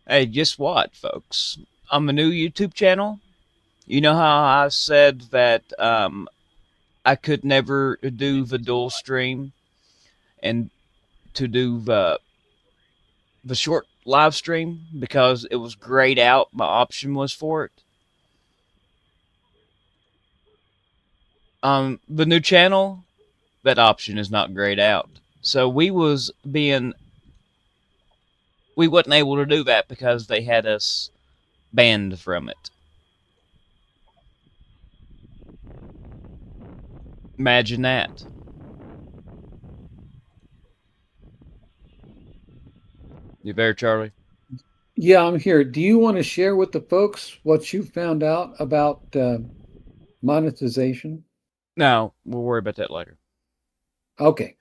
Hey, guess what, folks? On the new YouTube channel, you know how I said that I could never do the dual stream and to do the short live stream because it was grayed out. My option was for it. On the new channel, that option is not grayed out. So we wasn't able to do that because they had us banned from it. Imagine that. You there, Charlie? Yeah, I'm here. Do you want to share with the folks what you found out about monetization? No, we'll worry about that later. Okay.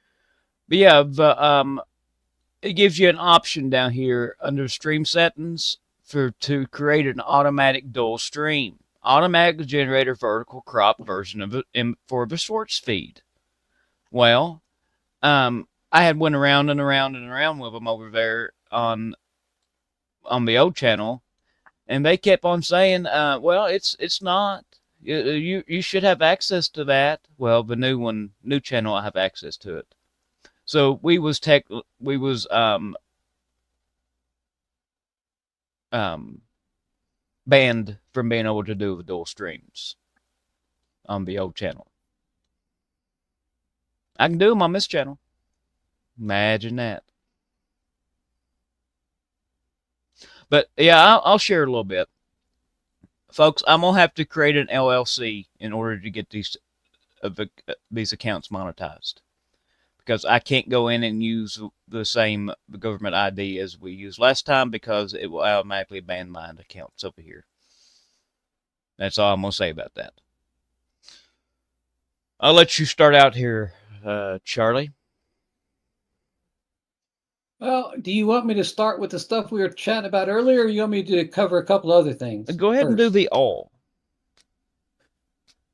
But yeah, it gives you an option down here under stream settings to create an automatic dual stream. Automatic generator vertical crop version of it for the shorts feed. Well, I had went around and around and around with them over there on the old channel, and they kept on saying, "Well, it's not. You should have access to that." Well, the new channel, I have access to it. So we was um banned from being able to do the dual streams on the old channel. I can do them on this channel. Imagine that. But yeah, I'll share a little bit, folks. I'm gonna have to create an LLC in order to get these accounts monetized because I can't go in and use the same government ID as we used last time because it will automatically ban my accounts over here. That's all I'm gonna say about that. I'll let you start out here, Charlie. Well, do you want me to start with the stuff we were chatting about earlier, or you want me to cover a couple other things Go ahead and do first? the all.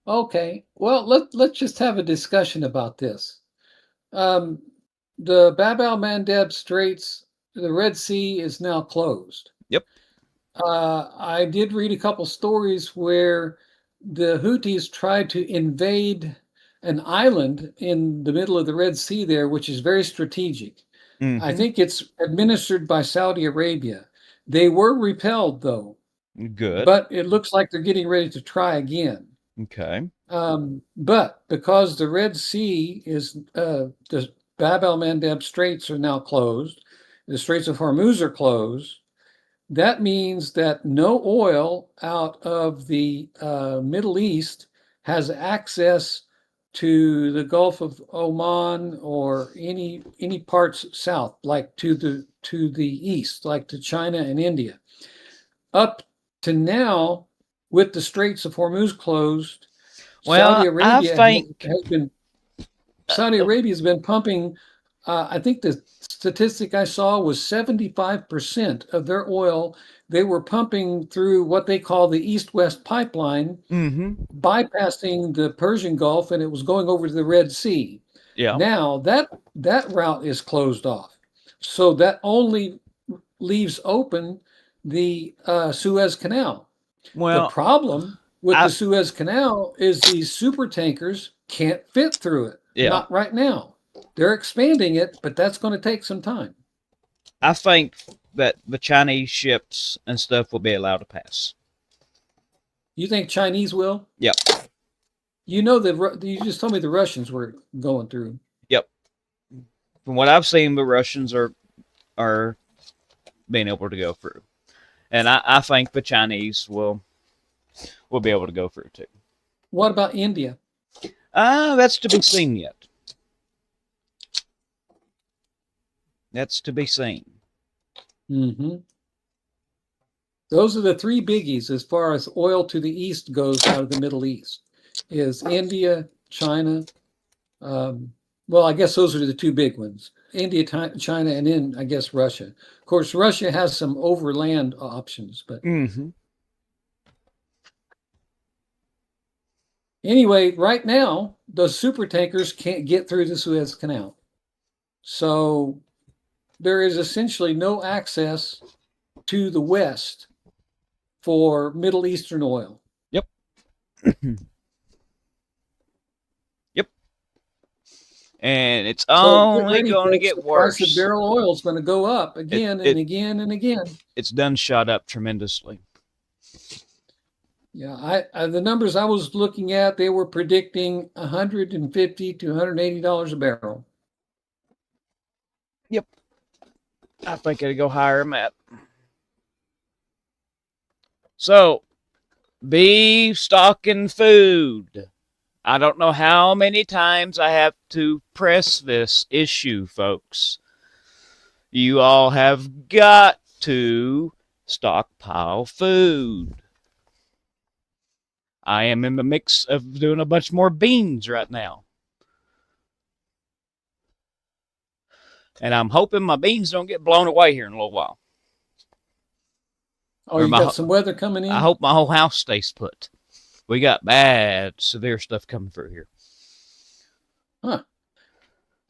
Okay. Well, let's just have a discussion about this. Um, the Bab el-Mandeb Straits, the Red Sea is now closed. Yep. I did read a couple stories where the Houthis tried to invade an island in the middle of the Red Sea there, which is very strategic. I Mm-hmm. think it's administered by Saudi Arabia. They were repelled, though, Good. but it looks like they're getting ready to try again. Okay. But because the Red Sea is, the Bab el Mandeb Straits are now closed, the Straits of Hormuz are closed, that means that no oil out of the Middle East has access to the Gulf of Oman or any parts south, like to the east, like to China and India. Up to now, with the Straits of Hormuz closed, Saudi Well, I Arabia think has been Saudi uh, Arabia has been pumping. I think the statistic I saw was 75% of their oil they were pumping through what they call the East-West pipeline, mm-hmm. bypassing the Persian Gulf, and it was going over to the Red Sea. Yeah. Now that route is closed off, so that only leaves open the Suez Canal. The Well, problem with I the Suez Canal is these super tankers can't fit through it. yeah, Not right now. They're expanding it, but that's going to take some time. I think that the Chinese ships and stuff will be allowed to pass. You think Chinese will? Yep. You know that you just told me the Russians were going through. Yep. From what I've seen, the Russians are being able to go through, and I think the Chinese will be able to go through too. What about India? That's to be seen yet. That's to be seen. Mm-hmm. Those are the three biggies as far as oil to the east goes out of the Middle East. Is India, China. Um, well, I guess those are the two big ones. India, China, and then I guess Russia. Of course, Russia has some overland options, but Mm-hmm. anyway, right now, those super tankers can't get through the Suez Canal. So there is essentially no access to the west for Middle Eastern oil. Yep. Yep. And it's So get only ready, going to folks. get The price of worse. barrel oil is going to go up It again and it again and again. it's done shot up tremendously. Yeah, the numbers I was looking at, they were predicting $150 to $180 a barrel. Yep. I think it'll go higher than that. So, beef, stock, and food. I don't know how many times I have to press this issue, folks. You all have got to stockpile food. I am in the mix of doing a bunch more beans right now. And I'm hoping my beans don't get blown away here in a little while. Oh, Or you got some weather coming I in? hope my whole house stays put. We got bad, severe stuff coming through here. Huh.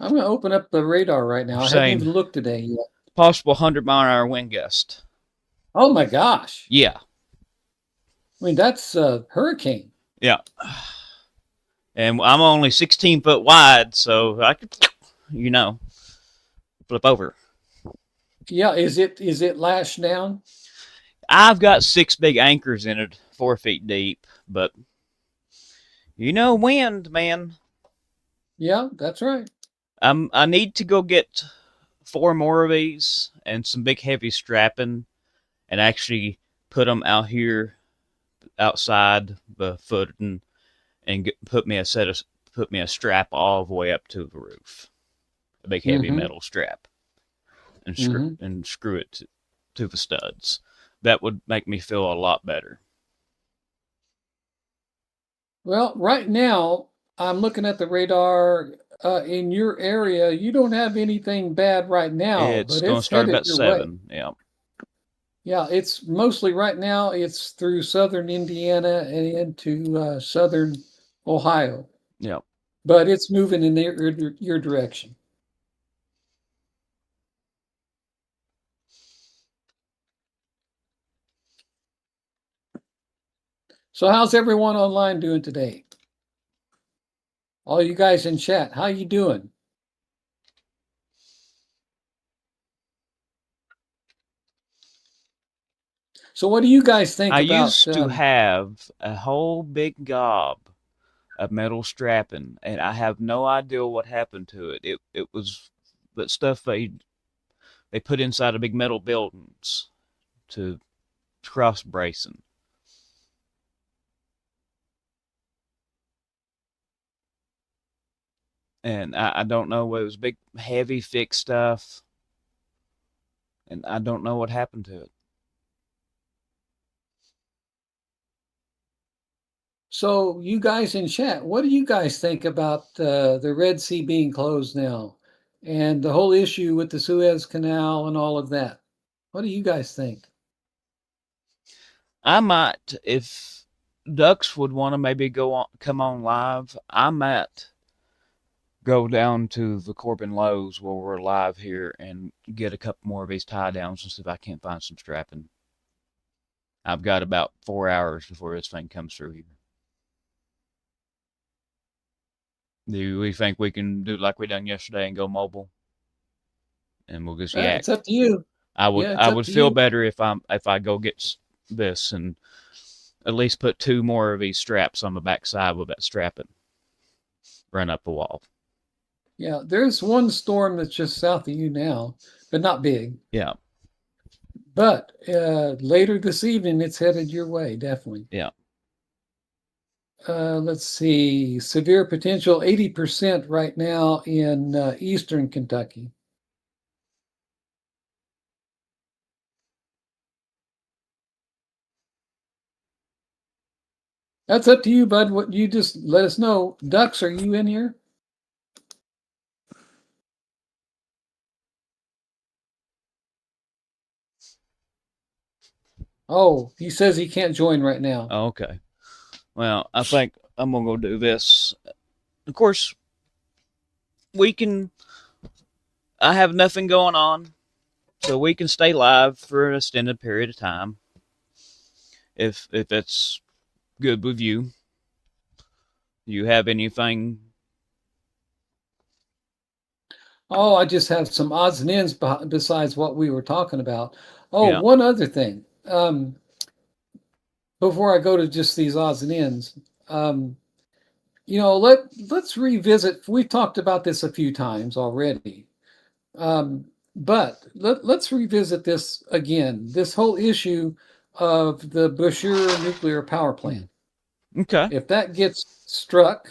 I'm going to open up the radar right now. I haven't Same. even looked today yet. Possible 100-mile-an-hour wind gust. Oh my gosh. Yeah. I mean, that's a hurricane. Yeah. And I'm only 16 foot wide, so I could, flip over. Yeah, is it lashed down? I've got 6 big anchors in it, 4 feet deep, but wind, man. Yeah, that's right. I need to go get 4 more of these and some big heavy strapping, and actually put them out here outside the footing, and put me a strap all the way up to the roof, a big heavy metal strap, and screw it to the studs. That would make me feel a lot better. Well, right now, I'm looking at the radar in your area. You don't have anything bad right now, It's but going to it's start headed about your way. 7. Yeah. Yeah, it's mostly right now, it's through southern Indiana and into southern Ohio, Yeah. but it's moving in your direction. So how's everyone online doing today? All you guys in chat, how you doing? So what do you guys think I about used to have a whole big gob of metal strapping, and I have no idea what happened to it. It was that stuff they put inside of big metal buildings to cross bracing. And I don't know. It was big, heavy, thick stuff, and I don't know what happened to it. So you guys in chat, what do you guys think about the Red Sea being closed now and the whole issue with the Suez Canal and all of that? What do you guys think? I might, if Ducks would want to maybe come on live, I might go down to the Corbin Lowe's where we're live here and get a couple more of these tie downs and see if I can't find some strapping. I've got about 4 hours before this thing comes through here. Do we think we can do like we done yesterday and go mobile? And we'll just yak. It's up to you. I would Yeah, it's I up would to feel you. better if I go get this and at least put 2 more of these straps on the back side with that strapping. Run up the wall. Yeah, there's one storm that's just south of you now, but not big. Yeah. But later this evening, it's headed your way, definitely. Yeah. Let's see, severe potential 80% right now in eastern Kentucky. That's up to you, bud. What you just let us know. Ducks, are you in here? Oh, he says he can't join right now. Oh, okay. Well, I think I'm gonna go do this. Of course, we can. I have nothing going on. so we can stay live for an extended period of time if it's good with you. You have anything? Oh, I just have some odds and ends besides what we were talking about. Oh, Yeah. one other thing. Before I go to just these odds and ends, um, let's revisit. We've talked about this a few times already, but let's revisit this again. This whole issue of the Bushehr nuclear power plant. Okay. If that gets struck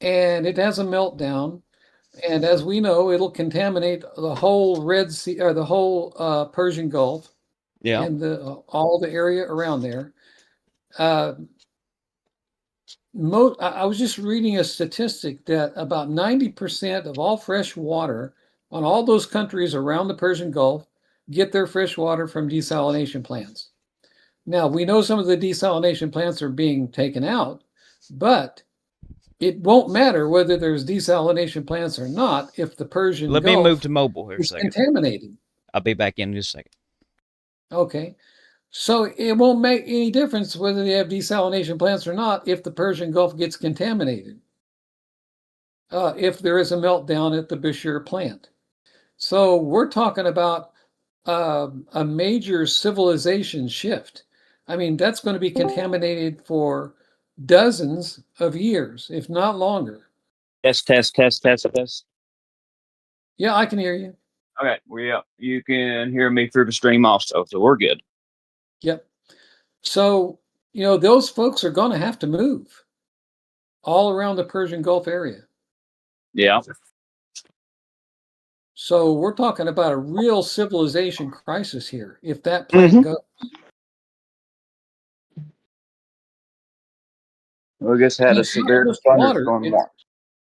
and it has a meltdown, and as we know, it'll contaminate the whole Red Sea or the whole Persian Gulf Yeah. and all the area around there. Uh, I was just reading a statistic that about 90% of all fresh water on all those countries around the Persian Gulf get their fresh water from desalination plants. Now, we know some of the desalination plants are being taken out, but it won't matter whether there's desalination plants or not if the Persian Let me move Gulf to mobile here a is second. contaminated. I'll be back in just a second. Okay. So it won't make any difference whether they have desalination plants or not if the Persian Gulf gets contaminated, if there is a meltdown at the Bushehr plant. So we're talking about a major civilization shift. I mean, that's going to be contaminated for dozens of years, if not longer. Test, test, test, test, test. Yeah, I can hear you. Okay, we up. You can hear me through the stream also, so we're good. Yep. So, those folks are going to have to move all around the Persian Gulf area. Yeah. So we're talking about a real civilization crisis here if that plant Mm-hmm. goes. We just And had a it's not severe just water, thunderstorm it's once.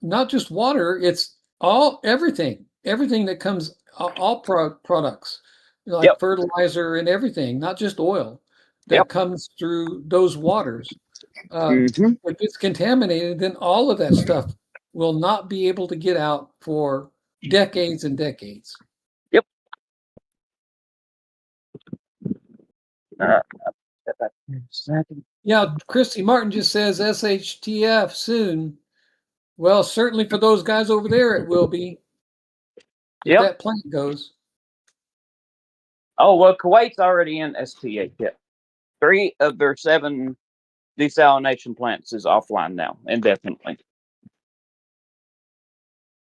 not just water, it's everything that comes, all products, like Yep. fertilizer and everything, not just oil, that Yep. comes through those waters. Mm-hmm. If it's contaminated, then all of that stuff will not be able to get out for decades and decades. Yep. Uh, second. Yeah, Christy Martin just says SHTF soon. Well, certainly for those guys over there, it will be if Yep. that plant goes. Oh well, Kuwait's already in STA. Yep. 3 of their 7 desalination plants is offline now, indefinitely.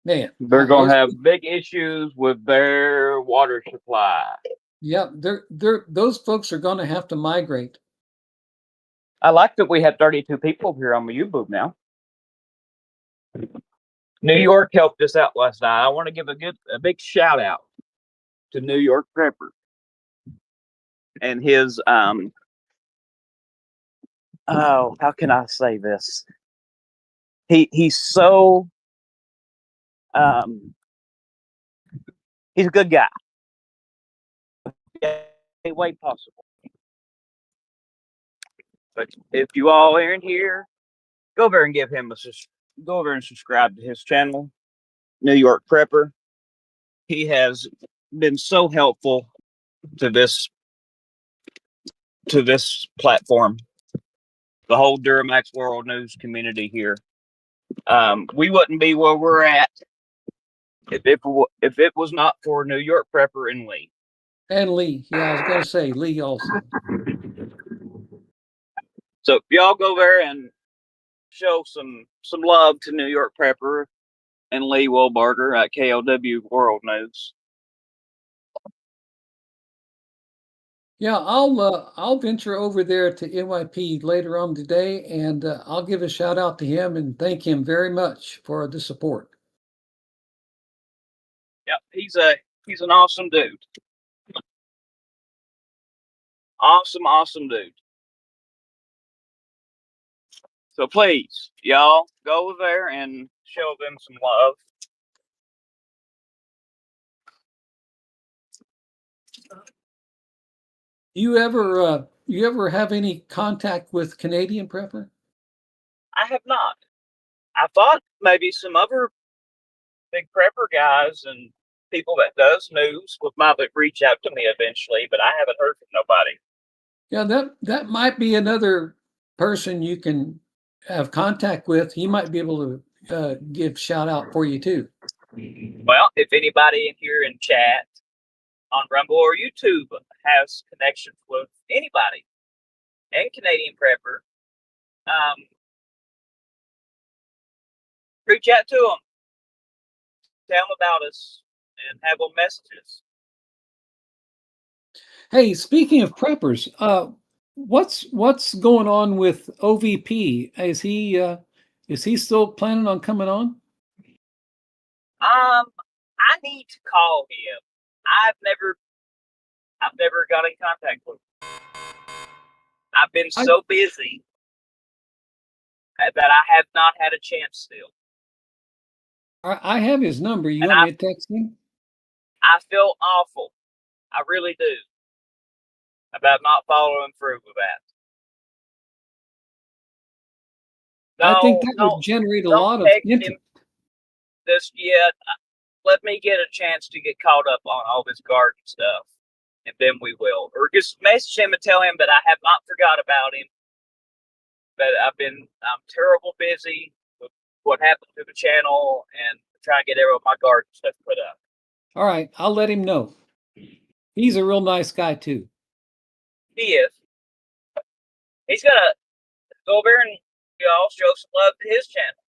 Man, They're going to have big issues with their water supply. yeah, those folks are going to have to migrate. I like that we have 32 people here on the U-Boot now. New York helped us out last night. I want to give a big shout out to New York Prepper and his oh, how can I say this? He's so he's a good guy. Any way possible. But if you all are in here, go over and give him go over and subscribe to his channel, New York Prepper. He has been so helpful to this platform, the whole Duramax World News community here. We wouldn't be where we're at if it was not for New York Prepper and Lee. And Lee, yeah, I was going to say Lee also. So if y'all go there and show some love to New York Prepper and Lee Wilbarger at KLW World News. Yeah, I'll venture over there to NYP later on today, and I'll give a shout out to him and thank him very much for the support. Yep, he's an awesome dude. Awesome dude. So please, y'all, go over there and show them some love. You ever have any contact with Canadian Prepper? I have not. I thought maybe some other big prepper guys and people that does news might reach out to me eventually, but I haven't heard from nobody. Yeah, that might be another person you can have contact with. He might be able to give shout out for you too. Well, if anybody in here in chat on Rumble or YouTube has connections with anybody and Canadian Prepper, reach out to them, tell them about us, and have them messages. Hey, speaking of preppers, what's going on with OVP? Is he still planning on coming on? I need to call him. I've never got in contact with him. I've been so busy that I have not had a chance still. I have his number. You want me to text him? I feel awful. I really do. About not following through with that. I think that would generate a lot of interest. This yet. Let me get a chance to get caught up on all this garden stuff, and then we will. Or just message him and tell him that I have not forgot about him. That I'm terrible busy with what happened to the channel and trying to get all my garden stuff put up. All right, I'll let him know. He's a real nice guy too. He is. He's gonna go over and show some love to his channel.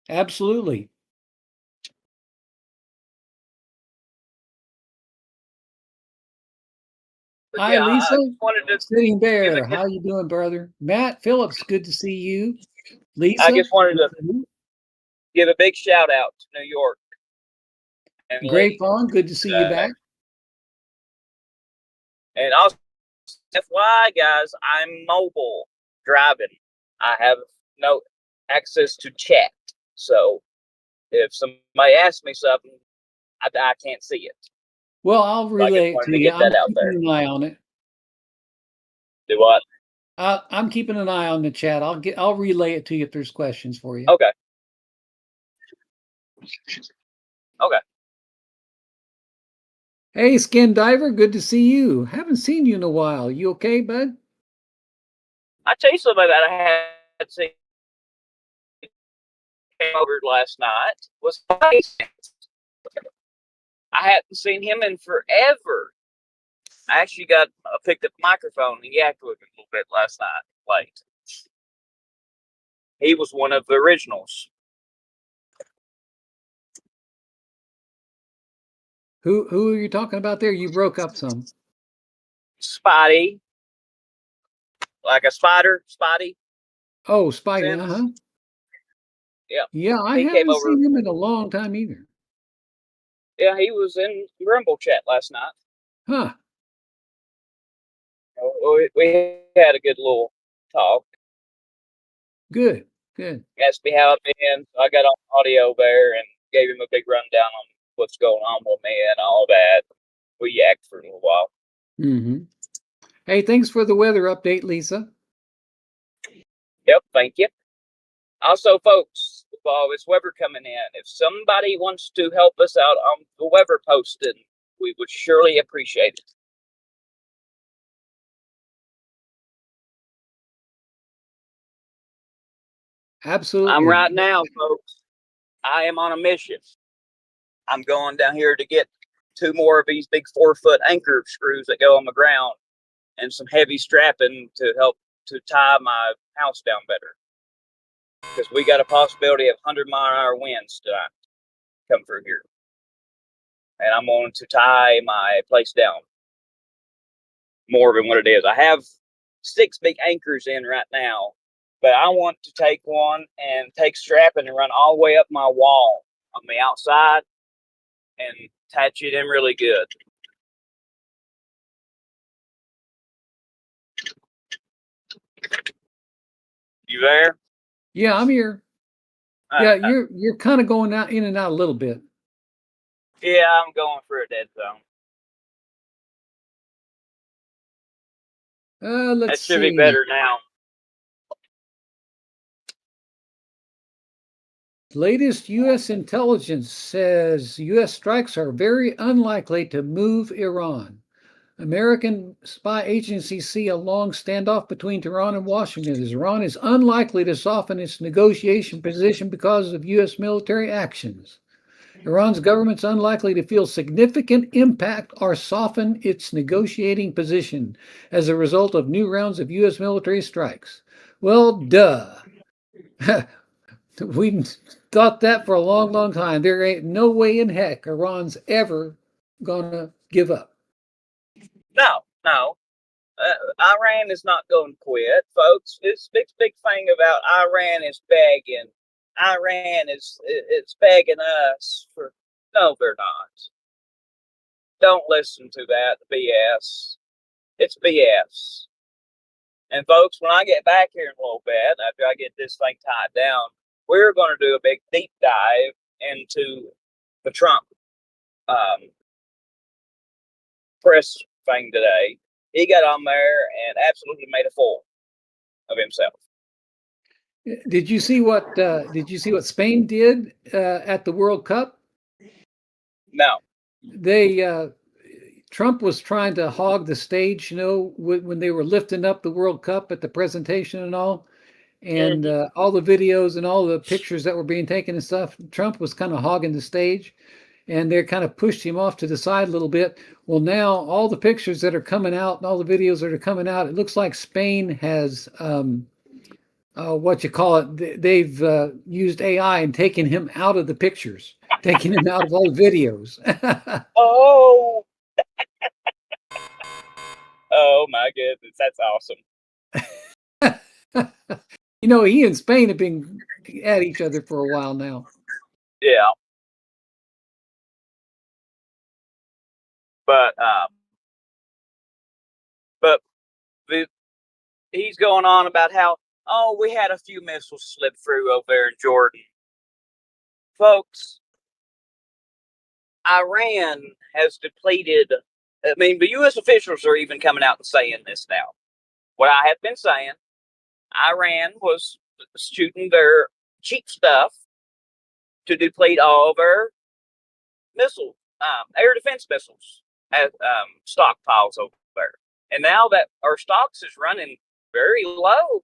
Absolutely. Hi, Lisa. Sitting Bear. How you doing, brother? Matt Phillips, good to see you. Lisa. I just wanted to give a big shout out to New York. And Gray Fawn, good to see you back. And also, FYI, guys, I'm mobile driving. I have no access to chat. So if somebody asks me something, I can't see it. Well, I'll relay it to you. I'm keeping an eye on it. Do what? I'm keeping an eye on the chat. I'll relay it to you if there's questions for you. Okay. Okay. Hey, Skin Diver, good to see you. Haven't seen you in a while. You okay, bud? I tell you something that I had seen came over last night was I hadn't seen him in forever. I actually picked up the microphone and yacked with him a little bit last night late. He was one of the originals. Who are you talking about there? You broke up some. Spotty. Like a spider, Spotty. Oh, Spidey, uh-huh. Yeah. Yeah, I haven't seen him in a long time either. Yeah, he was in Rumble chat last night. Huh. We had a good little talk. Good, good. Asked me how I've been. So I got on audio there and gave him a big rundown on what's going on with me and all that. We yacked for a little while. Mm-hmm. Hey, thanks for the weather update, Lisa. Yep, thank you. Also, folks, with all this weather coming in, if somebody wants to help us out on the weather posting, we would surely appreciate it. Absolutely. I'm right now, folks. I am on a mission. I'm going down here to get 2 more of these big 4-foot anchor screws that go on the ground and some heavy strapping to help to tie my house down better. Because we got a possibility of 100-mile-an-hour winds tonight come through here. And I'm going to tie my place down more than what it is. I have 6 big anchors in right now, but I want to take one and take strapping and run all the way up my wall on the outside and attach it in really good. You there? Yeah, I'm here. Yeah, you're kind of going out in and out a little bit. Yeah, I'm going for a dead zone. Let's see. That should be better now. Latest U.S. intelligence says U.S. strikes are very unlikely to move Iran. American spy agencies see a long standoff between Tehran and Washington as Iran is unlikely to soften its negotiation position because of U.S. military actions. Iran's government's unlikely to feel significant impact or soften its negotiating position as a result of new rounds of U.S. military strikes. Well, duh. We thought that for a long, long time. There ain't no way in heck Iran's ever gonna give up. No. Iran is not going to quit, folks. This big thing about Iran is begging. Iran is it's begging us for. No, they're not. Don't listen to that BS. It's BS. And folks, when I get back here in a little bit, after I get this thing tied down, we're going to do a big deep dive into the Trump press thing today. He got on there and absolutely made a fool of himself. Did you see what Spain did at the World Cup? No. They Trump was trying to hog the stage, when they were lifting up the World Cup at the presentation and all, and all the videos and all the pictures that were being taken and stuff. Trump was kind of hogging the stage, and they kind of pushed him off to the side a little bit. Well, now all the pictures that are coming out and all the videos that are coming out, it looks like Spain has they've used AI and taken him out of the pictures, taking him out of all the videos. Oh. Oh my goodness, that's awesome. He and Spain have been at each other for a while now. Yeah. But he's going on about how, we had a few missiles slip through over there in Jordan. Folks, Iran has depleted. I mean, the U.S. officials are even coming out and saying this now. What I have been saying, Iran was shooting their cheap stuff to deplete all of their missile, air defense missiles at stockpiles over there. And now that our stocks is running very low,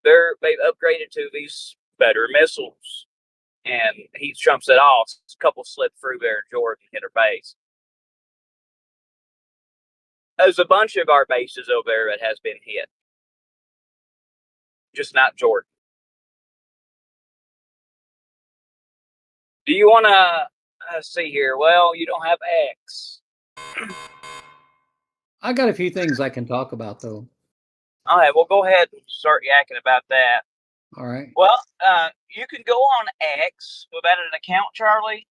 they've upgraded to these better missiles. And Trump said, a couple slipped through there in Jordan, hit our base. There's a bunch of our bases over there that has been hit. Just not Jordan. Do you want to see here? Well, you don't have X. I got a few things I can talk about, though. All right, well, go ahead and start yakking about that. All right. Well, you can go on X without an account, Charlie.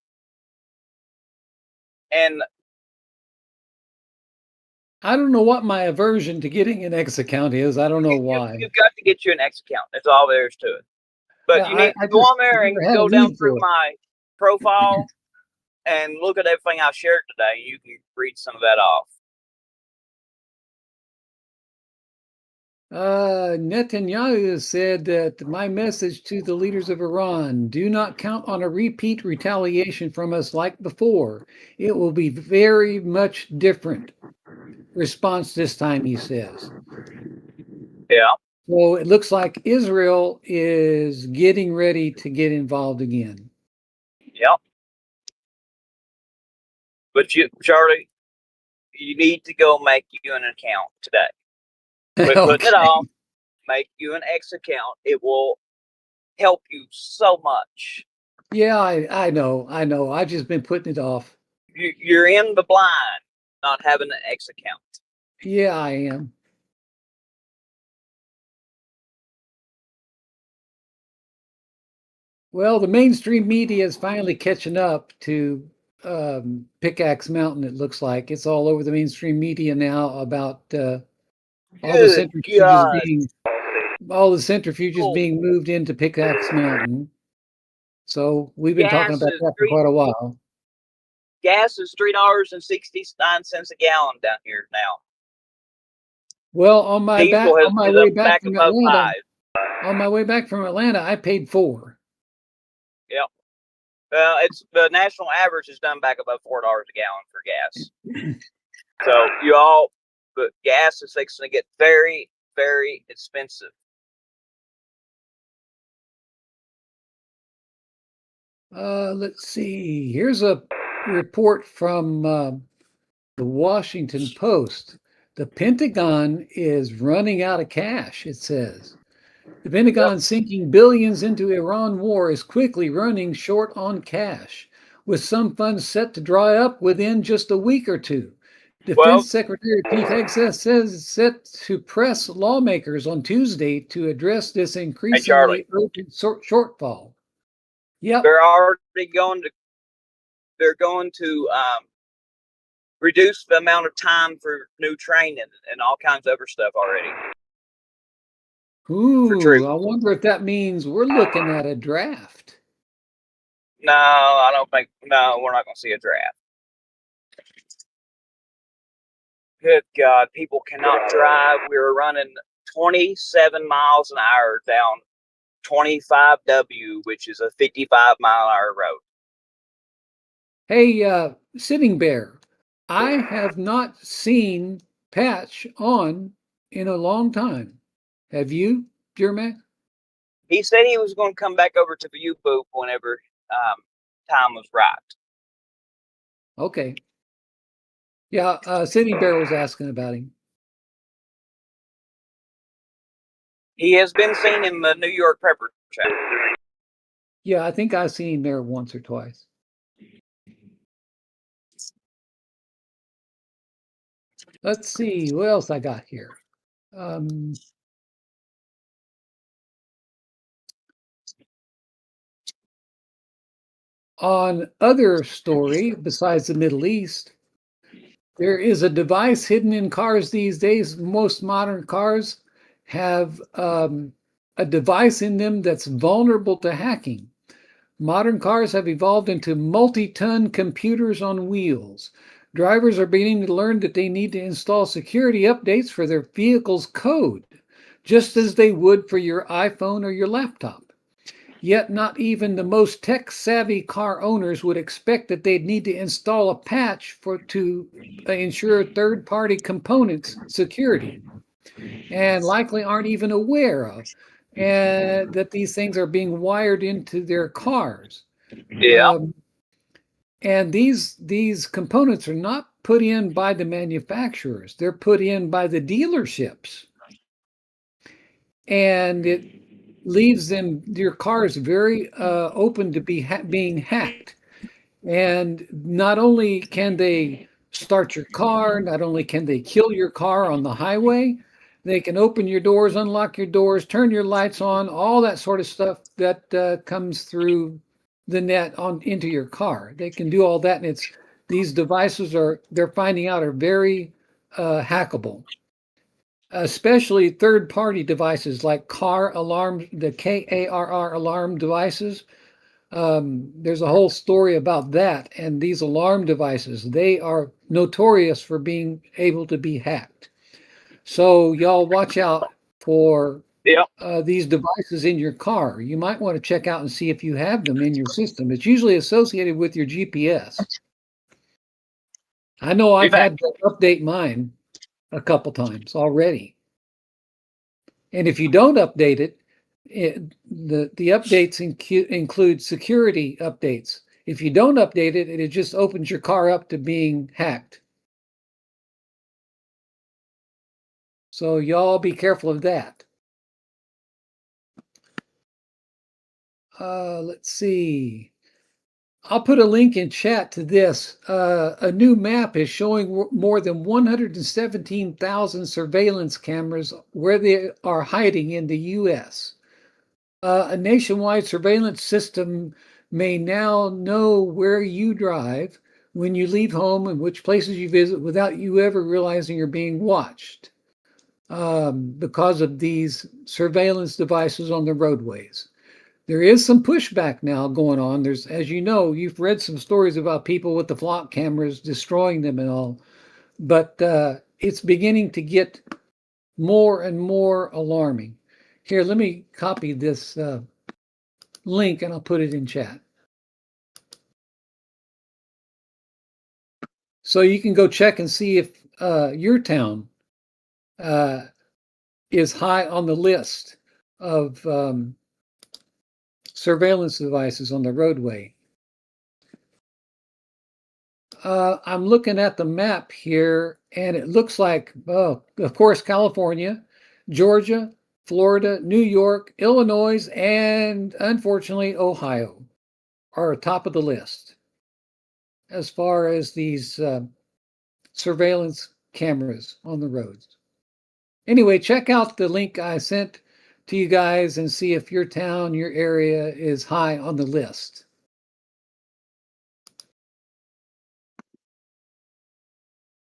And I don't know what my aversion to getting an X account is. I don't know why. You've got to get you an X account. That's all there is to it. But Yeah, you need to go on there and go down through my profile and look at everything I shared today. You can read some of that off. Netanyahu said that my message to the leaders of Iran: do not count on a repeat retaliation from us like before. It will be very much different response this time, he says. Yeah. So it looks like Israel is getting ready to get involved again. Yep. But Charlie, you need to go make you an account today. Quit putting it off. Make you an X account. It will help you so much. Yeah, I know. I've just been putting it off. You're in the blind not having an X account. Yeah, I am. Well, the mainstream media is finally catching up to Pickaxe Mountain. It looks like it's all over the mainstream media now about all the centrifuges being moved into Pickaxe Mountain. So we've been talking about that for quite a while. Gas is $3.69 a gallon down here now. Well, on my way back from Atlanta, I paid $4. Yep. Well, it's the national average is done back above $4 a gallon for gas. So but gas is fixing to get very, very expensive. Let's see. Here's a report from the Washington Post. The Pentagon is running out of cash, it says. The Pentagon sinking billions into Iran war is quickly running short on cash, with some funds set to dry up within just a week or two. Defense Secretary Pete Hegseth says set to press lawmakers on Tuesday to address this increasingly urgent shortfall. Yep. They're going to reduce the amount of time for new training and all kinds of other stuff already. Ooh, I wonder if that means we're looking at a draft. No, I don't think. No, we're not going to see a draft. Good God, people cannot drive. We were running 27 miles an hour down 25W, which is a 55-mile-an-hour road. Hey, Sitting Bear, I have not seen Patch on in a long time. Have you, Jermac? He said he was going to come back over to the U-Boot whenever time was right. Okay. Yeah, Sitting Bear was asking about him. He has been seen in the New York Prepper chat. Yeah, I think I've seen him there once or twice. Let's see, what else I got here? On other story, besides the Middle East, there is a device hidden in cars these days. Most modern cars have a device in them that's vulnerable to hacking. Modern cars have evolved into multi-ton computers on wheels. Drivers are beginning to learn that they need to install security updates for their vehicle's code, just as they would for your iPhone or your laptop. Yet not even the most tech-savvy car owners would expect that they'd need to install a patch to ensure third-party components security, and likely aren't even aware of that these things are being wired into their cars. Yeah. And these components are not put in by the manufacturers; they're put in by the dealerships, and it leaves your cars very open to being hacked. And not only can they start your car, not only can they kill your car on the highway, they can open your doors, unlock your doors, turn your lights on, all that sort of stuff that comes through the net into your car. They can do all that, and these devices they're finding out are very hackable. Especially third-party devices like car alarm, the KARR alarm devices. There's a whole story about that. And these alarm devices, they are notorious for being able to be hacked. So y'all watch out for these devices in your car. You might want to check out and see if you have them in your system. It's usually associated with your GPS. I know I've had to update mine a couple times already. And if you don't update it, the updates include security updates. If you don't update it, it just opens your car up to being hacked. So y'all be careful of that. Let's see. I'll put a link in chat to this. A new map is showing more than 117,000 surveillance cameras where they are hiding in the U.S. A nationwide surveillance system may now know where you drive, when you leave home, and which places you visit without you ever realizing you're being watched because of these surveillance devices on the roadways. There is some pushback now going on. There's, as you know, you've read some stories about people with the flock cameras destroying them and all, but it's beginning to get more and more alarming. Here, let me copy this link and I'll put it in chat. So you can go check and see if your town is high on the list of surveillance devices on the roadway. I'm looking at the map here, and it looks like, of course, California, Georgia, Florida, New York, Illinois, and unfortunately, Ohio are top of the list as far as these surveillance cameras on the roads. Anyway, check out the link I sent to you guys and see if your town, your area is high on the list.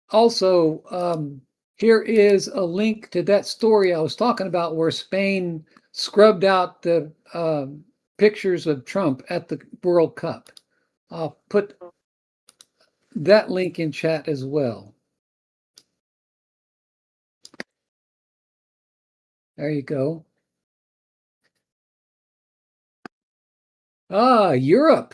Also, here is a link to that story I was talking about where Spain scrubbed out the pictures of Trump at the World Cup. I'll put that link in chat as well. There you go. Europe.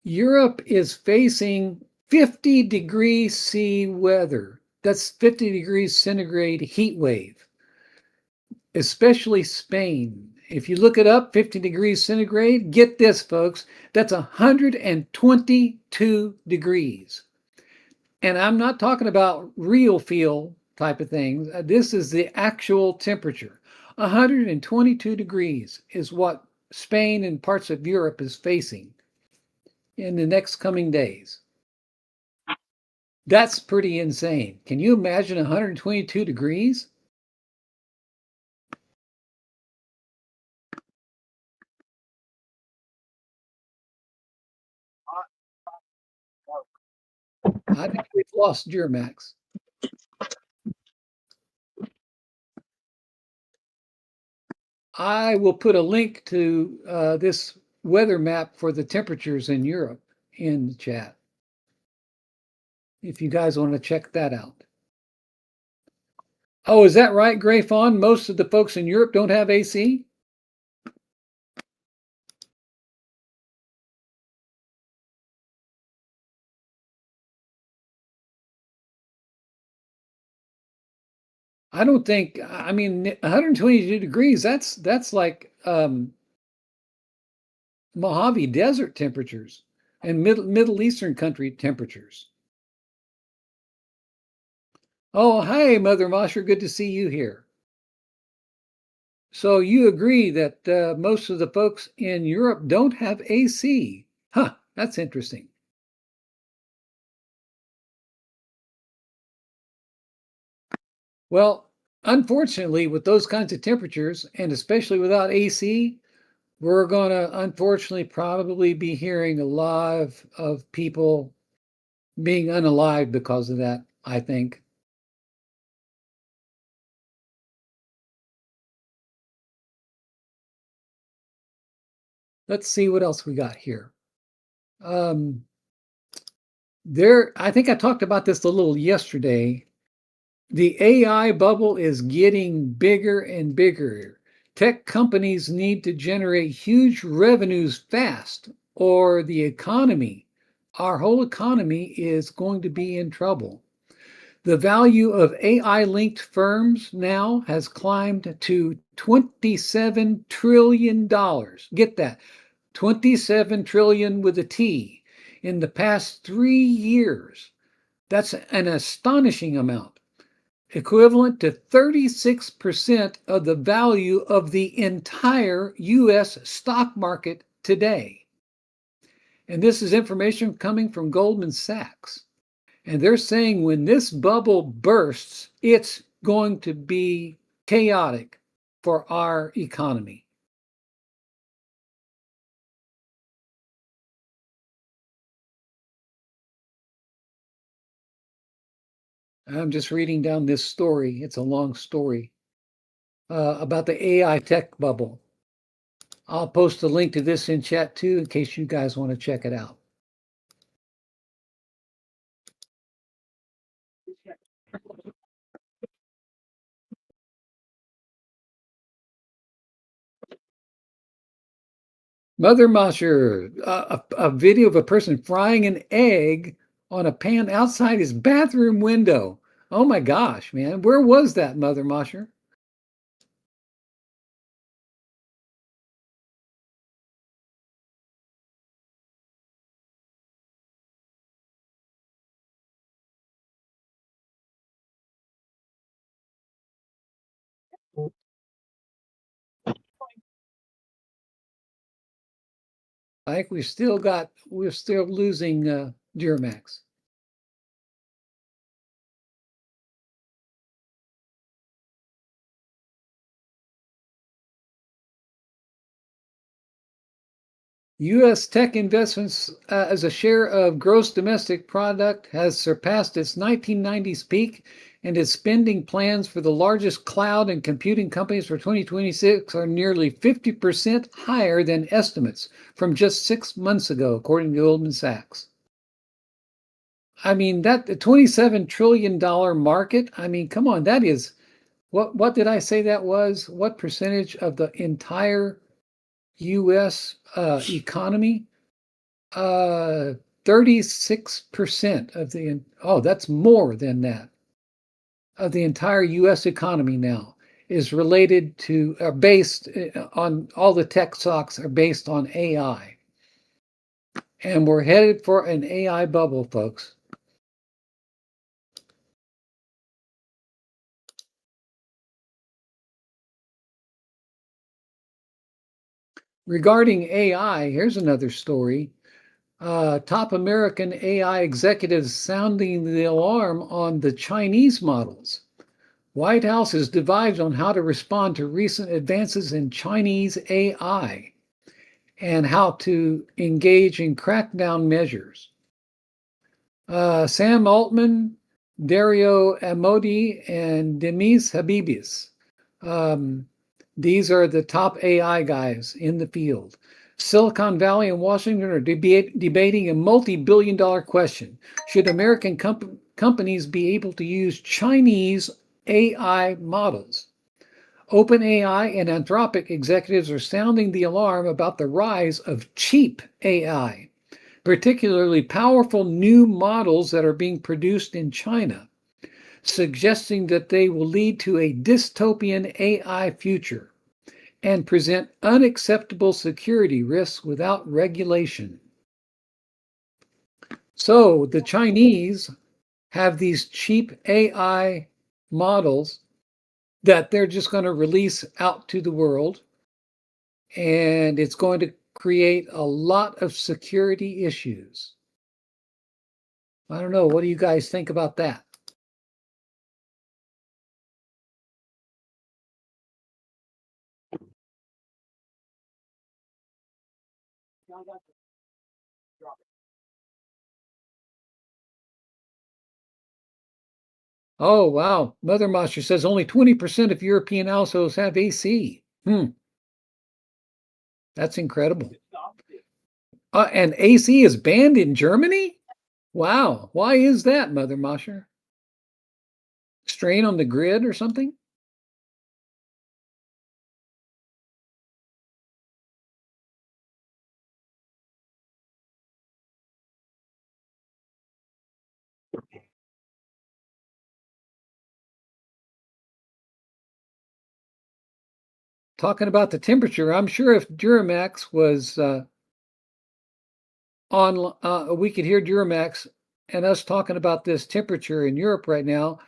Europe is facing 50 degrees C weather. That's 50 degrees centigrade heat wave, especially Spain. If you look it up, 50 degrees centigrade, get this, folks, that's 122 degrees. And I'm not talking about real feel type of things. This is the actual temperature. 122 degrees is what Spain and parts of Europe is facing in the next coming days. That's pretty insane. Can you imagine 122 degrees? I think we've lost Duramax. I will put a link to this weather map for the temperatures in Europe in the chat, if you guys want to check that out. Oh, is that right, Gray Fawn? Most of the folks in Europe don't have AC? I don't think, I mean, 122 degrees, that's like Mojave Desert temperatures and Middle Eastern country temperatures. Oh, hi, Mother Mosher. Good to see you here. So you agree that most of the folks in Europe don't have AC? Huh, that's interesting. Well, unfortunately, with those kinds of temperatures, and especially without AC, we're going to unfortunately probably be hearing a lot of people being unalive because of that, I think. Let's see what else we got here. I think I talked about this a little yesterday. The AI bubble is getting bigger and bigger. Tech companies need to generate huge revenues fast, or the economy, our whole economy, is going to be in trouble. The value of AI linked firms now has climbed to $27 trillion. Get that, 27 trillion with a T in the past 3 years. That's an astonishing amount, equivalent to 36% of the value of the entire US stock market today. And this is information coming from Goldman Sachs. And they're saying when this bubble bursts, it's going to be chaotic for our economy. I'm just reading down this story. It's a long story about the AI tech bubble. I'll post a link to this in chat too, in case you guys want to check it out. Mother Mosher, a video of a person frying an egg on a pan outside his bathroom window. Oh my gosh, man. Where was that, Mother Mosher? I think we're still losing Duramax. U.S. tech investments as a share of gross domestic product has surpassed its 1990s peak, and its spending plans for the largest cloud and computing companies for 2026 are nearly 50% higher than estimates from just 6 months ago, according to Goldman Sachs. I mean, that the $27 trillion market, I mean, come on, that is what did I say that was? What percentage of the entire US economy? 36% of the, oh, that's more than that, of the entire US economy now is related to, based on, all the tech stocks are based on AI. And we're headed for an AI bubble, folks. Regarding AI, here's another story. Top American AI executives sounding the alarm on the Chinese models. White House is divided on how to respond to recent advances in Chinese AI and how to engage in crackdown measures. Sam Altman, Dario Amodi, and Demis Habibis. These are the top AI guys in the field. Silicon Valley and Washington are debating a multi-billion-dollar question. Should American companies be able to use Chinese AI models? OpenAI and Anthropic executives are sounding the alarm about the rise of cheap AI, particularly powerful new models that are being produced in China, suggesting that they will lead to a dystopian AI future and present unacceptable security risks without regulation. So the Chinese have these cheap AI models that they're just going to release out to the world, and it's going to create a lot of security issues. I don't know. What do you guys think about that? Oh, wow. Mother Monster says only 20% of European households have AC. That's incredible. And AC is banned in Germany? Wow. Why is that, Mother Mosher? Strain on the grid or something? Talking about the temperature, I'm sure if Duramax was on, we could hear Duramax and us talking about this temperature in Europe right now.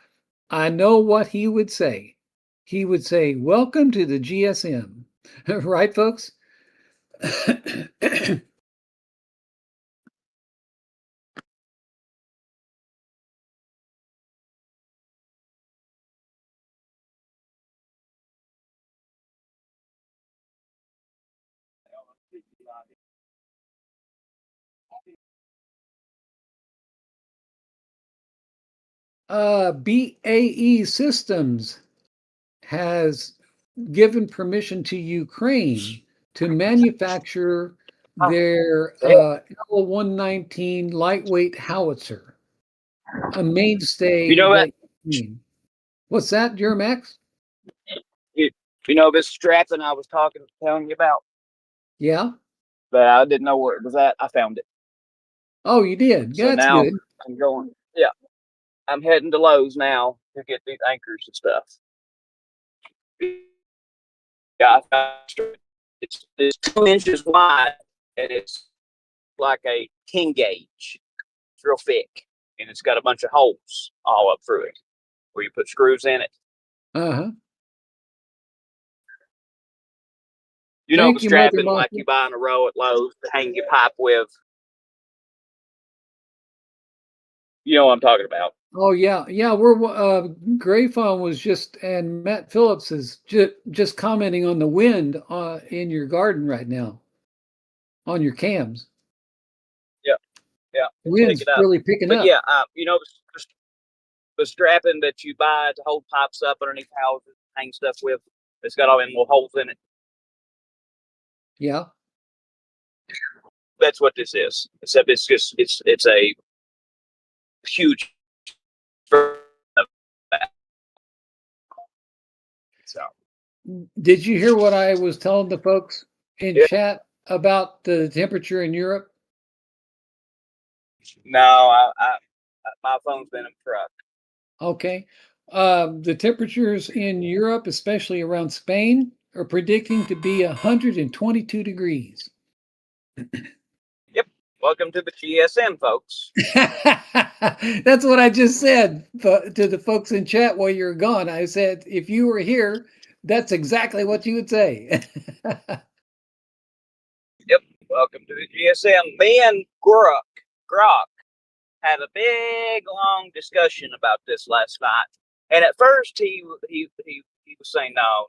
I know what he would say. He would say, "Welcome to the GSM." Right, folks? BAE Systems has given permission to Ukraine to manufacture their L-119 lightweight howitzer, a You mainstay know that that. What's that, Duramax? you, you know this strapping I was telling you about, Yeah. but I didn't know where it was at. I found it. Oh, you did. So That's now good. I'm going. Yeah, I'm heading to Lowe's now to get these anchors and stuff. Yeah, it's 2 inches wide and it's like a king gauge. It's real thick and it's got a bunch of holes all up through it where you put screws in it. Uh-huh. You know the Thank you, Mother strapping like Martha. you buy in a row at Lowe's to hang your pipe with. You know what I'm talking about. Oh yeah, yeah. We're Gray Fawn was just and Matt Phillips is just commenting on the wind in your garden right now on your cams. Yeah, yeah, pick Wind's it up. really picking But up. yeah, you know the strapping that you buy to hold pipes up underneath houses, hang stuff with. It's got all them little holes in it. Yeah. That's what this is. Except it's a huge. So Did you hear what I was telling the folks in yeah, chat about the temperature in Europe? no, my phone's been in the truck. Okay. The temperatures in Europe, especially around Spain, are predicting to be 122 degrees. Yep. Welcome to the GSM, folks. That's what I just said to the folks in chat while you were gone. I said, if you were here, that's exactly what you would say. Yep. Welcome to the GSM. Me and Grok had a big long discussion about this last night. And at first he was saying no,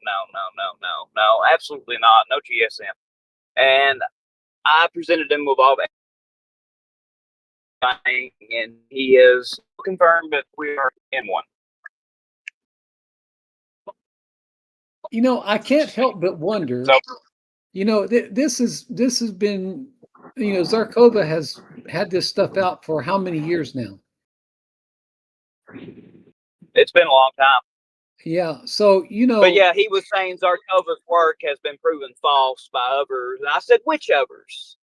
absolutely not, no GSM. And I presented him with all that, and he has confirmed that we are in one. You know, I can't help but wonder. So You know, this has been, Zarkova has had this stuff out for how many years now? it's been a long time. Yeah. So, But yeah, he was saying Zarkova's work has been proven false by others. And I said, which others?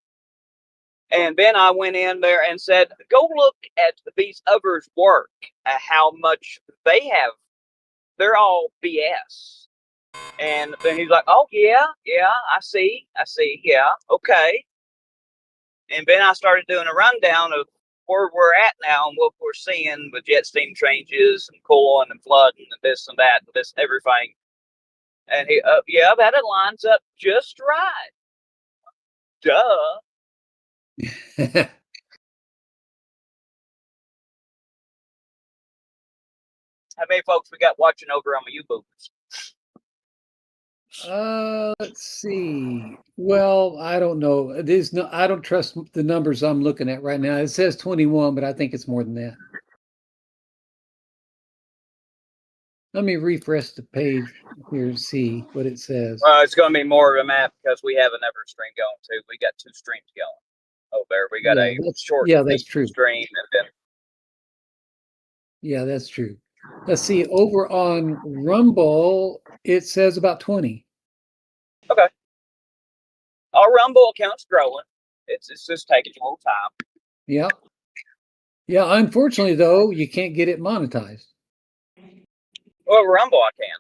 And then I went in there and said, go look at these others' work, how much they have. They're all BS. And then he's like, oh, yeah, I see, yeah, okay. And then I started doing a rundown of where we're at now and what we're seeing with jet stream changes and cooling and flooding and this and that, and this everything. And he, yeah, that it lines up just right. Duh. How many folks we got watching over on my U-boobs? Let's see. Well, I don't know. I don't trust the numbers I'm looking at right now. It says 21, but I think it's more than that. Let me refresh the page here and see what it says. It's going to be more of a map because we have another stream going too. We got 2 streams going. Oh, there we got a short that's true. stream, and then Yeah, that's true. Let's see. Over on Rumble, it says about 20. okay. Our Rumble account's growing. It's just taking a little time. Yeah. Yeah. Unfortunately, though, you can't get it monetized. Well, Rumble I can.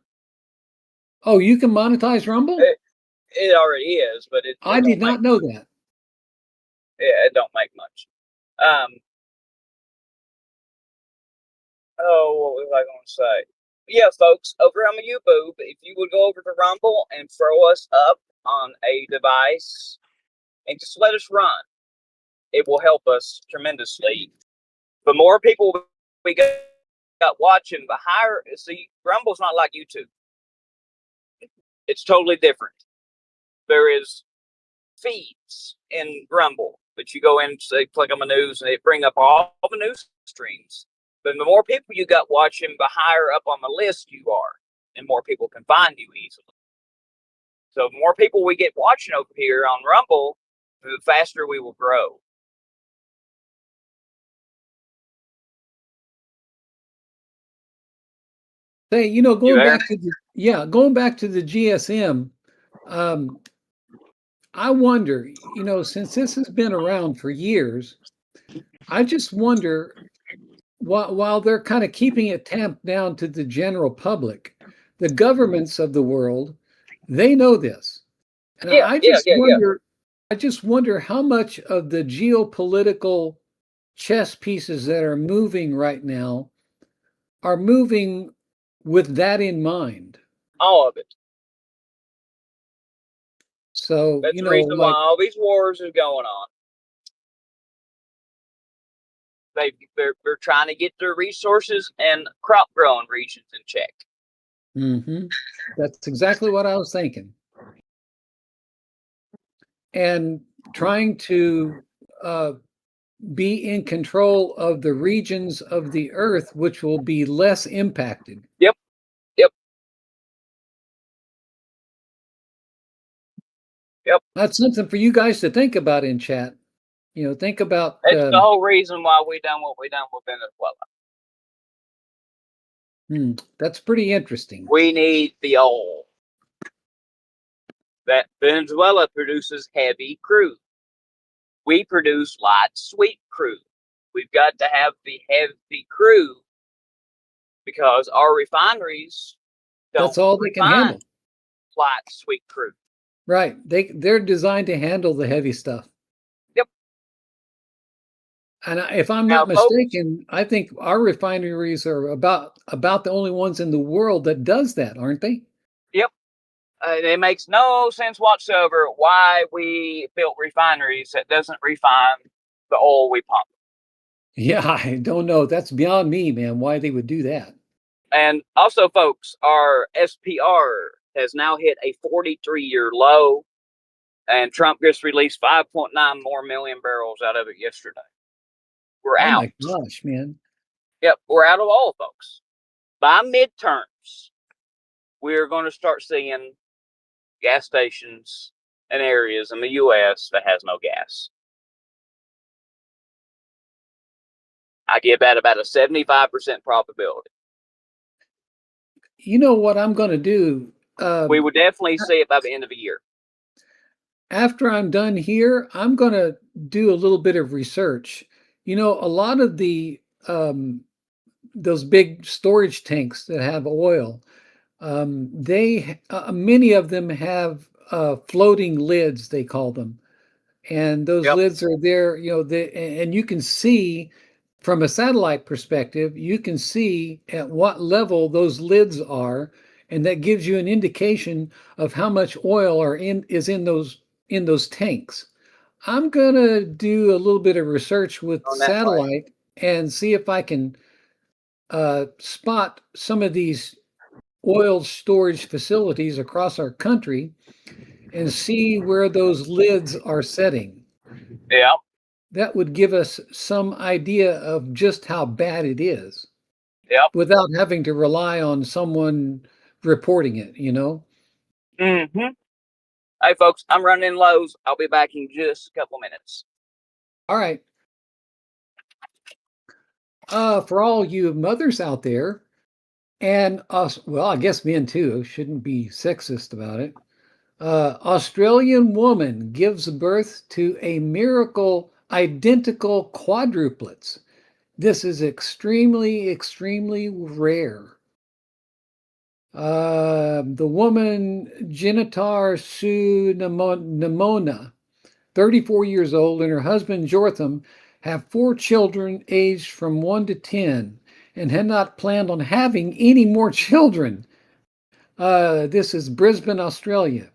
Oh, you can monetize Rumble? It already is, but I did not know that. Yeah, it don't make much. Oh, what was I going to say? Yeah, folks, over on my YouTube, if you would go over to Rumble and throw us up on a device and just let us run, it will help us tremendously. The more people we got watching, the higher. See, Rumble's not like YouTube. It's totally different. There is feeds in Rumble, but you go in, say, click on the news, and they bring up all the news streams. But the more people you got watching, the higher up on the list you are, and more people can find you easily. So the more people we get watching over here on Rumble, the faster we will grow. Hey, going back to the GSM, I wonder, since this has been around for years, I just wonder, while they're kind of keeping it tamped down to the general public, the governments of the world, they know this. And Yeah, yeah, yeah, yeah. I just wonder how much of the geopolitical chess pieces that are moving right now are moving with that in mind. All of it. So, That's the reason why all these wars are going on. They're trying to get their resources and crop growing regions in check. That's exactly what I was thinking. And trying to be in control of the regions of the earth which will be less impacted. Yep. That's something for you guys to think about in chat. Think about. That's the whole reason why we done what we done with Venezuela. That's pretty interesting. We need the oil. That Venezuela produces heavy crude. We produce light, sweet crude. We've got to have the heavy crude because our refineries That's all they can handle. Light, sweet crude. Right. They're designed to handle the heavy stuff. Yep. And if I'm not mistaken, I think our refineries are about the only ones in the world that does that, aren't they? Yep. It makes no sense whatsoever why we built refineries that doesn't refine the oil we pump. Yeah, I don't know. That's beyond me, man, why they would do that. And also, folks, our SPR has now hit a 43-year low, and Trump just released 5.9 more million barrels out of it yesterday. We're out. Oh my gosh, man. Yep, we're out of oil, folks. By midterms, we're going to start seeing gas stations and areas in the U.S. that has no gas. I give that about a 75% probability. You know what I'm going to do? We would definitely see it by the end of the year. After I'm done here, I'm going to do a little bit of research. A lot of those big storage tanks that have oil, many of them have floating lids, they call them. And those lids are there, and you can see from a satellite perspective, you can see at what level those lids are, and that gives you an indication of how much oil is in those tanks. I'm gonna do a little bit of research with satellite and see if I can spot some of these oil storage facilities across our country and see where those lids are setting. Yeah. That would give us some idea of just how bad it is. Yep. Without having to rely on someone reporting it, Mm-hmm. Hey, folks, I'm running lows. I'll be back in just a couple minutes. All right. For all you mothers out there, and us, well, I guess men too, shouldn't be sexist about it. Australian woman gives birth to a miracle identical quadruplets. This is extremely, extremely rare. The woman, Genitar Su Namona, 34 years old, and her husband, Jortham, have 4 children aged from 1 to 10 and had not planned on having any more children. This is Brisbane, Australia.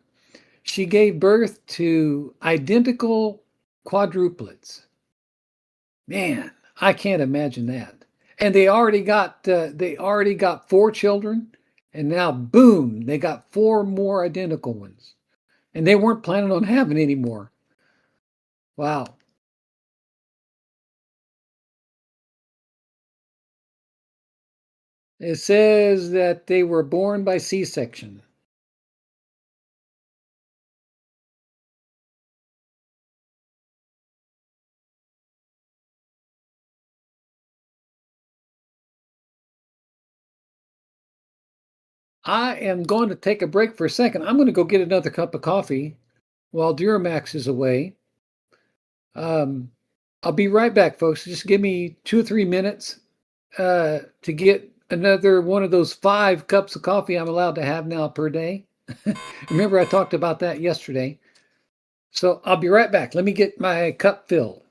She gave birth to identical quadruplets. Man, I can't imagine that. And they already got 4 children, and now boom, they got 4 more identical ones. And they weren't planning on having any more. Wow. It says that they were born by C-section. I am going to take a break for a second. I'm going to go get another cup of coffee while Duramax is away. I'll be right back, folks. Just give me 2 or 3 minutes to get another one of those 5 cups of coffee I'm allowed to have now per day. Remember, I talked about that yesterday. So I'll be right back. Let me get my cup filled.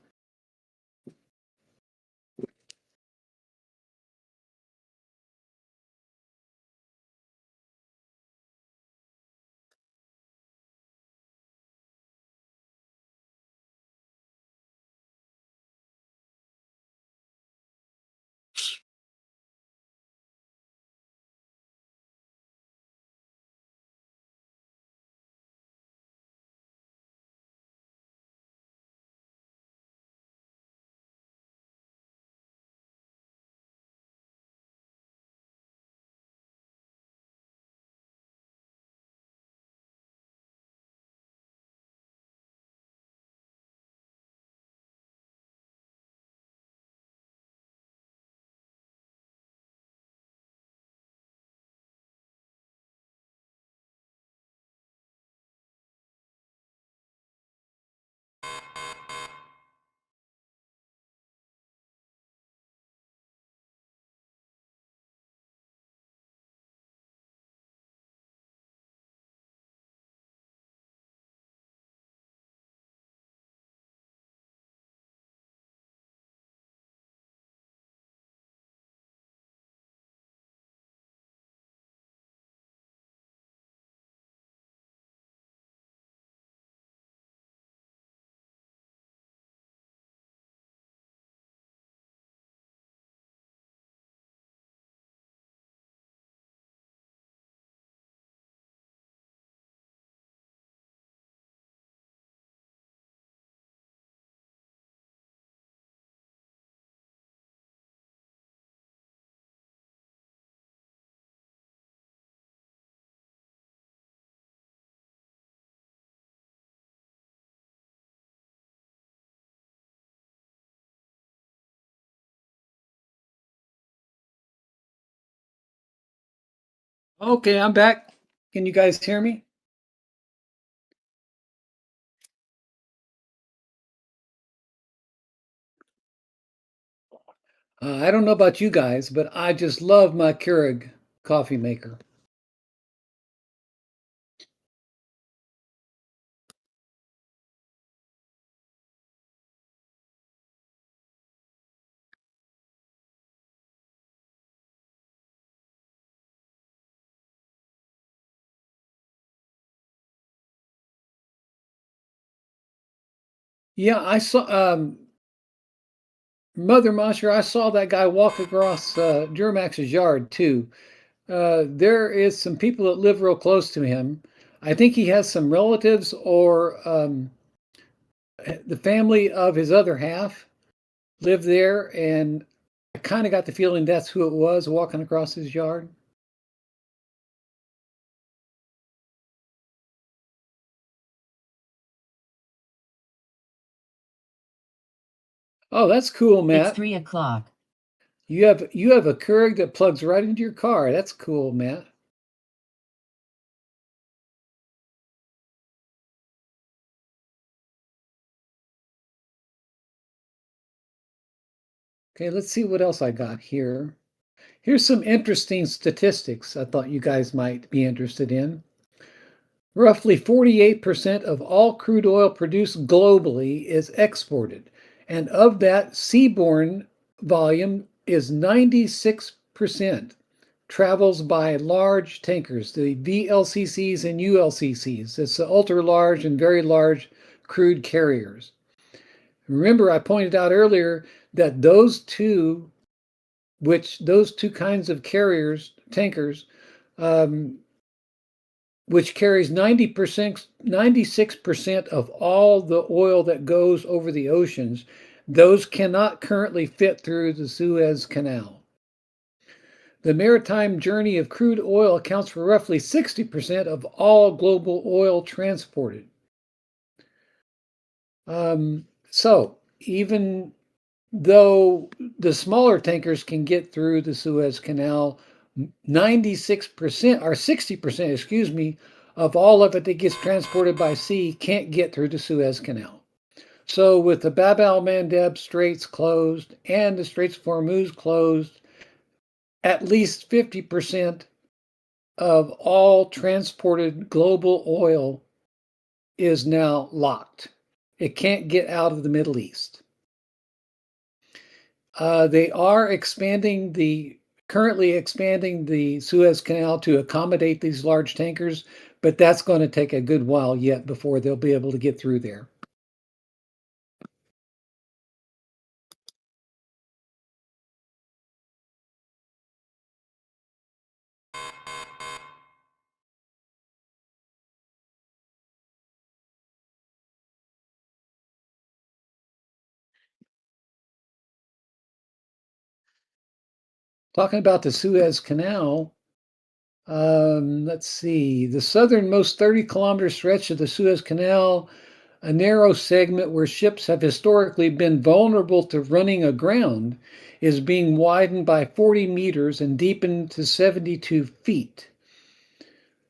Okay, I'm back. Can you guys hear me? I don't know about you guys, but I just love my Keurig coffee maker. Yeah, I saw Mother Mosher. I saw that guy walk across Duramax's yard too. There is some people that live real close to him. I think he has some relatives or the family of his other half live there, and I kind of got the feeling that's who it was walking across his yard. Oh, that's cool, It's Matt. 3 o'clock. You have a Keurig that plugs right into your car. That's cool, Matt. Okay, let's see what else I got here. Here's some interesting statistics I thought you guys might be interested in. Roughly 48% of all crude oil produced globally is exported, and of that, seaborne volume is 96% travels by large tankers, the VLCCs and ULCCs. It's the ultra large and very large crude carriers. Remember, I pointed out earlier that those two kinds of carriers, tankers, um, which carries 96% of all the oil that goes over the oceans, those cannot currently fit through the Suez Canal. The maritime journey of crude oil accounts for roughly 60% of all global oil transported. So even though the smaller tankers can get through the Suez Canal, 96% or 60%, of all of it that gets transported by sea can't get through the Suez Canal. So with the Bab el-Mandeb Straits closed and the Straits of Hormuz closed, at least 50% of all transported global oil is now locked. It can't get out of the Middle East. They are currently expanding the Suez Canal to accommodate these large tankers, but that's going to take a good while yet before they'll be able to get through there. Talking about the Suez Canal, let's see, the southernmost 30-kilometer stretch of the Suez Canal, a narrow segment where ships have historically been vulnerable to running aground, is being widened by 40 meters and deepened to 72 feet.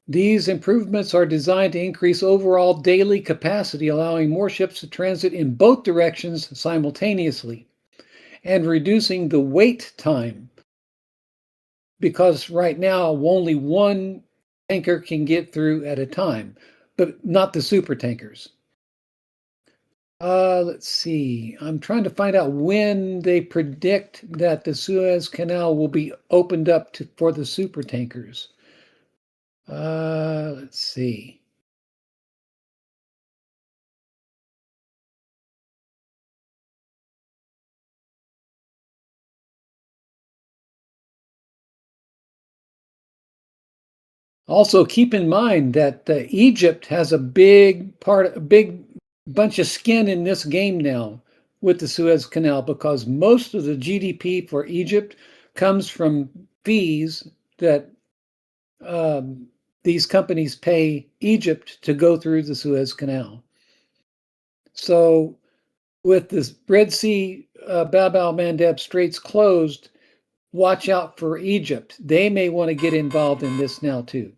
These improvements are designed to increase overall daily capacity, allowing more ships to transit in both directions simultaneously, and reducing the wait time, because right now only one tanker can get through at a time, but not the super tankers. Let's see. I'm trying to find out when they predict that the Suez Canal will be opened up for the super tankers. Let's see. Also, keep in mind that Egypt has a big bunch of skin in this game now with the Suez Canal, because most of the GDP for Egypt comes from fees that these companies pay Egypt to go through the Suez Canal. So, with the Red Sea, Bab el-Mandeb Straits closed, watch out for Egypt. They may want to get involved in this now too.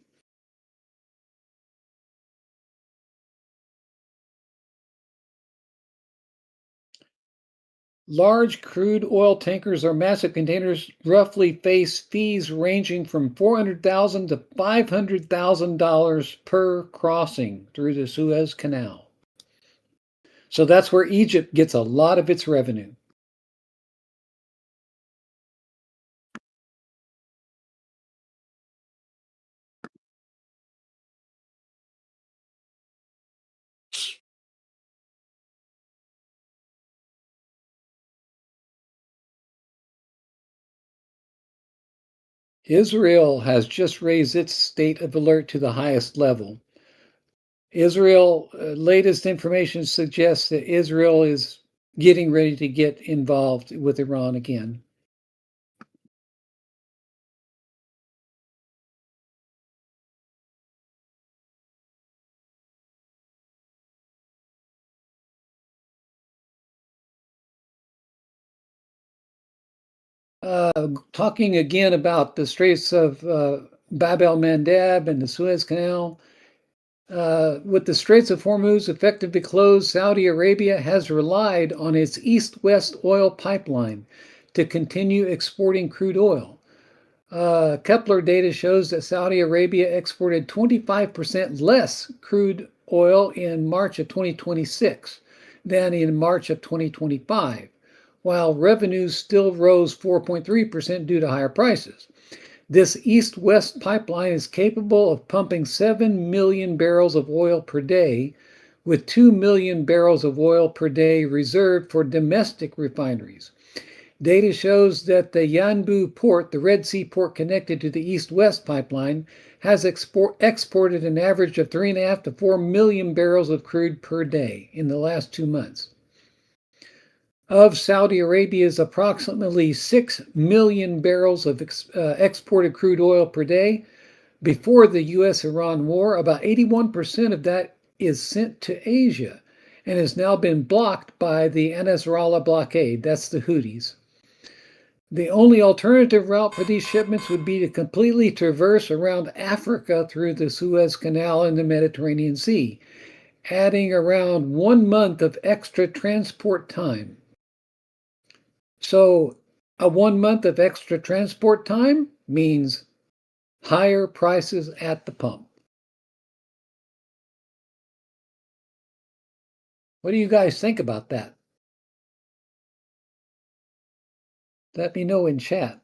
Large crude oil tankers or massive containers roughly face fees ranging from $400,000 to $500,000 per crossing through the Suez Canal. So that's where Egypt gets a lot of its revenue. Israel has just raised its state of alert to the highest level. Israel, latest information suggests that Israel is getting ready to get involved with Iran again. Talking again about the Straits of Bab el-Mandeb and the Suez Canal, with the Straits of Hormuz effectively closed, Saudi Arabia has relied on its east-west oil pipeline to continue exporting crude oil. Kepler data shows that Saudi Arabia exported 25% less crude oil in March of 2026 than in March of 2025, while revenues still rose 4.3% due to higher prices. This east-west pipeline is capable of pumping 7 million barrels of oil per day, with 2 million barrels of oil per day reserved for domestic refineries. Data shows that the Yanbu port, the Red Sea port connected to the east-west pipeline, has exported an average of 3.5 to 4 million barrels of crude per day in the last 2 months. Of Saudi Arabia's approximately 6 million barrels of exported crude oil per day, before the U.S.-Iran war, about 81% of that is sent to Asia and has now been blocked by the Nasrallah blockade. That's the Houthis. The only alternative route for these shipments would be to completely traverse around Africa through the Suez Canal and the Mediterranean Sea. adding around 1 month of extra transport time. So a 1 month of extra transport time means higher prices at the pump. What do you guys think about that? Let me know in chat.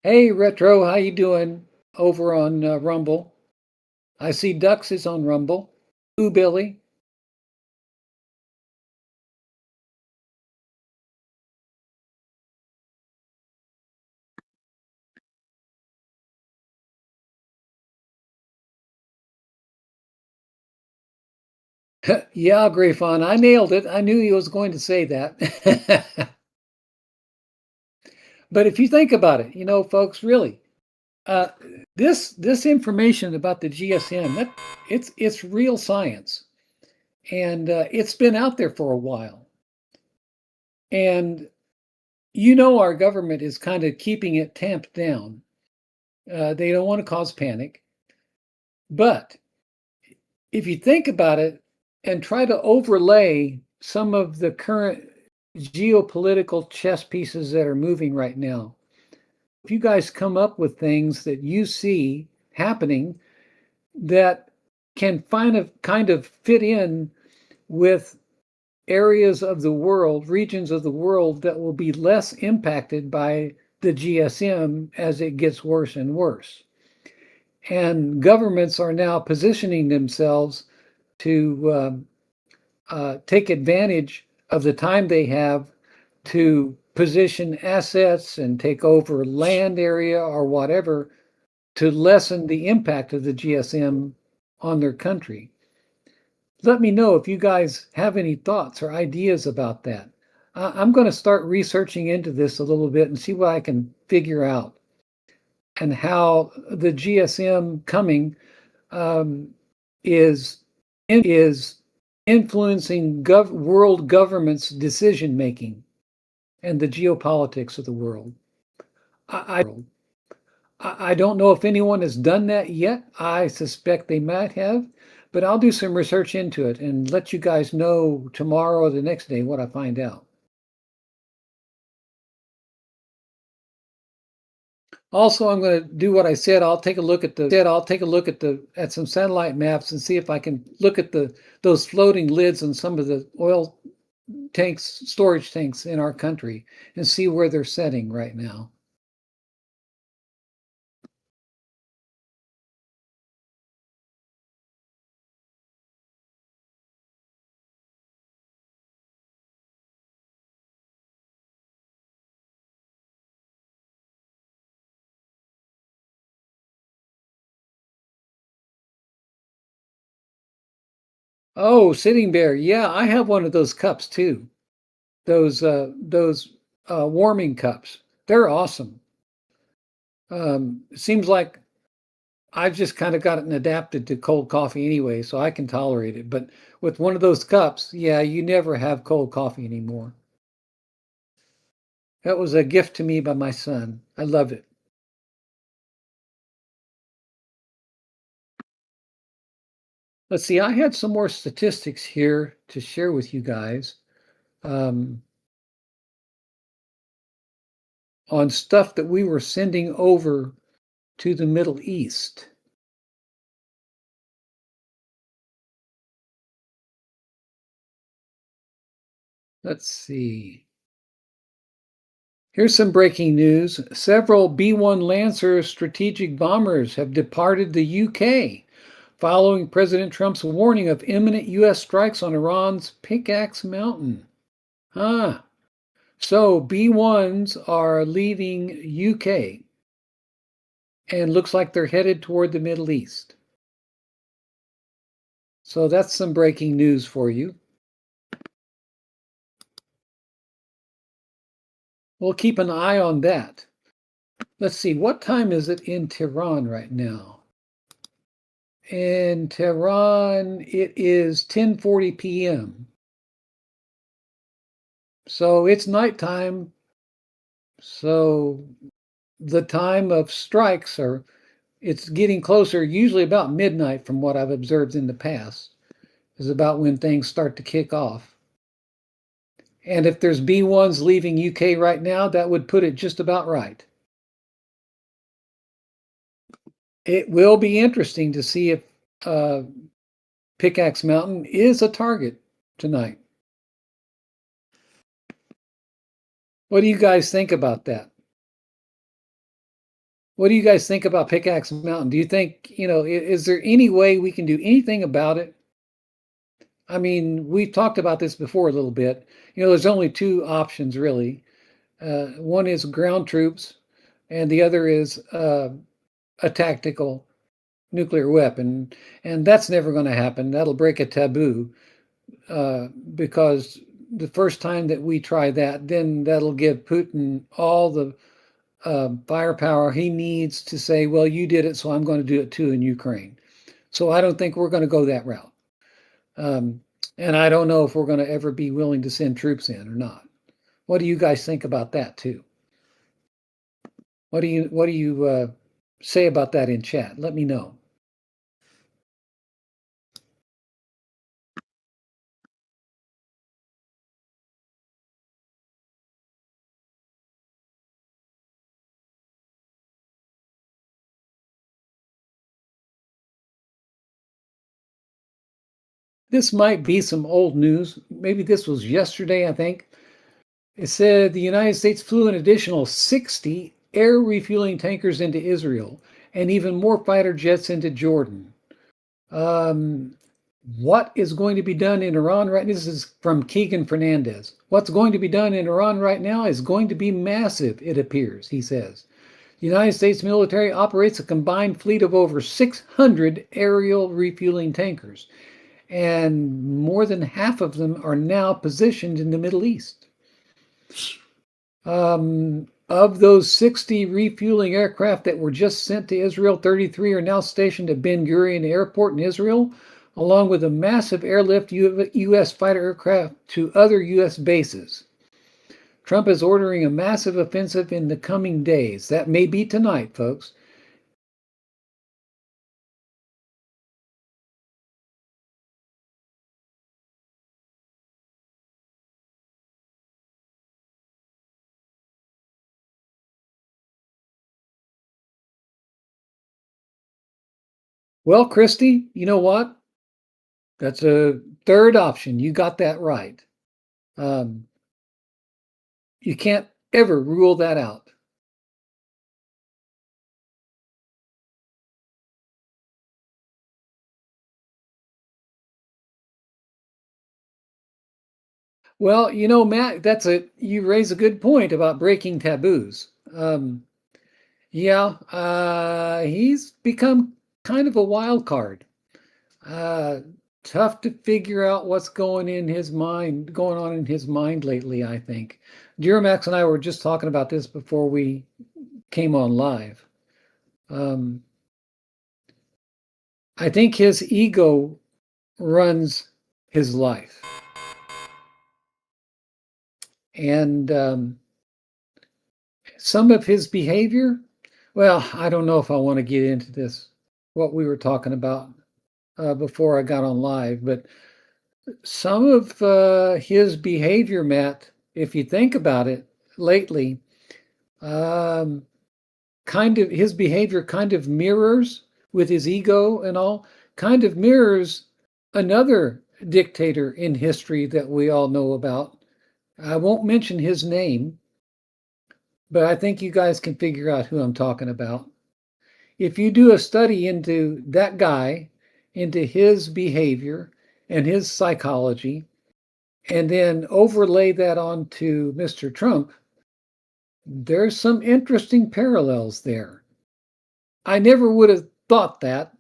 Hey Retro, how you doing over on Rumble? I see Dux is on Rumble. Ooh, Billy. Yeah, Grayfon, I nailed it. I knew he was going to say that. But if you think about it, folks, really, uh, this information about the GSM, it's real science, and it's been out there for a while. And our government is kind of keeping it tamped down. They don't want to cause panic. But if you think about it and try to overlay some of the current geopolitical chess pieces that are moving right now, if you guys come up with things that you see happening that can kind of fit in with areas of the world, regions of the world that will be less impacted by the GSM as it gets worse and worse. And governments are now positioning themselves to take advantage of the time they have to position assets and take over land area or whatever to lessen the impact of the GSM on their country. Let me know if you guys have any thoughts or ideas about that. I'm going to start researching into this a little bit and see what I can figure out and how the GSM coming is influencing world governments' decision making and the geopolitics of the world. I don't know if anyone has done that yet. I suspect they might have, but I'll do some research into it and let you guys know tomorrow or the next day what I find out. Also, I'm going to do what I said. I'll take a look at at some satellite maps and see if I can look at those floating lids on some of the oil tanks, storage tanks in our country, and see where they're setting right now. Oh, Sitting Bear. Yeah, I have one of those cups too. Those warming cups. They're awesome. It seems like I've just kind of gotten adapted to cold coffee anyway, so I can tolerate it. But with one of those cups, yeah, you never have cold coffee anymore. That was a gift to me by my son. I love it. Let's see, I had some more statistics here to share with you guys on stuff that we were sending over to the Middle East. Let's see. Here's some breaking news. Several B-1 Lancer strategic bombers have departed the UK following President Trump's warning of imminent U.S. strikes on Iran's Pickaxe Mountain. So B-1s are leaving UK and looks like they're headed toward the Middle East. So that's some breaking news for you. We'll keep an eye on that. let's see, what time is it in Tehran right now? In Tehran, it is 10:40 p.m. So it's nighttime. So the time of strikes are, it's getting closer, usually about midnight from what I've observed in the past, is about when things start to kick off. And if there's B-1s leaving UK right now, that would put it just about right. It will be interesting to see if Pickaxe Mountain is a target tonight. What do you guys think about that? What do you guys think about Pickaxe Mountain? Do you think, is there any way we can do anything about it? I mean, we've talked about this before a little bit. There's only two options really. One is ground troops, and the other is a tactical nuclear weapon. And that's never going to happen. That'll break a taboo because the first time that we try that, then that'll give Putin all the firepower he needs to say, well, you did it, so I'm going to do it too in Ukraine. So I don't think we're going to go that route. And I don't know if we're going to ever be willing to send troops in or not. What do you guys think about that too? What do you say about that in chat? Let me know. This might be some old news. Maybe this was yesterday, I think. It said the United States flew an additional 60 air refueling tankers into Israel and even more fighter jets into Jordan. What is going to be done in Iran right now? This is from Keegan Fernandez. What's going to be done in Iran right now is going to be massive, it appears, he says. The United States military operates a combined fleet of over 600 aerial refueling tankers, and more than half of them are now positioned in the Middle East. Of those 60 refueling aircraft that were just sent to Israel, 33 are now stationed at Ben Gurion Airport in Israel, along with a massive airlift U.S. fighter aircraft to other U.S. bases. Trump is ordering a massive offensive in the coming days. That may be tonight, folks. Well, Christy, you know what? That's a third option. You got that right. You can't ever rule that out. Well, Matt, you raise a good point about breaking taboos. He's become kind of a wild card. Tough to figure out what's going on in his mind lately, I think. Duramax and I were just talking about this before we came on live. I think his ego runs his life. And some of his behavior, well, I don't know if I want to get into this, what we were talking about before I got on live, but some of his behavior, Matt, if you think about it lately, his behavior kind of mirrors, with his ego and all, kind of mirrors another dictator in history that we all know about. I won't mention his name, but I think you guys can figure out who I'm talking about. If you do a study into that guy, into his behavior and his psychology, and then overlay that onto Mr. Trump, there's some interesting parallels there. I never would have thought that.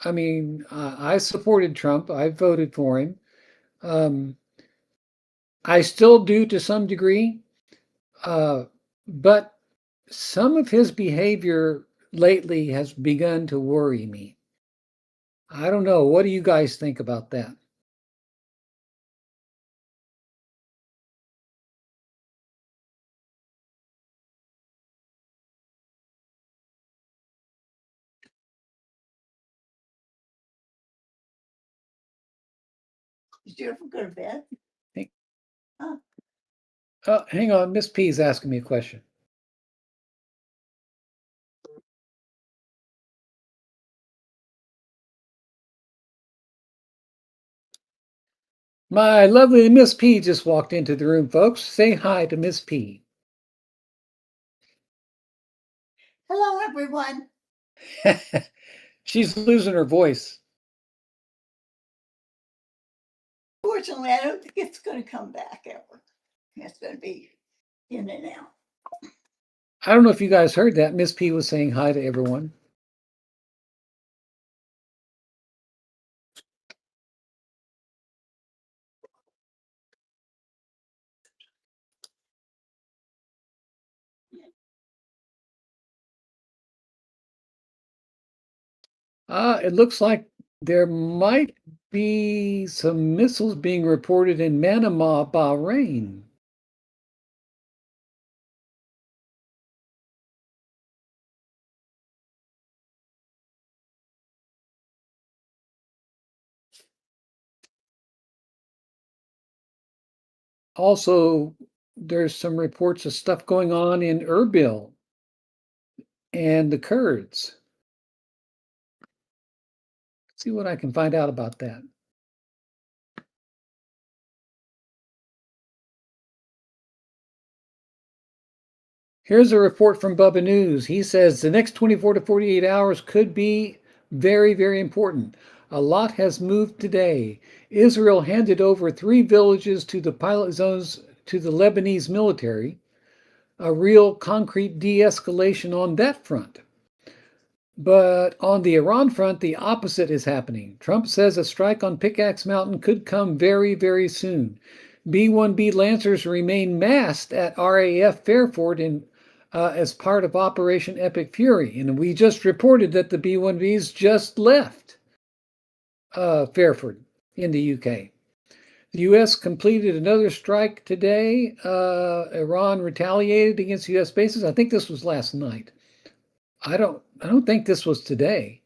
I mean, I supported Trump. I voted for him. I still do to some degree. But some of his behavior lately has begun to worry me. I don't know. What do you guys think about that? Did you ever go to bed? Hey. Huh? Oh, hang on. Miss P is asking me a question. My lovely Miss P just walked into the room, folks. Say hi to Miss P. Hello, everyone. She's losing her voice. Fortunately, I don't think it's going to come back ever. It's going to be in and out. I don't know if you guys heard that. Miss P was saying hi to everyone. It looks like there might be some missiles being reported in Manama, Bahrain. Also, there's some reports of stuff going on in Erbil and the Kurds. See what I can find out about that. Here's a report from Bubba News. He says the next 24 to 48 hours could be very, very important. A lot has moved today. Israel handed over 3 villages to the pilot zones to the Lebanese military. A real concrete de-escalation on that front. But on the Iran front, the opposite is happening. Trump says a strike on Pickaxe Mountain could come very, very soon. B-1B Lancers remain massed at RAF Fairford as part of Operation Epic Fury. And we just reported that the B-1Bs just left Fairford in the UK. The U.S. completed another strike today. Iran retaliated against U.S. bases. I think this was last night. I don't think this was today.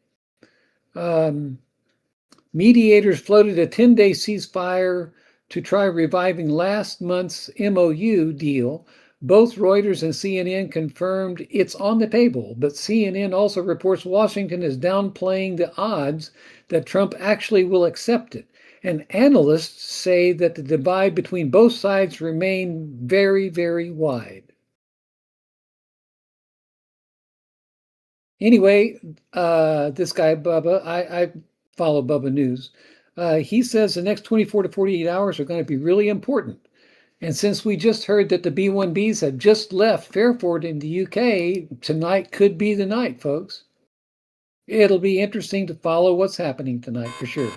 Mediators floated a 10-day ceasefire to try reviving last month's MOU deal. Both Reuters and CNN confirmed it's on the table, but CNN also reports Washington is downplaying the odds that Trump actually will accept it. And analysts say that the divide between both sides remain very, very wide. Anyway, this guy, Bubba, I follow Bubba News. He says the next 24 to 48 hours are going to be really important. And since we just heard that the B-1Bs have just left Fairford in the UK, tonight could be the night, folks. It'll be interesting to follow what's happening tonight for sure.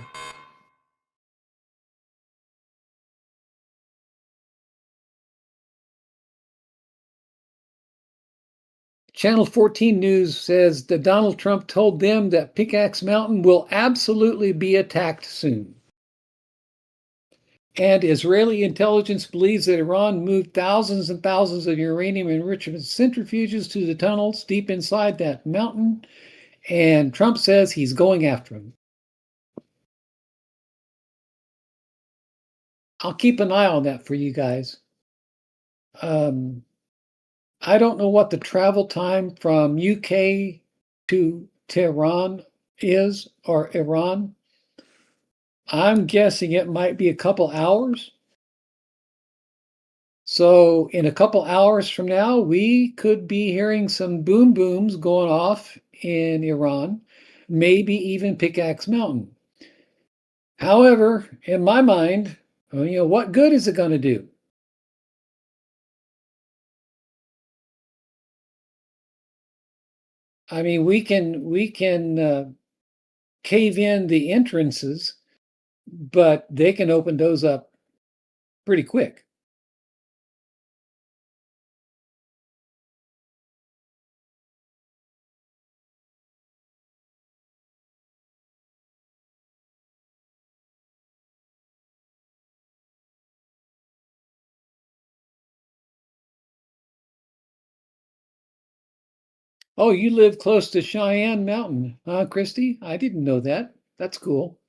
Channel 14 News says that Donald Trump told them that Pickaxe Mountain will absolutely be attacked soon. And Israeli intelligence believes that Iran moved thousands and thousands of uranium enrichment centrifuges to the tunnels deep inside that mountain. And Trump says he's going after them. I'll keep an eye on that for you guys. I don't know what the travel time from UK to Tehran is, or Iran. I'm guessing it might be a couple hours. So in a couple hours from now, we could be hearing some boom booms going off in Iran, maybe even Pickaxe Mountain. However, in my mind, what good is it going to do? I mean, we can cave in the entrances, but they can open those up pretty quick. Oh, you live close to Cheyenne Mountain, huh, Christy? I didn't know that. That's cool.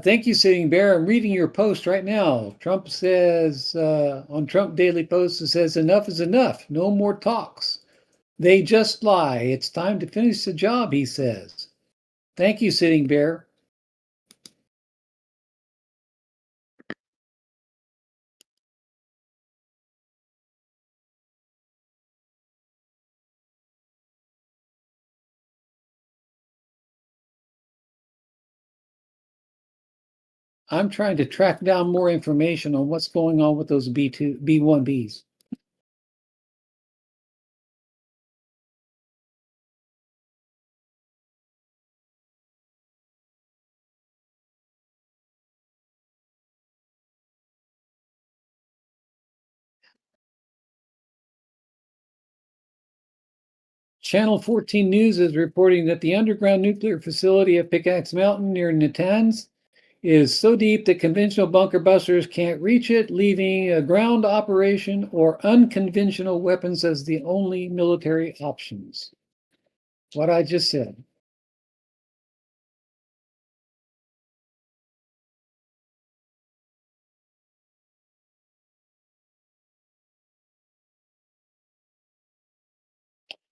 Thank you, Sitting Bear. I'm reading your post right now. Trump says on Trump Daily Post, it says, enough is enough. No more talks. They just lie. It's time to finish the job, he says. Thank you, Sitting Bear. I'm trying to track down more information on what's going on with those B1Bs. Channel 14 News is reporting that the underground nuclear facility at Pickaxe Mountain near Natanz is so deep that conventional bunker busters can't reach it, leaving a ground operation or unconventional weapons as the only military options. What I just said.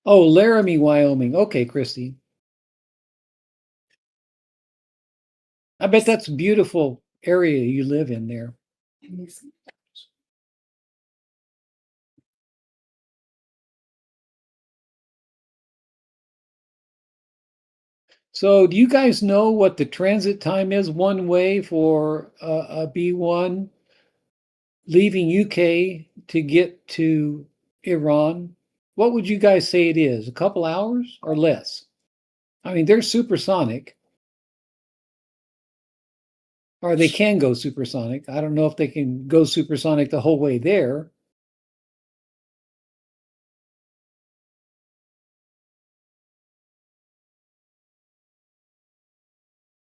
Oh, Laramie, Wyoming. Okay, Christy. I bet that's a beautiful area you live in there. So, do you guys know what the transit time is one way for a B1 leaving UK to get to Iran? What would you guys say it is? A couple hours or less? I mean, they're supersonic, or they can go supersonic. I don't know if they can go supersonic the whole way there.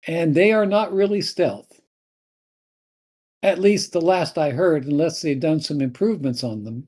And they are not really stealth. At least the last I heard, unless they've done some improvements on them.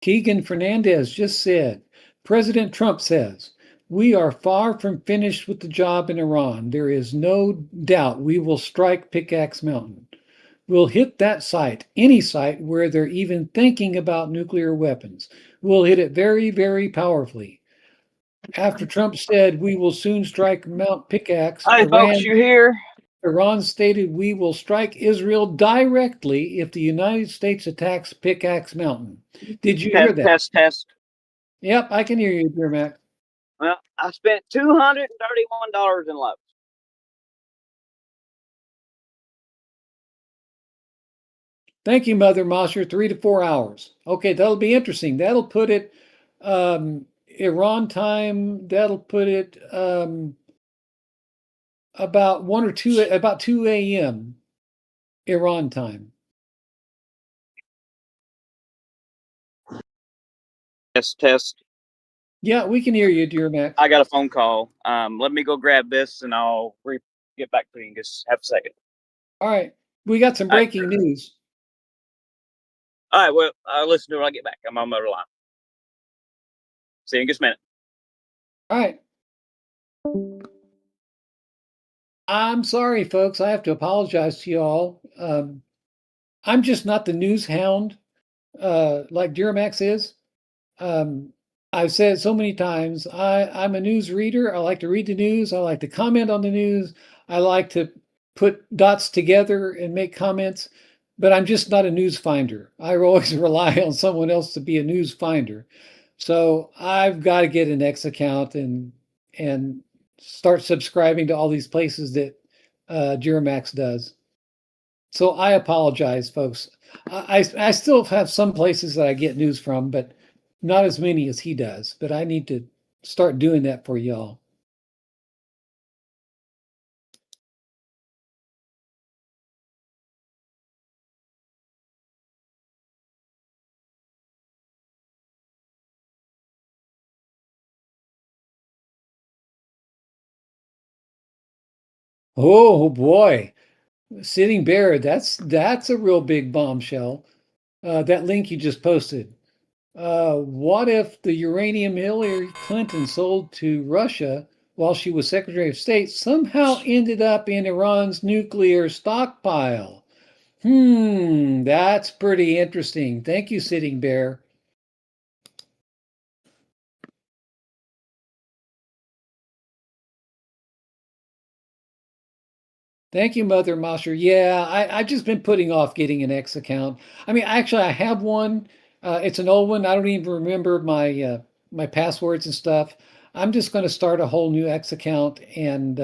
Keegan Fernandez just said, President Trump says, we are far from finished with the job in Iran. There is no doubt we will strike Pickaxe Mountain. We'll hit that site, any site where they're even thinking about nuclear weapons. We'll hit it very, very powerfully. After Trump said we will soon strike Mount Pickaxe, Hi, folks, you here? Iran stated we will strike Israel directly if the United States attacks Pickaxe Mountain. Did you hear that? Test. Yep, I can hear you, dear Mac. Well, I spent $231 in Lowe's. Thank you, Mother Mosher. 3 to 4 hours. Okay, that'll be interesting. That'll put it Iran time. That'll put it about 2 a.m. Iran time. Test. Yeah, we can hear you, dear Mac. I got a phone call. Let me go grab this and I'll get back to you in just half a second. All right. We got some breaking news. All right, well, I'll listen to it when I get back. I'm on the other line. See you in just a minute. All right. I'm sorry, folks. I have to apologize to you all. I'm just not the news hound like Duramax is. I've said it so many times. I'm a news reader. I like to read the news. I like to comment on the news. I like to put dots together and make comments, but I'm just not a news finder. I always rely on someone else to be a news finder. So I've got to get an X account and start subscribing to all these places that Duramax does. So I apologize, folks. I still have some places that I get news from, but not as many as he does. But I need to start doing that for y'all. Oh boy, Sitting Bear, that's a real big bombshell. That link you just posted. What if the uranium Hillary Clinton sold to Russia while she was Secretary of State somehow ended up in Iran's nuclear stockpile? That's pretty interesting. Thank you, Sitting Bear. Thank you, Mother Mosher. Yeah, I've just been putting off getting an X account. I mean, actually, I have one. It's an old one. I don't even remember my passwords and stuff. I'm just going to start a whole new X account and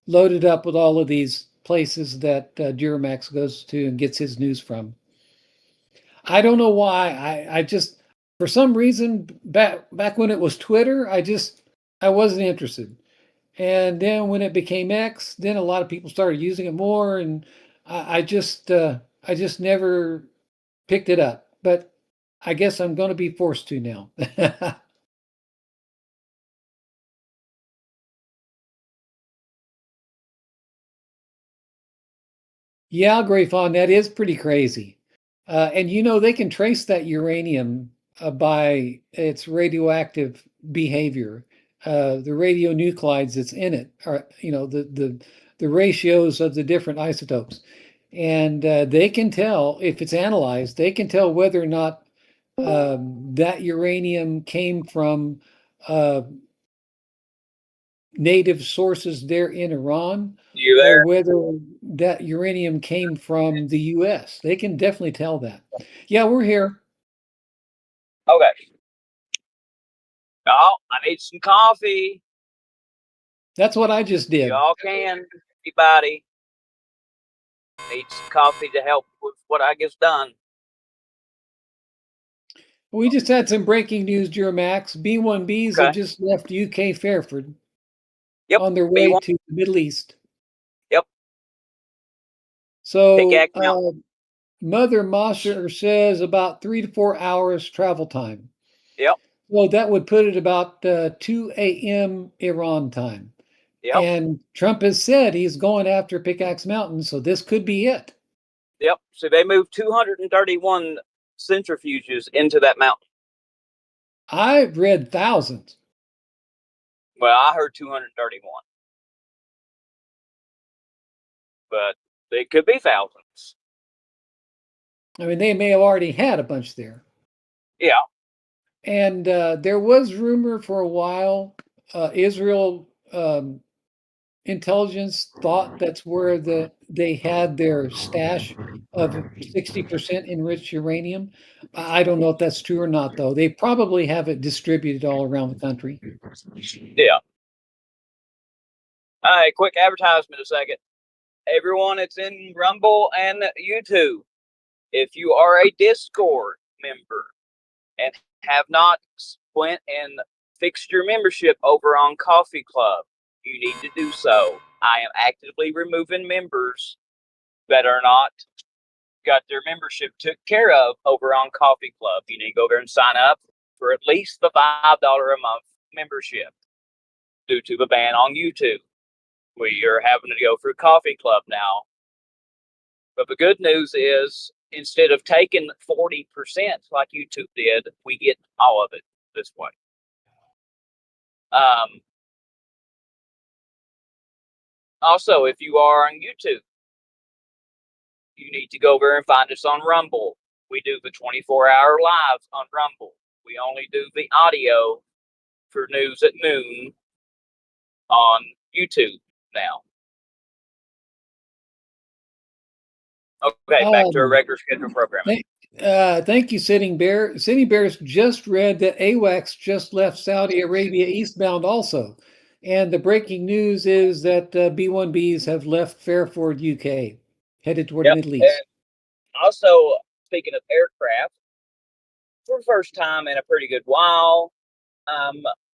load it up with all of these places that Duramax goes to and gets his news from. I don't know why. I just for some reason back when it was Twitter, I wasn't interested. And then when it became X, then a lot of people started using it more, and I just never picked it up. But I guess I'm going to be forced to now. Yeah, Grayfon, that is pretty crazy. And you know, they can trace that uranium by its radioactive behavior. The radionuclides that's in it are, you know, the ratios of the different isotopes. And they can tell, if it's analyzed, they can tell whether or not that uranium came from uh, native sources there in Iran, You or there? whether that uranium came from the US. They can definitely tell that. Yeah, we're here. Okay. Oh, I need some coffee. That's what I just did. Y'all can. Anybody need some coffee to help with what I get done? We just had some breaking news, Duramax. B1Bs have Okay. just left UK Fairford Yep. on their way B1. to the Middle East. Yep. So Pickaxe Mountain. Mother Mosher says about 3 to 4 hours travel time. Yep. Well, that would put it about 2 a.m. Iran time. Yep. And Trump has said he's going after Pickaxe Mountain, so this could be it. Yep. So they moved 231 centrifuges into that mountain. I've read thousands. Well, I heard 231, but they could be thousands. I mean, they may have already had a bunch there. Yeah. And there was rumor for a while, Israel intelligence thought that's where they had their stash of 60% enriched uranium. I don't know if that's true or not, though. They probably have it distributed all around the country. Yeah. All right, quick advertisement a second. Everyone, it's in Rumble and YouTube. If you are a Discord member and have not went and fixed your membership over on Coffee Club, you need to do so. I am actively removing members that are not got their membership took care of over on Coffee Club. You need to go there and sign up for at least the $5 a month membership due to the ban on YouTube. We are having to go through Coffee Club now. But the good news is, instead of taking 40% like YouTube did, we get all of it this way. Also, if you are on YouTube, you need to go over and find us on Rumble. We do the 24-hour lives on Rumble. We only do the audio for news at noon on YouTube now. Okay, back to our regular schedule programming. Thank you, Sitting Bear. Sitting Bear's just read that AWACS just left Saudi Arabia eastbound also. And the breaking news is that B-1Bs have left Fairford, UK, headed toward the Yep. Middle East. And also, speaking of aircraft, for the first time in a pretty good while,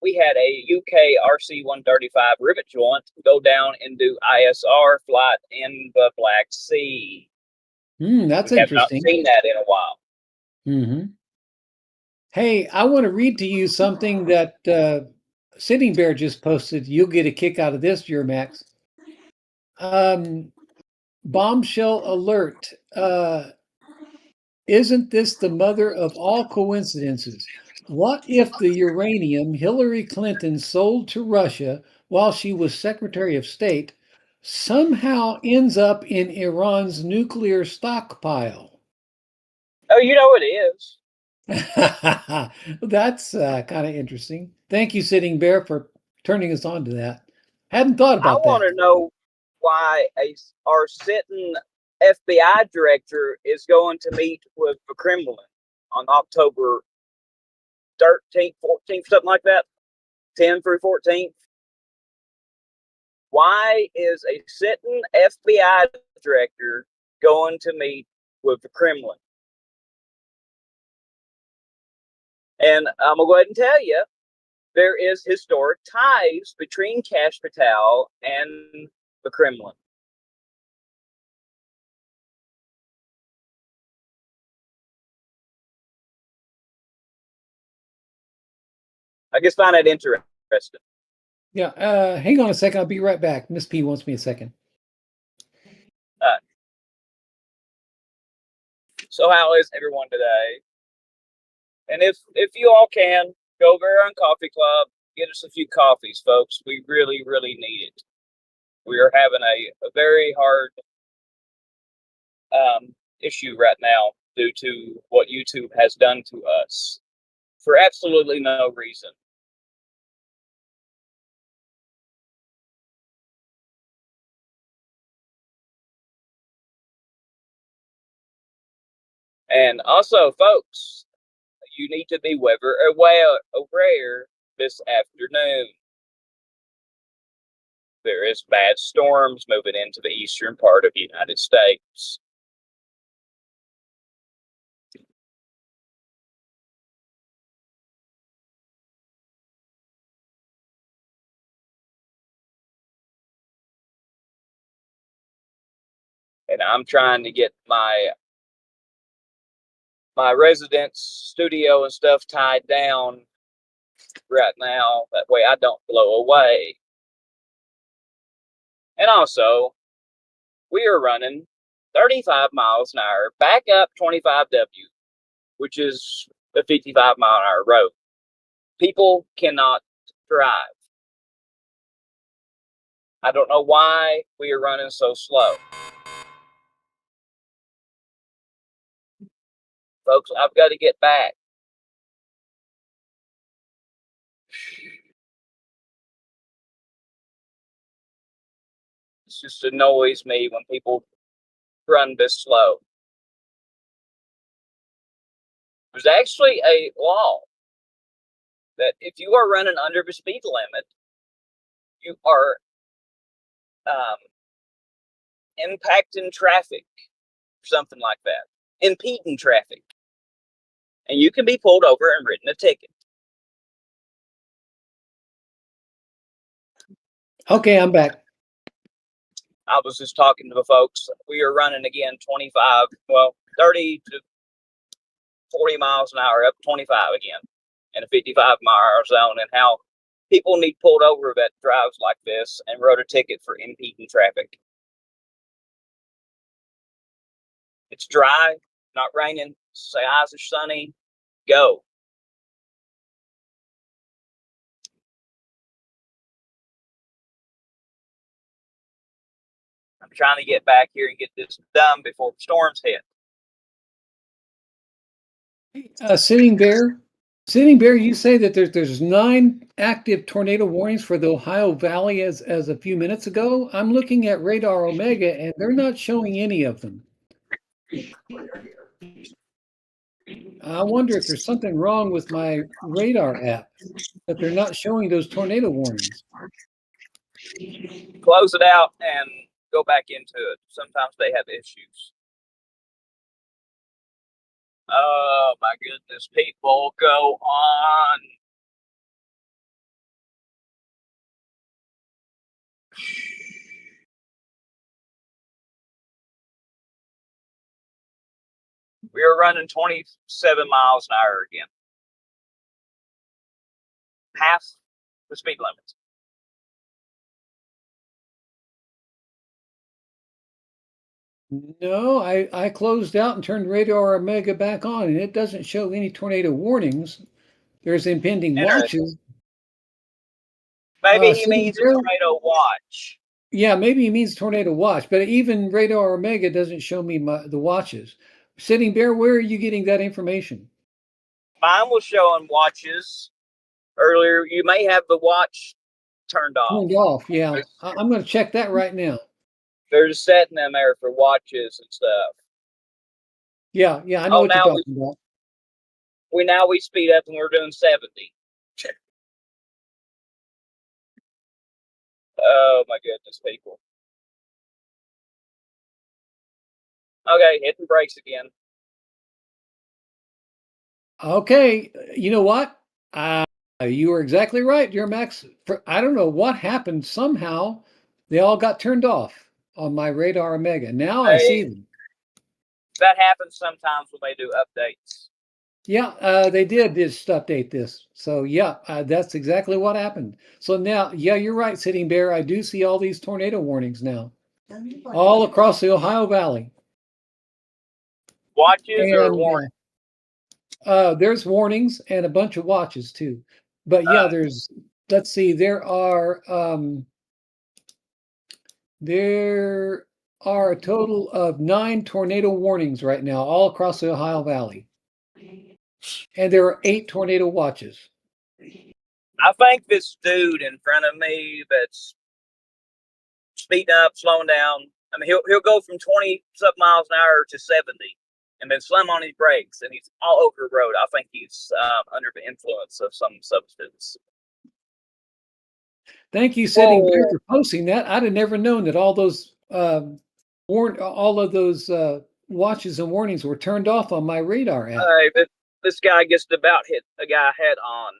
we had a UK RC-135 rivet joint go down and do ISR flight in the Black Sea. That's We have not interesting. seen that in a while. Mm-hmm. Hey, I want to read to you something that Sitting Bear just posted. You'll get a kick out of this, Max. Bombshell alert. Isn't this the mother of all coincidences? What if the uranium Hillary Clinton sold to Russia while she was Secretary of State somehow ends up in Iran's nuclear stockpile? Oh, you know it is. That's kind of interesting. Thank you, Sitting Bear, for turning us on to that. Hadn't thought I about want that. to know why our sitting FBI director is going to meet with the Kremlin on October 13th, 14th, something like that, 10 through 14th. Why is a sitting FBI director going to meet with the Kremlin? And I'm going to go ahead and tell you, there is historic ties between Kash Patel and the Kremlin. I just find that interesting. Yeah, hang on a second. I'll be right back. Miss P wants me a second. So how is everyone today? And if you all can, go over on Coffee Club, get us a few coffees, folks. We really, really need it. We are having a very hard issue right now due to what YouTube has done to us for absolutely no reason. And also, folks, you need to be aware this afternoon. There is bad storms moving into the eastern part of the United States. And I'm trying to get my residence studio and stuff tied down right now. That way I don't blow away. And also, we are running 35 miles an hour, back up 25W, which is a 55-mile-an-hour road. People cannot drive. I don't know why we are running so slow. Folks, I've got to get back. It just annoys me when people run this slow. There's actually a law that if you are running under the speed limit, you are impacting traffic, something like that, impeding traffic, and you can be pulled over and written a ticket. Okay, I'm back. I was just talking to the folks. We are running again 30 to 40 miles an hour, up 25 again, in a 55-mile-an-hour zone, and how people need pulled over that drives like this and wrote a ticket for impeding traffic. It's dry, not raining, skies are sunny, go. I'm trying to get back here and get this done before the storms hit. Sitting Bear, you say that there's 9 active tornado warnings for the Ohio Valley as a few minutes ago. I'm looking at Radar Omega, and they're not showing any of them. I wonder if there's something wrong with my radar app that they're not showing those tornado warnings. Close it out and go back into it. Sometimes they have issues. Oh my goodness, people, go on. We are running 27 miles an hour again. Half the speed limit. No, I closed out and turned Radar Omega back on, and it doesn't show any tornado warnings. There's impending Interesting. watches. Maybe he Sitting means a there, tornado watch. yeah, maybe he means tornado watch, but even Radar Omega doesn't show me the watches. Sitting Bear, where are you getting that information? Mine was showing watches earlier. You may have the watch turned off. Turned off, yeah. I'm going to check that right now. They're just setting them there for watches and stuff. Yeah, I know Oh, what you're now talking about. we speed up and we're doing 70. Oh my goodness, people. Okay, hitting brakes again. Okay, you know what? You were exactly right, dear Max. I don't know what happened. Somehow they all got turned off on my Radar Omega. Now I see them. That happens sometimes when they do updates. Yeah, they did just update this. So yeah, that's exactly what happened. So now, yeah, you're right, Sitting Bear. I do see all these tornado warnings now, all across the Ohio Valley. Watches or And warnings? there's warnings and a bunch of watches too. But yeah, let's see, there are a total of 9 tornado warnings right now, all across the Ohio Valley. And there are 8 tornado watches. I think this dude in front of me that's speeding up, slowing down. I mean, he'll go from 20-something miles an hour to 70, and then slam on his brakes, and he's all over the road. I think he's under the influence of some substance. Thank you, Sitting Bear, for posting that. I'd have never known that all those all of those watches and warnings were turned off on my radar app. This guy gets about hit a guy head on,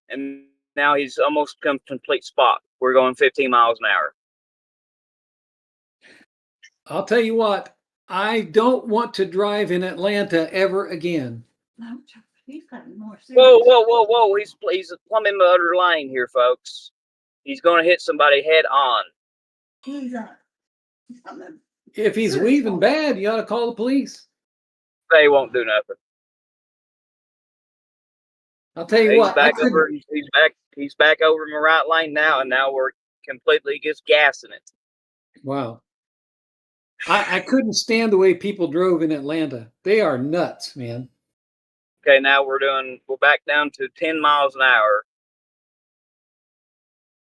and now he's almost come to complete spot. We're going 15 miles an hour. I'll tell you what, I don't want to drive in Atlanta ever again. He's gotten more serious. Whoa. He's plumbing the other lane here, folks. He's going to hit somebody head on. If he's weaving bad, you ought to call the police. They won't do nothing. I'll tell you what. He's back over in the right lane now, and now we're completely just gassing it. Wow. I couldn't stand the way people drove in Atlanta. They are nuts, man. Okay, now we're back down to 10 miles an hour.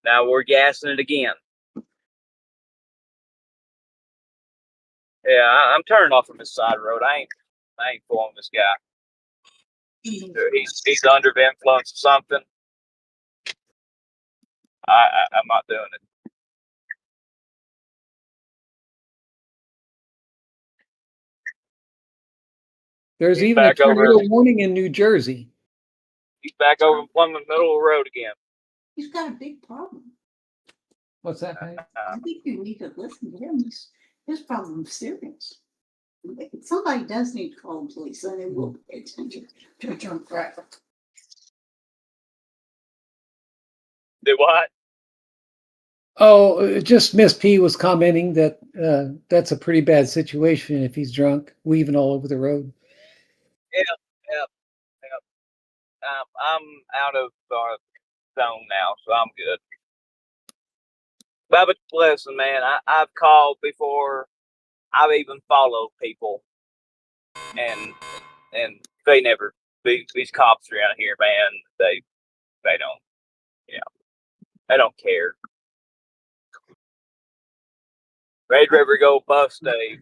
Now we're gassing it again. Yeah, I'm turning off from this side road. I ain't fooling this guy. He's under the influence of something. I'm not doing it. There's even a tornado warning in New Jersey. He's back over in the middle of the road again. He's got a big problem. What's that, Patty? I think you need to listen to him. His problem's serious. Somebody does need to call the police, and they will pay attention to a drunk driver. Did what? Oh, just Miss P was commenting that that's a pretty bad situation if he's drunk, weaving all over the road. Yep. I'm out of zone now, so I'm good. But listen, man, I've called before. I've even followed people, and they never. These cops around here, man, they don't. They don't care. They'd rather go bust a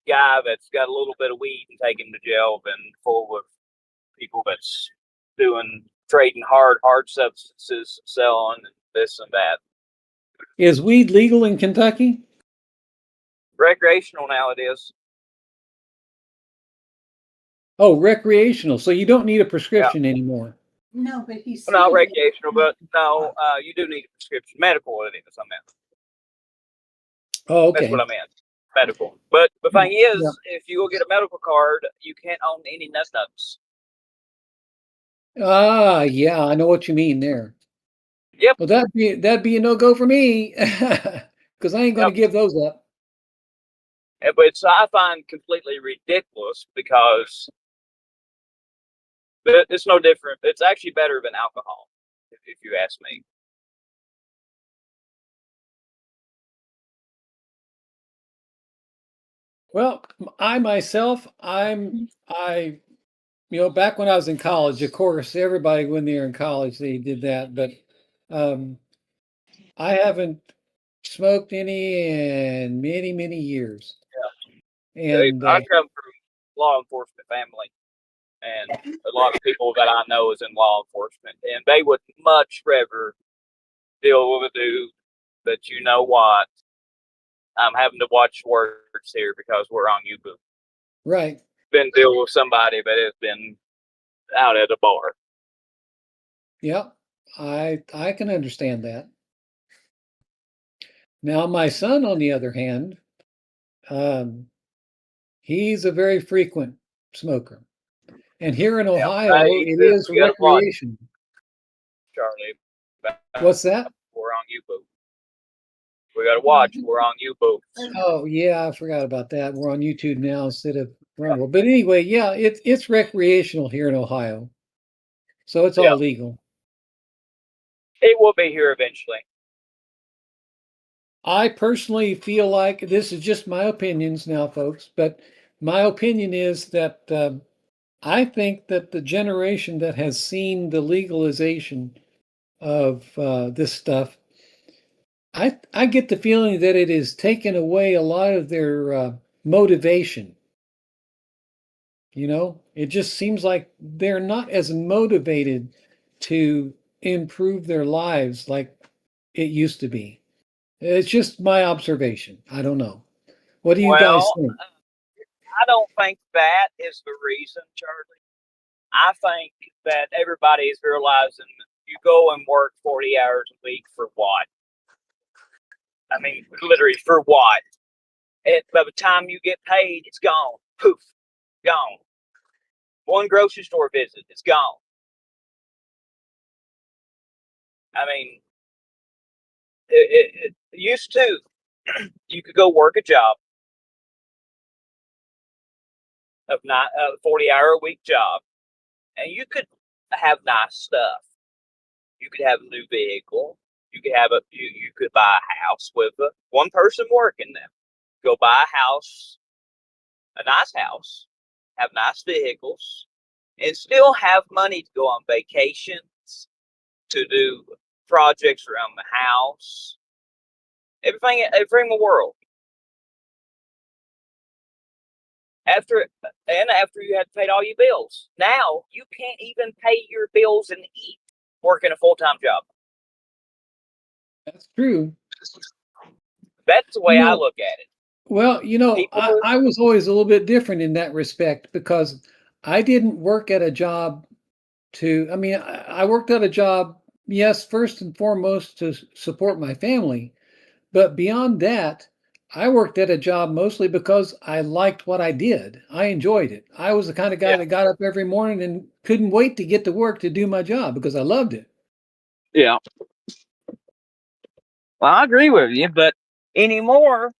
guy that's got a little bit of weed and take him to jail, been full of people that's trading hard substances, selling and this and that. Is weed legal in Kentucky? Recreational now it is. Oh, recreational. So you don't need a Yeah. prescription anymore. No, but he's Well, not saying recreational, but no, you do need a prescription. Medical it is, I meant. Oh, That's okay. what I meant. Medical. But the thing is, Yeah. if you go get a medical card, you can't own any nuts. Ah, yeah, I know what you mean there. Yep. Well, that'd be a no-go for me, because I ain't going to give those up. But I find completely ridiculous because it's no different. It's actually better than alcohol, if you ask me. Well, I myself, back when I was in college, of course, everybody when they're in college, they did that, but I haven't smoked any in many, many years. Yeah. And I come from law enforcement family, and a lot of people that I know is in law enforcement, and they would much rather deal with a dude that, you know what, I'm having to watch words here because we're on YouTube. right. Been dealing with somebody that has been out at a bar. Yeah, I can understand that. Now, my son, on the other hand, he's a very frequent smoker. And here in Ohio, it is We got to watch, recreation. Charlie. What's that? We're on YouTube. We got to watch. We're on YouTube. Oh, yeah, I forgot about that. We're on YouTube now instead of Rumble. But anyway, yeah, it's recreational here in Ohio. So it's all legal. It will be here eventually. I personally feel like this is just my opinions now, folks, but my opinion is that I think that the generation that has seen the legalization of this stuff, I get the feeling that it has taken away a lot of their motivation. It just seems like they're not as motivated to improve their lives like it used to be. It's just my observation. I don't know. What do you guys Well, think? I don't think that is the reason, Charlie. I think that everybody is realizing you go and work 40 hours a week for what? I mean, literally for what? By the time you get paid, it's gone. Poof, gone. One grocery store visit, it's gone. I mean, it used to, you could go work a job, a 40-hour-a-week job, and you could have nice stuff. You could have a new vehicle. You could have you could buy a house with one person working there. Go buy a house, a nice house, have nice vehicles, and still have money to go on vacations, to do projects around the house, everything in the world. After you had paid all your bills, now you can't even pay your bills and eat working a full-time job. That's true. That's the way I look at it. Well, I was always a little bit different in that respect because I didn't work at a job I worked at a job, yes, first and foremost to support my family. But beyond that, I worked at a job mostly because I liked what I did. I enjoyed it. I was the kind of guy that got up every morning and couldn't wait to get to work to do my job because I loved it. Yeah. Well, I agree with you, but anymore,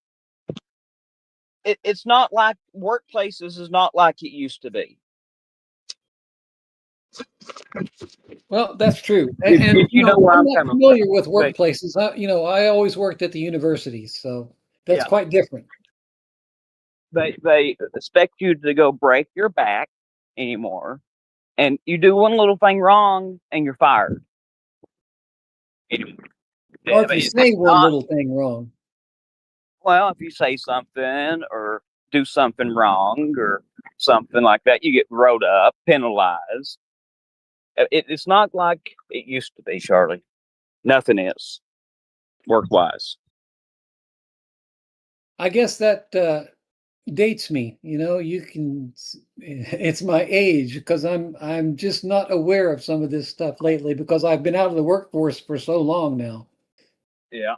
it's not like workplaces is not like it used to be. Well, that's true. And I'm not familiar with workplaces. I always worked at the universities, so that's quite different. They expect you to go break your back anymore, and you do one little thing wrong and you're fired. Or if you say one little thing wrong. Well, if you say something or do something wrong or something like that, you get wrote up, penalized. It's not like it used to be, Charlie. Nothing is work-wise. I guess that dates me. You know, it's my age because I'm just not aware of some of this stuff lately because I've been out of the workforce for so long now. Yeah.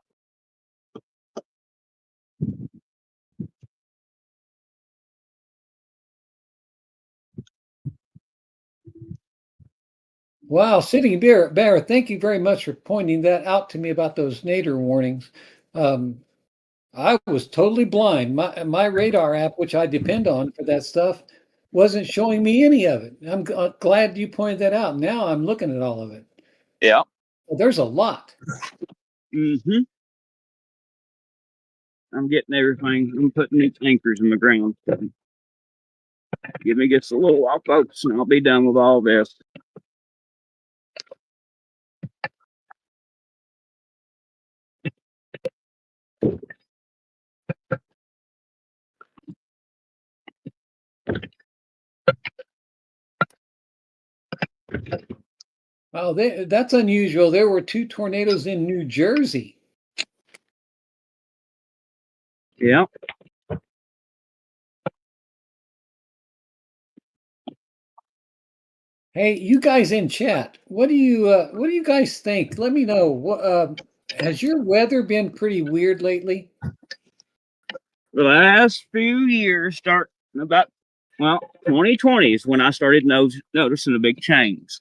Wow, Sitting Bear, thank you very much for pointing that out to me about those nadir warnings. Um, I was totally blind. My radar app, which I depend on for that stuff, wasn't showing me any of it. I'm glad you pointed that out. Now I'm looking at all of it. Yeah. Well, there's a lot. Mm-hmm. I'm getting everything. I'm putting these anchors in the ground. Give me just a little while, folks, and I'll be done with all this. Wow, that's unusual. There were 2 tornadoes in New Jersey. Yeah. Hey, you guys in chat, what do you guys think? Let me know. What has your weather been pretty weird lately? The last few years, starting about 2020 is when I started noticing a big change.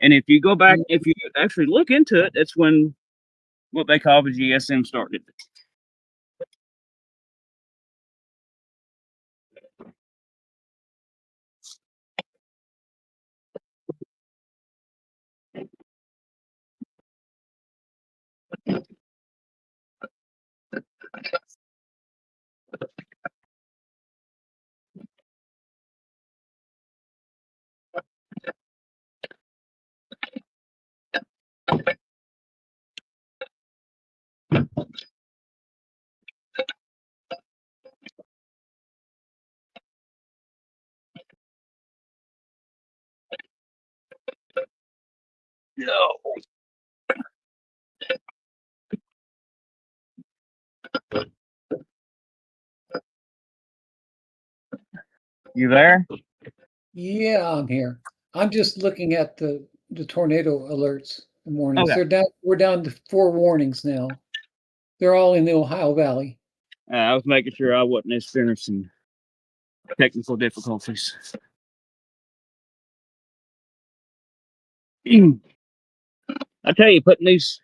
And if you go back, if you actually look into it, that's when what they call the GSM started. No. You there? Yeah, I'm here. I'm just looking at the tornado alerts the warnings. Okay. We're down to 4 warnings now. They're all in the Ohio Valley. I was making sure I wasn't experiencing technical difficulties. I tell you, putting these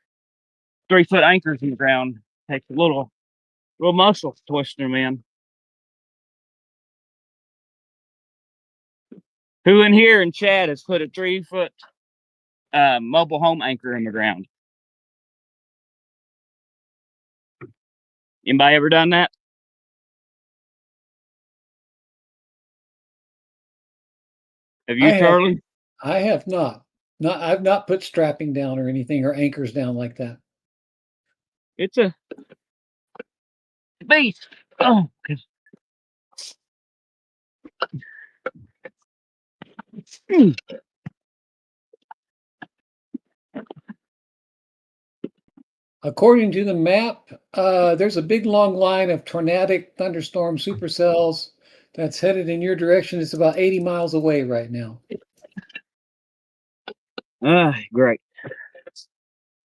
3-foot anchors in the ground takes a little muscle twister, man. Who in here in chat has put a 3-foot mobile home anchor in the ground? Anybody ever done that? Have you, Charlie? I have not. I've not put strapping down or anything or anchors down like that. It's a beast. Oh, According to the map, there's a big long line of tornadic thunderstorm supercells that's headed in your direction. It's about 80 miles away right now. great.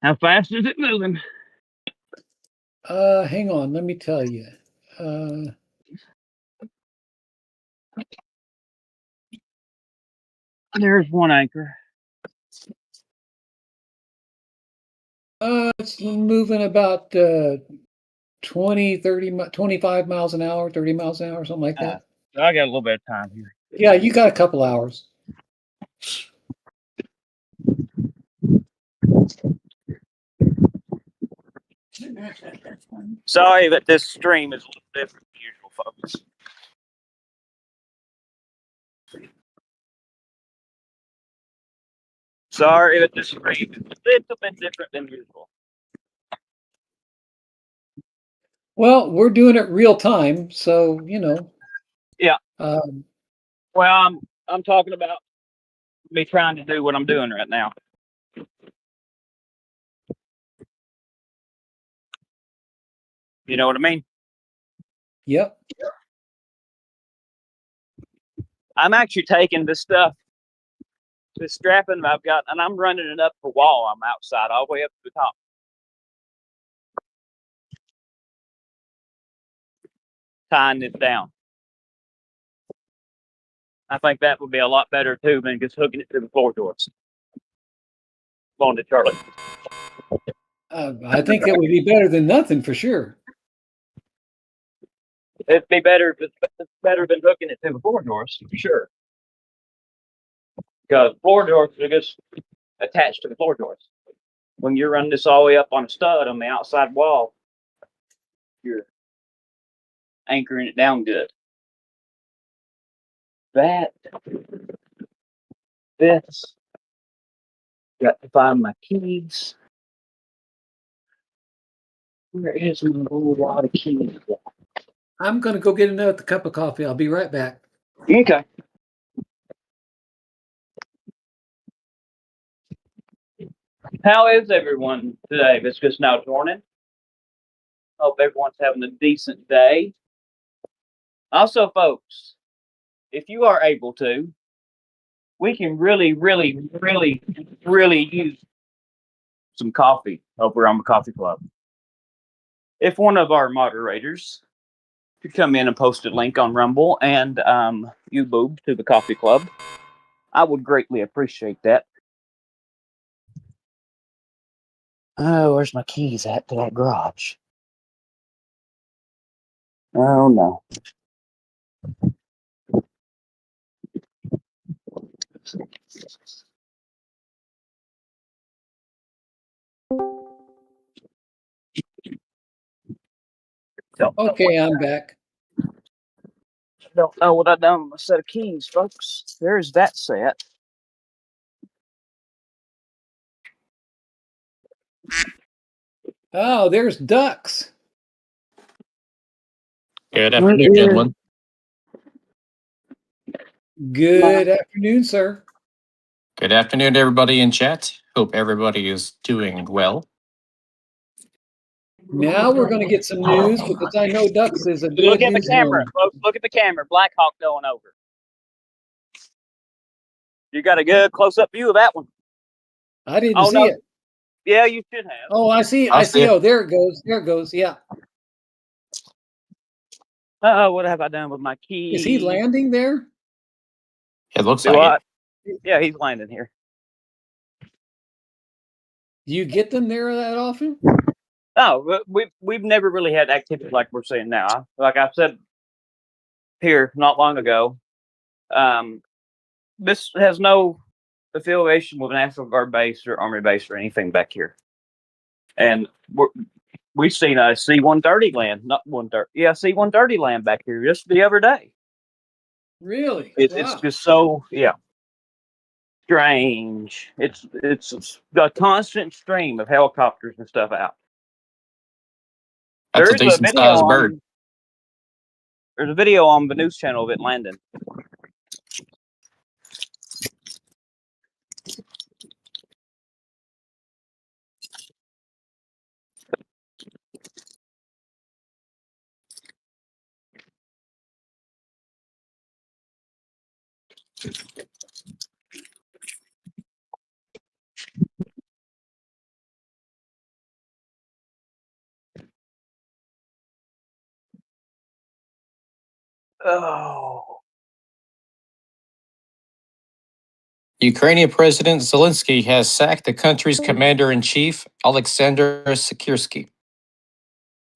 How fast is it moving? Hang on, let me tell you. There's one anchor. It's moving about 20, 30, 25 miles an hour, 30 miles an hour, something like that. I got a little bit of time here. Yeah, you got a couple hours. Sorry that this stream is a little different than usual, folks. Sorry that this stream is a little bit different than usual. Well, we're doing it real time, so Um, Well, I'm talking about me trying to do what I'm doing right now. You know what I mean? yep. I'm actually taking this stuff, this strapping I've got, and I'm running it up the wall. I'm outside all the way up to the top. Tying it down. I think that would be a lot better too than just hooking it to the floor doors. Going to Charlie. I think it would be better than nothing for sure. It'd be better. It's better than hooking it to the floor doors for sure. Because floor doors are just attached to the floor doors. When you're running this all the way up on a stud on the outside wall, you're anchoring it down good. This, got to find my keys. Where is my whole lot of keys? I'm going to go get another cup of coffee. I'll be right back. Okay. How is everyone today? It's just now morning. Hope everyone's having a decent day. Also, folks, if you are able to, we can really use some coffee over on the coffee club. If one of our moderators could come in and post a link on Rumble and YouTube to the coffee club, I would greatly appreciate that. Oh, where's my keys at to that garage? Oh no. Okay, I'm back. Don't know what I've done with my set of keys, folks. There's that set. Oh, there's ducks. Good afternoon, gentlemen. Good afternoon, sir. Good afternoon to everybody in chat. Hope everybody is doing well. Now we're going to get some news because I know ducks is a good Look at the news camera. hound. Look at the camera. Black Hawk going over. You got a good close-up view of that one. I didn't see it. Yeah, you should have. Oh, I see. I'll I see see. it. Oh, there it goes. There it goes. Yeah. What have I done with my keys? Is he landing there? It looks Do like what? it. Yeah, he's landing here. Do you get them there that often? No, we've never really had activity like we're seeing now. Like I said here not long ago, this has no affiliation with National Guard base or Army base or anything back here. And we've seen a C-130 land, not 130. Yeah, C-130 land back here just the other day. Really? It's just so strange. It's a constant stream of helicopters and stuff out. That's a There's a decent video sized bird. There's a video on the news channel of it landing. Oh. Ukrainian President Zelensky has sacked the country's commander-in-chief, Alexander Sikorsky.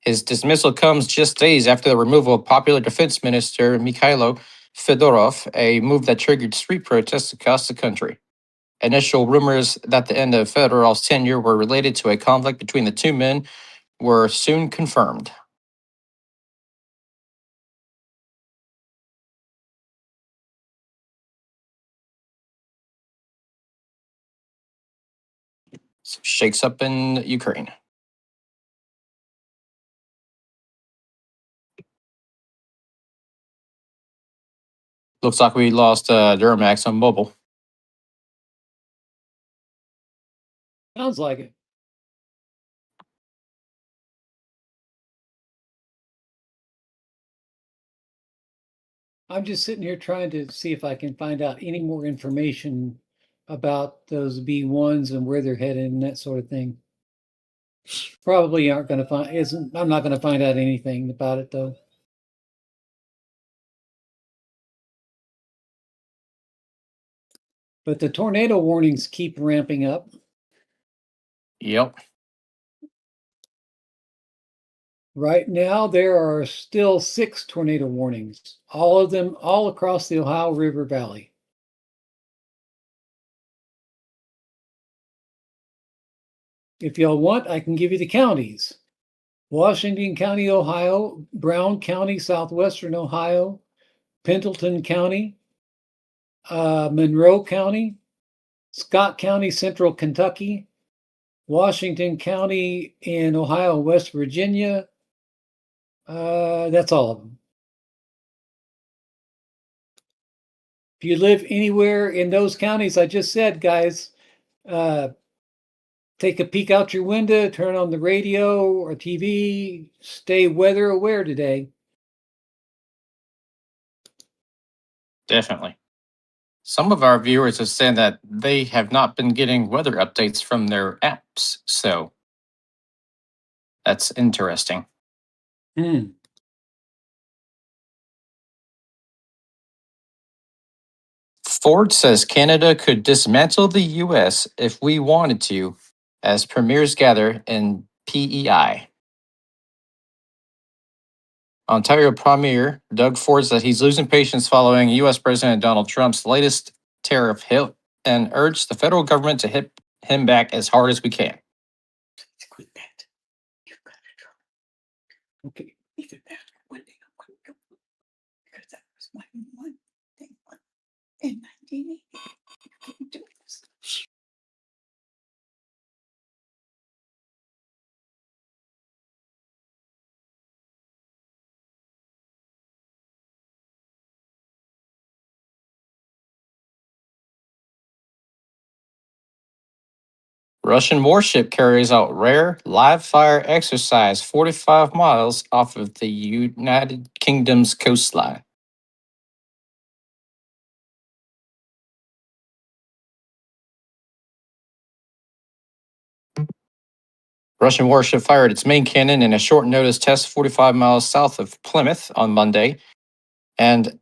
His dismissal comes just days after the removal of popular defense minister Mikhailo Fedorov, a move that triggered street protests across the country. Initial rumors that the end of Fedorov's tenure were related to a conflict between the two men were soon confirmed. Shakes up in Ukraine. Looks like we lost Duramax on mobile. Sounds like it. I'm just sitting here trying to see if I can find out any more information about those B1s and where they're headed and that sort of thing. Probably aren't going to find, isn't, I'm not going to find out anything about it though. But the tornado warnings keep ramping up. Yep. Right now, there are still 6 tornado warnings, all of them all across the Ohio River Valley. If y'all want, I can give you the counties. Washington County, Ohio, Brown County, southwestern Ohio, Pendleton County, Monroe County, Scott County, central Kentucky, Washington County in Ohio, West Virginia. That's all of them. If you live anywhere in those counties I just said, guys, take a peek out your window, turn on the radio or TV, stay weather aware today. Definitely. Some of our viewers have said that they have not been getting weather updates from their apps. So that's interesting. Ford says Canada could dismantle the US if we wanted to, as premiers gather in PEI. Ontario Premier Doug Ford said he's losing patience following US President Donald Trump's latest tariff hit and urged the federal government to hit him back as hard as we can. Quit that. You've got to drop. Okay, leave it there. Because that was my one thing in 1980. You couldn't do this. Russian warship carries out rare live fire exercise 45 miles off of the United Kingdom's coastline. Russian warship fired its main cannon in a short notice test 45 miles south of Plymouth on Monday, and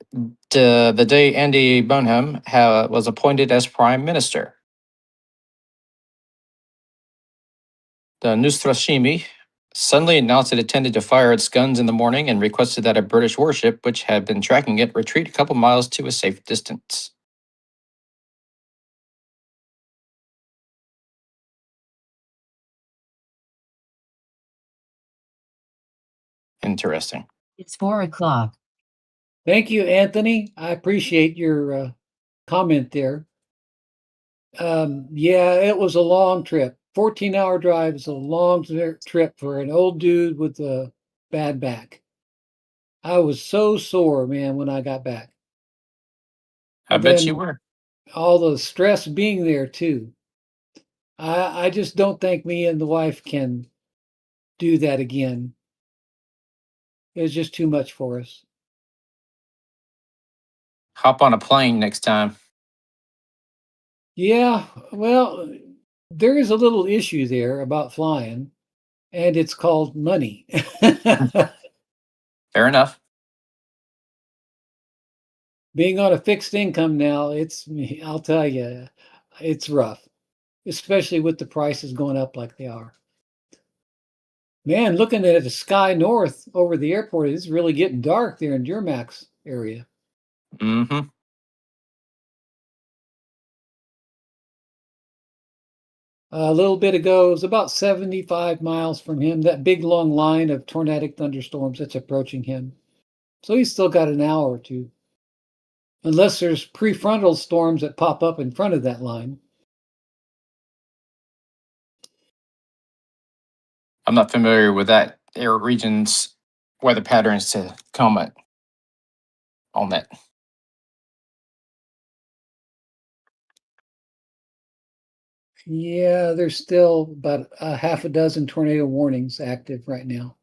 the day Andy Bonham was appointed as prime minister. The Nustrashimi suddenly announced it intended to fire its guns in the morning and requested that a British warship, which had been tracking it, retreat a couple miles to a safe distance. Interesting. It's 4 o'clock. Thank you, Anthony. I appreciate your comment there. Yeah, it was a long trip. 14-hour drive is a long trip for an old dude with a bad back. I was so sore, man, when I got back. I And bet then you were. all the stress being there too. I just don't think me and the wife can do that again. It's just too much for us. Hop on a plane next time. Yeah, well, there is a little issue there about flying, and it's called money. Fair enough. Being on a fixed income now, I'll tell you, it's rough, especially with the prices going up like they are. Man, looking at the sky north over the airport, it's really getting dark there in Duramax area. Mm-hmm. A little bit ago, it was about 75 miles from him, that big long line of tornadic thunderstorms that's approaching him. So he's still got an hour or two. Unless there's prefrontal storms that pop up in front of that line. I'm not familiar with that air region's weather patterns to comment on that. Yeah, there's still about a half a dozen tornado warnings active right now.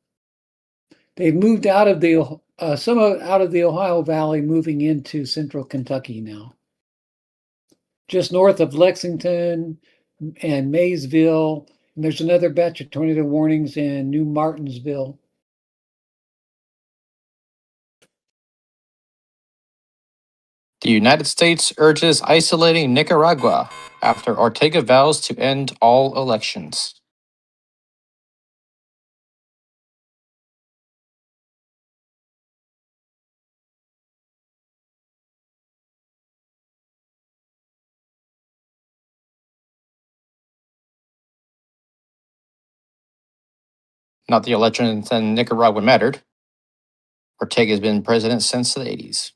They've moved out of the out of the Ohio Valley, moving into central Kentucky now. Just north of Lexington and Maysville. And there's another batch of tornado warnings in New Martinsville. The United States urges isolating Nicaragua after Ortega vows to end all elections. Not the elections in Nicaragua mattered. Ortega's been president since the 80s.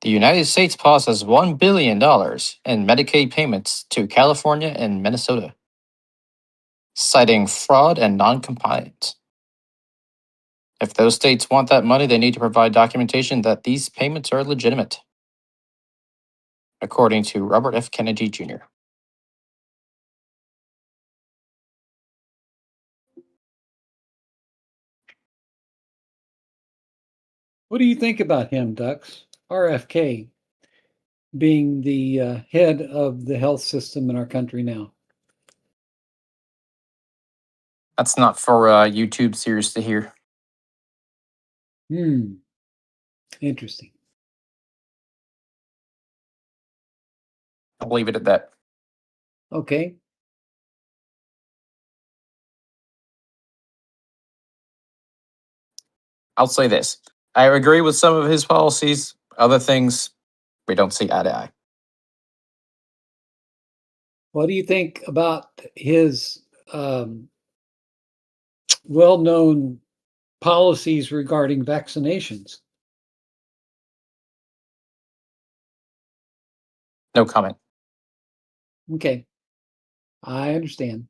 The United States pauses $1 billion in Medicaid payments to California and Minnesota, citing fraud and noncompliance. If those states want that money, they need to provide documentation that these payments are legitimate, according to Robert F. Kennedy Jr. What do you think about him, Dux? RFK being the head of the health system in our country now. That's not for YouTube series to hear. Interesting. I'll leave it at that. Okay. I'll say this. I agree with some of his policies. Other things, we don't see eye to eye. What do you think about his well-known policies regarding vaccinations? No comment. Okay. I understand.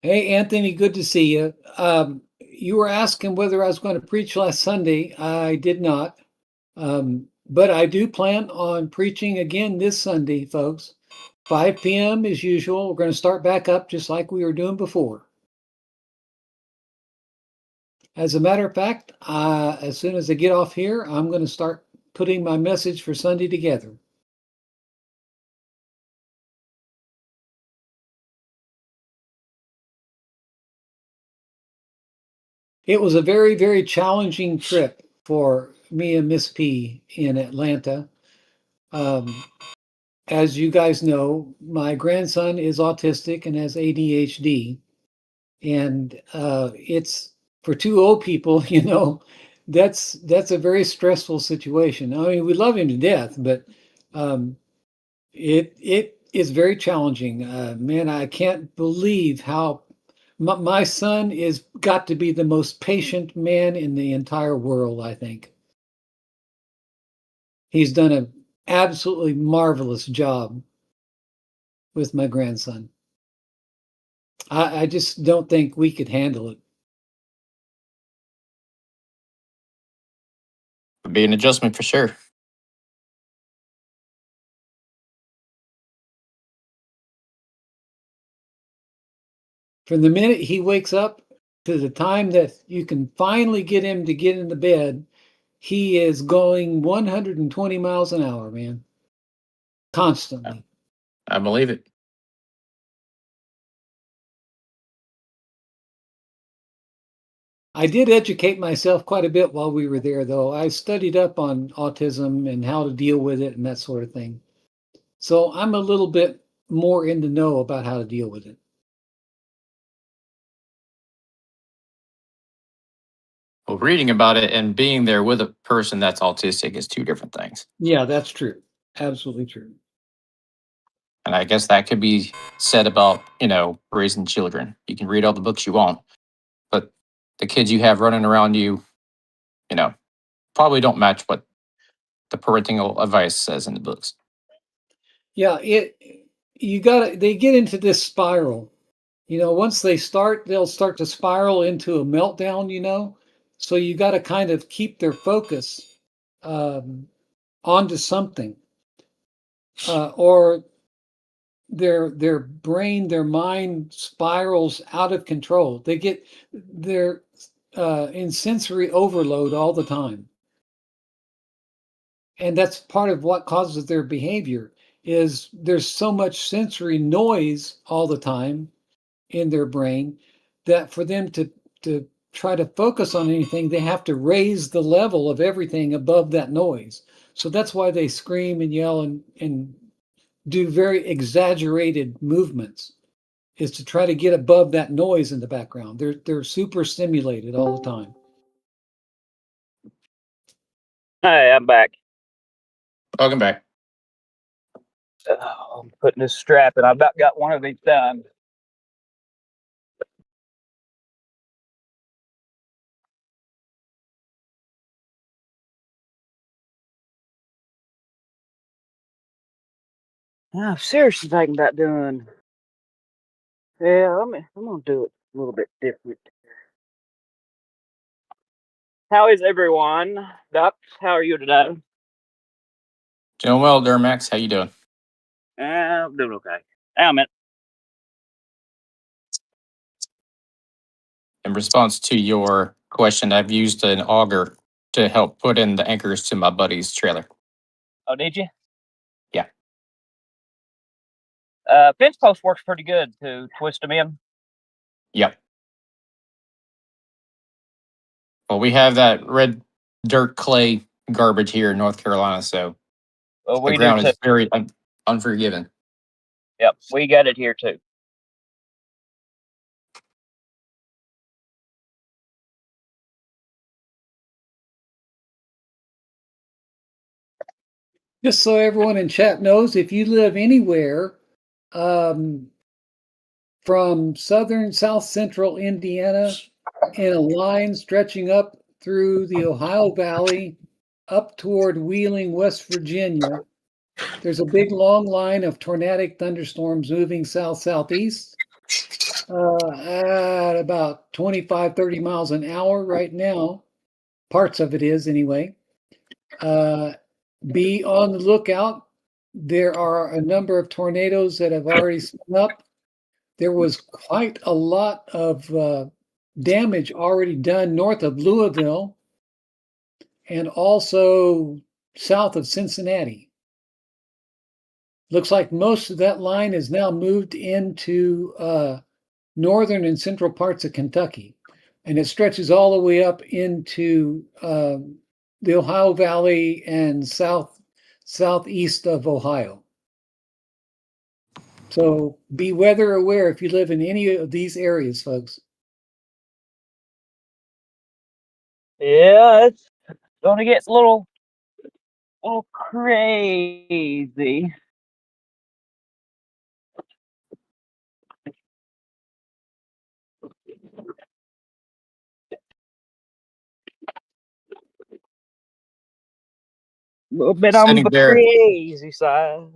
Hey, Anthony, good to see you. You were asking whether I was going to preach last Sunday. I did not. But I do plan on preaching again this Sunday, folks. 5 p.m. as usual. We're going to start back up just like we were doing before. As a matter of fact, as soon as I get off here, I'm going to start putting my message for Sunday together. It was a very, very challenging trip for me and Miss P in Atlanta. As you guys know, my grandson is autistic and has ADHD. And it's for two old people, that's a very stressful situation. I mean, we love him to death, but it is very challenging. Man, I can't believe how my son is got to be the most patient man in the entire world, I think. He's done an absolutely marvelous job with my grandson. I just don't think we could handle it. Would be an adjustment for sure. From the minute he wakes up to the time that you can finally get him to get into bed, he is going 120 miles an hour, man. Constantly. I believe it. I did educate myself quite a bit while we were there, though. I studied up on autism and how to deal with it and that sort of thing. So I'm a little bit more in the know about how to deal with it. Well, reading about it and being there with a person that's autistic is two different things. Yeah, that's true. Absolutely true. And I guess that could be said about, raising children. You can read all the books you want, but the kids you have running around you, probably don't match what the parental advice says in the books. Yeah, they get into this spiral. Once they'll start to spiral into a meltdown. So you got to kind of keep their focus onto something, or their brain, their mind spirals out of control. They're in sensory overload all the time. And that's part of what causes their behavior is there's so much sensory noise all the time in their brain that for them to try to focus on anything, they have to raise the level of everything above that noise. So that's why they scream and yell and do very exaggerated movements, is to try to get above that noise in the background. They're super stimulated all the time. Hey, I'm back. Welcome back. I'm putting this strap in. I've about got one of these done. I'm seriously thinking about doing. Yeah, I'm gonna do it a little bit different. How is everyone? Duck, how are you today? Doing well, Durmax. How you doing? I'm doing okay. Hang on a minute. In response to your question, I've used an auger to help put in the anchors to my buddy's trailer. Oh, did you? Yeah. Fence post works pretty good to twist them in. Yep. Well, we have that red dirt clay garbage here in North Carolina, so Well, the we do ground too. is very unforgiving. Yep, we got it here too. Just so everyone in chat knows, if you live anywhere from south central Indiana in a line stretching up through the Ohio Valley up toward Wheeling, West Virginia, there's a big long line of tornadic thunderstorms moving south-southeast at about 25, 30 miles an hour right now. Parts of it is anyway. Be on the lookout. There are a number of tornadoes that have already spun up. There was quite a lot of damage already done north of Louisville and also south of Cincinnati. Looks like most of that line is now moved into northern and central parts of Kentucky, and it stretches all the way up into the Ohio Valley and southeast of Ohio. So be weather aware if you live in any of these areas, folks. Yeah, it's gonna get a little crazy. A little bit on Sitting the Bear, crazy side.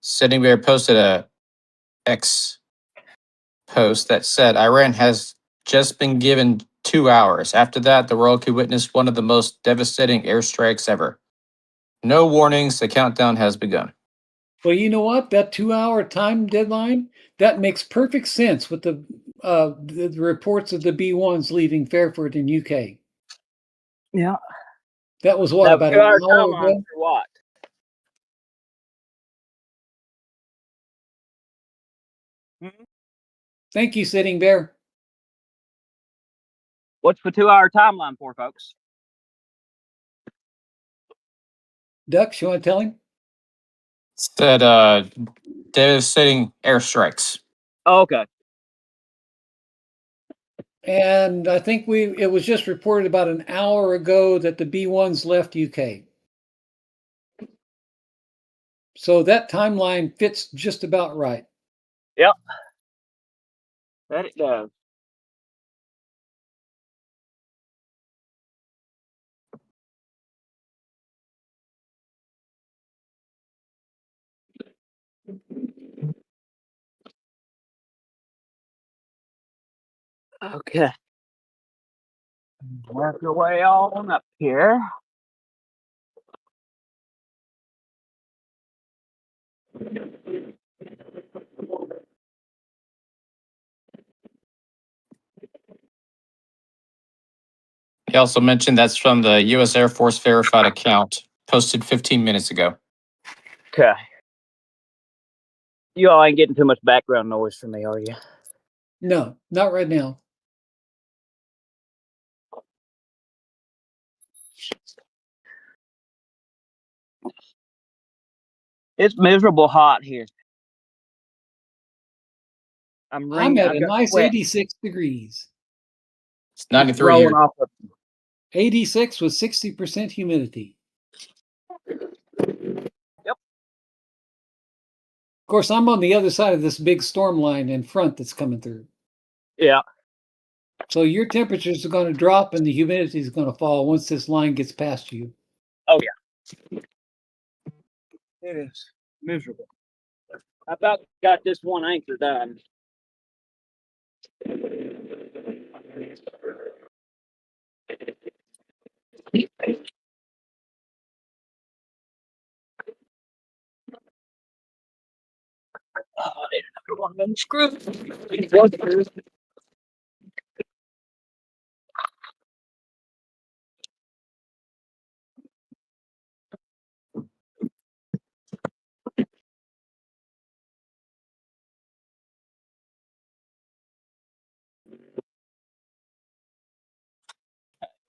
Sitting Bear posted a X post that said Iran has just been given 2 hours. After that, the world could witness one of the most devastating airstrikes ever. No warnings. The countdown has begun. Well, you know what? That 2-hour time deadline, that makes perfect sense with the reports of the B-1s leaving Fairford in UK. Yeah. That was what, Now, about 2 an hour hour timeline ago? for what? Hmm? Thank you, Sitting Bear. What's the 2 hour timeline for, folks? Ducks, you want to tell him? Said devastating airstrikes. Oh, okay. And I think it was just reported about an hour ago that the B-1s left UK. So that timeline fits just about right. Yep. That it does. Okay. Work your way on up here. He also mentioned that's from the U.S. Air Force verified account posted 15 minutes ago. Okay. You all ain't getting too much background noise from me, are you? No, not right now. It's miserable hot here. I'm I'm ringing. at I a got nice sweat 86 degrees. It's just 93 rolling here. off of 86 with 60% humidity. Yep. Of course, I'm on the other side of this big storm line in front that's coming through. Yeah. So your temperatures are going to drop and the humidity is going to fall once this line gets past you. Oh yeah. It is miserable. I about got this one anchor done. Oh, I need another one of them screws.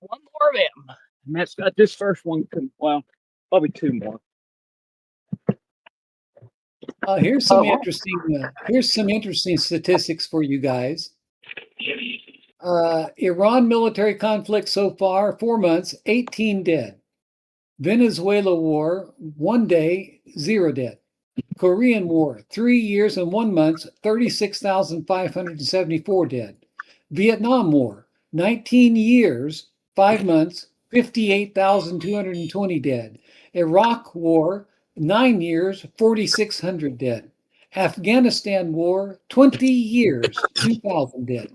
One more of them. And that's got this first one. Well, probably two more. Here's some interesting statistics for you guys. Iran military conflict so far, 4 months, 18 dead. Venezuela war, 1 day, 0 dead. Korean War, 3 years and 1 month, 36,574 dead. Vietnam War, 19 years, 5 months, 58,220 dead. Iraq War, 9 years, 4,600 dead. Afghanistan War, 20 years, 2,000 dead.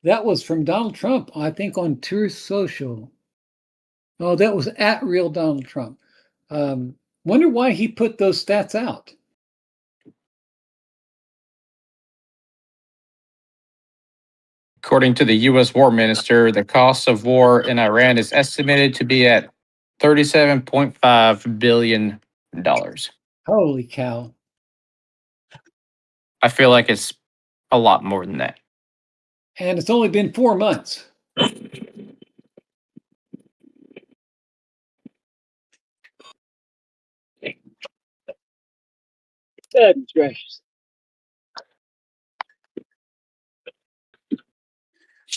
That was from Donald Trump, I think, on Truth Social. Oh, that was at real Donald Trump. Wonder why he put those stats out. According to the U.S. War Minister, the cost of war in Iran is estimated to be at $37.5 billion. Holy cow. I feel like it's a lot more than that. And it's only been 4 months. Goodness gracious.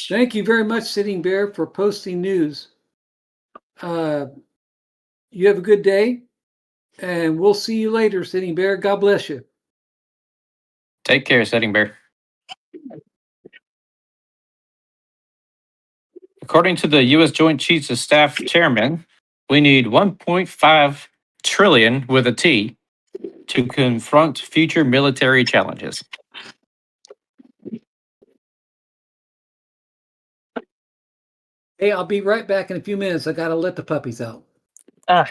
Thank you very much, Sitting Bear, for posting news. You have a good day, and we'll see you later, Sitting Bear. God bless you. Take care, Setting Bear. According to the U.S. Joint Chiefs of Staff Chairman, we need 1.5 trillion with a T to confront future military challenges. Hey, I'll be right back in a few minutes. I got to let the puppies out. Ah.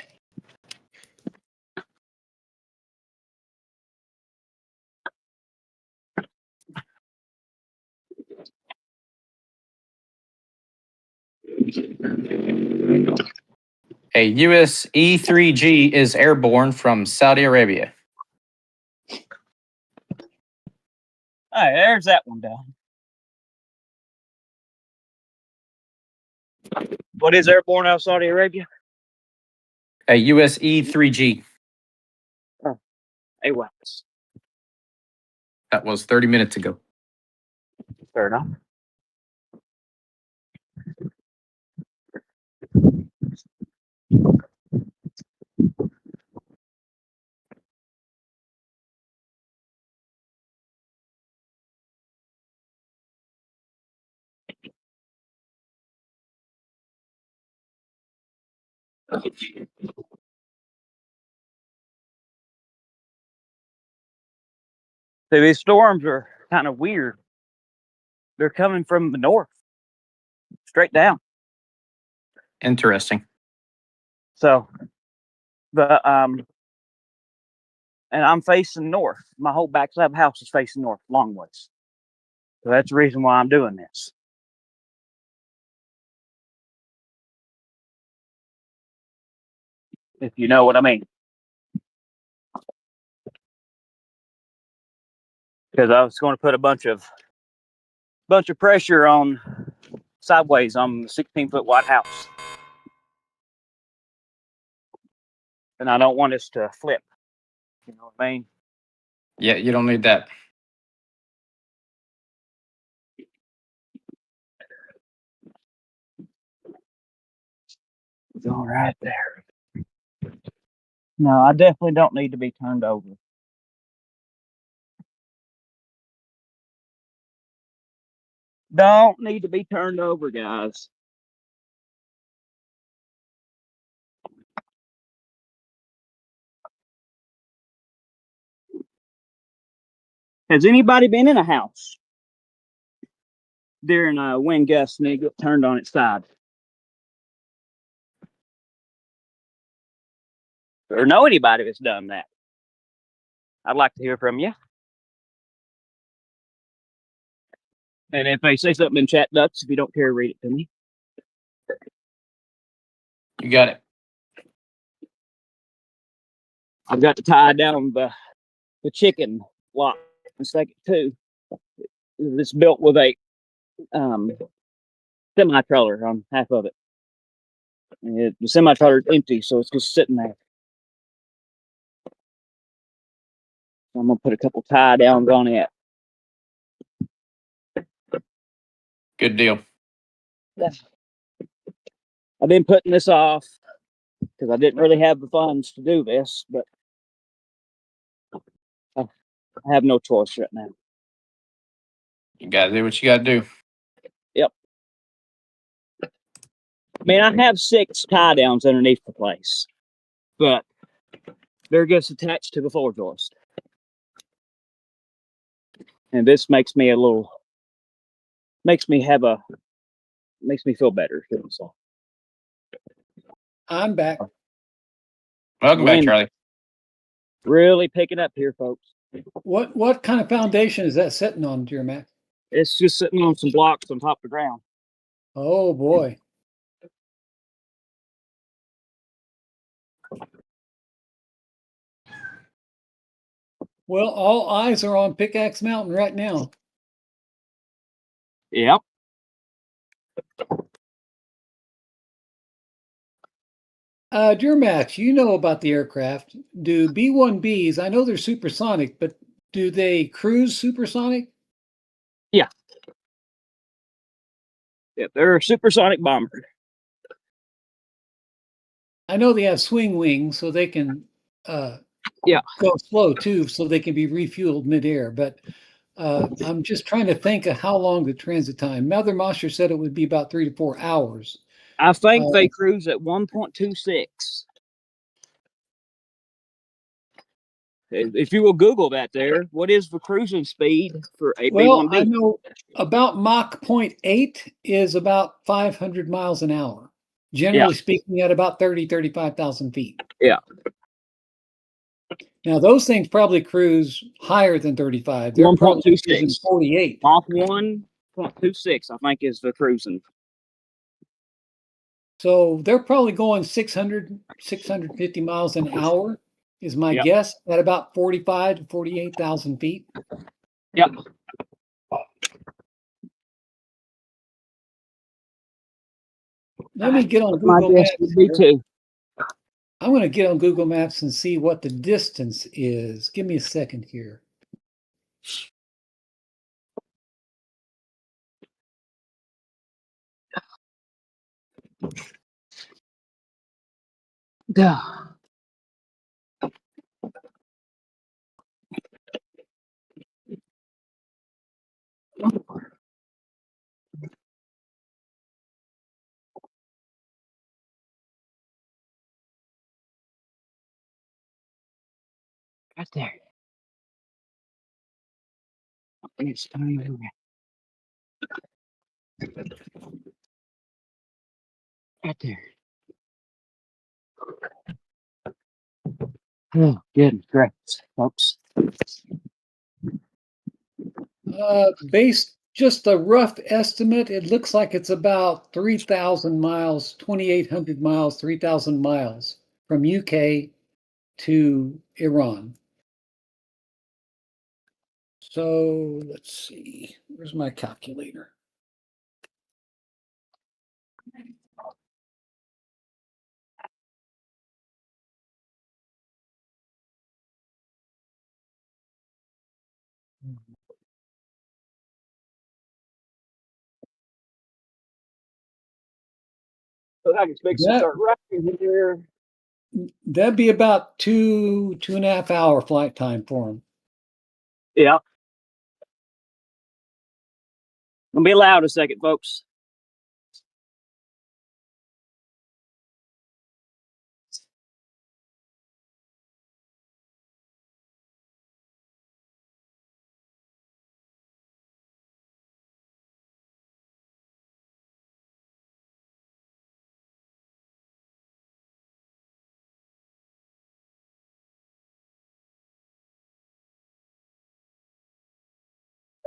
A U.S. E-3G is airborne from Saudi Arabia. All right, there's that one down. What is airborne out of Saudi Arabia? A U.S. E-3G. AWACS. That was 30 minutes ago. Fair enough. So these storms are kind of weird. They're coming from the north, straight down. Interesting. So and I'm facing north. My whole backside of the house is facing north, long ways. So that's the reason why I'm doing this. If you know what I mean. Because I was going to put a bunch of pressure on sideways on the 16-foot wide house. And I don't want us to flip. You know what I mean? Yeah, you don't need that. Going right there. No, I definitely don't need to be turned over. Don't need to be turned over, guys. Has anybody been in a house during a wind gust and it got turned on its side? Or know anybody that's done that? I'd like to hear from you. And if they say something in chat ducks, if you don't care, read it to me. You got it. I've got to tie down the chicken block in second too. It's built with a semi-trailer on half of it. And the semi-trailer is empty, so it's just sitting there. So I'm gonna put a couple tie downs on it. Good deal. I've been putting this off because I didn't really have the funds to do this, but I have no choice right now. You gotta do what you gotta do. Yep. I mean, I have 6 tie downs underneath the place, but they're just attached to the floor joist. And this makes me makes me feel better. So. I'm back. Welcome back, Wind Charlie. really picking up here, folks. What kind of foundation is that sitting on, dear Mac? It's just sitting on some blocks on top of the ground. Oh boy. Well, all eyes are on Pickaxe Mountain right now. Yep. Dear Max, you know about the aircraft. Do B-1Bs, I know they're supersonic, but do they cruise supersonic? Yeah. Yep, they're a supersonic bomber. I know they have swing wings, so they can go slow too, so they can be refueled midair. But I'm just trying to think of how long the transit time. Mother Mosher said it would be about 3 to 4 hours. I think they cruise at 1.26. If you will Google that there, what is the cruising speed for a Well, B-1B? I know about Mach 0.8 is about 500 miles an hour, generally speaking, at about 35,000 feet. Yeah. Now, those things probably cruise higher than 35. They're probably cruising 1.26. 48. Mach 1.26, I think, is the cruising. So they're probably going 600, 650 miles an hour, is my guess, at about 45 to 48,000 feet. Yep. Let me get on Google My guess Maps. would be too. I'm going to get on Google Maps and see what the distance is. Give me a second here. Right there. It's time. Right there. Oh, goodness gracious, folks. Based just a rough estimate, it looks like it's about 3,000 miles, 2,800 miles, 3,000 miles from UK to Iran. So let's see, where's my calculator? So I can expect to That, start writing here. that'd be about 2.5 hour flight time for them. Yeah. Gonna be loud a second, folks.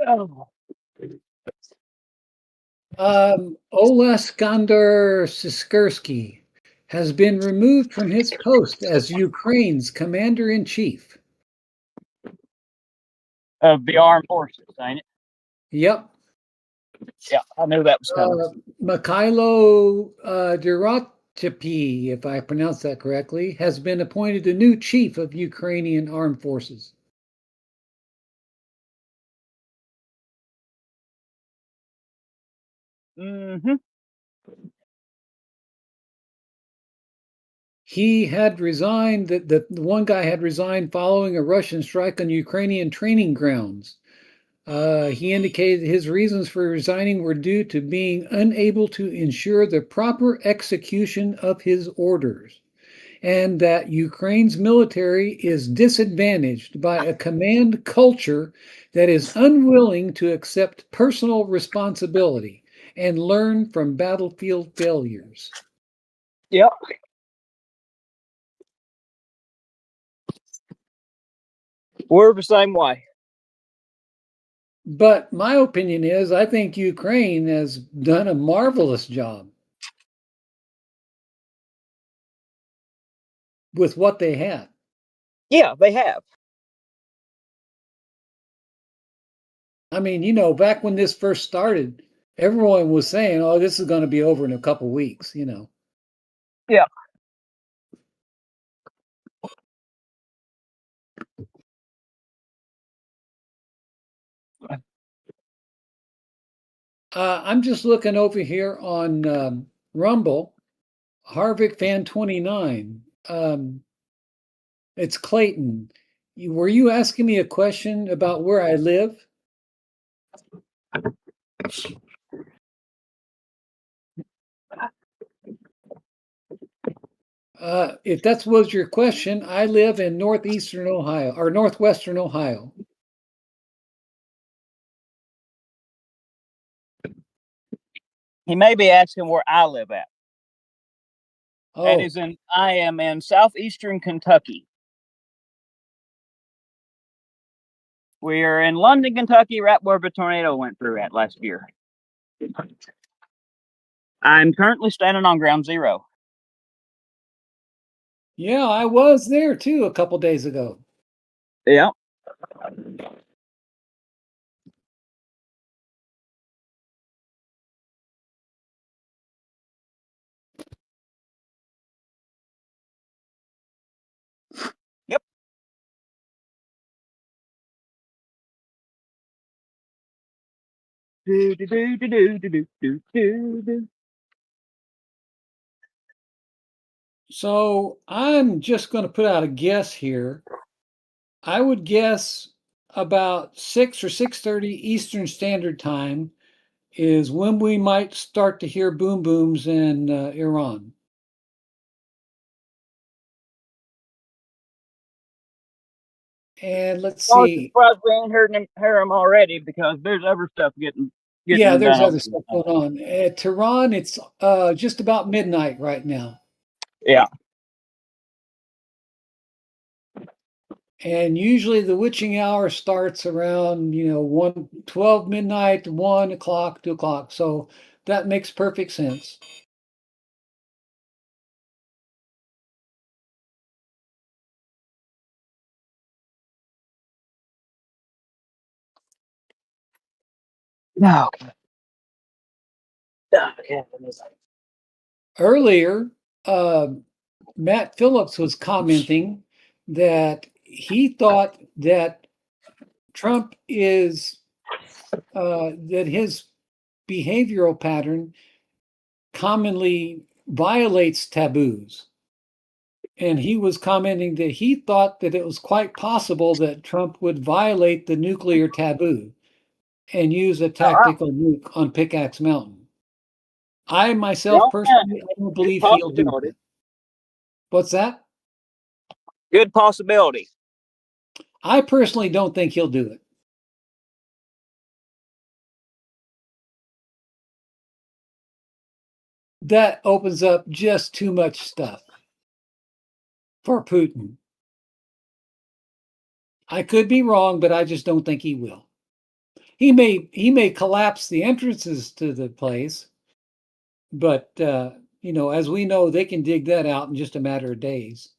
Oh. Oleksandr Sikorsky has been removed from his post as Ukraine's commander-in-chief. Of the armed forces, ain't it? Yep. Yeah, I knew that was coming. Mikhailo Durachepi, if I pronounce that correctly, has been appointed the new chief of Ukrainian armed forces. Mm-hmm. He had resigned, the one guy had resigned following a Russian strike on Ukrainian training grounds. He indicated his reasons for resigning were due to being unable to ensure the proper execution of his orders, and that Ukraine's military is disadvantaged by a command culture that is unwilling to accept personal responsibility and learn from battlefield failures. Yep. We're the same way. But my opinion is, I think Ukraine has done a marvelous job with what they had. Yeah, they have. I mean, back when this first started, everyone was saying, "Oh, this is going to be over in a couple weeks," Yeah. I'm just looking over here on Rumble, Harvick Fan 29. It's Clayton. Were you asking me a question about where I live? If that was your question, I live in northeastern Ohio or northwestern Ohio. He may be asking where I live at. That Oh, is I am in southeastern Kentucky. We are in London, Kentucky, right where the tornado went through at last year. I'm currently standing on ground zero. yeah, I was there too a couple days ago. Yeah. Yep. Do do do do do do do do do. So I'm just going to put out a guess here. I would guess about 6 or 6:30 Eastern Standard Time is when we might start to hear boom booms in Iran. And let's I was see. surprised we ain't hear him already because there's other stuff getting Yeah, there's done. other stuff going on. At Tehran, it's just about midnight right now. Yeah. And usually the witching hour starts around, 12 midnight, 1 o'clock, 2 o'clock. So that makes perfect sense. No. Okay. Earlier, Matt Phillips was commenting that he thought that Trump is, that his behavioral pattern commonly violates taboos. And he was commenting that he thought that it was quite possible that Trump would violate the nuclear taboo and use a tactical nuke on Pickaxe Mountain. I myself personally, I don't believe he'll do that. What's that? Good possibility. I personally don't think he'll do it. That opens up just too much stuff for Putin. I could be wrong, but I just don't think he will. He may collapse the entrances to the place, but as we know, they can dig that out in just a matter of days.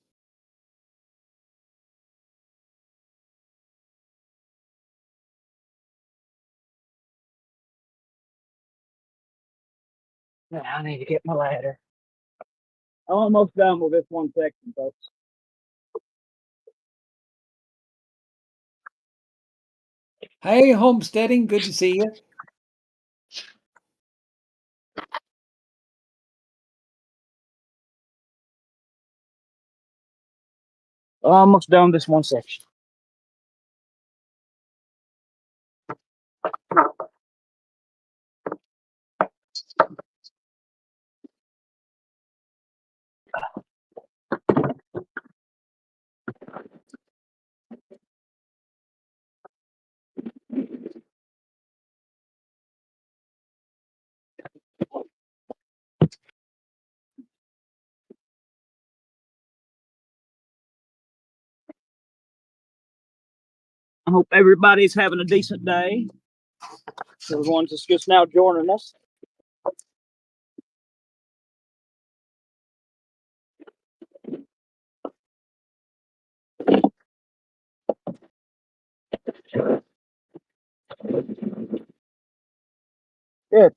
I need to get my ladder. I'm almost done with this one section, folks. Hey, Homesteading, good to see you. Almost done this one section. I hope everybody's having a decent day. For the ones that's just now joining us. Good.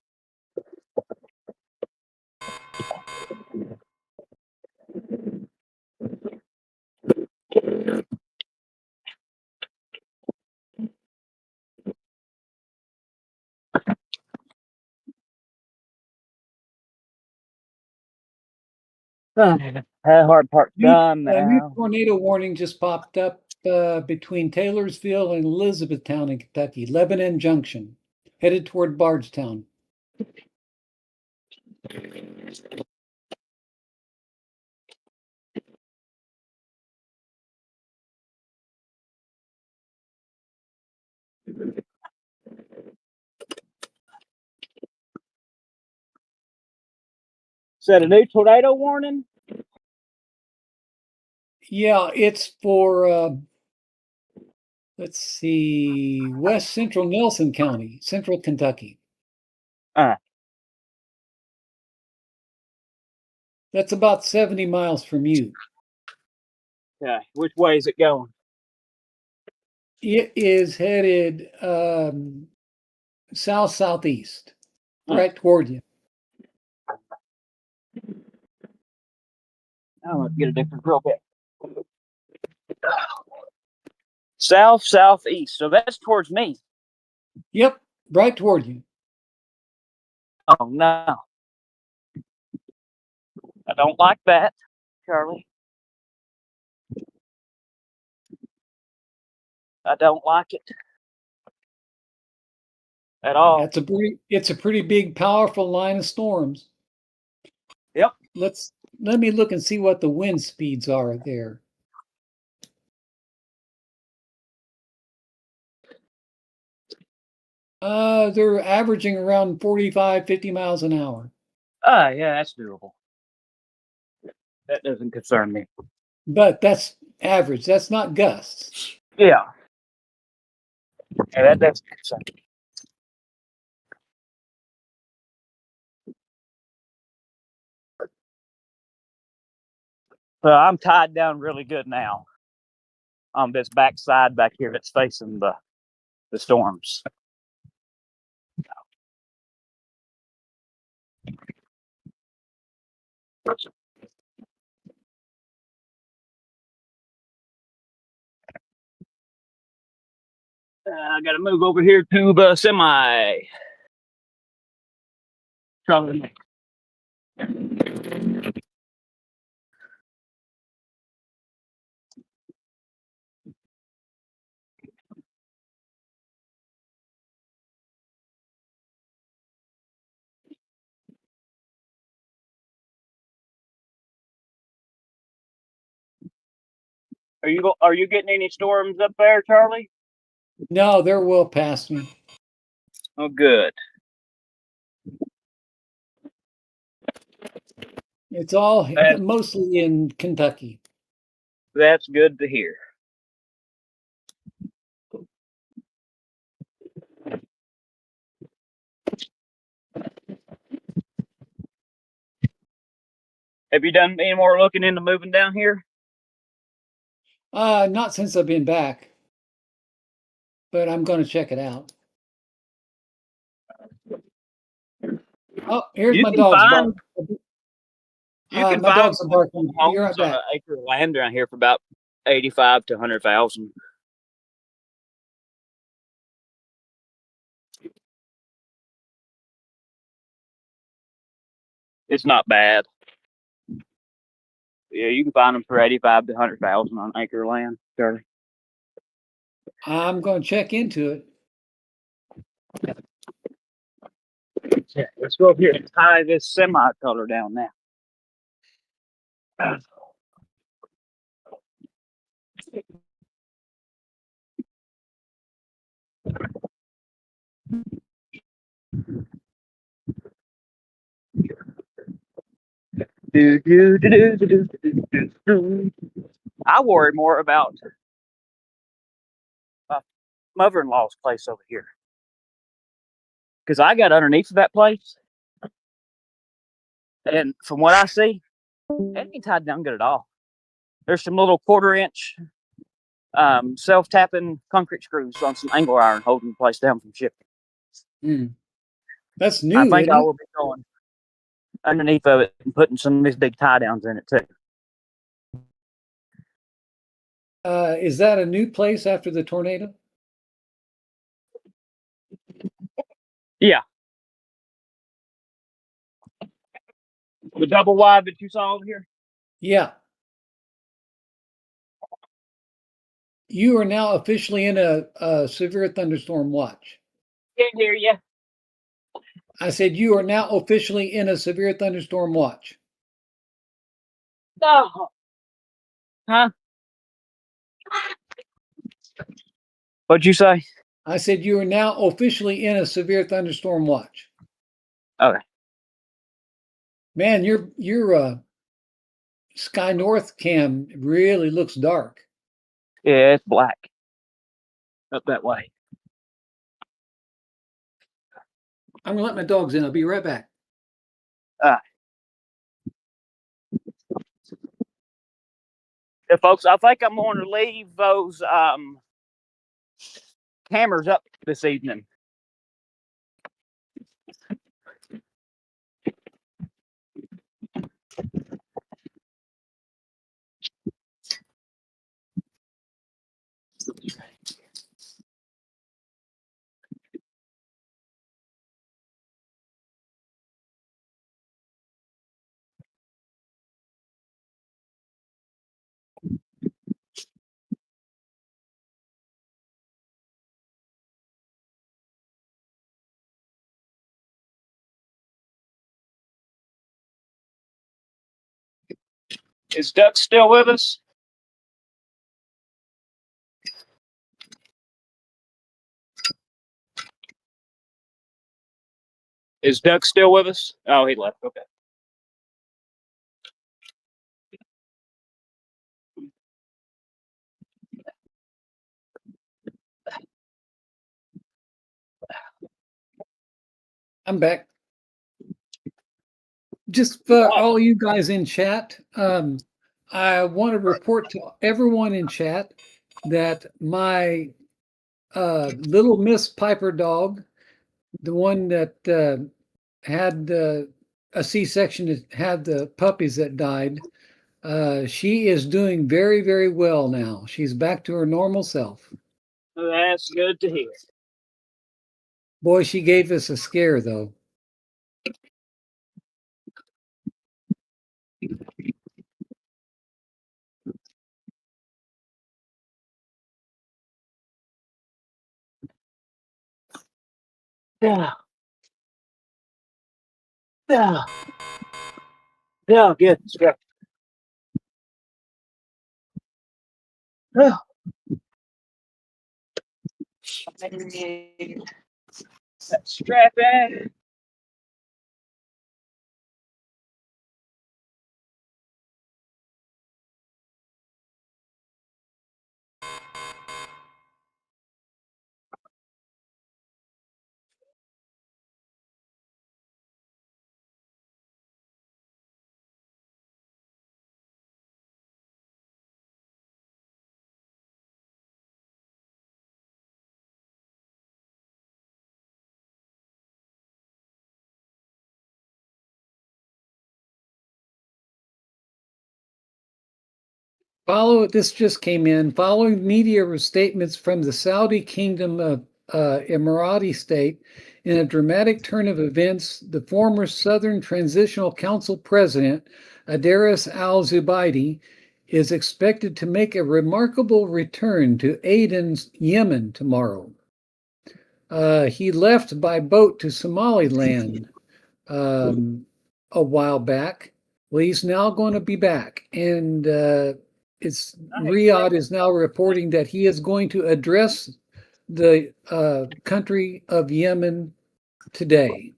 That hard part's done A new now. tornado warning just popped up between Taylorsville and Elizabethtown in Kentucky, Lebanon Junction, headed toward Bardstown. Is that a new tornado warning? Yeah, it's for, let's see, West Central Nelson County, Central Kentucky. That's about 70 miles from you. Okay. Which way is it going? It is headed south-southeast, right toward you. Oh, let's get a different drill bit. South-southeast. So that's towards me. Yep, right toward you. Oh, no. I don't like that. Charlie. I don't like it at all. It's a pretty big, powerful line of storms. Yep. Let me look and see what the wind speeds are there. They're averaging around 45, 50 miles an hour. Yeah, that's doable. That doesn't concern me. But that's average. That's not gusts. Yeah. Yeah, that doesn't concern me. So I'm tied down really good now on this back side back here that's facing the storms. I got to move over here to the semi. Charlie. Are you getting any storms up there, Charlie? No, they're well past me. Oh, good. It's all That's, mostly in Kentucky. that's good to hear. Have you done any more looking into moving down here? Not since I've been back, but I'm going to check it out. Oh, here's You my can dog's find bark. you can My find dogs are barking. Be right homes on back. an acre of land around here for about 85 to 100,000. It's not bad. Yeah, you can find them for 85 to 100,000 on an acre of land, Charlie. I'm going to check into it. Yeah, let's go up here and tie this semi-color down now. I worry more about mother-in-law's place over here, because I got underneath of that place, and from what I see, it ain't tied down good at all. There's some little 1/4-inch self-tapping concrete screws on some angle iron holding the place down from shifting. That's I new, think isn't I it? will be going underneath of it and putting some of these big tie downs in it too. Is that a new place after the tornado? Yeah. The double wide that you saw over here? Yeah. You are now officially in a severe thunderstorm watch. Can't hear you. I said you are now officially in a severe thunderstorm watch. No. Huh? What'd you say? I said you are now officially in a severe thunderstorm watch. Okay. Man, your Sky North cam really looks dark. Yeah, it's black. Up that way. I'm gonna let my dogs in. I'll be right back. Yeah, folks, I think I'm going to leave those cameras up this evening. Is Duck still with us? Is Duck still with us? Oh, he left. Okay. I'm back. Just for all you guys in chat, I want to report to everyone in chat that my little Miss Piper dog, the one that had a C-section, had the puppies that died, she is doing very, very well now. She's back to her normal self. That's good to hear. Boy, she gave us a scare, though. Yeah. Yeah. Yeah, good. Yeah. That strap in. This just came in. Following media statements from the Saudi Kingdom of Emirati state, in a dramatic turn of events, the former Southern Transitional Council president, Adaris al Zubaidi, is expected to make a remarkable return to Aden's Yemen tomorrow. He left by boat to Somaliland a while back. Well, he's now going to be back, and it's Riyadh is now reporting that he is going to address the country of Yemen today.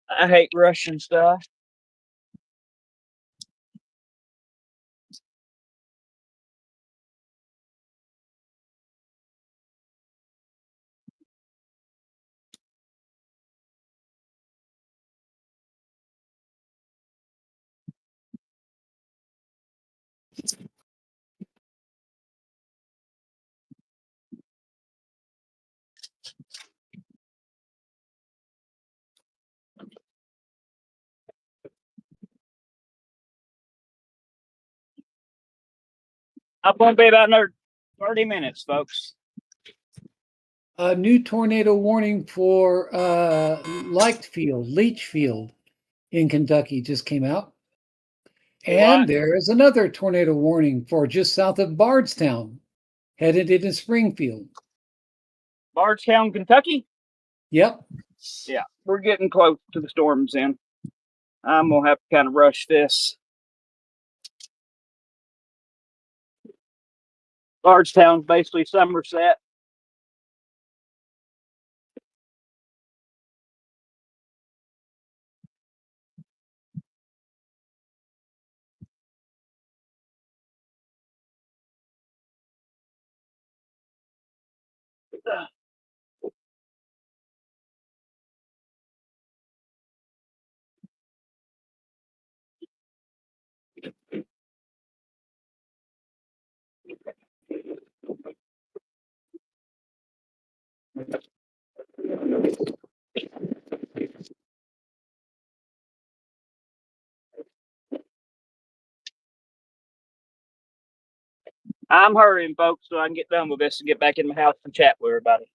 I hate Russian stuff. I'm going to be about another 30 minutes, folks. A new tornado warning for Leachfield in Kentucky just came out. And there is another tornado warning for just south of Bardstown, headed into Springfield. Bardstown, Kentucky? Yep. Yeah, we're getting close to the storms in. I'm going to have to kind of rush this. Bardstown's basically Somerset. I'm hurrying, folks, so I can get done with this and get back in my house and chat with everybody.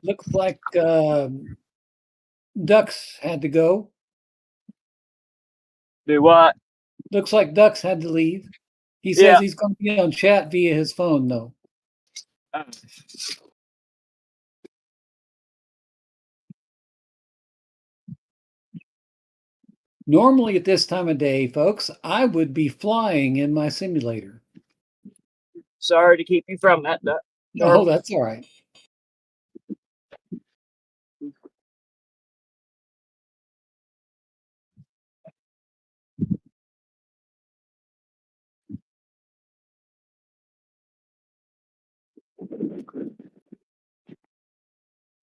Looks like Ducks had to go. Do what? Looks like Ducks had to leave. He says Yeah. he's going to be on chat via his phone, though. Normally at this time of day, folks, I would be flying in my simulator. Sorry to keep you from that. Oh, that's all right.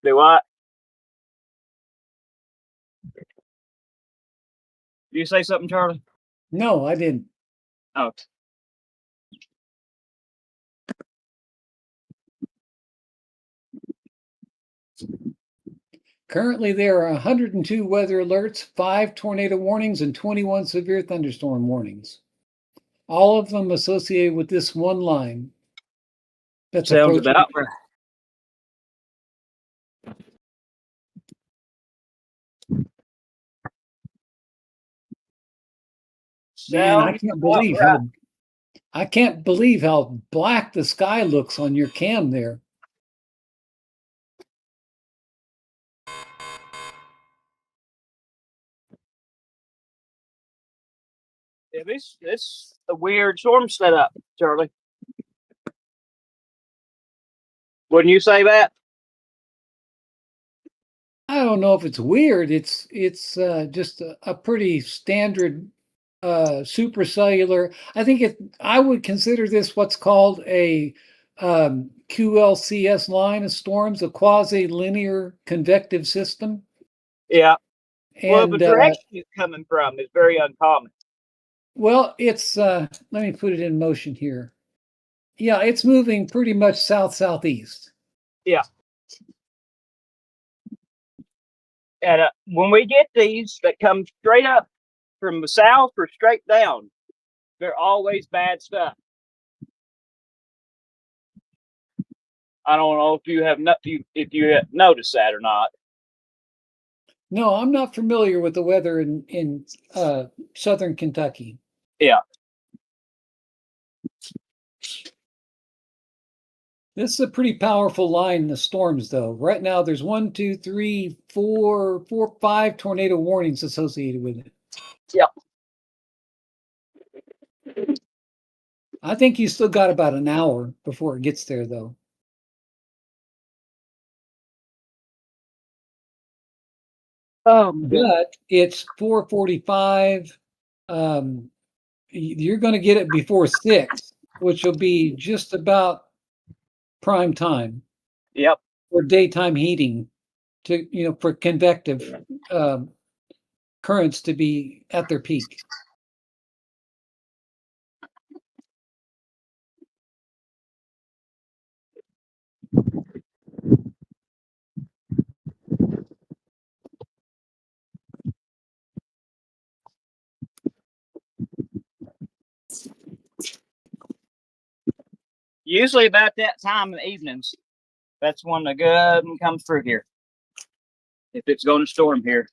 Do what? Did you say something, Charlie? No, I didn't. Oh. Currently, there are 102 weather alerts, 5 tornado warnings, and 21 severe thunderstorm warnings. All of them associated with this one line that's Sounds approaching. about right. Man, I can't believe how black the sky looks on your cam there. Yeah, this a weird storm setup, Charlie. Wouldn't you say that? I don't know if it's weird. It's just a pretty standard supercellular. I would consider this what's called a QLCS line of storms, a quasi-linear convective system. Yeah. Well, the And direction it's coming from is very uncommon. well, it's let me put it in motion here. Yeah, it's moving pretty much south-southeast. Yeah. And when we get these that come straight up from the south or straight down, they're always bad stuff. I don't know if you have if you have noticed that or not. No, I'm not familiar with the weather in southern Kentucky. Yeah. This is a pretty powerful line in the storms, though. Right now, there's 1, 2, 3, 4, 5 tornado warnings associated with it. Yeah. I think you still got about an hour before it gets there, though. But it's 4:45. You're going to get it before 6, which will be just about prime time. Yep. For daytime heating, for convective currents to be at their peak. Usually about that time in the evenings, that's when the good one comes through here. If it's going to storm here.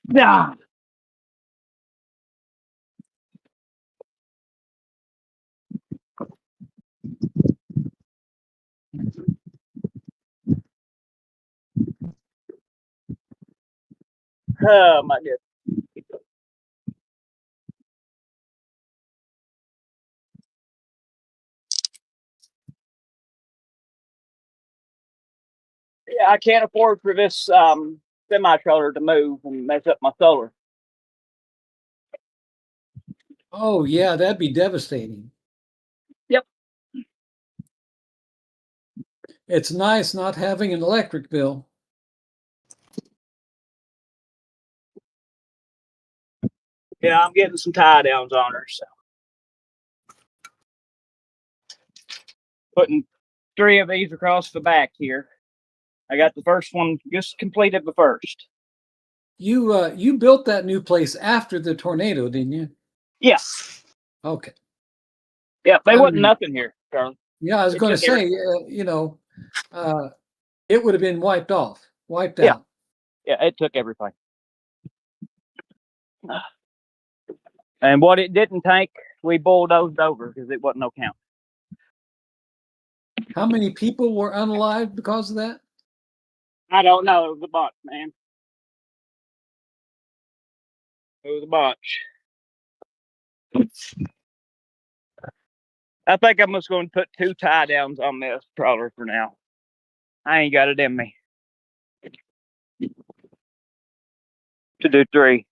Yeah. Oh my goodness. Yeah, I can't afford for this semi trailer to move and mess up my solar. Oh, yeah, that'd be devastating. Yep. It's nice not having an electric bill. Yeah, I'm getting some tie downs on her. So putting 3 of these across the back here. I got the first one just completed the first. You built that new place after the tornado, didn't you? Yeah. Okay. Yeah, they I wasn't mean, nothing here, Charlie. yeah, I was It going to took everything. say, it would have been wiped Yeah. out. Yeah, it took everything. And what it didn't take, we bulldozed over because it wasn't no count. How many people were unalived because of that? I don't know. It was a botch, man. It was a botch. I think I'm just going to put 2 tie downs on this trawler for now. I ain't got it in me to do 3.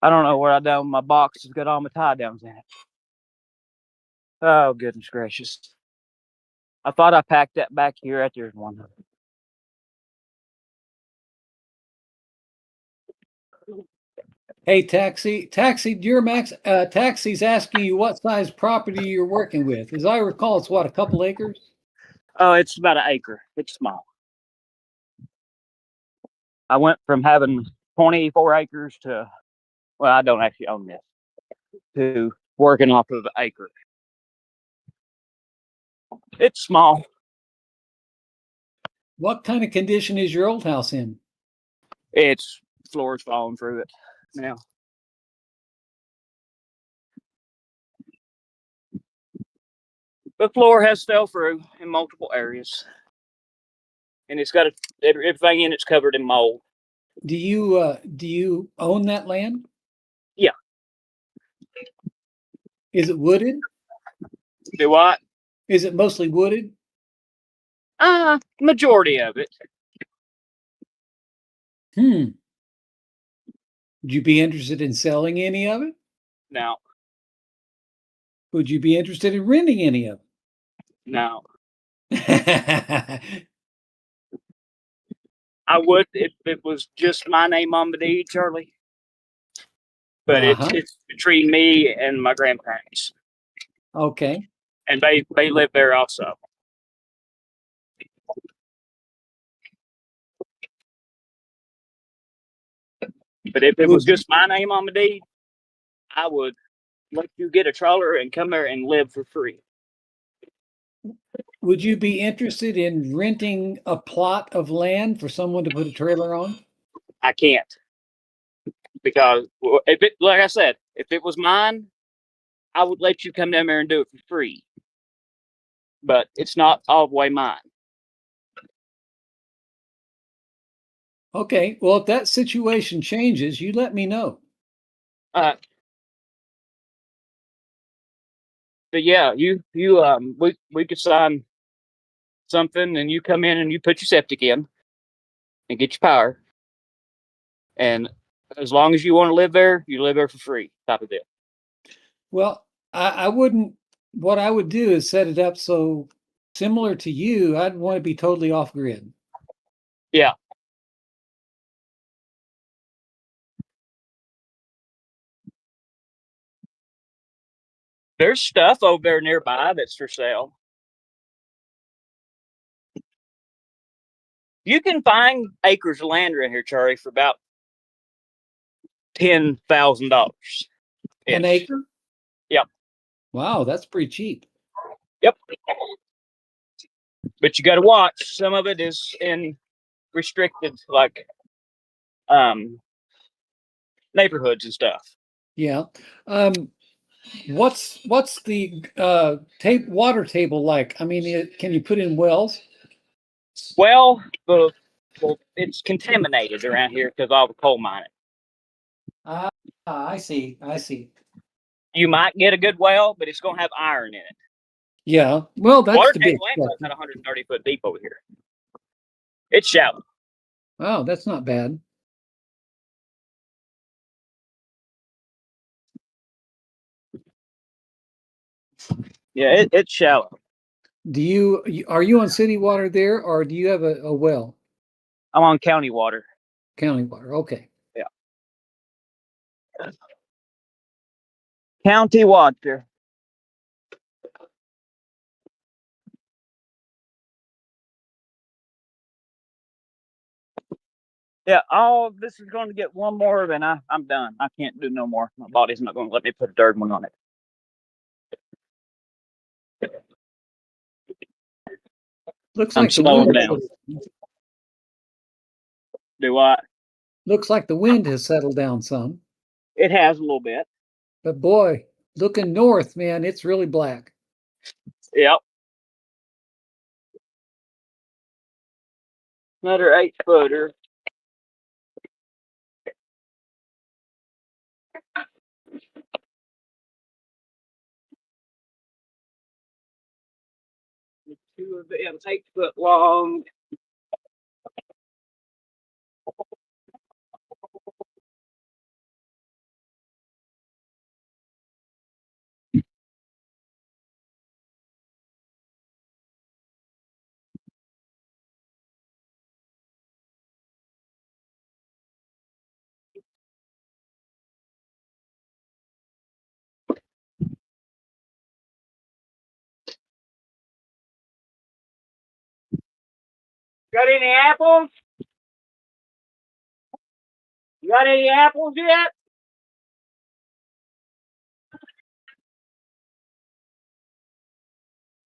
I don't know where I done my box has got all my tie downs in it. Oh, goodness gracious. I thought I packed that back here. There's one. Hey, taxi, Duramax, taxi's asking you what size property you're working with. As I recall, it's what, a couple acres? Oh, it's about an acre. It's small. I went from having 24 acres to, well, I don't actually own this, to working off of an acre. It's small. What kind of condition is your old house in? It's floors falling through it now. The floor has fell through in multiple areas, and it's got everything in it's covered in mold. Do you own that land? Yeah. Is it wooded? Do what? Is it mostly wooded? Majority of it. Would you be interested in selling any of it? No. Would you be interested in renting any of No. it? I would if it was just my name on the deed, Charlie. But it's between me and my grandparents, Okay. and they live there also. But if it was just my name on the deed, I would let you get a trailer and come there and live for free. Would you be interested in renting a plot of land for someone to put a trailer on? I can't, because if it, like I said, if it was mine, I would let you come down there and do it for free. But it's not all the way mine. Okay. Well, if that situation changes, you let me know. But yeah, we could sign something, and you come in and you put your septic in and get your power, and as long as you want to live there, you live there for free, type of deal. Well, I wouldn't. What I would do is set it up so similar to you. I'd want to be totally off grid. Yeah. There's stuff over there nearby that's for sale. You can find acres of land around here, Charlie, for about $10,000. An acre? Yep. Wow, that's pretty cheap. Yep. But you got to watch. Some of it is in restricted, like neighborhoods and stuff. Yeah. What's the water table like? I mean, can you put in wells? Well, it's contaminated around here because all the coal mining. I see. I see. You might get a good well, but it's going to have iron in it. Yeah. Well, that's Water the big table ain't question. about 130 foot deep over here. It's shallow. Wow, that's not bad. Yeah, it's shallow. Are you on city water there, or do you have a well? I'm on county water. County water. Okay. Yeah. County water. Yeah, all this is going to get one more, then I'm done. I can't do no more. My body's not going to let me put a third one on it. Looks I'm like the wind slowing down. Do what? looks like the wind has settled down some. It has a little bit. But boy, looking north, man, it's really black. Yep. Another 8-footer. Two of them 8 foot long. Got any apples? You got any apples yet?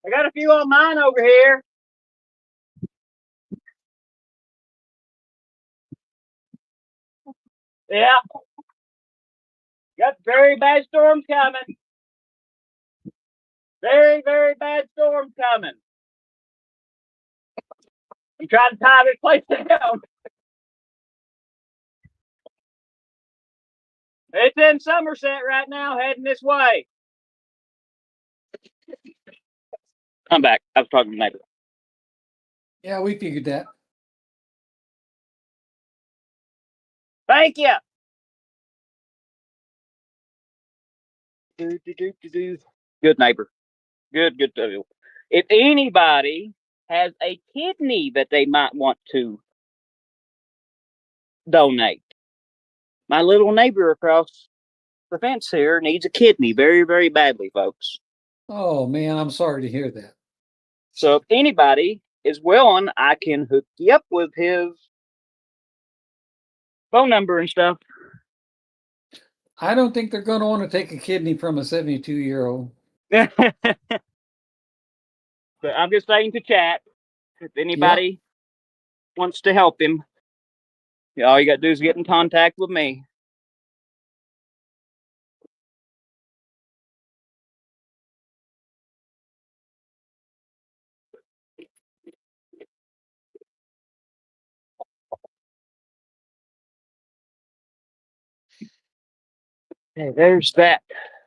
I got a few on mine over here. Yeah. Got very bad storms coming. Very, very bad storms coming. I'm trying to tie this place down. It's in Somerset right now, heading this way. I'm back. I was talking to the neighbor. Yeah, we figured that. Thank you. Good neighbor. Good. If anybody has a kidney that they might want to donate, my little neighbor across the fence here needs a kidney very, very badly, folks. Oh man, I'm sorry to hear that. So if anybody is willing, I can hook you up with his phone number and stuff. I don't think they're going to want to take a kidney from a 72-year-old. But I'm just saying to chat. If anybody wants to help him, all you got to do is get in contact with me. Okay, there's that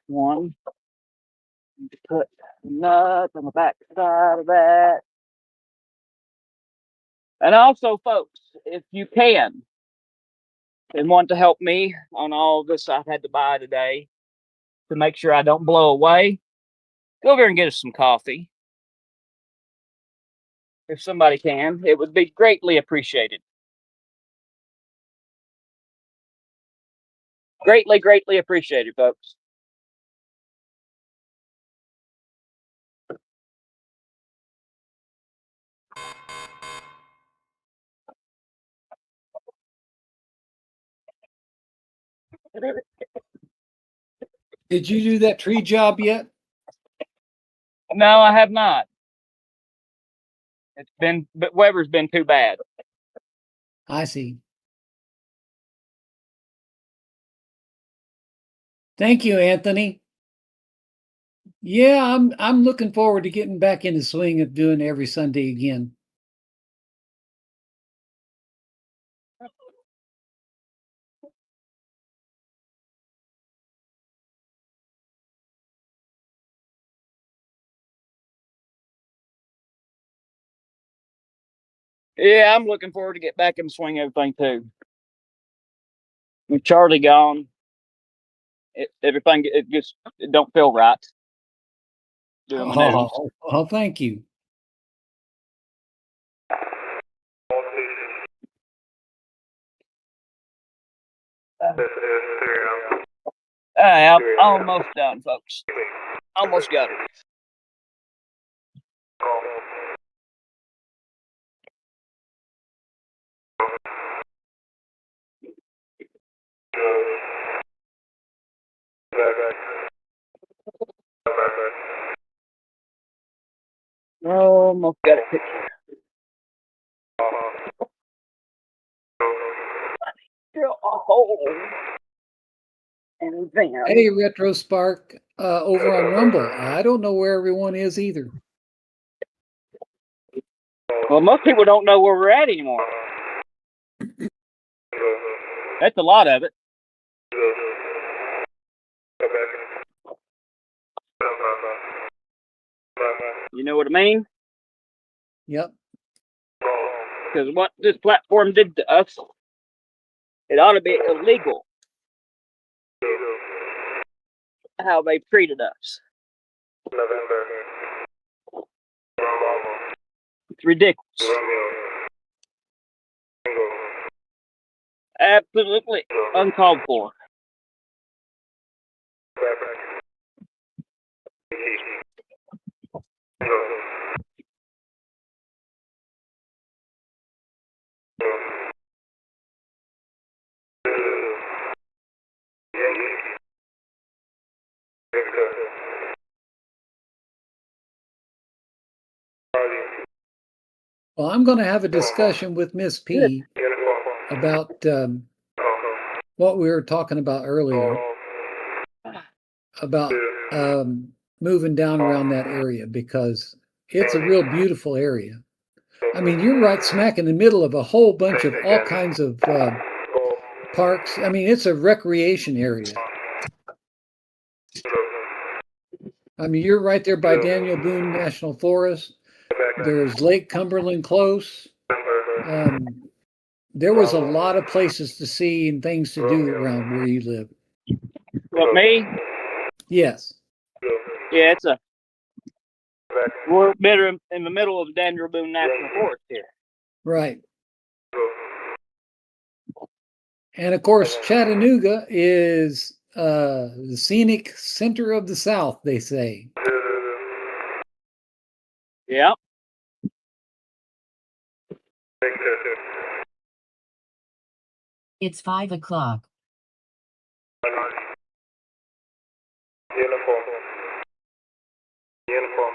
one. Put nuts on the back side of that. And also, folks, if you can and want to help me on all this I've had to buy today to make sure I don't blow away, go over and get us some coffee. If somebody can, it would be greatly appreciated. Greatly, greatly appreciated, folks. Did you do that tree job yet? No, I have not. But Weber's been too bad. I see. Thank you, Anthony. Yeah, I'm looking forward to getting back in the swing of doing every Sunday again. Yeah, I'm looking forward to get back in the swing of everything too. With Charlie gone, everything it don't feel right. Doing the news. Oh, thank you. I'm almost done, folks. Almost got it. Almost got it picture. Drill a hole. And then. Hey, Retro Spark, over on Rumble. I don't know where everyone is either. Well, most people don't know where we're at anymore. That's a lot of it. You know what I mean? Yep. Because what this platform did to us, it ought to be illegal. How they treated us. It's ridiculous. Absolutely uncalled for. Well, I'm going to have a discussion with Miss P about what we were talking about earlier about moving down around that area because it's a real beautiful area. I mean, you're right smack in the middle of a whole bunch of all kinds of parks. I mean, it's a recreation area. I mean, you're right there by Daniel Boone National Forest. There's Lake Cumberland close. There was a lot of places to see and things to do around where you live. What, me? Yes. Yeah, we're better in the middle of Daniel Boone National Forest here. Right. And of course, Chattanooga is the scenic center of the South, they say. Yeah. It's 5 o'clock. Uniform.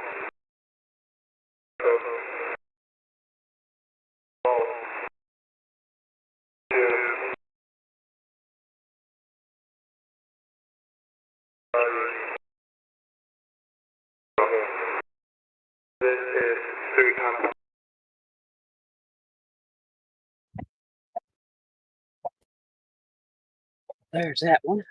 This is 300. There's that one.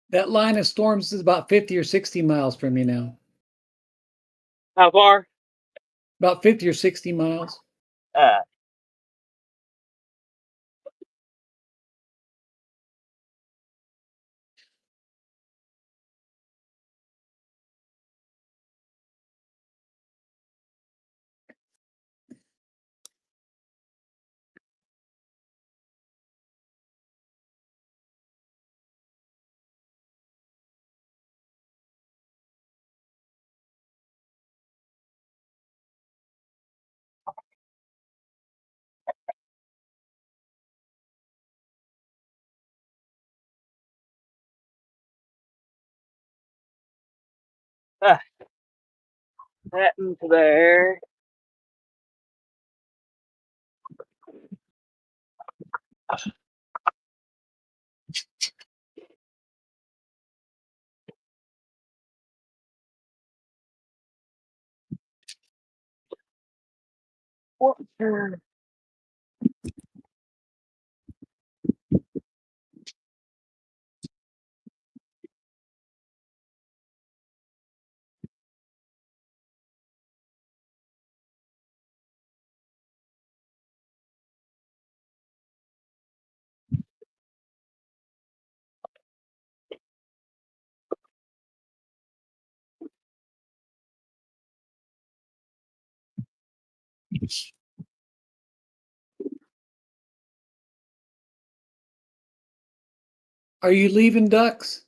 That line of storms is about 50 or 60 miles from you now. How far? About 50 or 60 miles. That into there. What? Are you leaving ducks?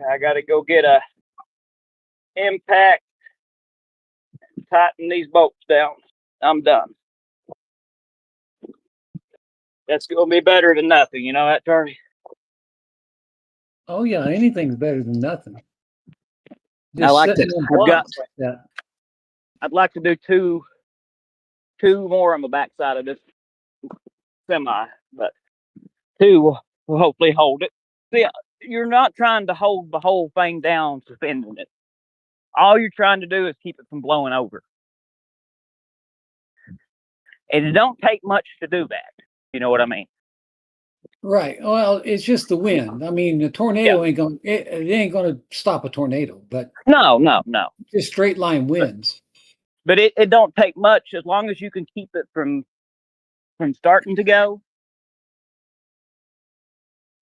I got to go get a impact, tighten these bolts down. I'm done. That's gonna be better than nothing, you know that, Charlie? Oh yeah, anything's better than nothing. I Just like sitting to. in I've got. blocks like that. I'd like to do two more on the backside of this semi, but two will hopefully hold it. See, you're not trying to hold the whole thing down, suspending it. All you're trying to do is keep it from blowing over. And it don't take much to do that. You know what I mean? Right. Well, it's just the wind. I mean, the tornado ain't going. It ain't going to stop a tornado, but No. just straight line winds. But it don't take much as long as you can keep it from starting to go.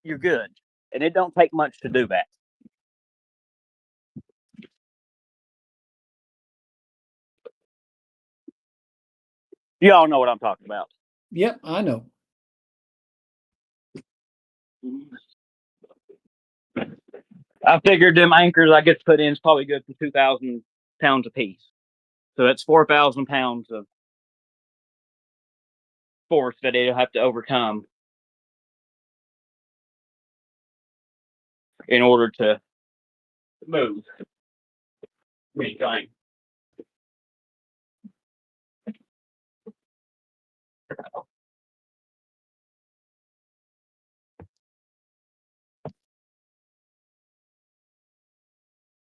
You're good, and it don't take much to do that. You all know what I'm talking about. Yep, I know. I figured them anchors I get to put in is probably good for 2,000 pounds a piece. So that's 4,000 pounds of force that it'll have to overcome in order to move anything.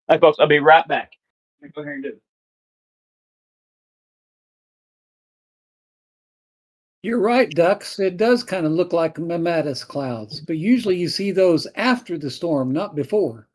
Hey, folks, I'll be right back. Let me go here and do it. You're right, ducks. It does kind of look like mammatus clouds, but usually you see those after the storm, not before.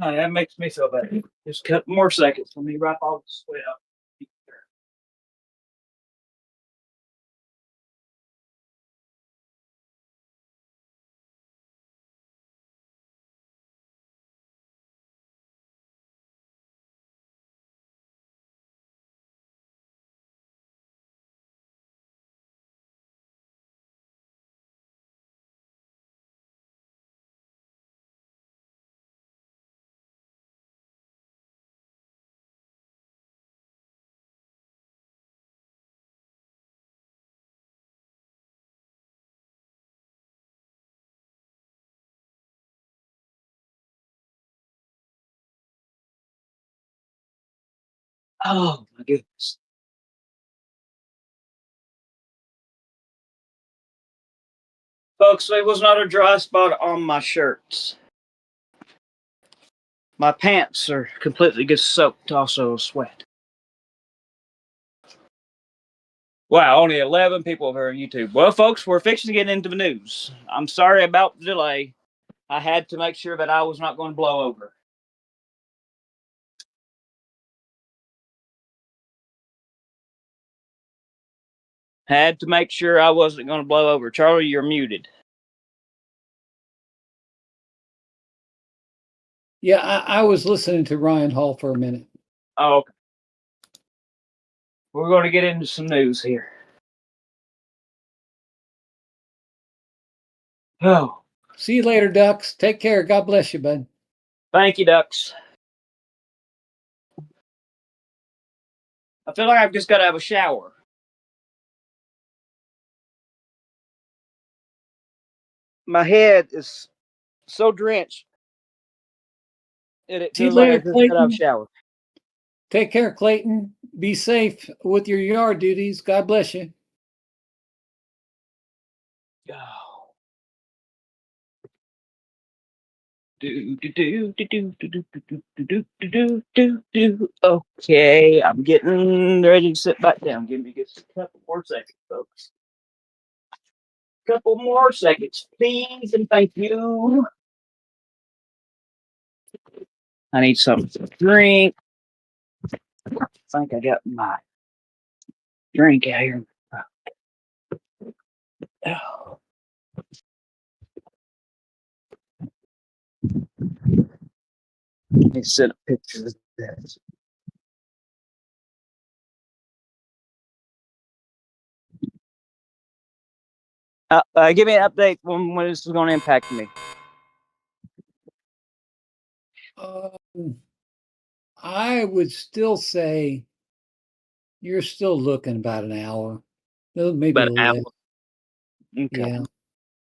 Oh, that makes me feel better. Just a couple more seconds. Let me wrap all this sweat up. Oh my goodness. Folks, there was not a dry spot on my shirts. My pants are completely get soaked also with sweat. Wow, only 11 people over on YouTube. Well, folks, we're fixing to get into the news. I'm sorry about the delay. I had to make sure that I was not going to blow over. Had to make sure I wasn't going to blow over. Charlie, you're muted. Yeah, I was listening to Ryan Hall for a minute. Oh, okay. We're going to get into some news here. Oh, See you later, Ducks. Take care. God bless you, bud. thank you, Ducks. I feel like I've just got to have a shower. My head is so drenched. It See you feels like I later, just got to have a Clayton. shower. Take care, Clayton. Be safe with your yard duties. God bless you. Oh. Okay, I'm getting ready to sit back down. Give me just a couple more seconds, folks. Couple more seconds, please, and thank you. I need something to drink. I think I got my drink out here. Oh. Let me send a picture of this. Give me an update when this is going to impact me. I would still say you're still looking about an hour, maybe a About an little hour. less. Okay. Yeah.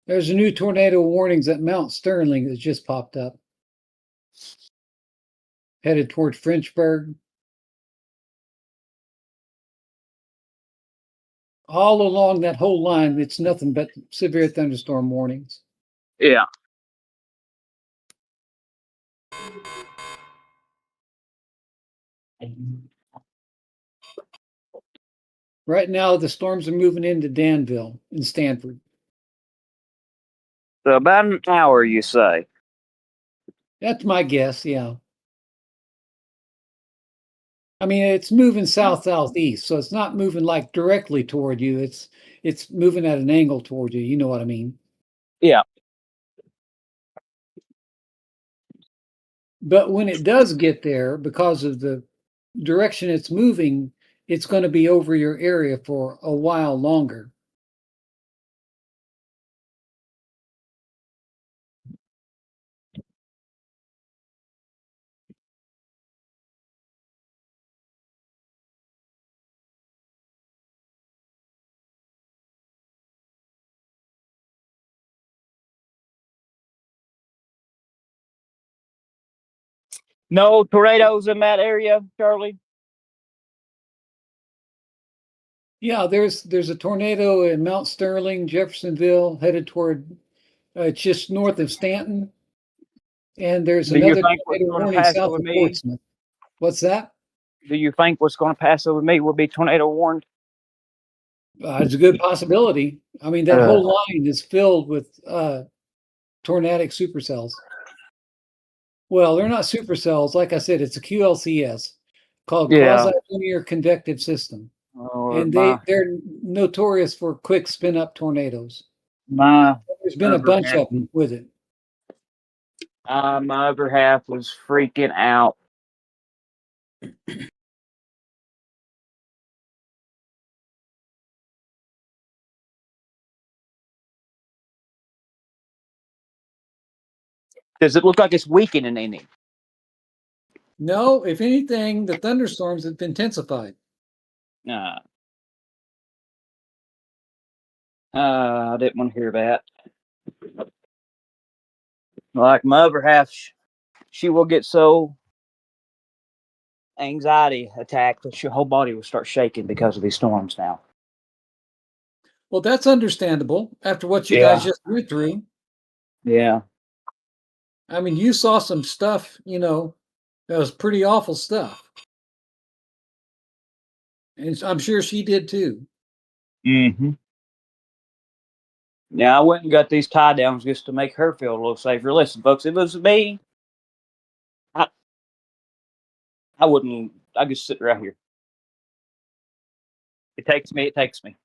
There's a new tornado warnings at Mount Sterling that just popped up, headed toward Frenchburg. All along that whole line, it's nothing but severe thunderstorm warnings. Yeah. Right now, the storms are moving into Danville and Stanford. So about an hour, you say? That's my guess, yeah. I mean, it's moving south-southeast, so it's not moving like directly toward you. It's moving at an angle toward you. You know what I mean? Yeah. But when it does get there, because of the direction it's moving, it's going to be over your area for a while longer. No tornadoes in that area, Charlie? Yeah, there's a tornado in Mount Sterling, Jeffersonville, headed toward it's just north of Stanton. And there's Do you another think what's tornado going to warning pass south over of me? Portsmouth. What's that? Do you think what's going to pass over me will be tornado warned? It's a good possibility. I mean, that whole line is filled with tornadic supercells. Well, they're not supercells. Like I said, it's a QLCS called Yeah. quasi-linear convective system. Or And my they're notorious for quick spin up tornadoes. my There's been a other bunch half, of them with it. my other half was freaking out. Does it look like it's weakening any? No, if anything, the thunderstorms have intensified. Nah. I didn't want to hear that. Like my other half, she will get so anxiety attack that your whole body will start shaking because of these storms now. Well, that's understandable after what you guys Yeah. just went through. Yeah. I mean, you saw some stuff, that was pretty awful stuff. And I'm sure she did too. Mm-hmm. Yeah, I went and got these tie downs just to make her feel a little safer. Listen, folks, if it was me, I, I wouldn't. I just sit right here. It takes me. It takes me.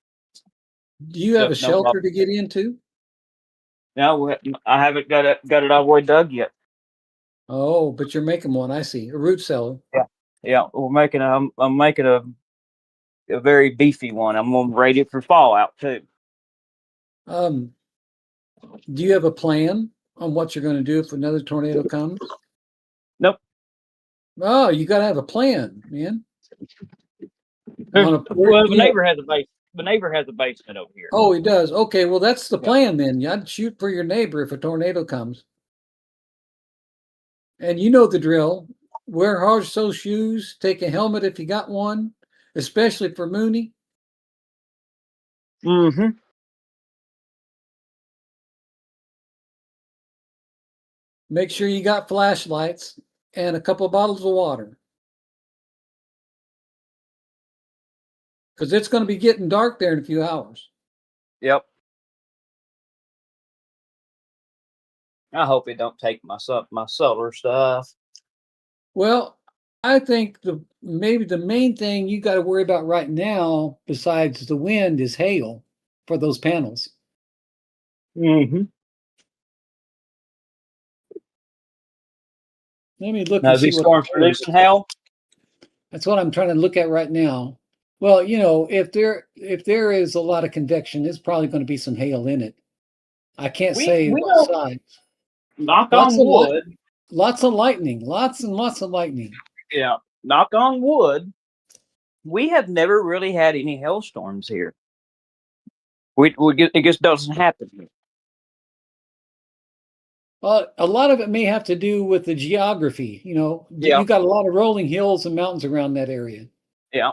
Do you have So, a no shelter problem. to get into? No, I haven't got it all the way dug yet. Oh, but you're making one. I see. A root cellar. Yeah, yeah. We're making a. I'm making a very beefy one. I'm gonna rate it for fallout too. Um, do you have a plan on what you're going to do if another tornado comes? Nope. Oh, you got to have a plan, man. There's, On a, well, the you know, neighbor has a base. The neighbor has a basement over here. oh, he does. Okay, well, that's the Yeah. plan then. I'd shoot for your neighbor if a tornado comes. And you know the drill. Wear hard sole shoes, take a helmet if you got one, especially for Mooney. Mm-hmm. Make sure you got flashlights and a couple of bottles of water. Because it's going to be getting dark there in a few hours. Yep. I hope it don't take my solar stuff. Well, I think maybe the main thing you got to worry about right now, besides the wind, is hail for those panels. Mm-hmm. Let me look Now, and is see these what the storms hail producing looks like. hail? That's what I'm trying to look at right now. Well, if there is a lot of convection, there's probably going to be some hail in it. I can't say We what don't. size. Knock Lots on of wood. lots of lightning, lots and lots of lightning. Yeah. Knock on wood. We have never really had any hailstorms here. It just doesn't happen here. Well, a lot of it may have to do with the geography. Yeah. You got a lot of rolling hills and mountains around that area. Yeah.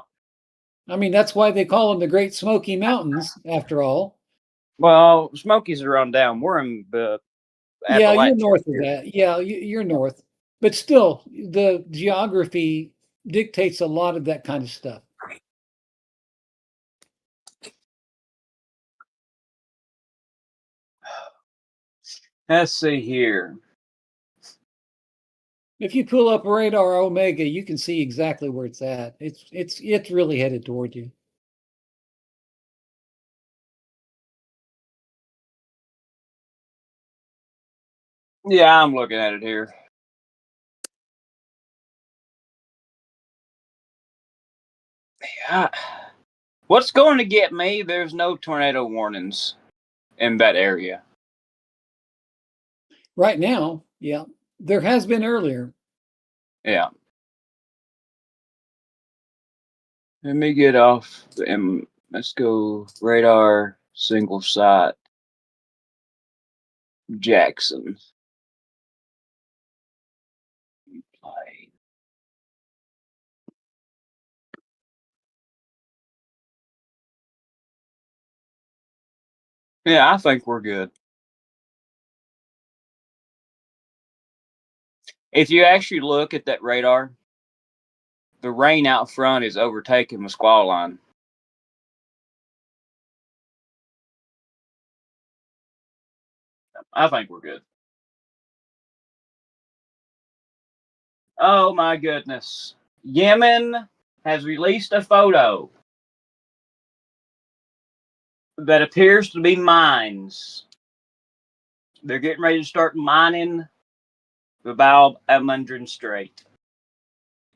I mean, that's why they call them the Great Smoky Mountains, after all. Well, Smokies are on down. We're in the Yeah, you're Appalachians north of here. that. Yeah, you're north. But still, the geography dictates a lot of that kind of stuff. Let's see here. If you pull up radar Omega, you can see exactly where it's at. It's really headed toward you. Yeah, I'm looking at it here. Yeah. What's going to get me? There's no tornado warnings in that area. Right now, yeah. There has been earlier. Yeah. Let me get off and let's go radar single site Jackson. Play. Yeah, I think we're good. If you actually look at that radar, the rain out front is overtaking the squall line. I think we're good. Oh my goodness. Yemen has released a photo that appears to be mines. They're getting ready to start mining the Bab al-Mandeb Strait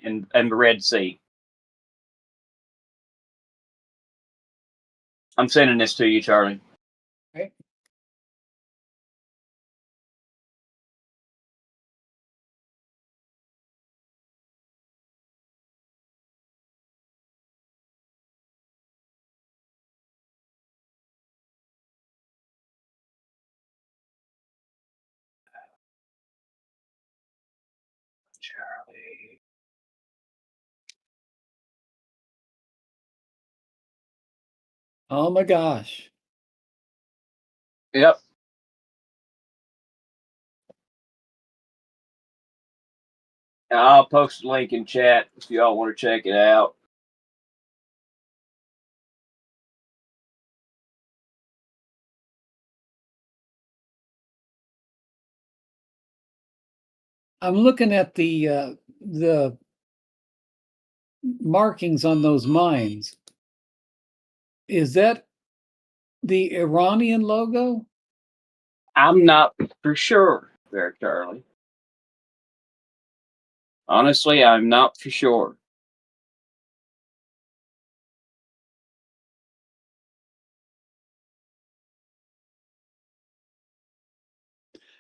and the Red Sea. I'm sending this to you, Charlie. Okay. Charlie. Oh my gosh. Yep. I'll post a link in chat if y'all want to check it out. I'm looking at the markings on those mines. Is that the Iranian logo? I'm not for sure there, Charlie. Honestly, I'm not for sure.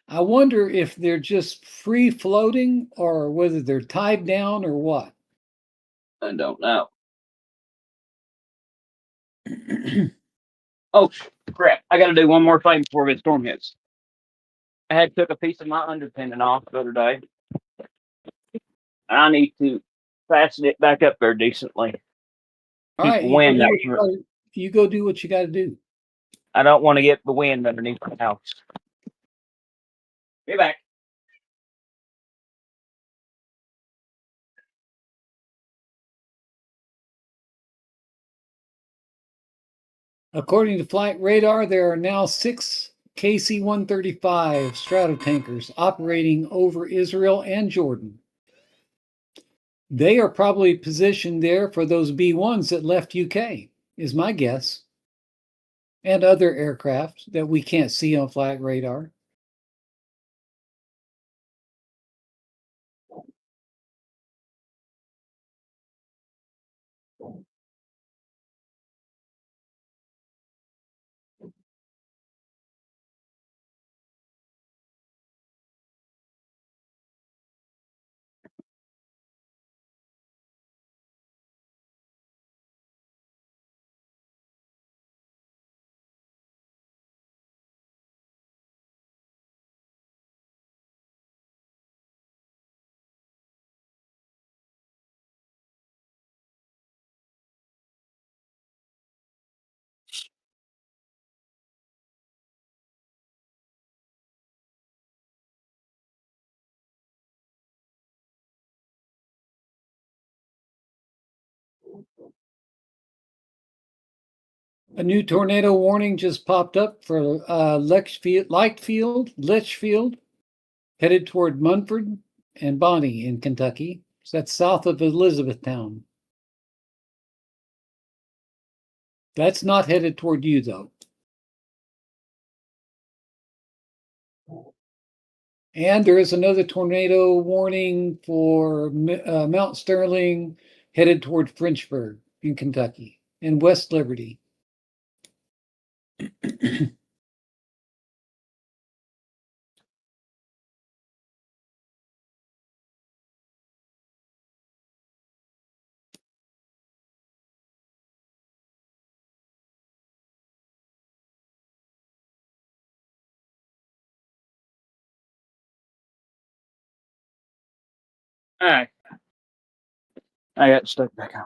I wonder if they're just free floating or whether they're tied down or what. I don't know. Oh, crap. I got to do one more thing before the storm hits. I had took a piece of my underpinning off the other day. And I need to fasten it back up there decently. All Keep right, the wind out. you go do what you got to do. I don't want to get the wind underneath the house. Be back. According to flight radar, there are now 6 KC-135 Stratotankers operating over Israel and Jordan. They are probably positioned there for those B-1s that left UK, is my guess, and other aircraft that we can't see on flight radar. A new tornado warning just popped up for Litchfield, headed toward Munford and Bonnie in Kentucky. So that's south of Elizabethtown. That's not headed toward you, though. And there is another tornado warning for Mount Sterling, headed toward Frenchburg in Kentucky and West Liberty. All right. I got stuck back on.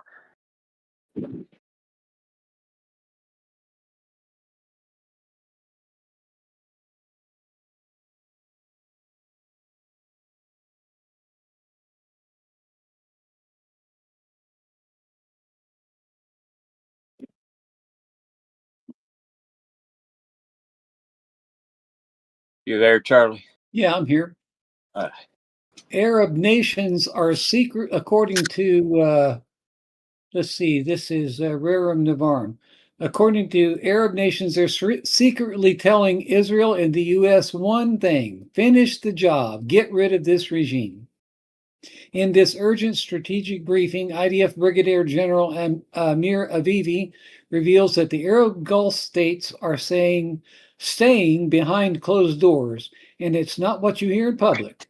You there, Charlie? Yeah, I'm here. All right. Arab nations are secret, according to, let's see, this is Rerum Novarum. According to Arab nations, they're secretly telling Israel and the U.S. one thing: finish the job, get rid of this regime. In this urgent strategic briefing, IDF Brigadier General Amir Avivi reveals that the Arab Gulf states are staying behind closed doors, and it's not what you hear in public.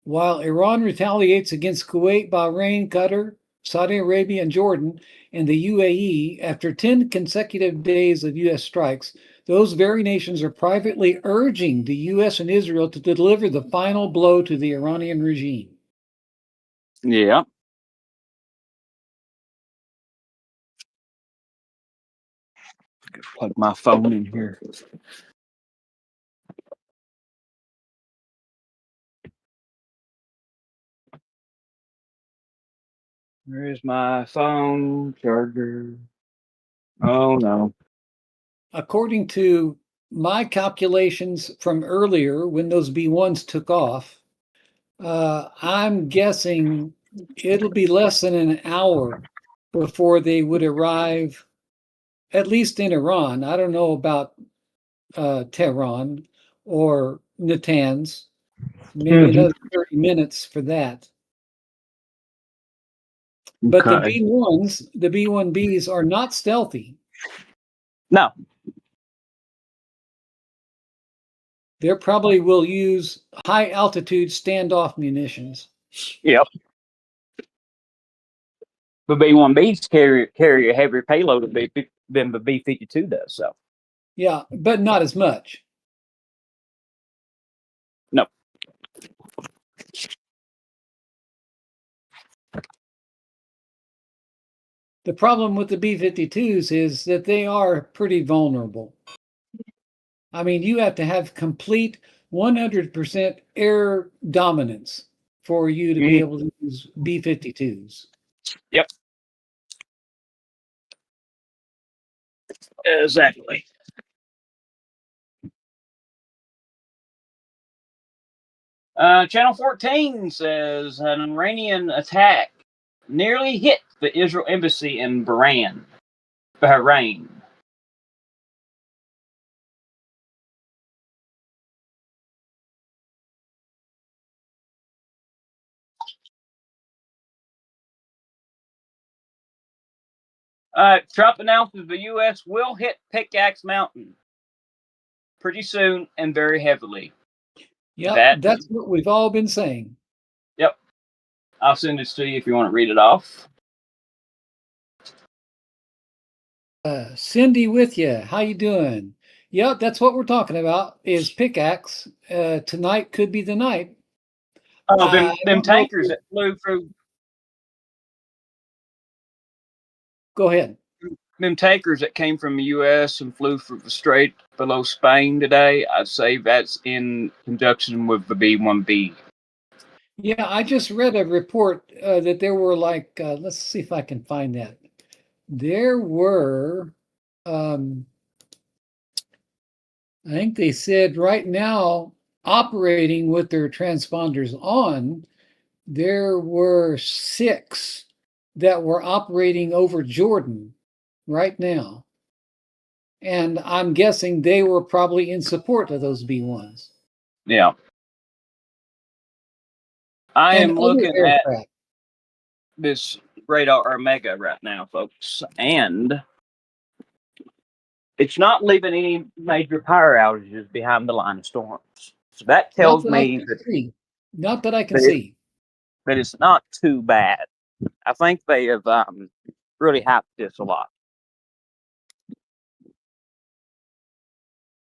While Iran retaliates against Kuwait, Bahrain, Qatar, Saudi Arabia, and Jordan, and the UAE after 10 consecutive days of U.S. strikes, those very nations are privately urging the U.S. and Israel to deliver the final blow to the Iranian regime. Yeah. Plug my phone in here. Where's my phone charger? Oh no. According to my calculations from earlier when those B-1s took off, I'm guessing it'll be less than an hour before they would arrive, at least in Iran. I don't know about Tehran or Natanz. Maybe another 30 minutes for that. But the B-1s, the B-1Bs are not stealthy. No. They probably will use high altitude standoff munitions. Yep. The B-1Bs carry a heavier payload than the B-52 does. So. Yeah, but not as much. No. The problem with the B-52s is that they are pretty vulnerable. I mean, you have to have complete 100% air dominance for you to be able to use B-52s. Yep. Exactly. Channel 14 says an Iranian attack nearly hit the Israel embassy in Bahrain. Trump announces the U.S. will hit Pickaxe Mountain pretty soon and very heavily. Yeah, that's what we've all been saying. Yep. I'll send this to you if you want to read it off. Cindy with you. How you doing? Yep, that's what we're talking about is Pickaxe. Tonight could be the night. Oh, them tankers that flew through. Go ahead. Them tankers that came from the U.S. and flew through the strait below Spain today, I'd say that's in conjunction with the B-1B. Yeah, I just read a report that there were like, let's see if I can find that. There were, I think they said right now, operating with their transponders on, there were 6 that were operating over Jordan right now. And I'm guessing they were probably in support of those B-1s. Yeah. I am looking at this radar Omega right now, folks, and it's not leaving any major power outages behind the line of storms. So that tells me not that I can see that it's not too bad. I think they have really hyped this a lot.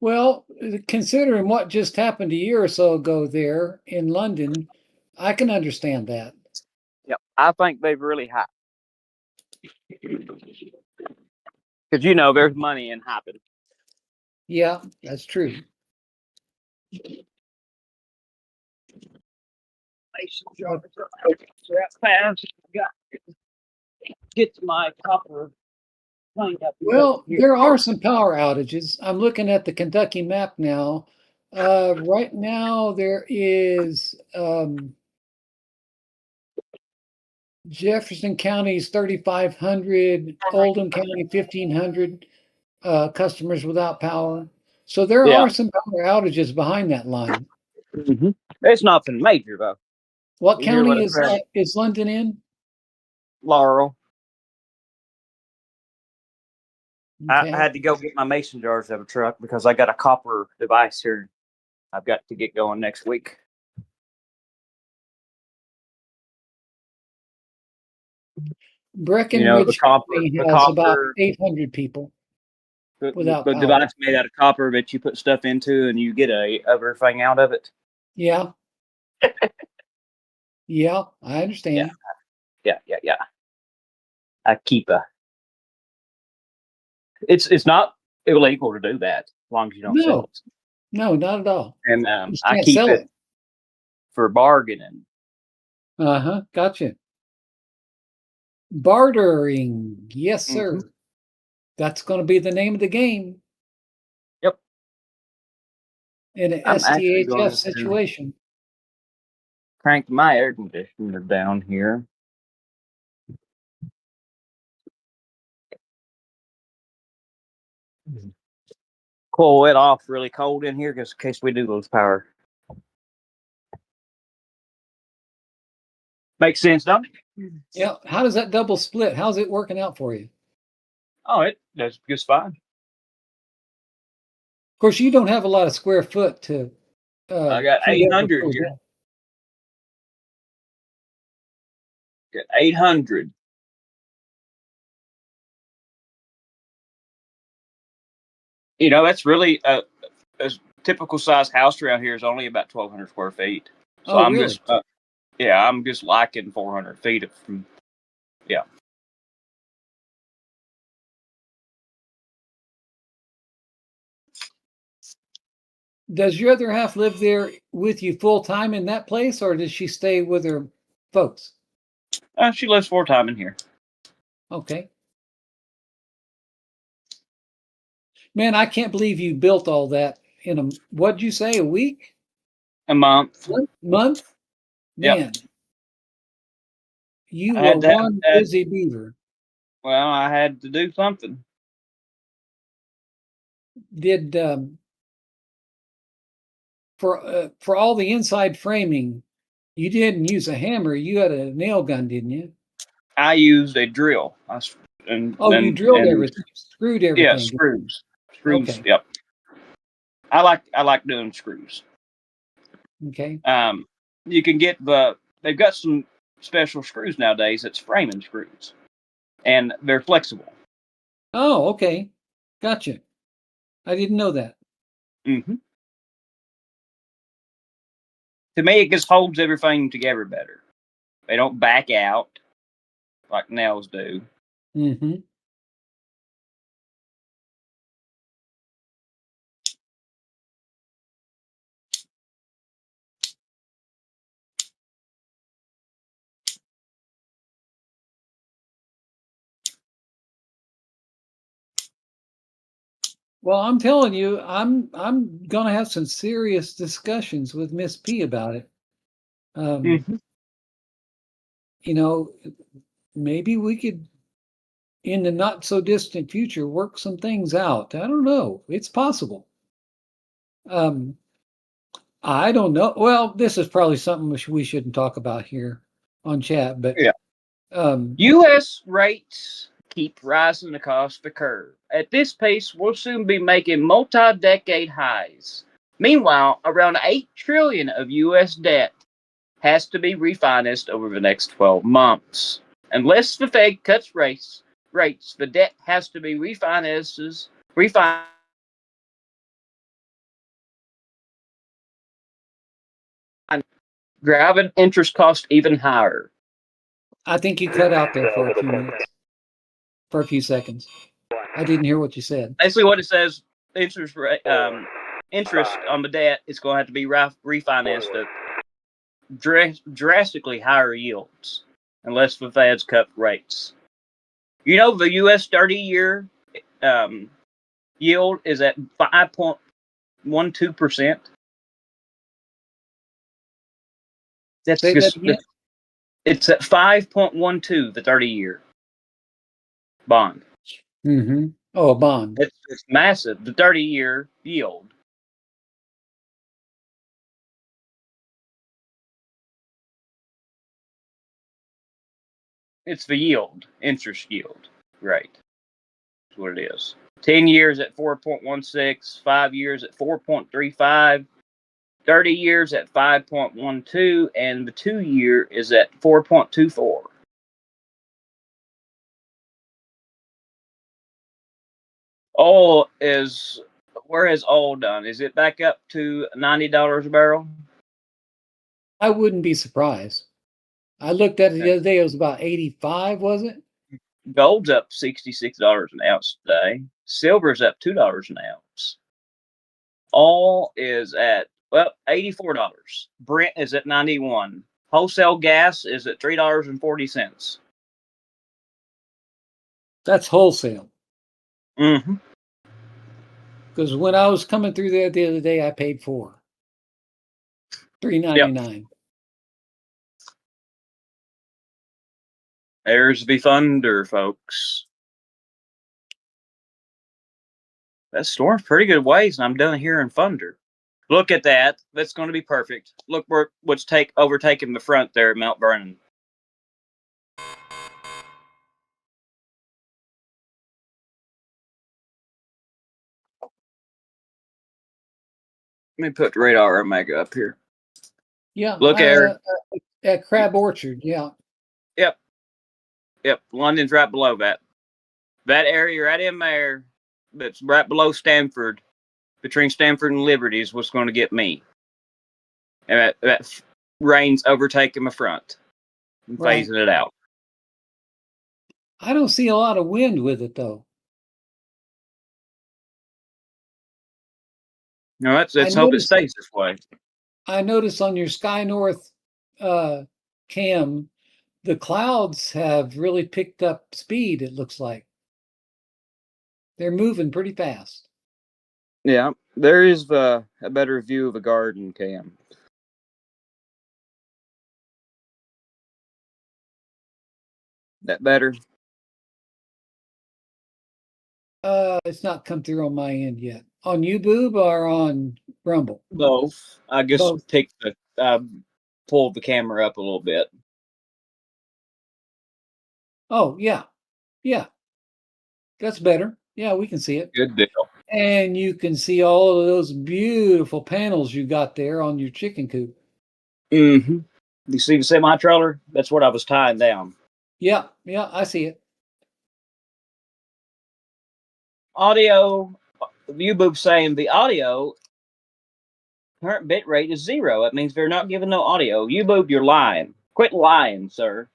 Well, considering what just happened a year or so ago there in London, I can understand that. Yep, I think they've really hyped. Because, you know, there's money in hyping. Yeah, that's true. Get to my copper. Well, there are some power outages. I'm looking at the Kentucky map now. Right now, there is Jefferson County is 3,500, Oldham County 1,500 customers without power. So there Yeah. are some power outages behind that line. Mm-hmm. It's nothing major though. What You hear county what I said? is London in? Laurel. Okay. I had to go get my mason jars out of a truck because I got a copper device here. I've got to get going next week. Breckenridge County The has about copper, 800 people without the power. device made out of copper that you put stuff into and you get everything out of it. Yeah. Yeah, I understand. Yeah. I keep it's not illegal to do that as long as you don't sell No, it. no, not at all. And You just I can't keep sell it for bargaining. Uh-huh, gotcha. Bartering. Yes, sir. Mhm. That's going to be the name of the game Yep. in an I'm actually STHF going to situation. crank my air conditioner down here. Cool it off really cold in here just in case we do lose power. Makes sense, don't it? Yeah. How does that double split? How's it working out for you? Of Oh, it does just fine. course, you don't have a lot of square foot to I got heat up 800 before here. that. Got 800. That's really a typical size house around here is only about 1,200 square feet. So Oh, I'm really? just, I'm just liking 400 feet from, yeah. Does your other half live there with you full time in that place, or does she stay with her folks? She lives 4 times in here. Okay. Man, I can't believe you built all that in what'd you say, a week? A month. Month? Yep. Man, you I were had to one have, busy beaver. well, I had to do something. Did for all the inside framing, you didn't use a hammer. You had a nail gun, didn't you? I used a drill. Oh, you drilled And everything, screwed yeah, everything. screws. Okay. Yep. I like doing screws. Okay. You can get they've got some special screws nowadays. It's framing screws, and they're flexible. Oh, okay. Gotcha. I didn't know that. Mm-hmm. To me, it just holds everything together better. They don't back out like nails do. Mm-hmm. Well, I'm telling you, I'm gonna have some serious discussions with Miss P about it. Mm-hmm. You know, maybe we could, in the not so distant future, work some things out. I don't know. It's possible. Um, I don't know. Well, this is probably something we shouldn't talk about here on chat, but Yeah. U.S. rates keep rising across the curve. At this pace, we'll soon be making multi-decade highs. Meanwhile, around $8 trillion of U.S. debt has to be refinanced over the next 12 months. Unless the Fed cuts rates, the debt has to be refinanced, driving interest costs even higher. I think you cut out there for a few minutes, for a few seconds. I didn't hear what you said. Basically, what it says, interest on the debt is going to have to be refinanced at drastically higher yields unless the Feds cut rates. The U.S. 30-year yield is at 5.12%. Say that again. It's at 5.12, the 30-year bond. Mm-hmm. Oh, a bond. It's massive. The 30-year yield. It's the yield, interest yield, right? That's what it is. 10 years at 4.16, 5 years at 4.35, 30 years at 5.12, and the 2-year is at 4.24. Oil is, where has oil done? Is it back up to $90 a barrel? I wouldn't be surprised. I looked at it the other day. It was about 85, was it? Gold's up $66 an ounce today. Silver's up $2 an ounce. Oil is at, well, $84. Brent is at 91. Wholesale gas is at $3.40. That's wholesale. Mm-hmm. Because when I was coming through there the other day, I paid $3.99. There's the thunder, folks. That storm's pretty good ways, and I'm done hearing thunder. Look at that. That's going to be perfect. Look where what's overtaking the front there at Mount Vernon. Let me put the radar mega up here. Yeah. Look, Eric. At Crab Orchard. Yeah. Yep. Yep. London's right below that. That area right in there that's right below Stanford, between Stanford and Liberty, is what's going to get me. And that rain's overtaking my front and Right. phasing it out. I don't see a lot of wind with it, though. No, let's hope it stays this way. I noticed on your Sky North cam, the clouds have really picked up speed, it looks like. They're moving pretty fast. Yeah, there is a better view of the garden, Cam. That better? It's not come through on my end yet. On YouTube or on Rumble? Both. I just Both. pulled the camera up a little bit. Oh, yeah. Yeah. That's better. Yeah, we can see it. Good deal. And you can see all of those beautiful panels you got there on your chicken coop. Mm-hmm. You see the semi-trailer? That's what I was tying down. Yeah, I see it. Audio, YouTube's saying the audio current bit rate is 0. That means they're not giving no audio. YouTube, you're lying. Quit lying, sir.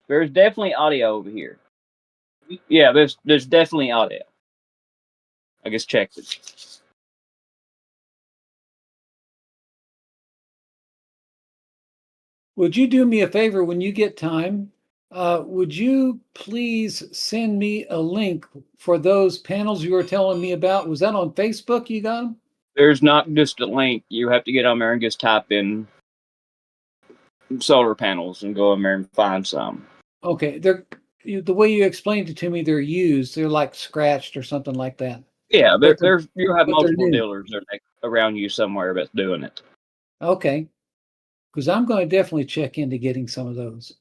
There's definitely audio over here. Yeah, there's definitely audio. I just checked it. Would you do me a favor when you get time? Would you please send me a link for those panels you were telling me about? Was that on Facebook you got them? There's not just a link. You have to get on there and just type in solar panels and go in there and find some. Okay, the way you explained it to me, they're used. They're like scratched or something like that. Yeah, But you have but they're multiple new. dealers around you somewhere that's doing it. Okay, because I'm going to definitely check into getting some of those.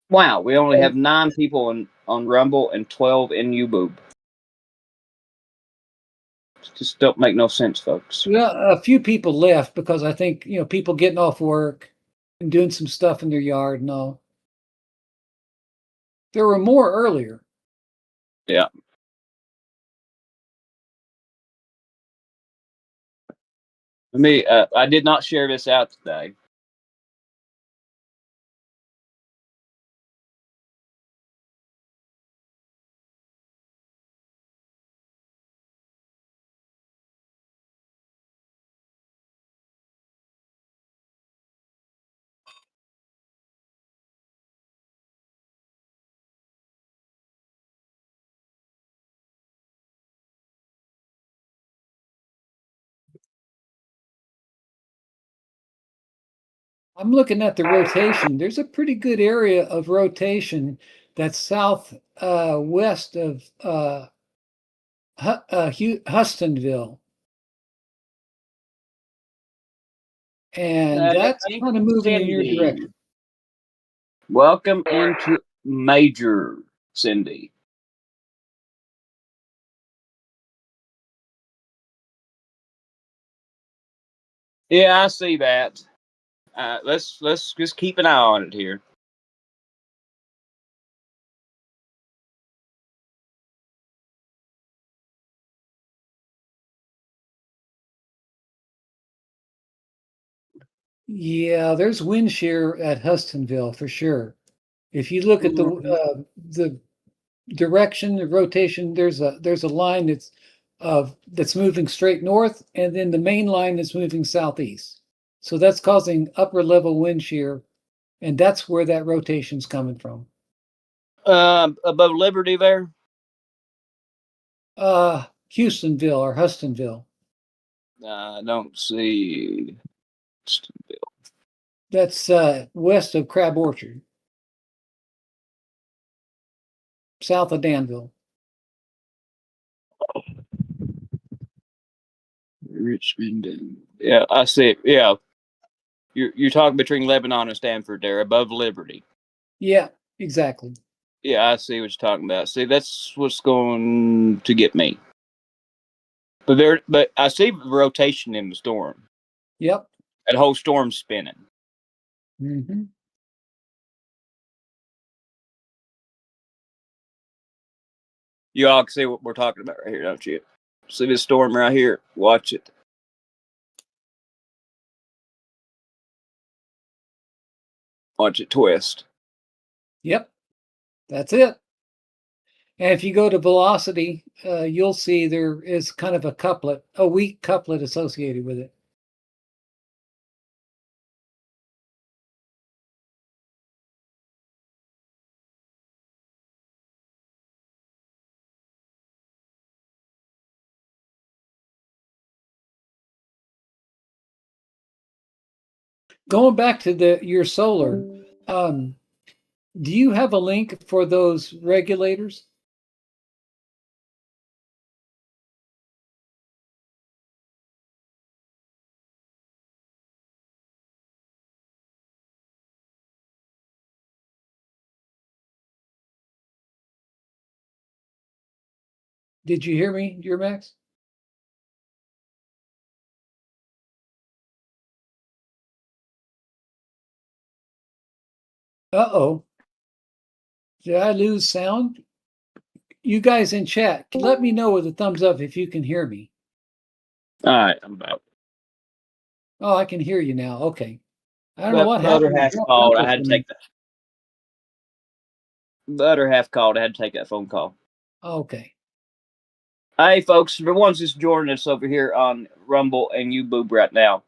Wow, we only have 9 people on Rumble and 12 in YouTube. Just don't make no sense, folks. Well, a few people left because I think people getting off work and doing some stuff in their yard and all. There were more earlier. Yeah. I did not share this out today. I'm looking at the rotation. There's a pretty good area of rotation that's south west of Hustonville. And that's Thank kind of you, moving in your Cindy. direction. Welcome into Major, Cindy. Yeah, I see that. Let's just keep an eye on it here. Yeah, there's wind shear at Hustonville for sure. If you look at the direction, the rotation, there's a line that's moving straight north, and then the main line is moving southeast. So that's causing upper level wind shear, and that's where that rotation's coming from. Above Liberty there. Houstonville or Hustonville. I don't see. That's west of Crab Orchard, south of Danville. Richmond. Yeah, I see it. Yeah, you're talking between Lebanon and Stanford there, above Liberty. Yeah, exactly. Yeah, I see what you're talking about. See, that's what's going to get me. But I see rotation in the storm. Yep. That whole storm's spinning. Mm-hmm. You all can see what we're talking about right here, don't you? See this storm right here? Watch it. Watch it twist. Yep. That's it. And if you go to velocity, you'll see there is kind of a weak couplet associated with it. Going back to your solar, do you have a link for those regulators? Did you hear me, dear Max? Uh-oh. Did I lose sound? You guys in chat, let me know with a thumbs up if you can hear me. All right, I'm about. Oh, I can hear you now. Okay. I don't know what The other happened. half called. I had to take that. The other half called. I had to take that phone call. Okay. Hey, folks, for the ones just joining us over here on Rumble and YouTube right now,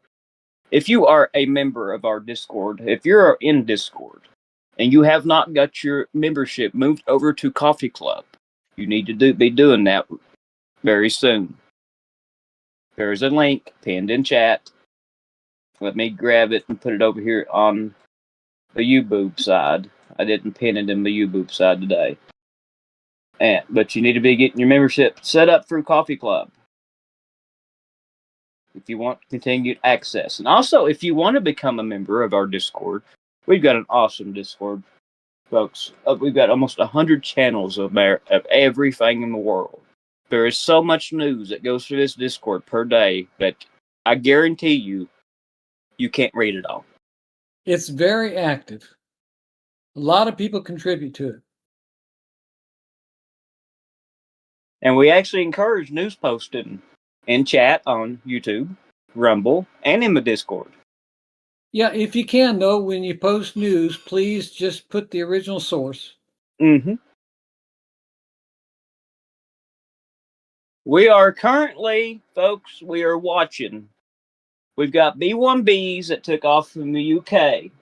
if you are a member of our Discord, if you're in Discord and you have not got your membership moved over to Coffee Club, you need to be doing that very soon. There is a link pinned in chat. Let me grab it and put it over here on the YouTube side. I didn't pin it in the YouTube side today. But you need to be getting your membership set up through Coffee Club if you want continued access. And also, if you want to become a member of our Discord, we've got an awesome Discord, folks. We've got almost 100 channels of everything in the world. There is so much news that goes through this Discord per day that I guarantee you can't read it all. It's very active. A lot of people contribute to it. And we actually encourage news posting in chat on YouTube, Rumble, and in the Discord. Yeah, if you can, though, when you post news, please just put the original source. Mm-hmm. We are currently, folks, we are watching. We've got B-1Bs that took off from the UK.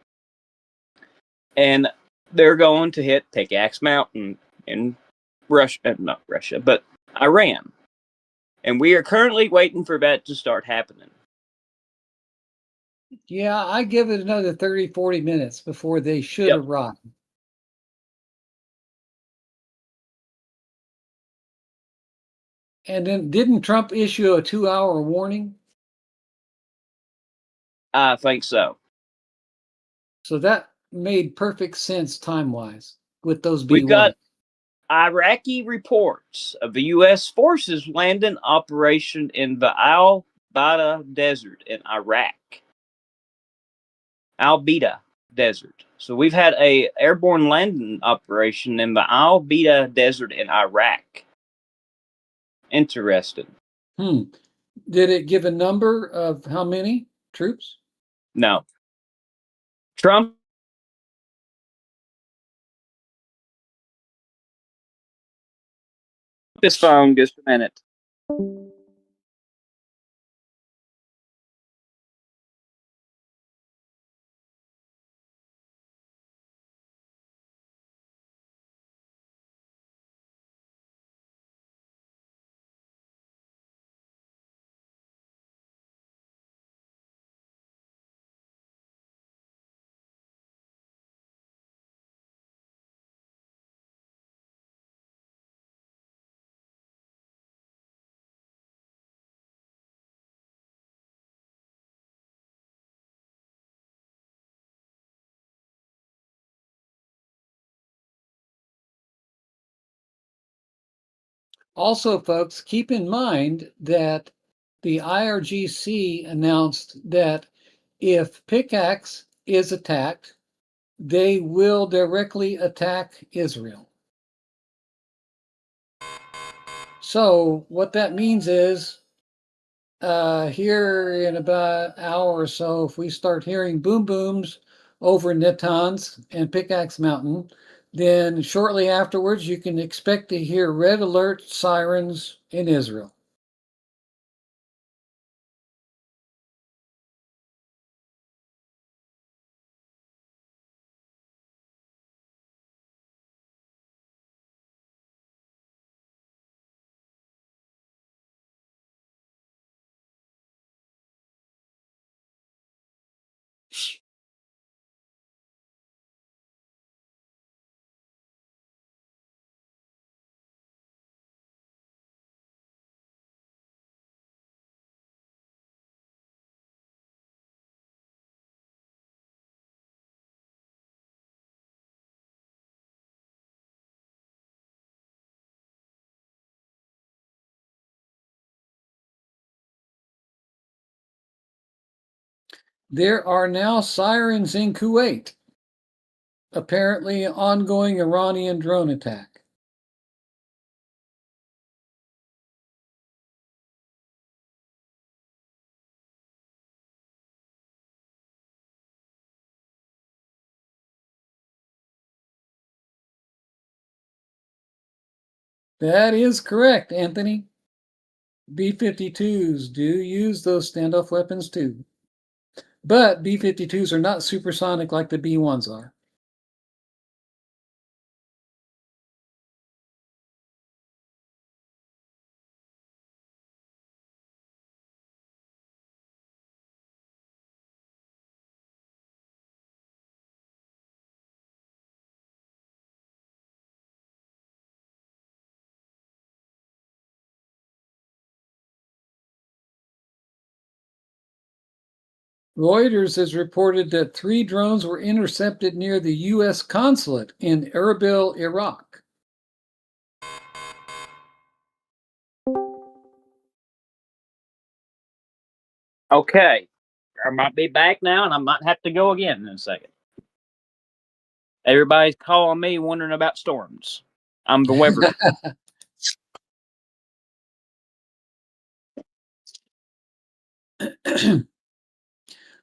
And they're going to hit Pickaxe Mountain in Russia, not Russia, but Iran. And we are currently waiting for that to start happening. Yeah, I give it another 30, 40 minutes before they should Yep. arrive. And then didn't Trump issue a 2-hour warning? I think so. So that made perfect sense time-wise with those We've B1s. got Iraqi reports of the U.S. forces landing operation in the Al Bada Desert in Iraq. Al Bida Desert. So we've had a airborne landing operation in the Al Bida Desert in Iraq. Interesting. Did it give a number of how many troops? No. Trump this phone just a minute. Also, folks, keep in mind that the IRGC announced that if Pickaxe is attacked, they will directly attack Israel. So what that means is here in about an hour or so, if we start hearing boom booms over Natanz and Pickaxe Mountain, then shortly afterwards you can expect to hear red alert sirens in Israel. There are now sirens in Kuwait, apparently ongoing Iranian drone attack. That is correct, Anthony. B-52s do use those standoff weapons too. But B-52s are not supersonic like the B-1s are. Reuters has reported that 3 drones were intercepted near the U.S. consulate in Erbil, Iraq. Okay. I might be back now, and I might have to go again in a second. Everybody's calling me wondering about storms. I'm the weather.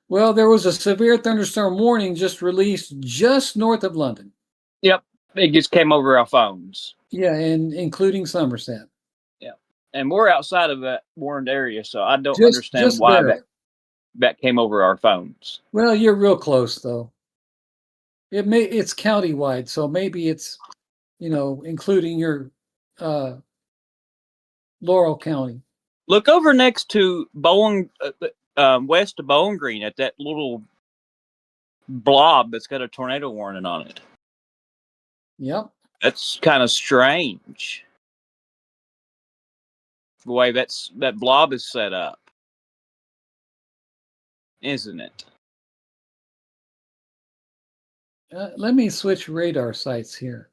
Well, there was a severe thunderstorm warning just released just north of London. Yep. It just came over our phones. Yeah, and including Somerset. Yeah. And we're outside of that warned area, so I don't Just understand why barely. that came over our phones. Well, you're real close though. It's countywide, so maybe it's, including your Laurel County. Look over next to Bowling west of Bowling Green at that little blob that's got a tornado warning on it. Yep. That's kind of strange. The way that blob is set up, isn't it? Let me switch radar sites here.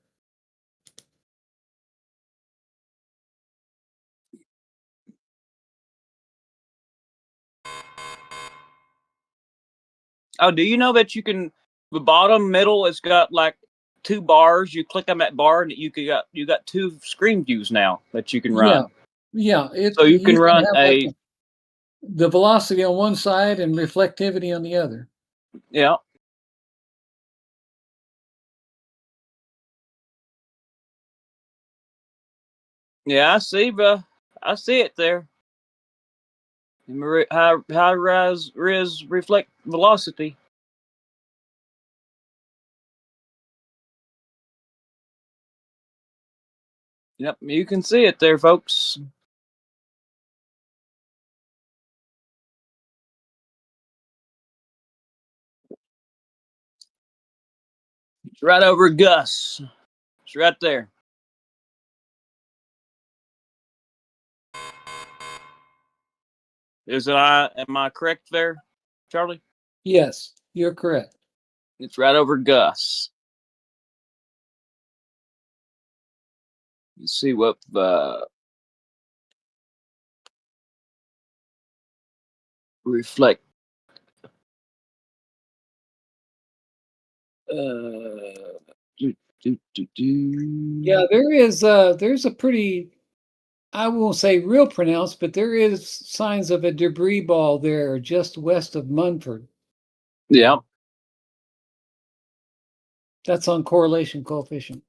Oh, do you know that you can, the bottom middle has got like 2 bars. You click on that bar and you got 2 screen views now that you can run. Yeah. So you can run have like the velocity on one side and reflectivity on the other. Yeah. Yeah, I see, bro. I see it there. High res reflect velocity. Yep, you can see it there, folks. It's right over Gus. It's right there. Am I correct there, Charlie? Yes, you're correct. It's right over Gus. Let's see what reflect. Yeah, there's a pretty, I won't say real pronounced, but there is signs of a debris ball there just west of Munford. Yeah. That's on correlation coefficient.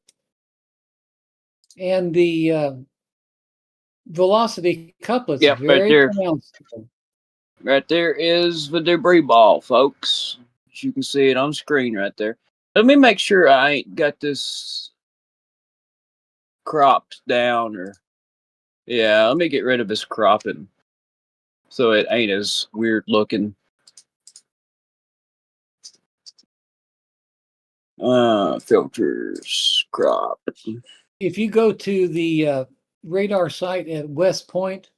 And the velocity couplets Yep, right very there. pronounced. Right there is the debris ball, folks. You can see it on screen right there. Let me make sure I ain't got this cropped down or yeah, let me get rid of this cropping so it ain't as weird looking. Filters, crop. If you go to the radar site at West Point,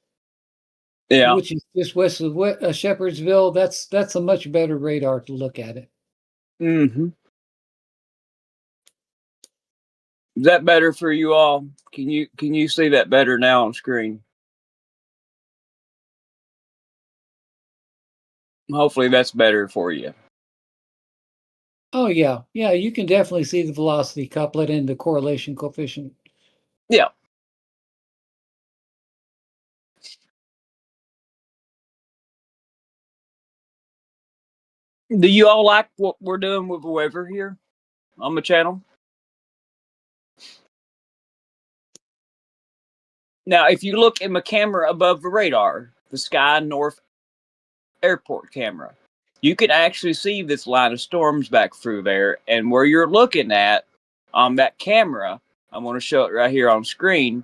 Yeah. which is just west of Shepherdsville, that's a much better radar to look at it. Mm-hmm. Is that better for you all? Can you see that better now on screen? Hopefully that's better for you. Oh yeah, you can definitely see the velocity couplet and the correlation coefficient. Yeah. Do you all like what we're doing with the weather here on the channel? Now, if you look in the camera above the radar, the Sky North Airport camera, you can actually see this line of storms back through there. And where you're looking at on that camera, I'm going to show it right here on screen.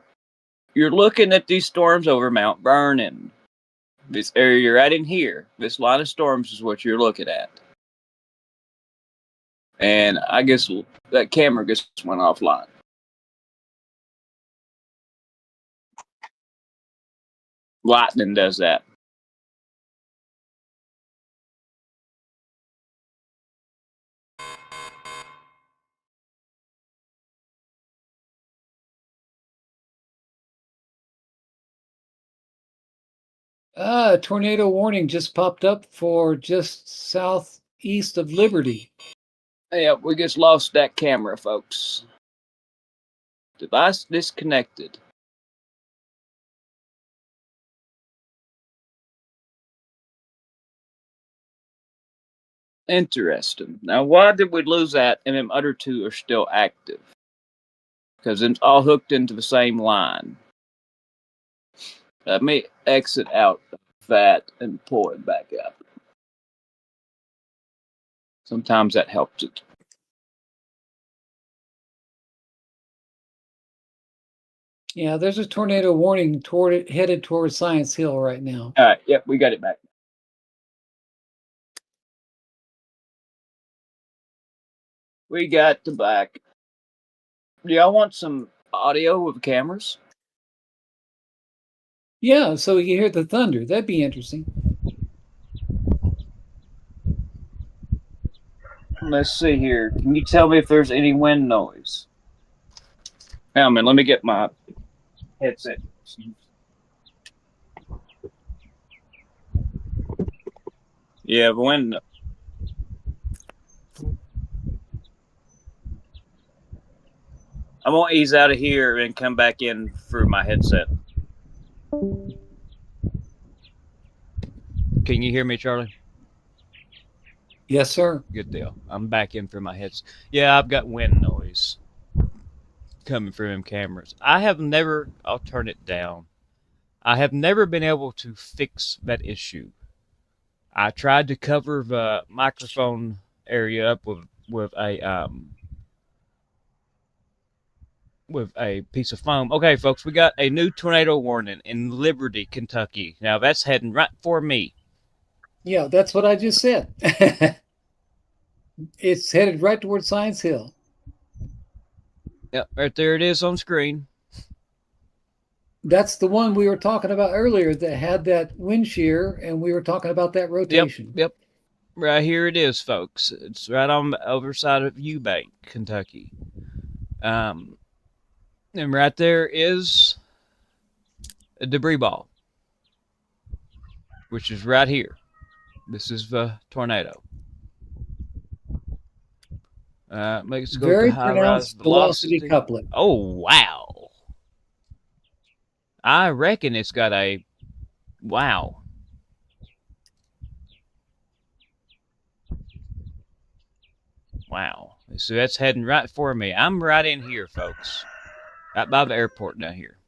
You're looking at these storms over Mount Vernon. This area you're at in here, this line of storms is what you're looking at. And I guess that camera just went offline. Lightning does that. Tornado warning just popped up for just southeast of Liberty. Yeah, we just lost that camera, folks. Device disconnected. Interesting. Now, why did we lose that and them other 2 are still active? Because it's all hooked into the same line. Let me exit out of that and pull it back up. Sometimes that helps it. Yeah, there's a tornado warning headed towards Science Hill right now. All right, yep, we got it back. We got the back. Do y'all want some audio with cameras? Yeah, so you hear the thunder. That'd be interesting. Let's see here. Can you tell me if there's any wind noise? Now, man, let me get my headset. Yeah, wind. I'm gonna ease out of here and come back in through my headset. Can you hear me, Charlie? Yes, sir. Good deal. I'm back in through my headset. Yeah, I've got wind noise coming from them cameras. I have never. I'll turn it down. I have never been able to fix that issue. I tried to cover the microphone area up with a piece of foam. Okay, folks, we got a new tornado warning in Liberty, Kentucky. Now that's heading right for me. Yeah, that's what I just said. It's headed right toward Science Hill. Yep, right there it is on screen. That's the one we were talking about earlier that had that wind shear, and we were talking about that rotation. Yep. Right here it is, folks. It's right on the other side of Eubank, Kentucky. And right there is a debris ball, which is right here. This is the tornado. Let's go Very to high rise pronounced velocity coupling. Oh, wow. I reckon it's got a wow. Wow. So that's heading right for me. I'm right in here, folks. Right by the airport down here.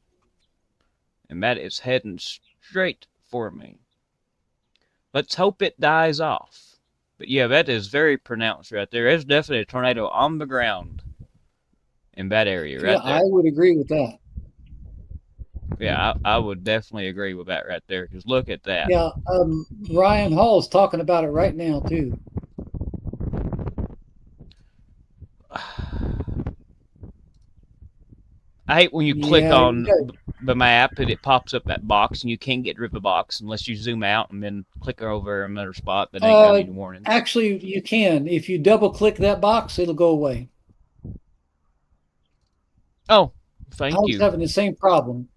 And that is heading straight for me. Let's hope it dies off. But yeah, that is very pronounced right there. There's definitely a tornado on the ground in that area right there. I would agree with that. Yeah, I would definitely agree with that right there, because look at that. Yeah, Ryan Hall's talking about it right now, too. I hate when you click on the map and it pops up that box and you can't get rid of the box unless you zoom out and then click over another spot that ain't got any warnings. Actually, you can. If you double click that box, it'll go away. Oh, thank you. I was having the same problem.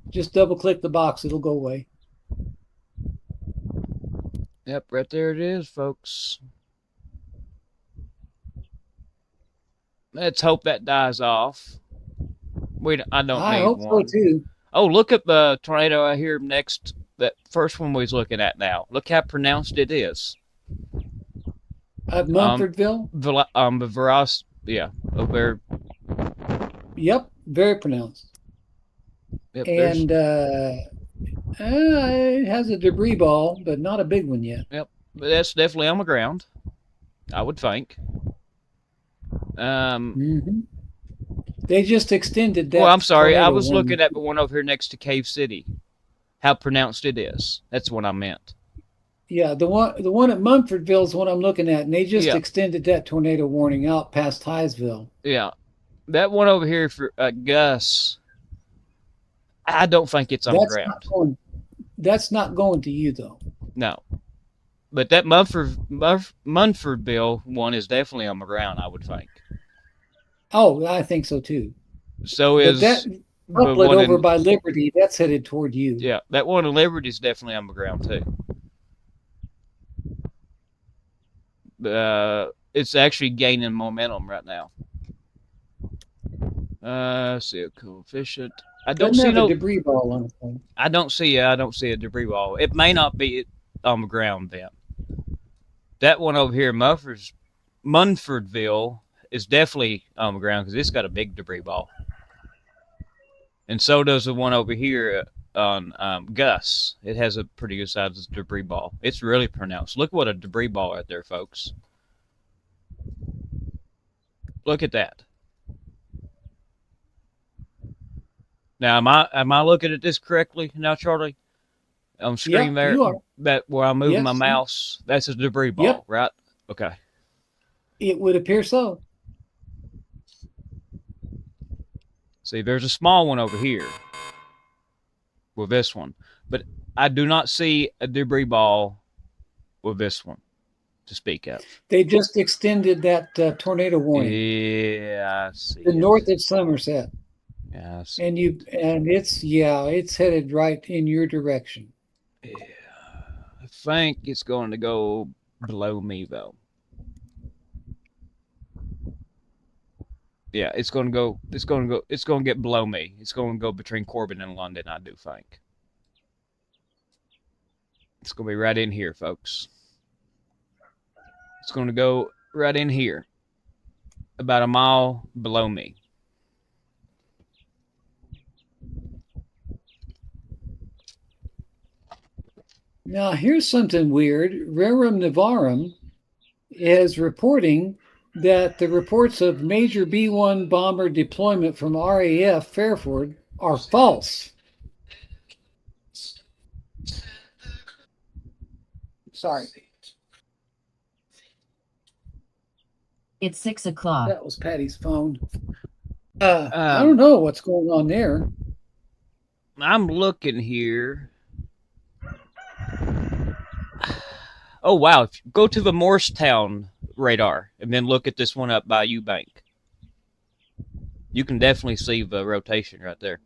Just double click the box, it'll go away. Yep, right there it is, folks. Let's hope that dies off. I don't need one. I hope so too. Oh, look at the tornado I hear next. That first one we was looking at now. Look how pronounced it is. At Mumfordville? The velocity, yeah, over. Yep, very pronounced. Yep, and it has a debris ball, but not a big one yet. Yep, but that's definitely on the ground, I would think. They just extended that. Well, I'm sorry. I was looking at the one over here next to Cave City. How pronounced it is. That's what I meant. Yeah, the one at Mumfordville is what I'm looking at, and they just extended that tornado warning out past Highsville. Yeah. That one over here for Gus, I don't think it's on the ground. That's not going to you, though. No. But that Munfordville one is definitely on the ground, I would think. Oh, I think so too. So is that couplet over by Liberty, that's headed toward you. Yeah, that one in Liberty is definitely on the ground too. It's actually gaining momentum right now. See a coefficient. I don't see no debris ball on the thing. I don't see a debris ball. It may not be on the ground then. That one over here, Munfordville, is definitely on the ground because it's got a big debris ball. And so does the one over here on Gus. It has a pretty good size debris ball. It's really pronounced. Look what a debris ball right there, folks. Look at that. Now, am I looking at this correctly now, Charlie? On screen there, you are. That where I'm moving my mouse, that's a debris ball, right? Okay. It would appear so. See, there's a small one over here with this one, but I do not see a debris ball with this one to speak of. They just extended that tornado warning Yeah, I see to it. north of Somerset, Yeah, I see. and it's headed right in your direction. Yeah. I think it's going to go below me though. Yeah, it's going to go. It's going to go. It's going to get below me. It's going to go between Corbin and London. I do think it's going to be right in here, folks. It's going to go right in here, about a mile below me. Now, here's something weird. Rerum Novarum is reporting that the reports of major B-1 bomber deployment from RAF Fairford are false. Sorry. It's 6 o'clock. That was Patty's phone. I don't Um, know what's going on there. I'm looking here. Oh wow! Go to the Morristown radar and then look at this one up by Eubank. You can definitely see the rotation right there.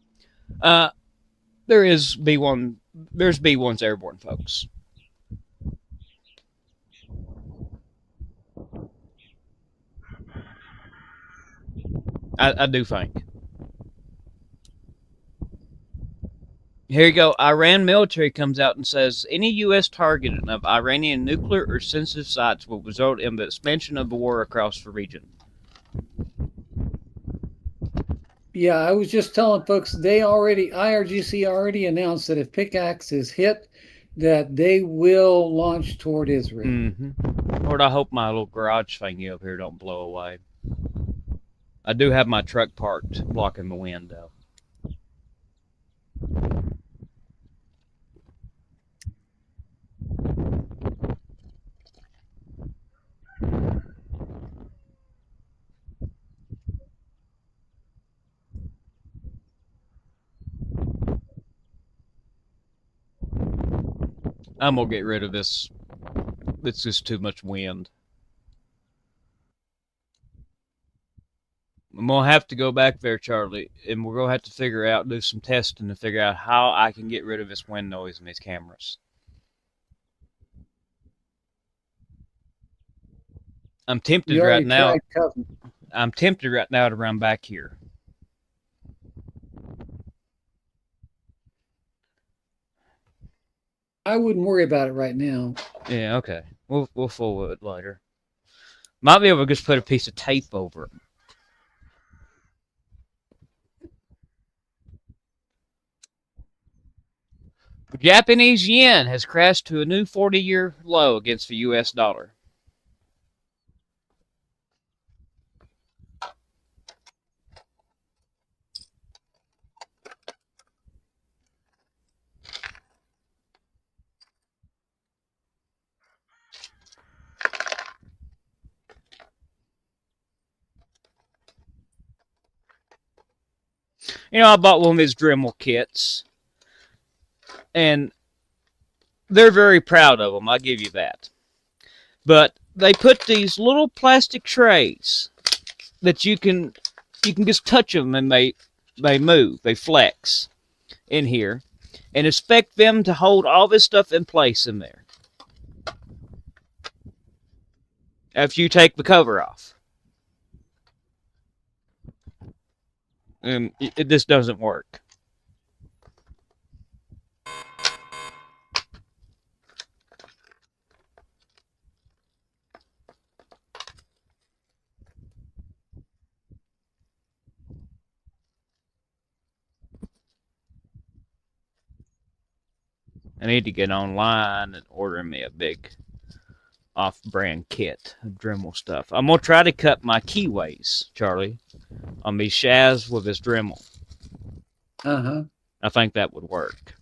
There is B1. There's B1s airborne, folks. I do think. Here you go. Iran military comes out and says any U.S. targeting of Iranian nuclear or sensitive sites will result in the expansion of the war across the region. Yeah, I was just telling folks IRGC already announced that if Pickaxe is hit, that they will launch toward Israel. Mm-hmm. Lord, I hope my little garage thingy up here don't blow away. I do have my truck parked blocking the wind, though. I'm gonna get rid of this. It's just too much wind. I'm gonna have to go back there, Charlie, and we're gonna have to do some testing to figure out how I can get rid of this wind noise in these cameras. I'm tempted You right already now. tried Covenant. I'm tempted right now to run back here. I wouldn't worry about it right now. Yeah, okay. We'll fool with it later. Might be able to just put a piece of tape over it. The Japanese yen has crashed to a new 40-year low against the U.S. dollar. You know, I bought one of his Dremel kits, and they're very proud of them. I'll give you that. But they put these little plastic trays that you can just touch them and they move, they flex in here, and expect them to hold all this stuff in place in there after you take the cover off. And this doesn't work. I need to get online and order me a big off-brand kit of Dremel stuff. I'm gonna try to cut my keyways, Charlie, on these Shaz with this Dremel. Uh-huh. I think that would work.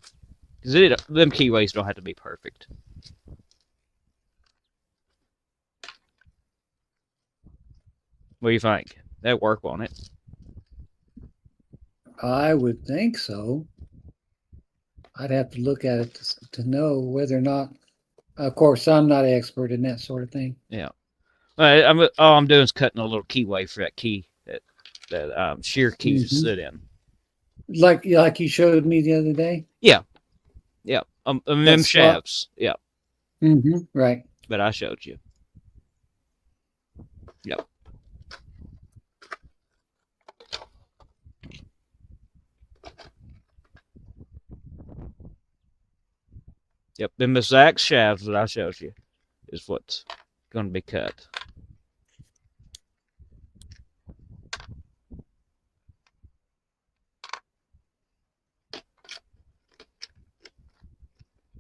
Because them keyways don't have to be perfect. What do you think? That'd work, won't it? I would think so. I'd have to look at it to know whether or not. Of course, I'm not an expert in that sort of thing. Yeah. All I'm doing is cutting a little keyway for that key, that shear key to Hmm. sit in. Like you showed me the other day. Yeah. Yeah. That Them slot. shafts. Yeah. Right. But I showed you. Yep. Yep. Them exact shafts that I showed you is what's going to be cut.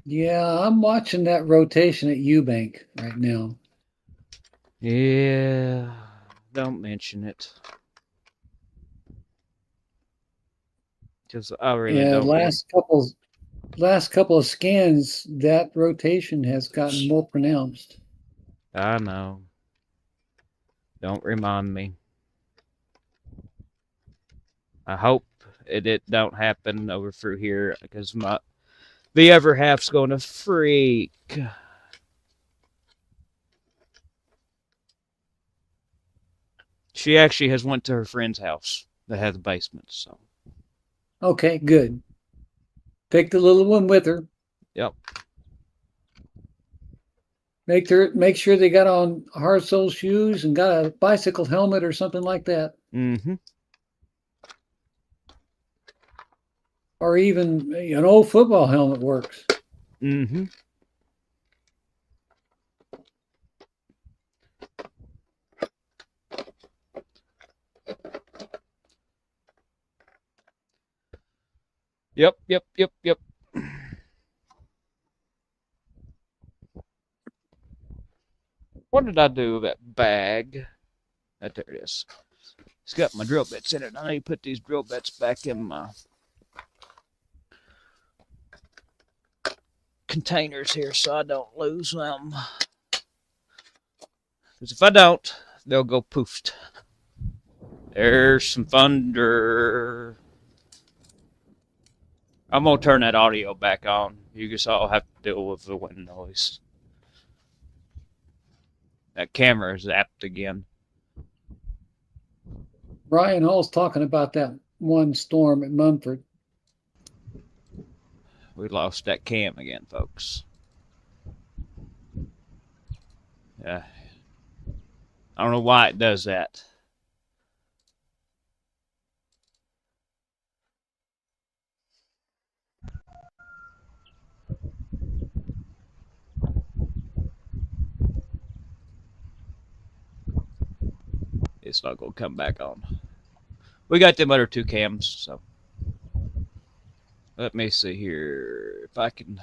Yeah, I'm watching that rotation at Eubank right now. Yeah. Don't mention it. Because I really Yeah, don't want. last couple of scans, that rotation has gotten more pronounced. I know. Don't remind me. I hope it don't happen over through here because the other half's going to freak. She actually has went to her friend's house that has a basement. So Okay, good. Take the little one with her. yep. Make sure they got on hard sole shoes and got a bicycle helmet or something like that, Mm-hmm. or even an old football helmet works. Mm-hmm. Yep. Yep. Yep. Yep. What did I do with that bag? There it is. It's got my drill bits in it. I need to put these drill bits back in my containers here so I don't lose them. Because if I don't, they'll go poofed. There's some thunder. I'm going to turn that audio back on. You just all have to deal with the wind noise. That camera is zapped again. Brian Hall's talking about that one storm at Munford. We lost that cam again, folks. Yeah. I don't know why it does that. It's not going to come back on. We got them other two cams, so. Let me see here if I can.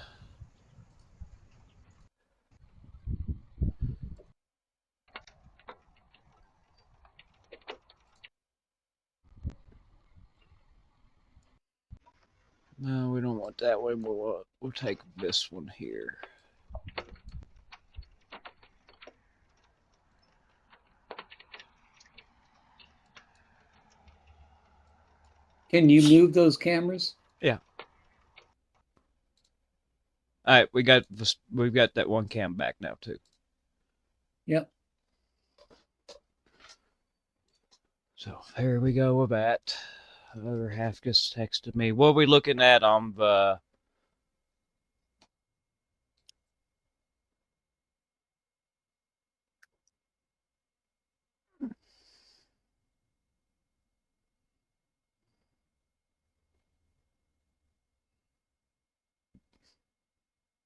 No, we don't want that one. We'll take this one here. Can you move those cameras? Yeah. All right, we've got that one cam back now too. Yep. So there we go with that. The other half just texted me. What are we looking at on the?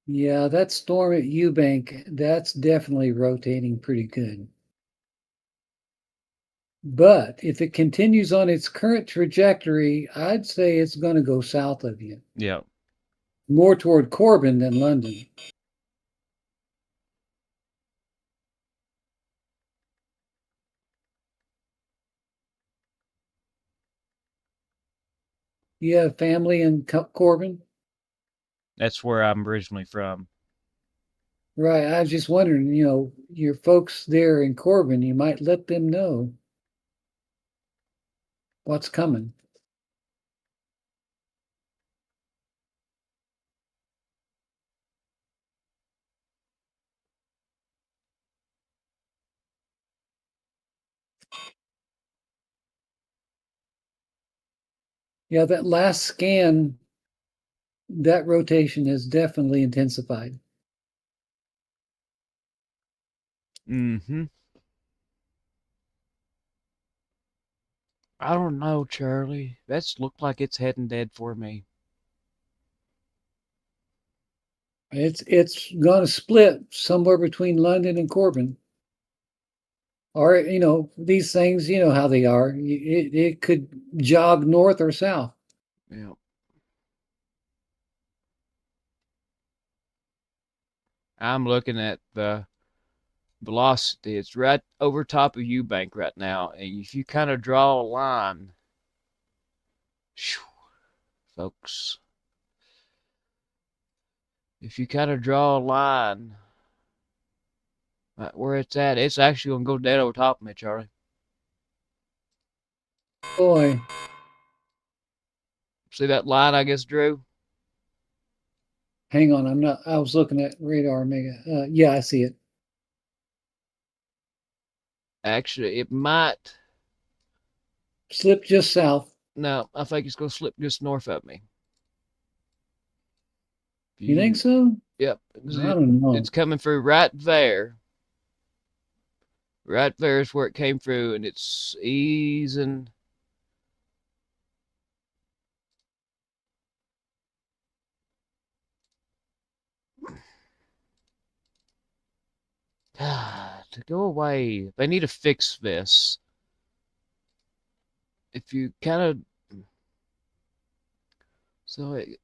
Yeah, that storm at Eubank, that's definitely rotating pretty good. But if it continues on its current trajectory, I'd say it's going to go south of you, Yeah. more toward Corbin than London. You have family in Corbin? That's where I'm originally from. Right. I was just wondering, your folks there in Corbin, you might let them know what's coming. Yeah, that last scan, that rotation has definitely intensified. Mm-hmm. I don't know, Charlie. That's looked like it's heading dead for me. It's going to split somewhere between London and Corbin. Or, these things, you know how they are. It could jog north or south. Yeah. I'm looking at the velocity. It's right over top of Eubank right now. And if you kind of draw a line, folks, if you kind of draw a line right where it's actually going to go dead over top of me, Charlie. Boy, See that line I just drew? hang on. I was looking at radar mega. Yeah, I see it. Actually, it might. Slip just south. No, I think it's going to slip just north of me. You think so? Yep. I don't know. It's coming through right there. Right there is where it came through, and it's easing. To go away. They need to fix this. If you kind of. So it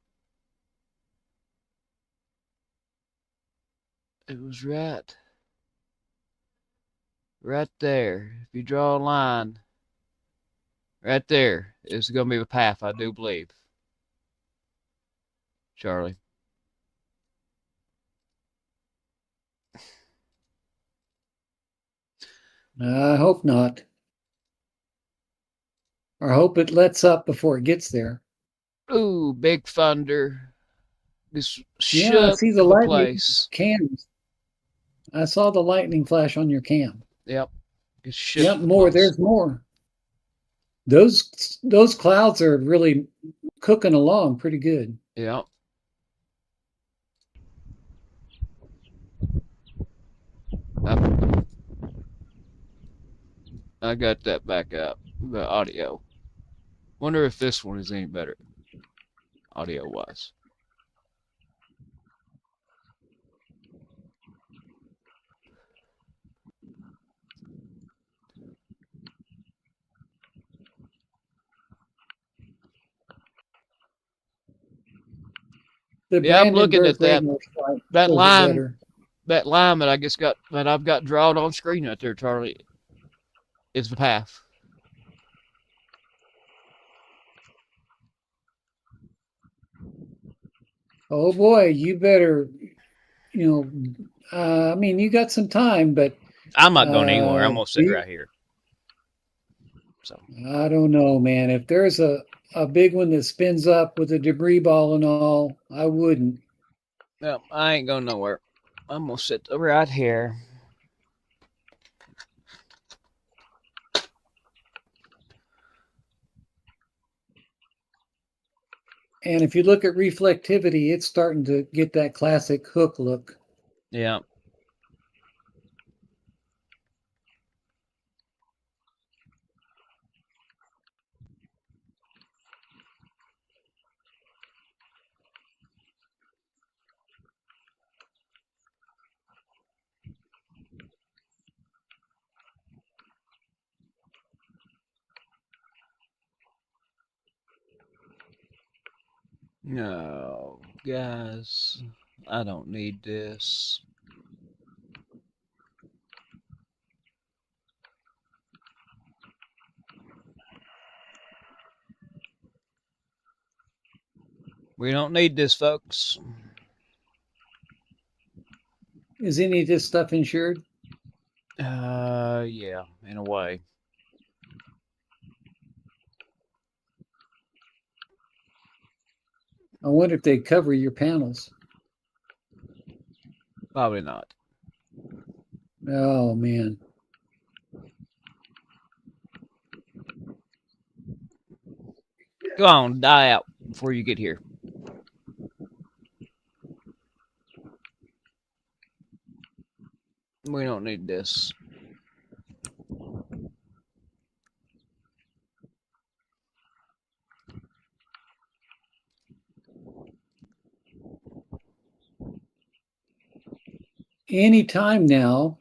was right there. If you draw a line, right there is going to be the path, I do believe. Charlie. I hope not. Or hope it lets up before it gets there. Ooh, big thunder. This Yeah, I shook see the the lightning place. cams. I saw the lightning flash on your cam. Yep. It shook Yep, the more. place. There's more. Those clouds are really cooking along pretty good. Yep. I got that back up. The audio. Wonder if this one is any better, audio wise. The Yeah, I'm looking Brandenburg at that radar flight that shows it line better. that line that I've got drawn on screen right there, Charlie, is the path. Oh boy, you better, I mean, you got some time, but I'm not going anywhere. I'm gonna sit you, right here. So I don't know, man. If there's a big one that spins up with a debris ball and all, I wouldn't. no, I ain't going nowhere. I'm gonna sit right here. And if you look at reflectivity, it's starting to get that classic hook look. Yeah. No, guys, I don't need this. We don't need this, folks. Is any of this stuff insured? Yeah, in a way. I wonder if they cover your panels. Probably not. Oh man. Go on, die out before you get here. We don't need this. Any time now,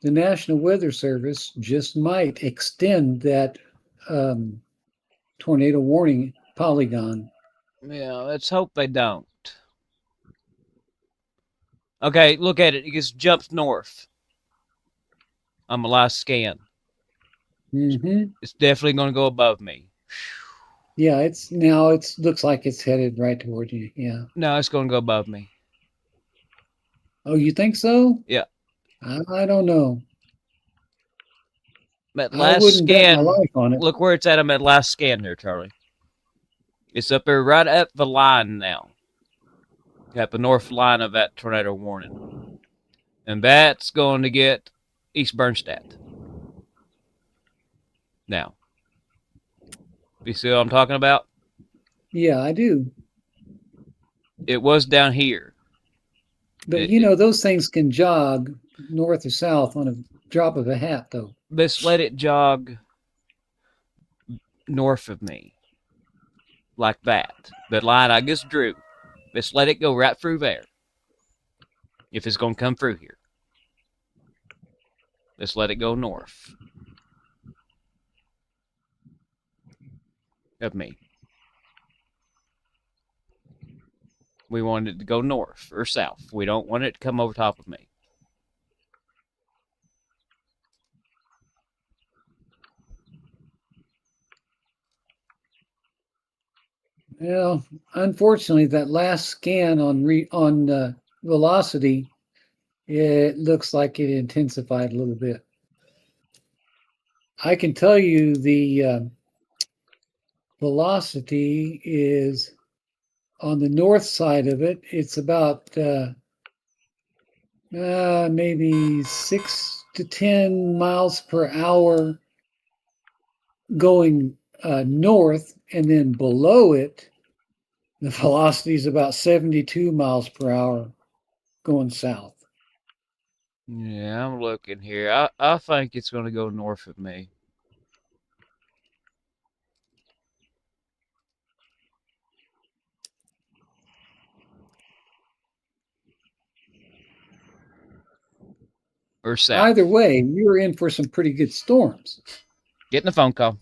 the National Weather Service just might extend that tornado warning polygon. Yeah, let's hope they don't. Okay, look at it. It just jumps north on my last scan. Mm-hmm. It's definitely going to go above me. Yeah, it's looks like it's headed right toward you. Yeah. No, it's going to go above me. Oh, you think so? Yeah. I don't know. That I last wouldn't bet my scan, life on it. look where it's at on that last scan there, Charlie. It's up there right at the line now. At the north line of that tornado warning. And that's going to get East Bernstadt. Now, you see what I'm talking about? Yeah, I do. It was down here. But you know, those things can jog north or south on a drop of a hat, though. Let's let it jog north of me. Like that. The line I just drew. Let's let it go right through there. If it's going to come through here. Let's let it go north of me. We want it to go north or south. We don't want it to come over top of me. Well, unfortunately, that last scan on velocity, it looks like it intensified a little bit. I can tell you the velocity is on the north side of it. It's about maybe 6 to 10 miles per hour going north, and then below it, the velocity is about 72 miles per hour going south. Yeah, I'm looking here. I think it's going to go north of me. Or south. Either way, you're in for some pretty good storms. Getting a phone call.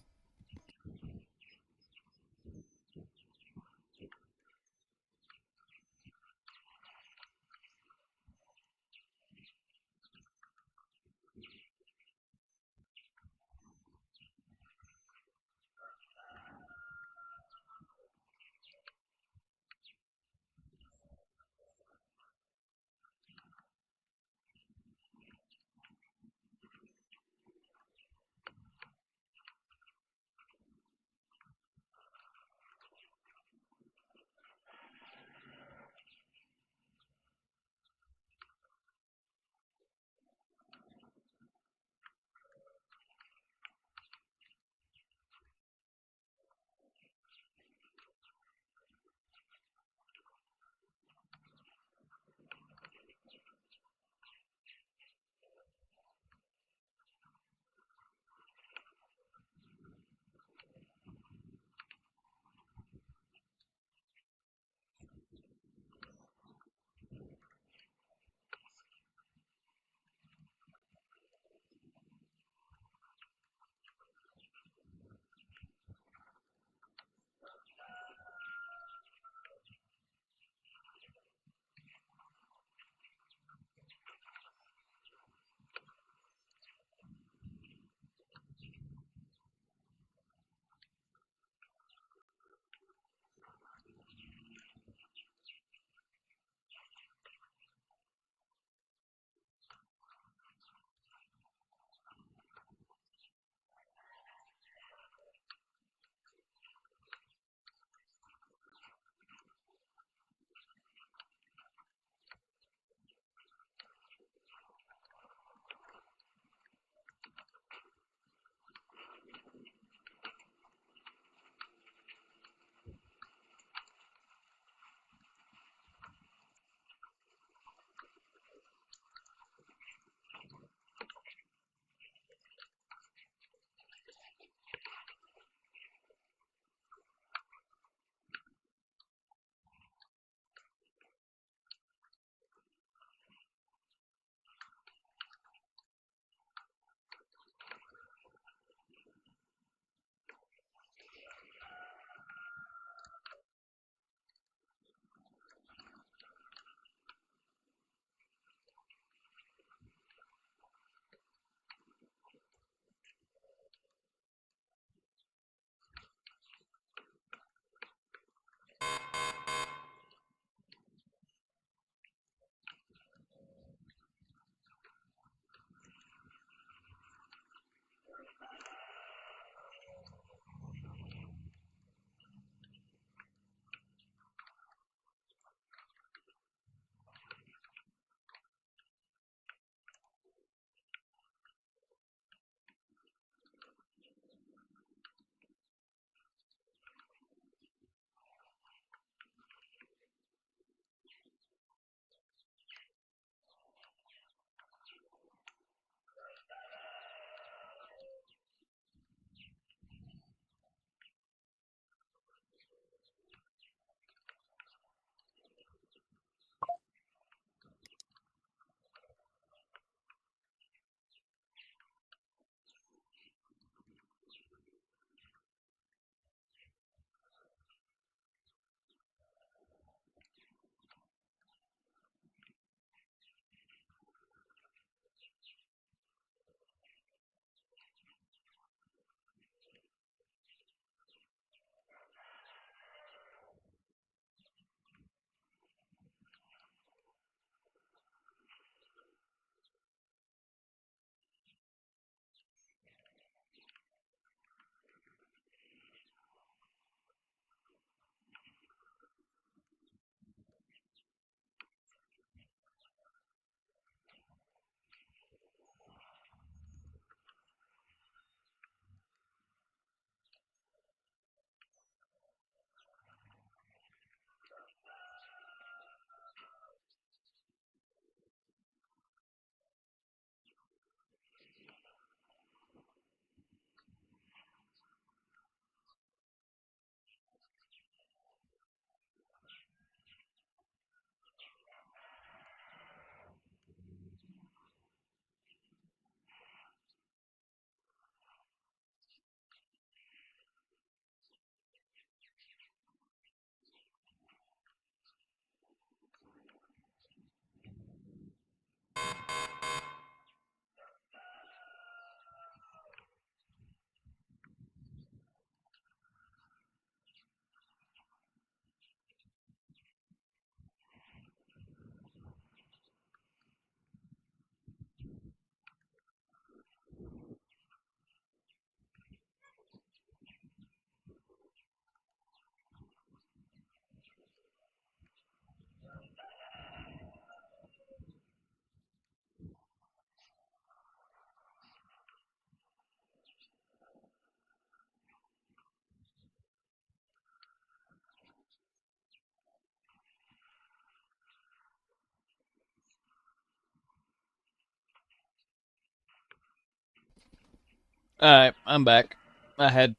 All right, I'm back. I had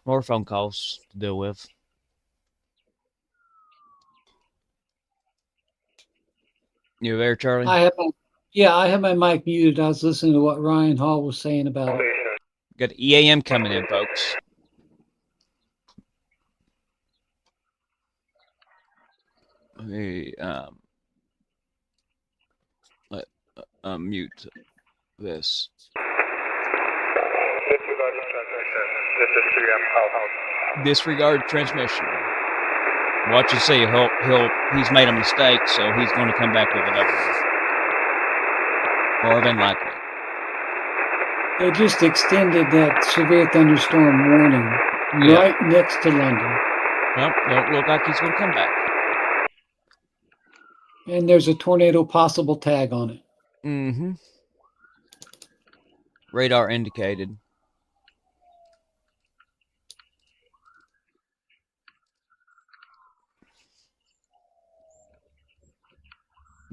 more phone calls to deal with. You there, Charlie? I have my mic muted. I was listening to what Ryan Hall was saying about it. Got EAM coming in, folks. Let me mute this. Disregard transmission. Watch and see. He's made a mistake, so he's going to come back with another one. More than likely. They just extended that severe thunderstorm warning right next to London. Well, don't look like he's going to come back. And there's a tornado possible tag on it. Mm-hmm. Radar indicated.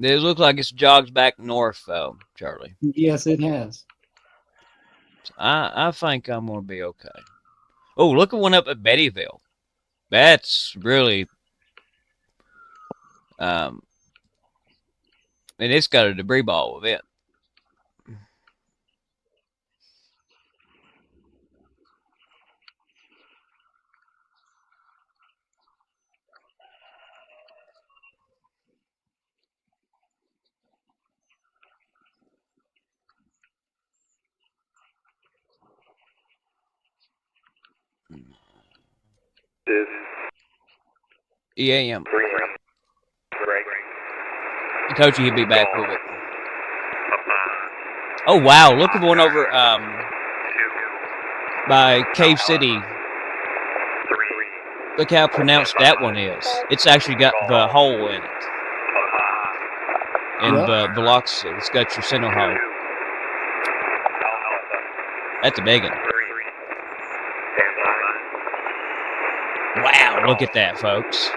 It looks like it's jogged back north, though, Charlie. Yes, it has. I think I'm going to be okay. Oh, look at one up at Bettyville. That's really, and it's got a debris ball with it. EAM. I told you he'd be back with it. Oh wow! Look at one over by Cave City. Look how pronounced that one is. It's actually got the hole in it, and the velocity. It's got your center hole. That's a big one. Wow! Look at that, folks.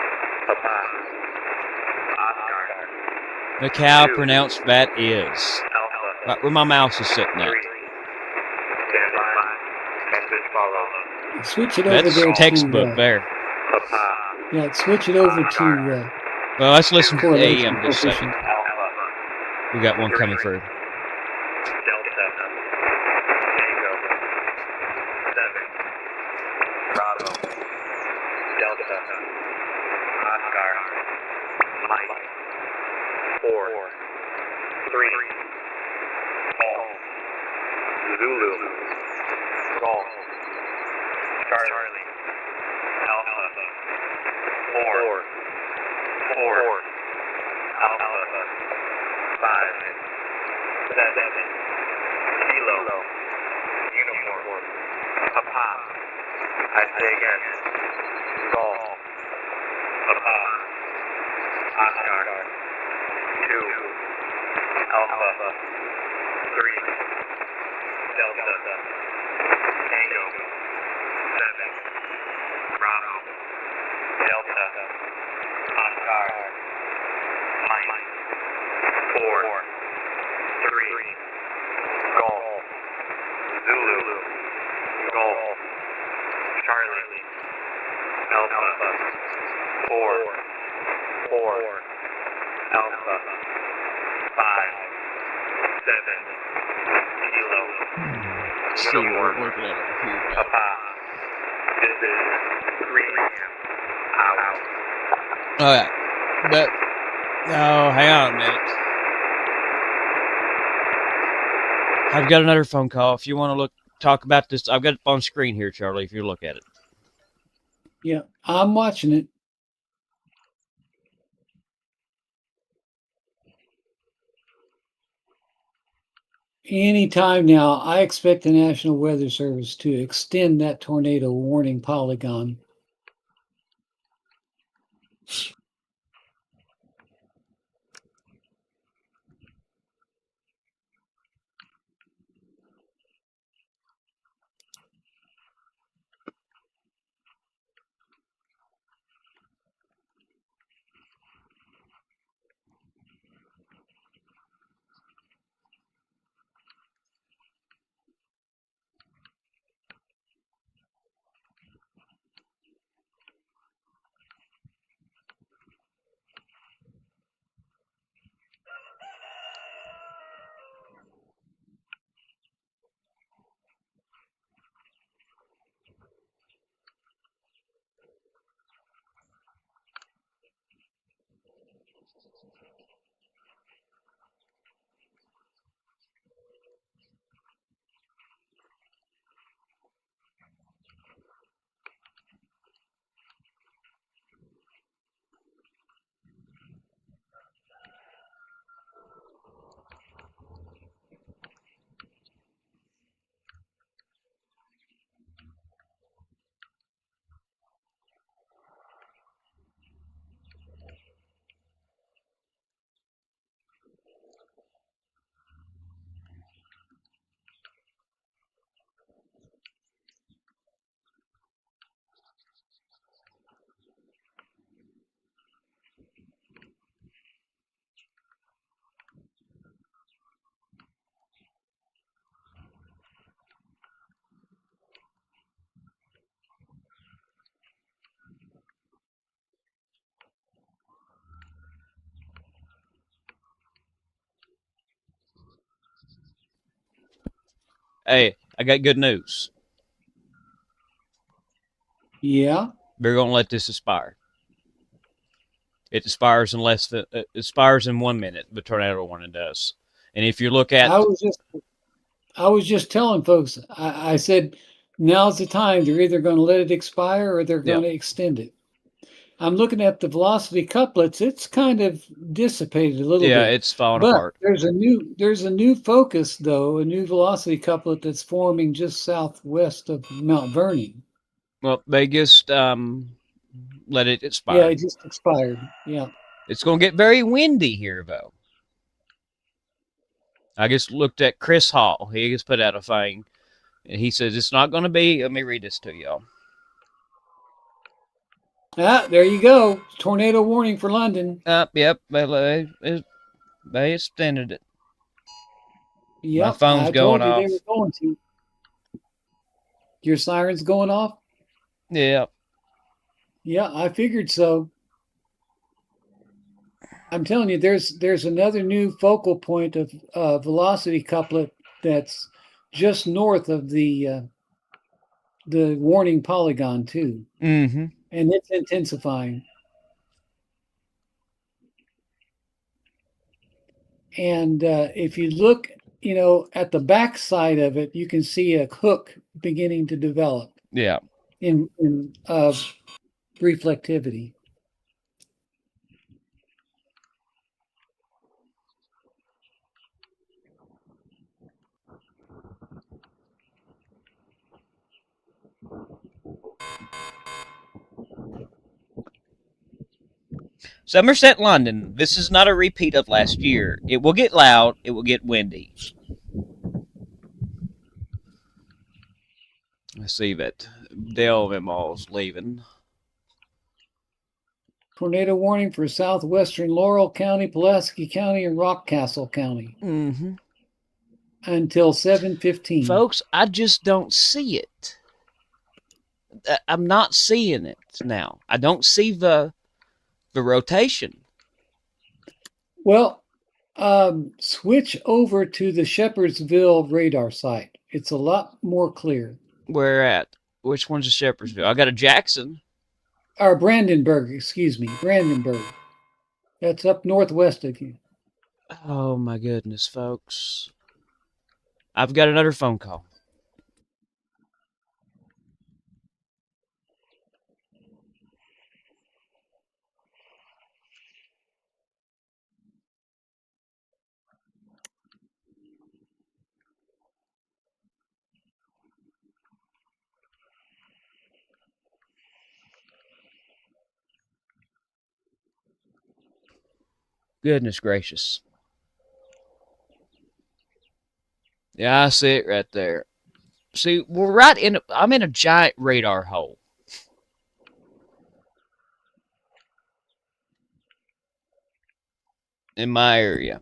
Look how pronounced that is. Right where my mouse is sitting at. Switch it over That's there textbook to, there. Yeah, switch it over to Well, let's listen to the correlation AM this second. coefficient. We got one coming through. See what we're looking at over here. Alright. But hang on a minute. I've got another phone call. If you want to talk about this, I've got it on screen here, Charlie, if you look at it. Yeah, I'm watching it. Anytime now, I expect the National Weather Service to extend that tornado warning polygon. Hey, I got good news. Yeah. They're gonna let this expire. It expires in less than it expires in 1 minute. The tornado warning does. And if you look at I was just telling folks, I said, now's the time. They're either going to let it expire or they're yeah, going to extend it. I'm looking at the velocity couplets. It's kind of dissipated a little yeah, bit, it's falling but apart. there's a new focus though, a new velocity couplet that's forming just southwest of Mount Vernon. Well, they just let it Yeah, expire. it just expired. Yeah. It's gonna get very windy here though. I just looked at Chris Hall. He just put out a thing, and he says it's not going to be. Let me read this to y'all. Ah, there you go. Tornado warning for London. Yep, they extended it. My Yep, phone's I going told you they were off. going to. Your siren's going off? Yeah, Yeah, I figured so. I'm telling you, there's another new focal point of velocity couplet that's just north of the warning polygon too, mm-hmm. and it's intensifying. And if you look, at the back side of it, you can see a hook beginning to develop Yeah. in reflectivity. Somerset, London. This is not a repeat of last year. It will get loud. It will get windy. I see that Dale Mimall's leaving. Tornado warning for southwestern Laurel County, Pulaski County, and Rockcastle County Mm-hmm. until 7:15. Folks, I just don't see it. I'm not seeing it now. I don't see the rotation. Well, switch over to the Shepherdsville radar site. It's a lot more clear. Where at? Which one's a Shepherdsville? I got a Jackson. Or Brandenburg, excuse me, Brandenburg. That's up northwest of you. Oh my goodness, folks. I've got another phone call. Goodness gracious. Yeah, I see it right there. See, we're right in. I'm in a giant radar hole. In my area.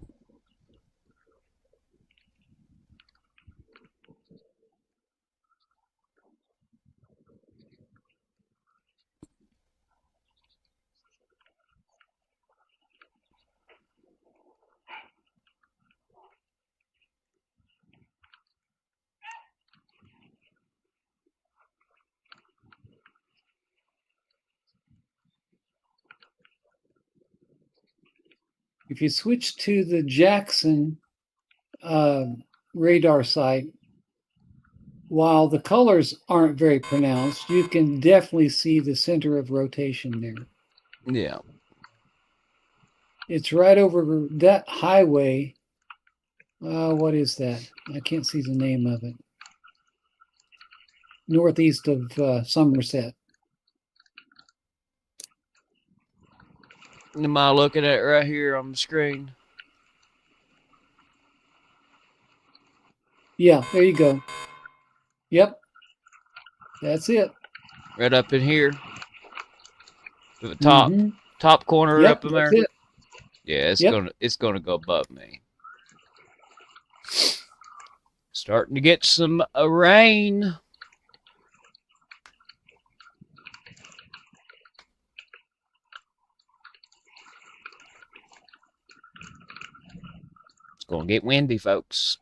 if you switch to the Jackson radar site, while the colors aren't very pronounced, you can definitely see the center of rotation there. Yeah. It's right over that highway. What is that? I can't see the name of it. Northeast of Somerset. Am I looking at it right here on the screen? Yeah, there you go. Yep. That's it. Right up in here. To the top. Mm-hmm. Top corner Yep, up in that's there. it. Yeah, Yep. it's gonna go above me. Starting to get some rain. It's gonna get windy, folks.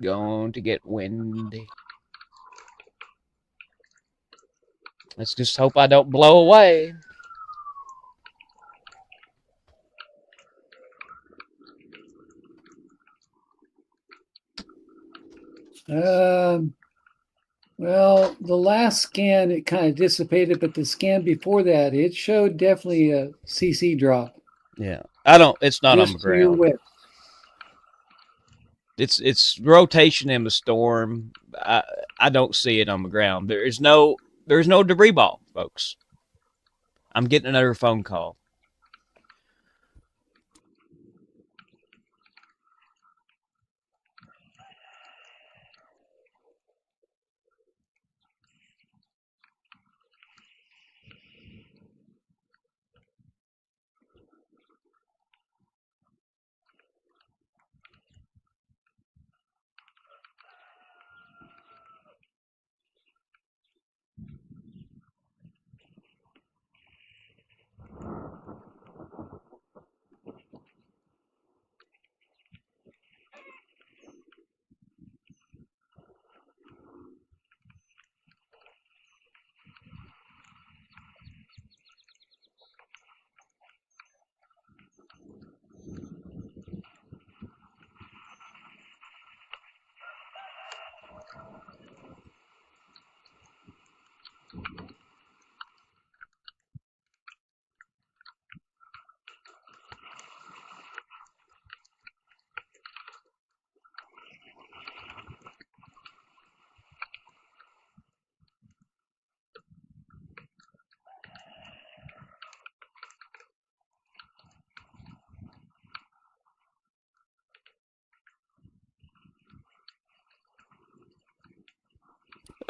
Going to get windy. Let's just hope I don't blow away. Well, the last scan, it kind of dissipated, but the scan before that, it showed definitely a CC drop. Yeah. I don't, it's not on the Just to your ground. west. It's rotation in the storm. I don't see it on the ground. There's no debris ball, folks. I'm getting another phone call.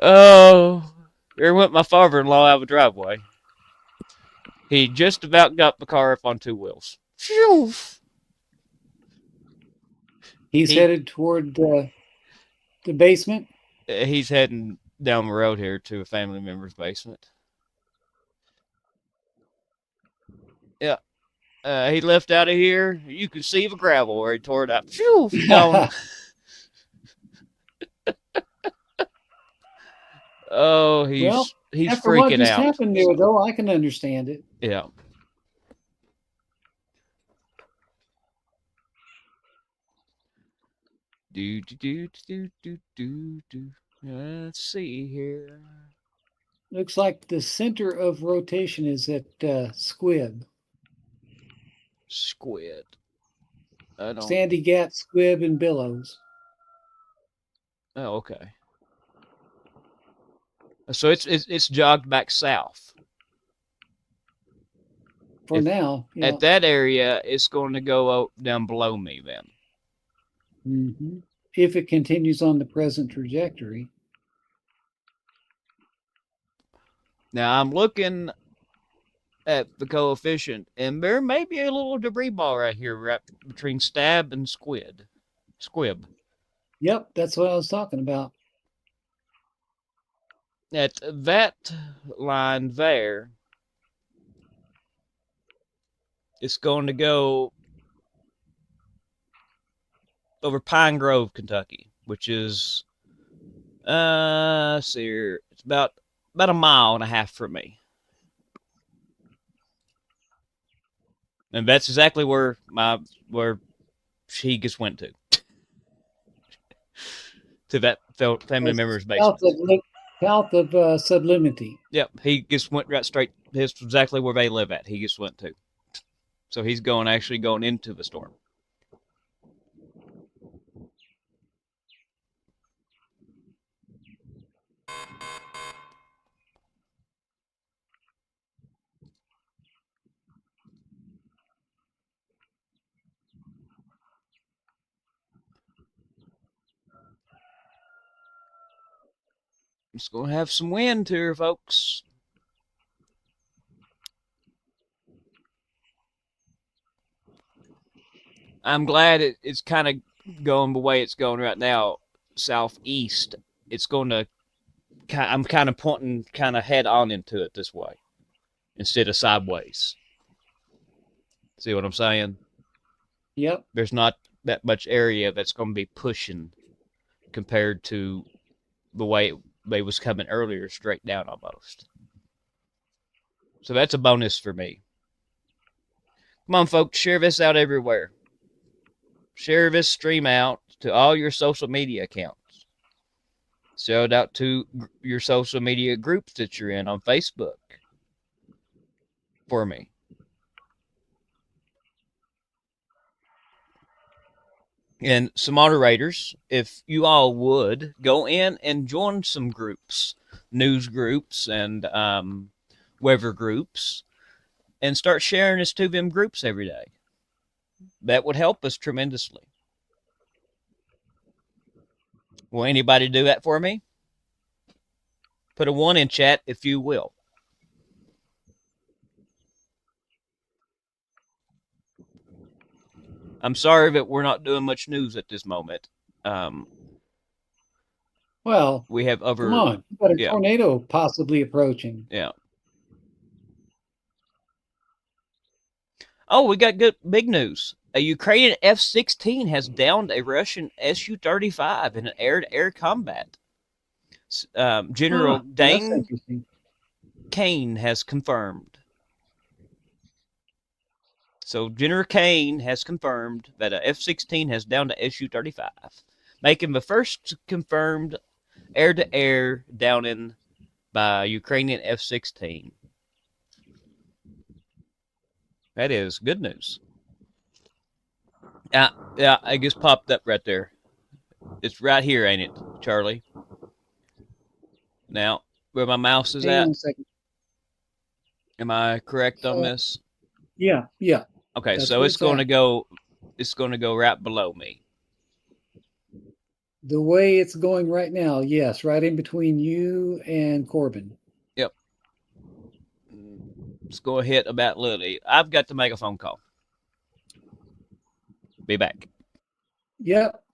Oh, there went my father-in-law out of the driveway. He just about got the car up on two wheels. Phew. He's headed toward the basement. He's heading down the road here to a family member's basement. Yeah. He left out of here. You could see the gravel where he tore it up. Phew, gone. Oh, he's After what freaking just out. happened there, though, I can understand it. Yeah. Do. Let's see here. Looks like the center of rotation is at Squib. Squid. I don't. Sandy Gap, Squib, and Billows. Oh, okay. So it's jogged back south. For now, yeah. At that area, it's going to go down below me then. Mm-hmm. If it continues on the present trajectory. Now I'm looking at the coefficient, and there may be a little debris ball right here, right between Stab and Squib. Yep, that's what I was talking about. At that line there, it's going to go over Pine Grove, Kentucky, which is, let's see here, it's about about a mile and a half from me. And that's exactly where she just went to that family member's basement. South of Sublimity. Yep, he just went right straight. His exactly where they live at. He just went to. So he's actually going into the storm. It's going to have some wind here, folks. I'm glad it's kind of going the way it's going right now, southeast. It's going to. I'm kind of pointing kind of head on into it this way instead of sideways. See what I'm saying? Yep. There's not that much area that's going to be pushing compared to the way they was coming earlier, straight down almost. So that's a bonus for me. Come on, folks, share this out everywhere. Share this stream out to all your social media accounts. Share it out to your social media groups that you're in on Facebook for me. And some moderators, if you all would, go in and join some groups, news groups and weather groups, and start sharing this to them groups every day. That would help us tremendously. Will anybody do that for me? Put a 1 in chat if you will. I'm sorry that we're not doing much news at this moment. Well, we have other. Come on, you got a tornado possibly approaching. Yeah. Oh, we got good big news. A Ukrainian F-16 has downed a Russian Su-35 in an air-to-air combat. General Dane Kane has confirmed. So General Kane has confirmed that a F-16 has downed a Su-35, making the first confirmed air-to-air downing by Ukrainian F-16. That is good news. Yeah, I just popped up right there. It's right here, ain't it, Charlie? Now, where my mouse is at. Am I correct on this? Yeah. Okay, so it's going to go. It's going to go right below me. The way it's going right now, yes, right in between you and Corbin. Yep. Let's go ahead about Lily. I've got to make a phone call. Be back. Yep.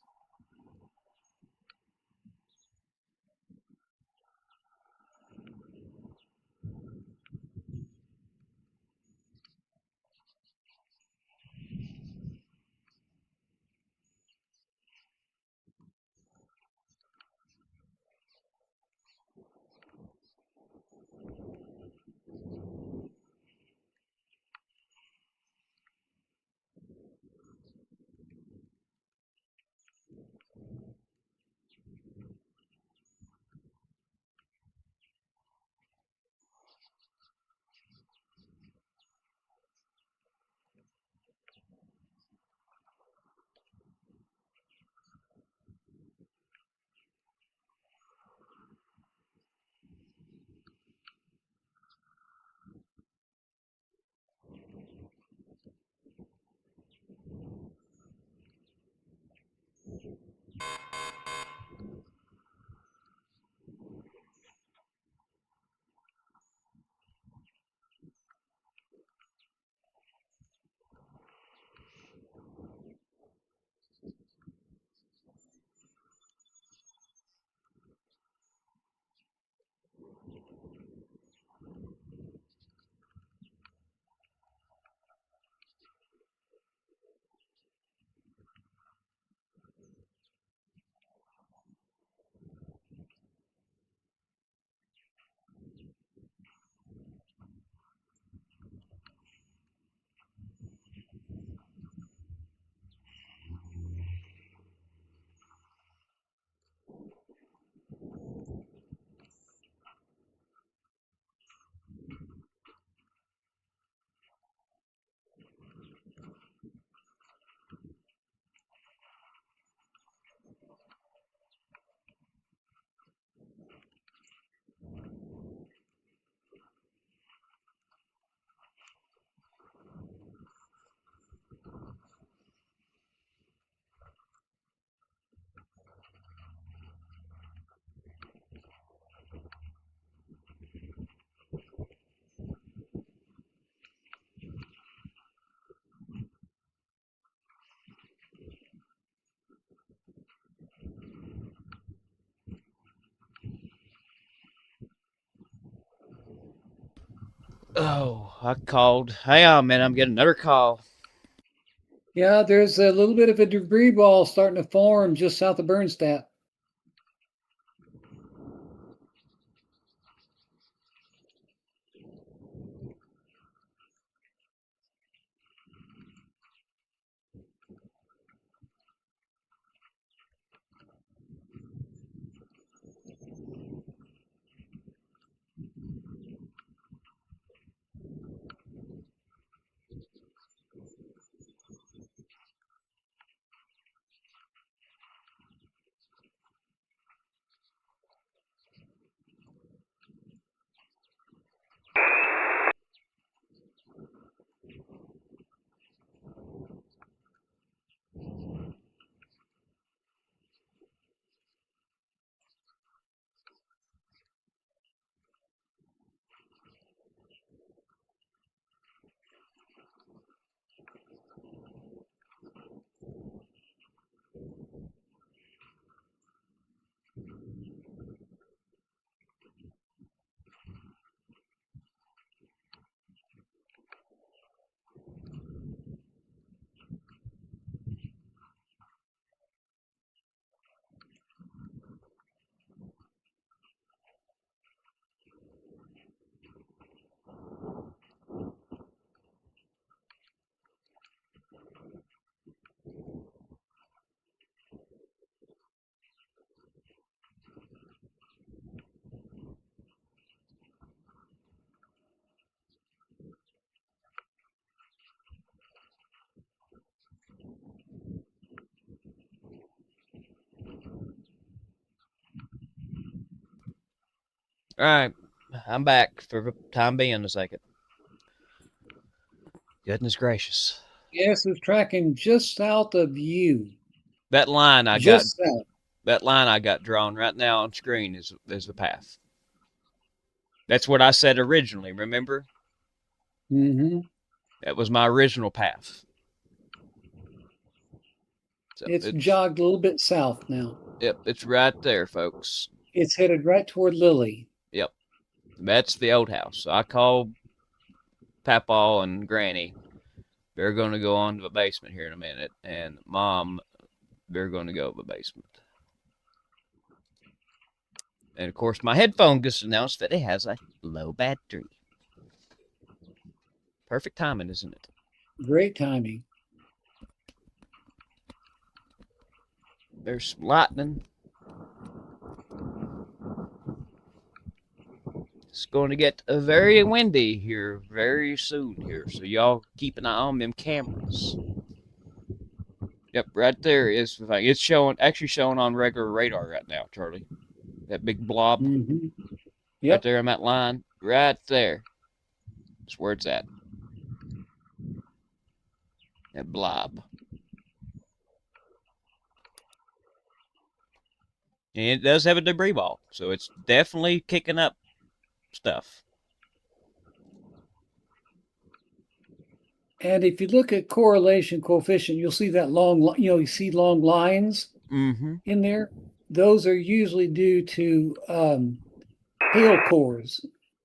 Oh, I called. Hang on, man. I'm getting another call. Yeah, there's a little bit of a debris ball starting to form just south of Bernstadt. All right, I'm back for the time being. A second. Goodness gracious, Yes, it's tracking just south of you. that line I got. Just south. That line I got drawn right now on screen is the path. That's what I said originally. Remember? Mm-hmm. That was my original path. So It's jogged a little bit south now. Yep, it's right there, folks. It's headed right toward Lily. Yep, that's the old house. So I called Papaw and Granny. They're going to go on to the basement here in a minute, and Mom, they're going to go to the basement. And of course, my headphone just announced that it has a low battery. Perfect timing, isn't it? Great timing. There's some lightning. It's going to get very windy here very soon here, so y'all keep an eye on them cameras. Yep, right there is the thing. It's actually showing on regular radar right now, Charlie. That big blob Mm-hmm. right Yep. there on that line, right there. That's where it's at. That blob. And it does have a debris ball, so it's definitely kicking up stuff. And if you look at correlation coefficient, you'll see that you see long lines Mm-hmm. in there. Those are usually due to hail cores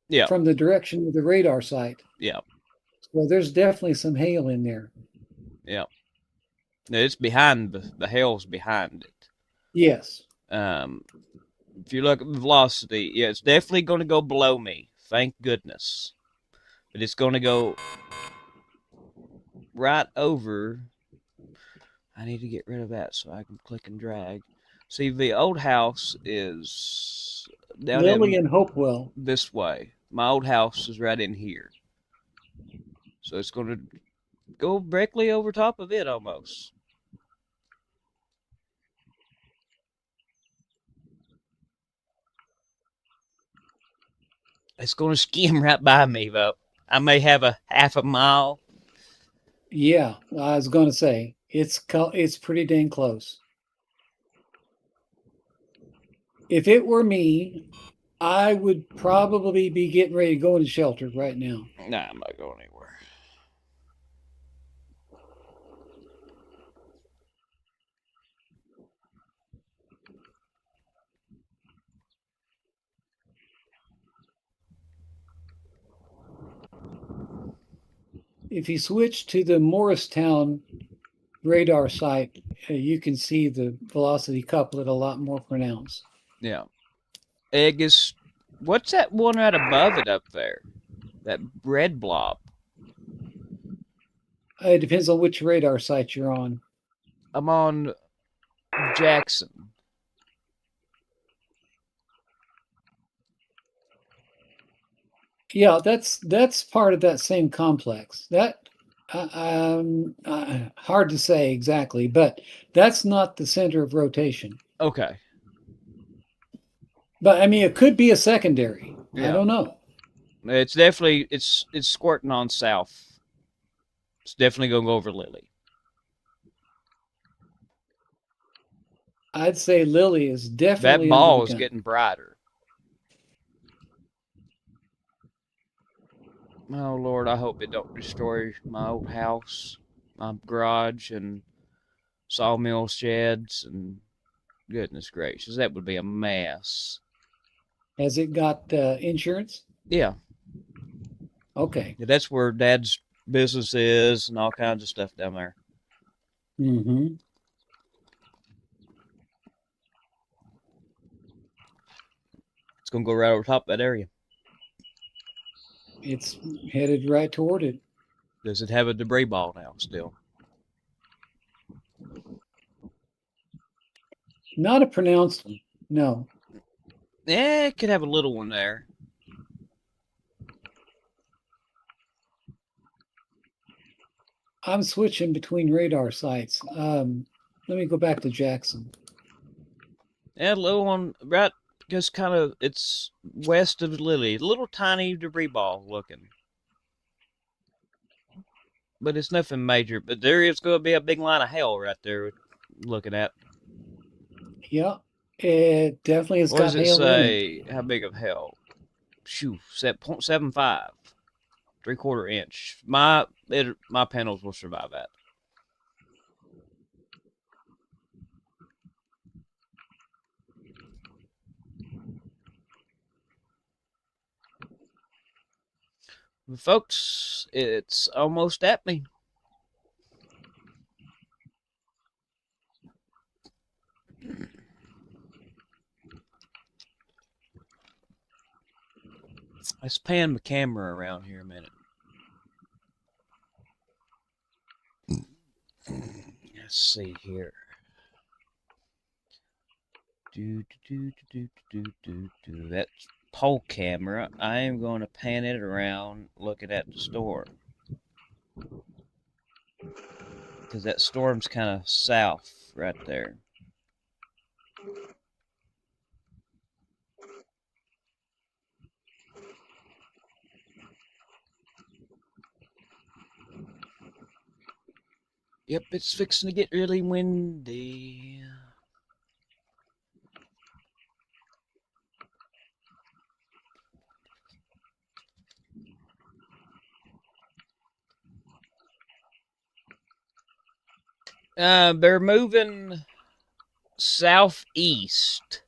Yeah. from the direction of the radar site. Yeah. So there's definitely some hail in there. Yeah. It's behind the hail's behind it. Yes. If you look at the velocity, yeah, it's definitely going to go below me. Thank goodness. But it's going to go right over. I need to get rid of that so I can click and drag. See, the old house is down Lily in and Hopewell. this way. My old house is right in here. So it's going to go directly over top of it almost. It's going to skim right by me, though. I may have a half a mile. Yeah, I was going to say it's pretty dang close. If it were me, I would probably be getting ready to go into shelter right now. Nah, I'm not going anywhere. If you switch to the Morristown radar site, you can see the velocity couplet a lot more pronounced. Yeah. Egg is. What's that one right above it up there? That red blob. It depends on which radar site you're on. I'm on Jackson. Yeah, that's part of that same complex. That hard to say exactly, but that's not the center of rotation. Okay. But I mean, it could be a secondary. I Yeah. don't know. It's definitely it's squirting on south. It's definitely gonna go over Lily. I'd say Lily is That definitely under the ball is gun. getting brighter. Oh Lord, I hope it don't destroy my old house, my garage, and sawmill sheds, and goodness gracious, that would be a mess. Has it got insurance? Yeah, Okay. that's where Dad's business is, and all kinds of stuff down there. Mm-hmm. It's gonna go right over top of that area. It's headed right toward it. Does it have a debris ball now? Still, Not a pronounced one. No. yeah, it could have a little one there. I'm switching between radar sites. Let me go back to Jackson. Yeah, a little one, right? Just kind of, it's west of Lily. Little tiny debris ball looking. But it's nothing major. But there is going to be a big line of hell right there looking at. Yeah, it definitely has What got does it hail in it. say? How big of hell? Shoo, 0.75. 3/4 inch. My panels will survive that. Folks, it's almost at me. Let's pan the camera around here a minute. Let's see here. That pole camera. I am going to pan it around looking at the storm. Because that storm's kind of south right there. Yep, it's fixing to get really windy. They're moving southeast.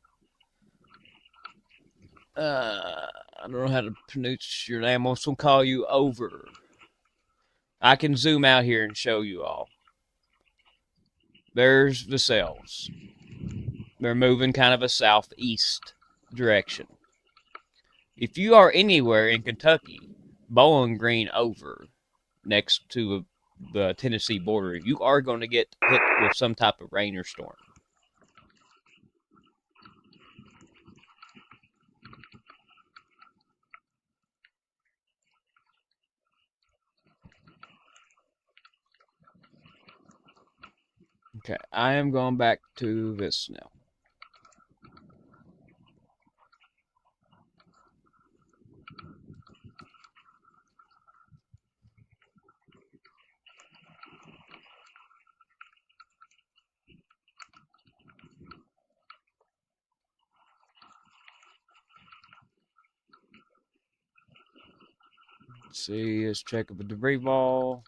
I don't know how to pronounce your name. I'm just gonna call you Over. I can zoom out here and show you all. There's the cells. They're moving kind of a southeast direction. If you are anywhere in Kentucky, Bowling Green over, next to the Tennessee border, you are going to get hit with some type of rain or storm. Okay, I am going back to this now. Let's see, let's check the debris ball.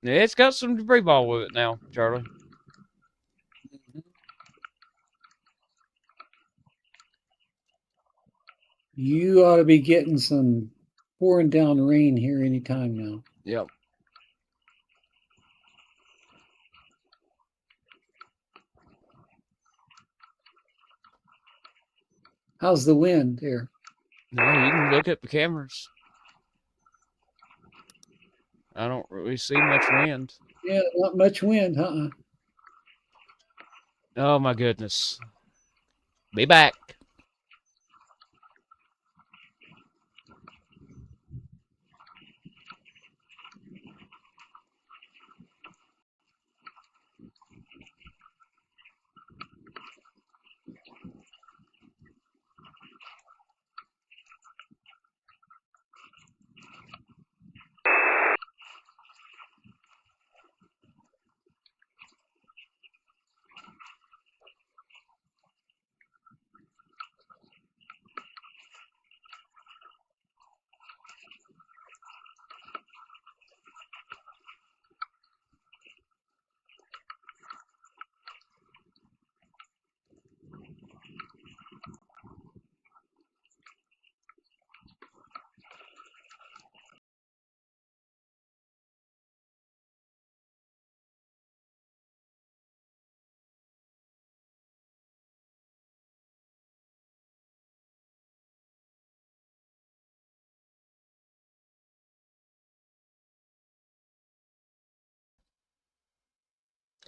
Yeah, it's got some debris ball with it now, Charlie. You ought to be getting some pouring down rain here anytime now. Yep. How's the wind there? No, you can look at the cameras. I don't really see much wind. Yeah, not much wind, huh? Oh my goodness. Be back.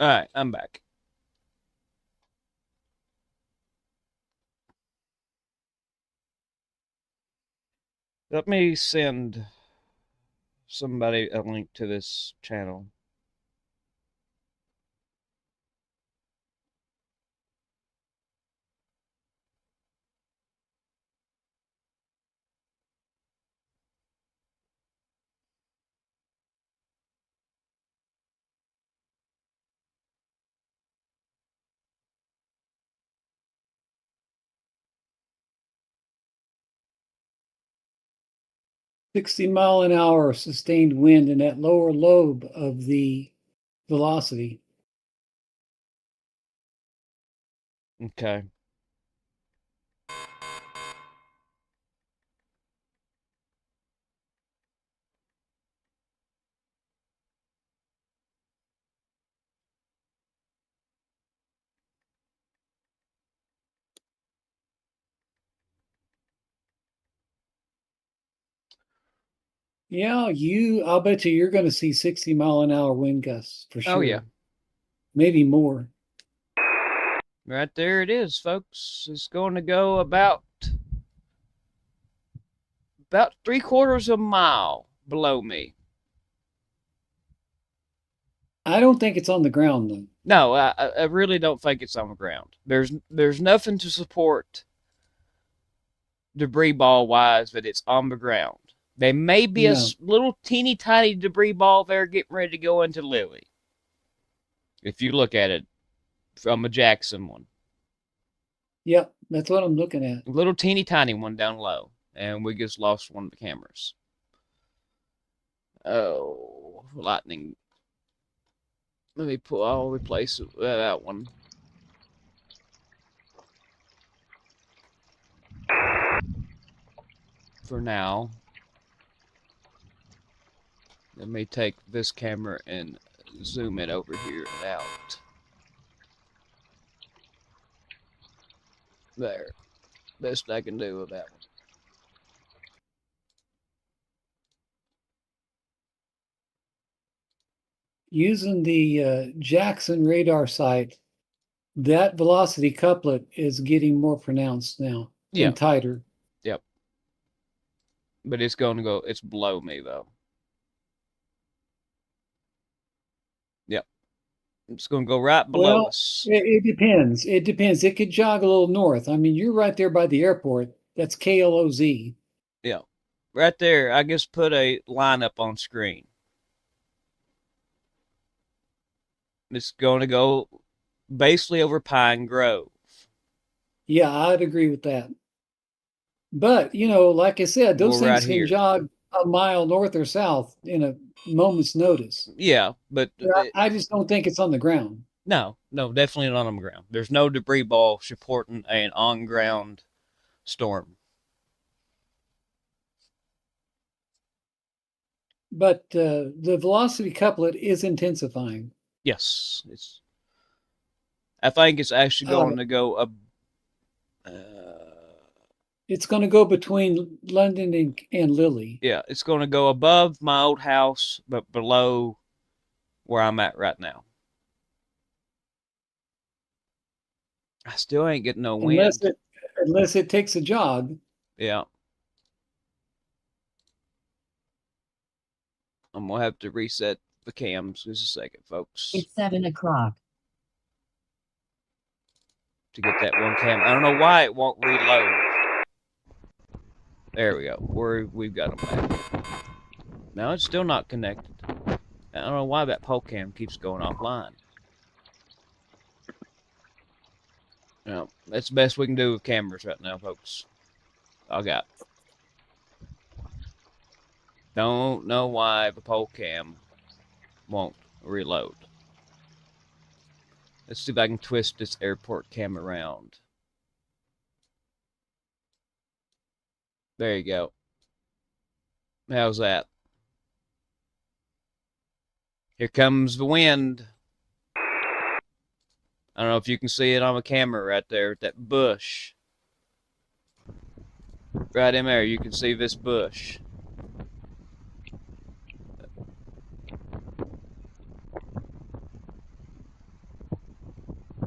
All right, I'm back. Let me send somebody a link to this channel. $60-mile-an-hour sustained wind in that lower lobe of the velocity. Okay. Yeah, I'll bet you're going to see 60-mile-an-hour wind gusts for sure. Oh yeah. Maybe more. Right there it is, folks. It's going to go about 3/4 of a mile below me. I don't think it's on the ground though. No, I really don't think it's on the ground. There's nothing to support debris ball wise that it's on the ground. There may be a No. little teeny tiny debris ball there getting ready to go into Lily. If you look at it from a Jackson one, Yep, that's what I'm looking at. a little teeny tiny one down low, and we just lost one of the cameras. Oh, lightning. Let me pull. I'll replace that one. For now. Let me take this camera and zoom it over here and out. There. Best I can do with that one. Using the Jackson radar site, that velocity couplet is getting more pronounced now Yeah. and tighter. Yep. But it's going to go, it's below me though. Yep. It's going to go right below us. It depends. It depends. It could jog a little north. I mean, you're right there by the airport. That's KLOZ. Yeah. Right there, I just put a line up on screen. It's going to go basically over Pine Grove. Yeah, I'd agree with that. But, like I said, those We're right things can here. jog a mile north or south in a moment's notice. Yeah, but I just don't think it's on the ground. no, definitely not on the ground. There's no debris ball supporting an on-ground storm. But the velocity couplet is intensifying. Yes, it's. I think it's actually Uh, going to go up. It's going to go between London and Lily. Yeah, it's going to go above my old house, but below where I'm at right now. I still ain't getting no Unless wind. it takes a jog. Yeah. I'm gonna have to reset the cams just a second, folks, It's 7 o'clock. to get that one cam. I don't know why it won't reload. There we go. We've got them back. Now it's still not connected. I don't know why that pole cam keeps going offline. No, that's the best we can do with cameras right now, folks. I got. Don't know why the pole cam won't reload. Let's see if I can twist this airport cam around. There you go. How's that? Here comes the wind. I don't know if you can see it on the camera right there, that bush. Right in there, you can see this bush.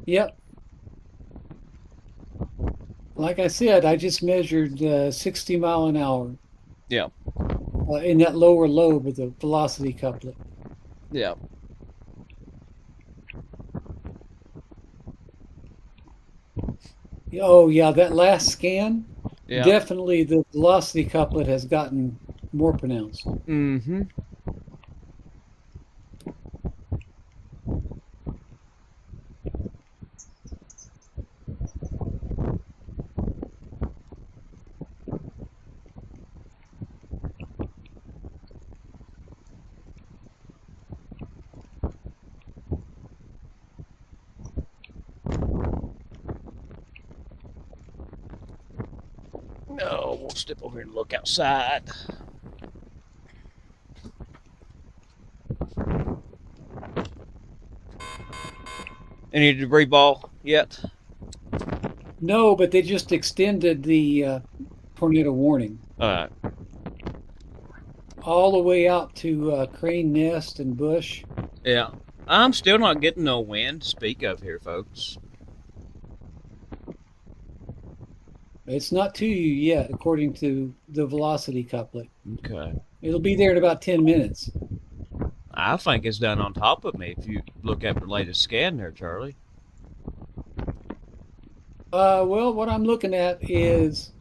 Yep. Like I said, I just measured 60 mile an hour. Yeah. In that lower lobe of the velocity couplet. Yeah. Oh yeah, that last scan, Yeah. definitely the velocity couplet has gotten more pronounced. Mm-hmm. No, we'll step over here and look outside. Any debris ball yet? No, but they just extended the tornado warning All right. all the way out to Crane Nest and Bush. Yeah. I'm still not getting no wind to speak of here, folks. It's not to you yet, according to the velocity couplet. Okay. It'll be there in about 10 minutes. I think it's done on top of me if you look at the latest scan there, Charlie. Well, what I'm looking at is,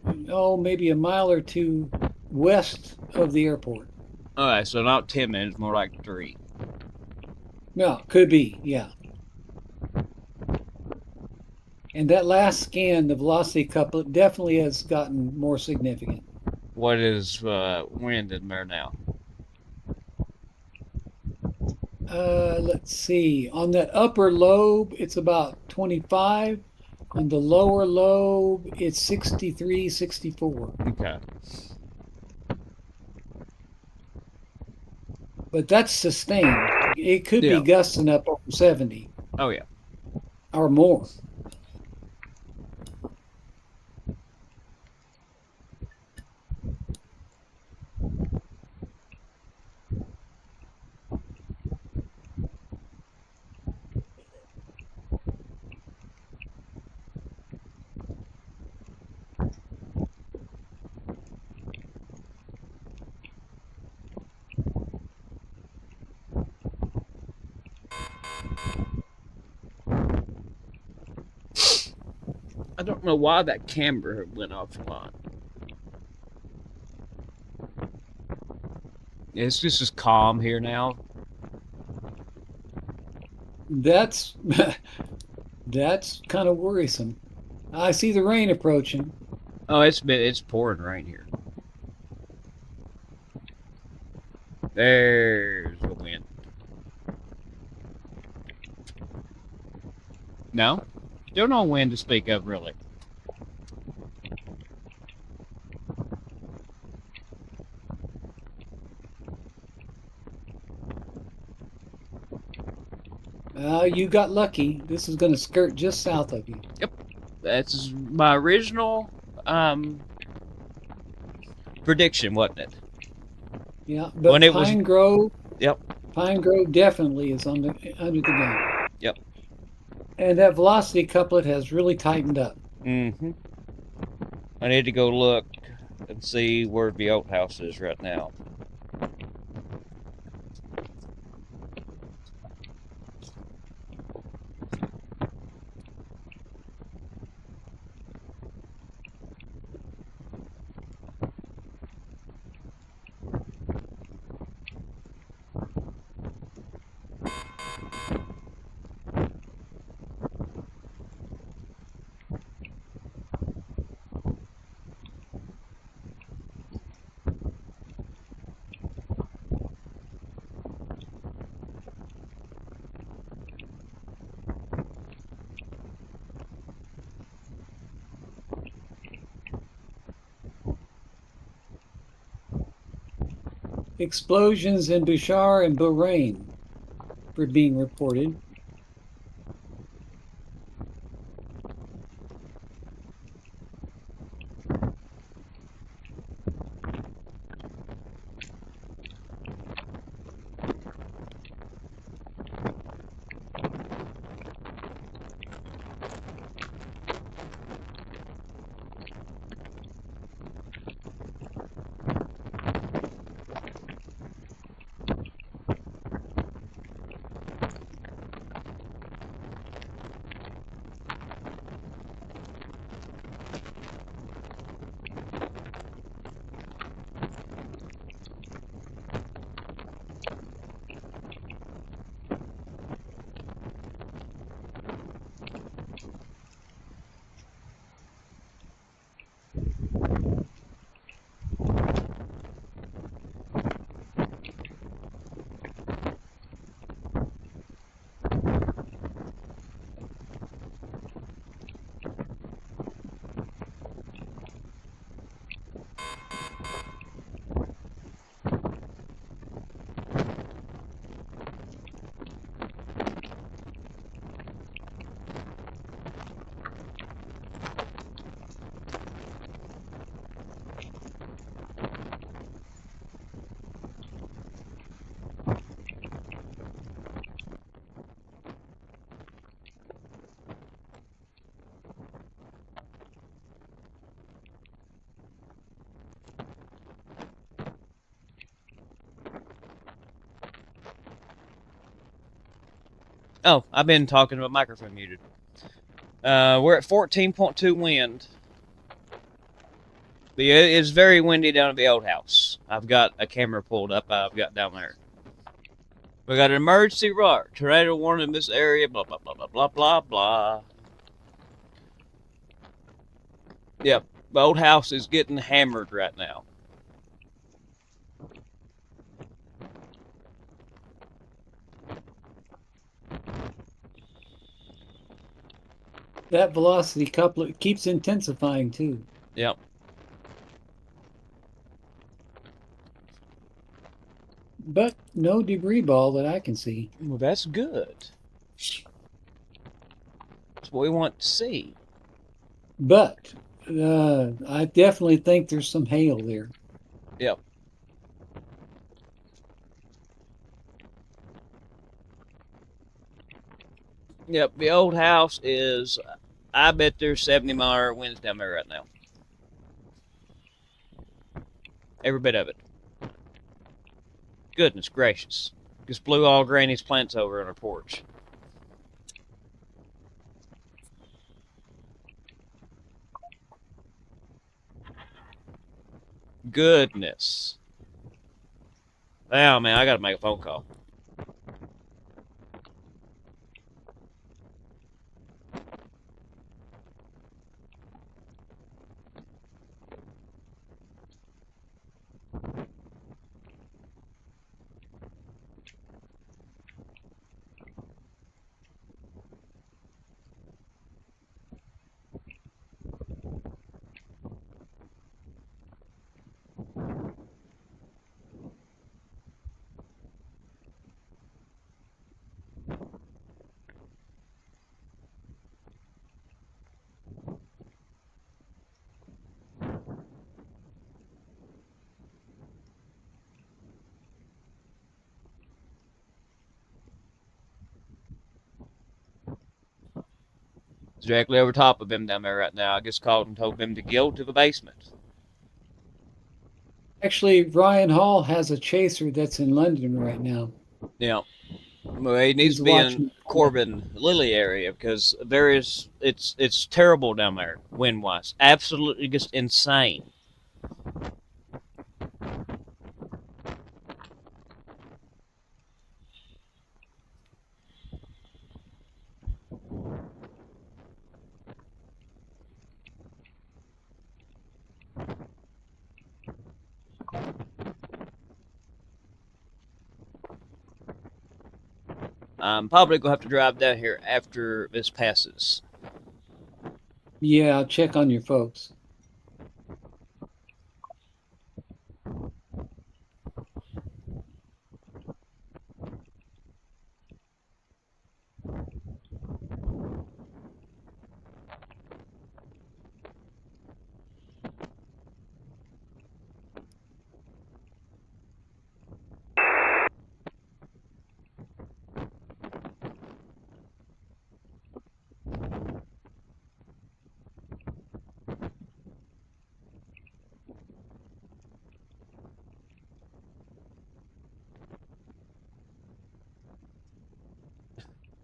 maybe a mile or two west of the airport. All right, so not 10 minutes, more like 3. No, could be, yeah. And that last scan, the velocity couplet definitely has gotten more significant. What is wind in there now? Let's see. On that upper lobe, it's about 25. On the lower lobe, it's 63, 64. Okay. But that's sustained. It could Yeah. be gusting up over 70 Oh, yeah. or more. I don't know why that camera went offline. It's just as calm here now. That's that's kind of worrisome. I see the rain approaching. Oh, it's pouring rain here. There's the wind. No, still no wind to speak of, really. You got lucky. This is going to skirt just south of you. That's my original prediction, wasn't it? Yeah, When but it was. Pine Grove, Yep. Pine Grove definitely is under the gun. Yep. And that velocity couplet has really tightened up. Mm-hmm. I need to go look and see where the old house is right now. Explosions in Bouchard and Bahrain were being reported. Oh, I've been talking with microphone muted. We're at 14.2 wind. But it is very windy down at the old house. I've got a camera pulled up. I've got down there. We got an emergency alert. Tornado warning in this area. Blah blah blah blah blah blah blah. Yep, the old house is getting hammered right now. That velocity couplet keeps intensifying too. Yep. But no debris ball that I can see. Well, that's good. That's what we want to see. But I definitely think there's some hail there. Yep. Yep, the old house is, I bet there's 70-mile winds down there right now. Every bit of it. Goodness gracious. Just blew all Granny's plants over on her porch. Goodness. Oh, man, I gotta make a phone call. directly over top of him down there right now. I just called and told him to go to the basement. Actually, Ryan Hall has a chaser that's in London right now. Yeah. Well, he needs He's to be in watching. Corbin Lily area because it's terrible down there wind wise. Absolutely just insane. I'm probably gonna have to drive down here after this passes. Yeah, I'll check on your folks.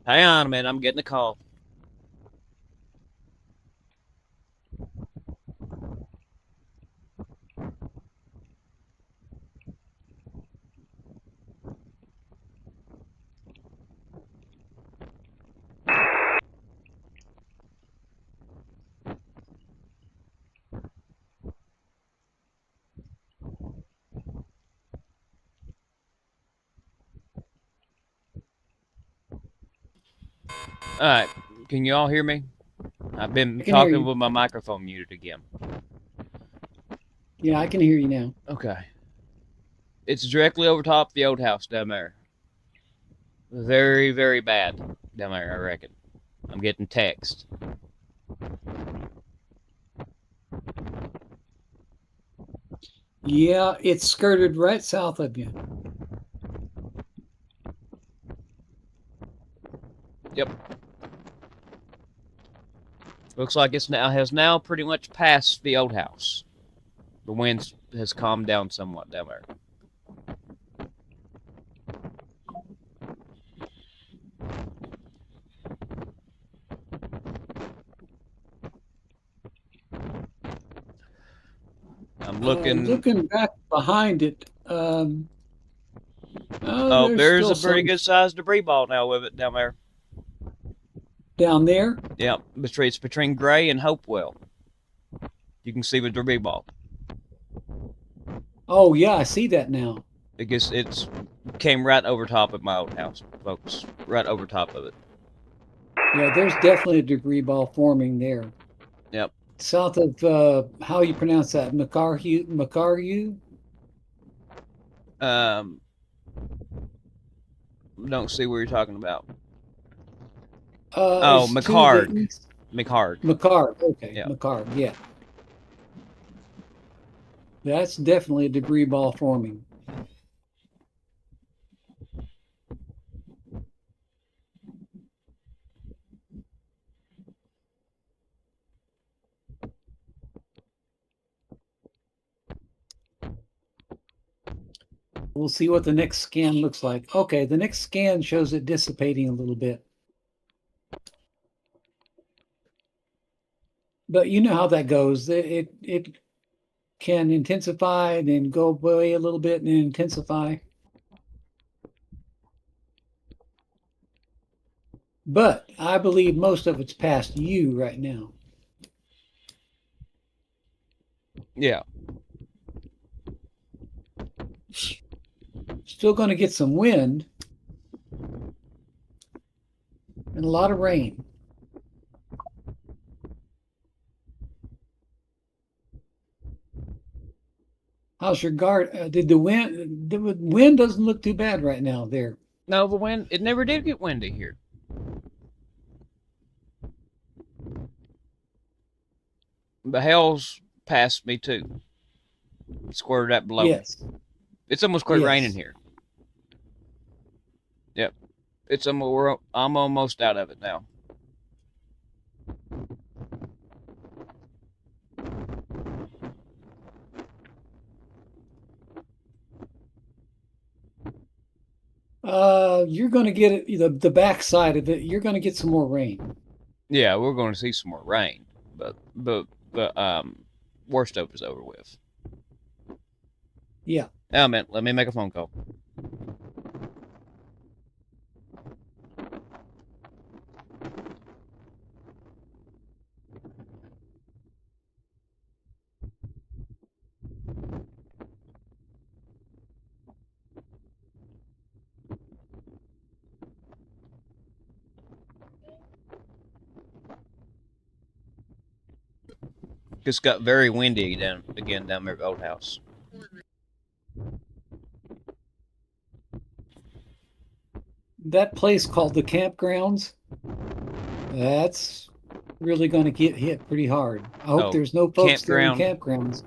Hang on a minute, I'm getting a call. All right, can you all hear me? I've been I can hear talking you. with my microphone muted again. Yeah, I can hear you now. Okay. It's directly over top the old house down there. Very, very bad down there, I reckon. I'm getting text. Yeah, it's skirted right south of you. Yep. Looks like it's now pretty much passed the old house. The wind has calmed down somewhat down there. I'm looking. Looking back behind it, Oh, there's there's still a pretty some good sized debris ball now with it down there. down there. Yep, it's between Gray and Hopewell. You can see the debris ball. Oh yeah, I see that now. It's came right over top of my old house, folks. Right over top of it. Yeah, there's definitely a debris ball forming there. Yep. South of how you pronounce that? Macarhu? Don't see what you're talking about. It's to the McHarg. east. McHarg. Macard. Okay, Yeah. Macard. Yeah, that's definitely a debris ball forming. We'll see what the next scan looks like. Okay, the next scan shows it dissipating a little bit. But you know how that goes. It can intensify, then go away a little bit, and then intensify. But I believe most of it's past you right now. Yeah. Still going to get some wind and a lot of rain. How's your guard? Did the wind? The wind doesn't look too bad right now there. No, the wind. It never did get windy here. The hell's past me too. Squirted up below Yes. me. It's almost quit Yes. raining here. Yep. I'm almost out of it now. You're going to get it, the back side of it. You're going to get some more rain. Yeah, we're going to see some more rain, but worst of it's over with. Yeah. Oh man, let me make a phone call. Just got very windy down there at the old house. That place called the campgrounds, that's really going to get hit pretty hard. I hope Oh, there's no folks there in campground. campgrounds.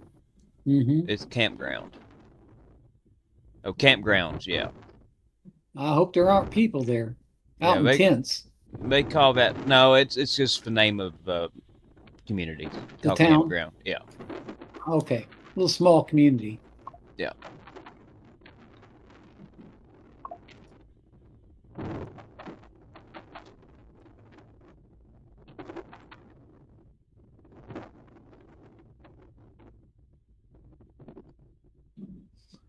Hmm. It's campground. Oh, campgrounds. Yeah, I hope there aren't people there out yeah. in tents. They call that no. It's just the name of the community The called town. campground. Yeah, Okay. Little small community. yeah.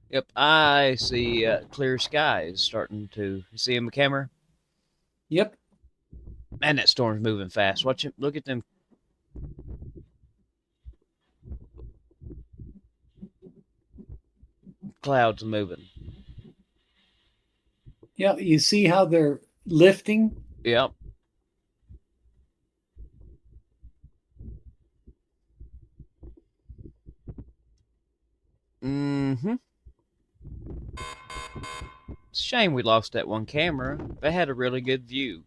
Yep, I see clear skies starting to see in the camera. Yep. Man, that storm's moving fast. Watch it. Look at them clouds moving. Yeah. You see how they're lifting? Yep. Mm-hmm. It's a shame we lost that one camera. They had a really good view.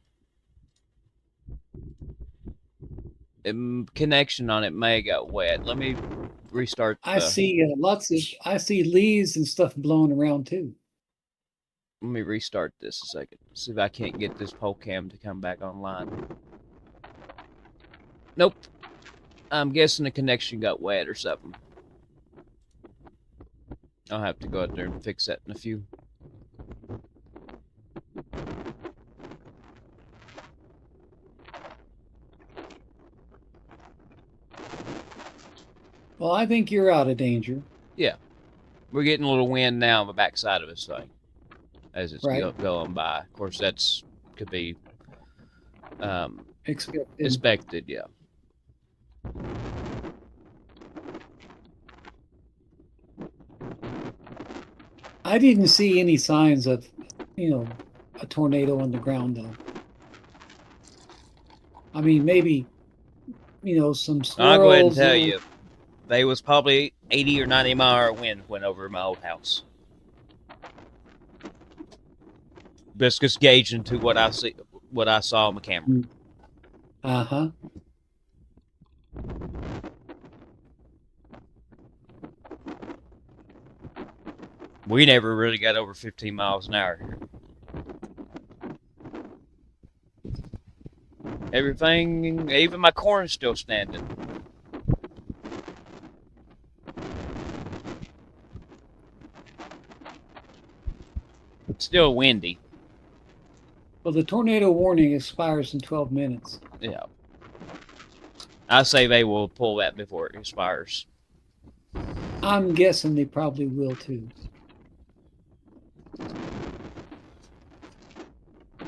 Connection on it may have got wet. Let me restart I the. see I see leaves and stuff blowing around too. Let me restart this a second. See if I can't get this pole cam to come back online. Nope. I'm guessing the connection got wet or something. I'll have to go out there and fix that in a few. Well, I think you're out of danger. Yeah. We're getting a little wind now on the backside of this thing as it's Right. going by. Of course, that's could be Expected. expected, yeah. I didn't see any signs of, a tornado on the ground though. I mean, maybe, some I'll go ahead and swirls. tell you, they was probably 80 or 90-mile wind went over my old house. Just gauging to what I saw on the camera. Uh-huh. We never really got over 15 miles an hour here. Everything, even my corn's still standing. It's still windy. Well, the tornado warning expires in 12 minutes. Yeah. I say they will pull that before it expires. I'm guessing they probably will too.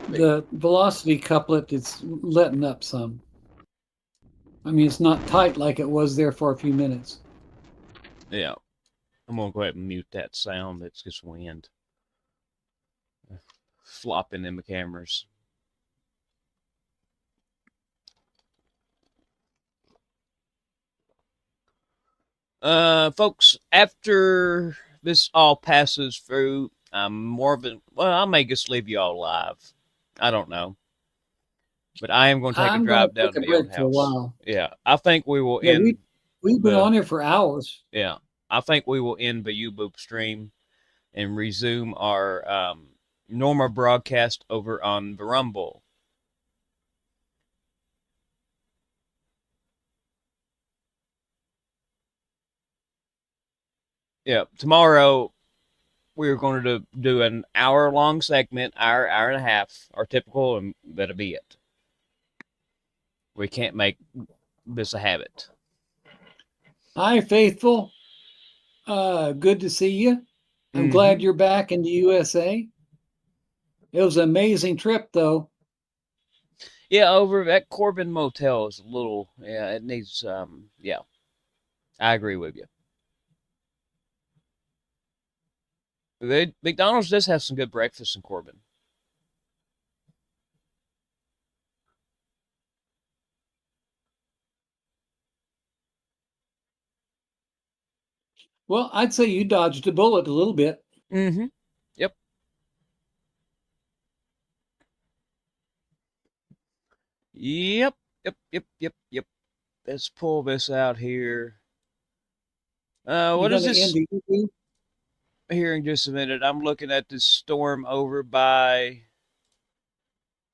The velocity couplet is letting up some. I mean, it's not tight like it was there for a few minutes. Yeah. I'm going to go ahead and mute that sound. It's just wind flopping in the cameras. Folks, after this all passes through, I'm more of a, well, I may just leave you all alive. I don't know. But I am going to take a I'm going drive to down take to a the old break for a house. while. Yeah, I think we will Yeah, end we've been the, on here for hours. yeah, I think we will end the U-Boop stream and resume our normal broadcast over on the Rumble. Yeah, tomorrow we're going to do an hour-long segment, hour and a half, our typical, and that'll be it. We can't make this a habit. Hi, Faithful. Good to see you. I'm glad you're back in the USA. It was an amazing trip, though. Yeah, over at Corbin Motel is a little. Yeah, it needs. Yeah, I agree with you. McDonald's does have some good breakfast in Corbin. Well, I'd say you dodged a bullet a little bit. Mm-hmm. Yep. Yep. Yep. Let's pull this out here. You're What is going to this end the interview? here in just a minute? I'm looking at this storm over by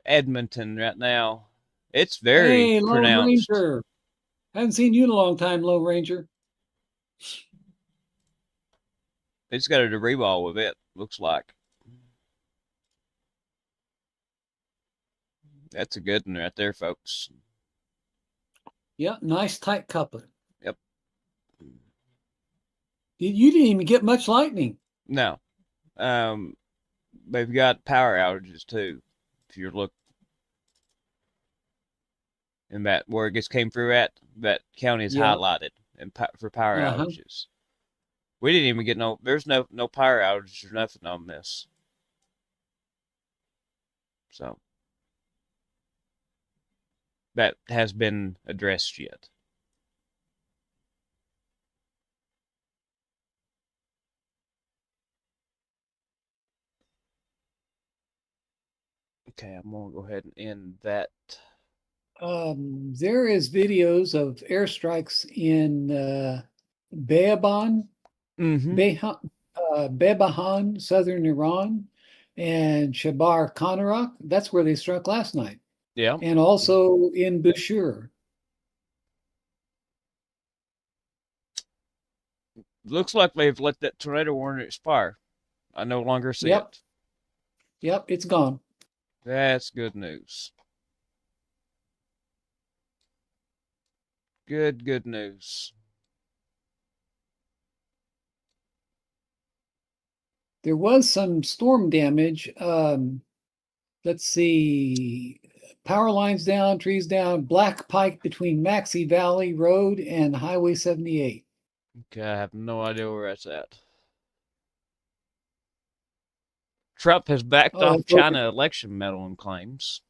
Edmonton right now. It's very Hey, Lone pronounced. Ranger. Haven't seen you in a long time, Lone Ranger. It's got a debris ball with it, looks like. That's a good one right there, folks. Yeah, nice tight coupling. Yep. You didn't even get much lightning. No. They've got power outages too. If you look in that where it gets came through at, that county is Yeah. highlighted and for power Uh-huh. outages. We didn't even get there's no power outages or nothing on this. So that has been addressed yet. Okay, I'm gonna go ahead and end that. There is videos of airstrikes in Beaban, Mm-hmm. Bebahan, southern Iran, and Shabar Khanerak. That's where they struck last night. Yeah. And also in Bashur. Looks like they've let that tornado warning expire. I no longer see Yep. it. Yep, it's gone. That's good news. Good news. There was some storm damage. Let's see. Power lines down, trees down, Black Pike between Maxey Valley Road and Highway 78. Okay, I have no idea where that's at. Trump has backed Oh, off that's over. China election meddling claims.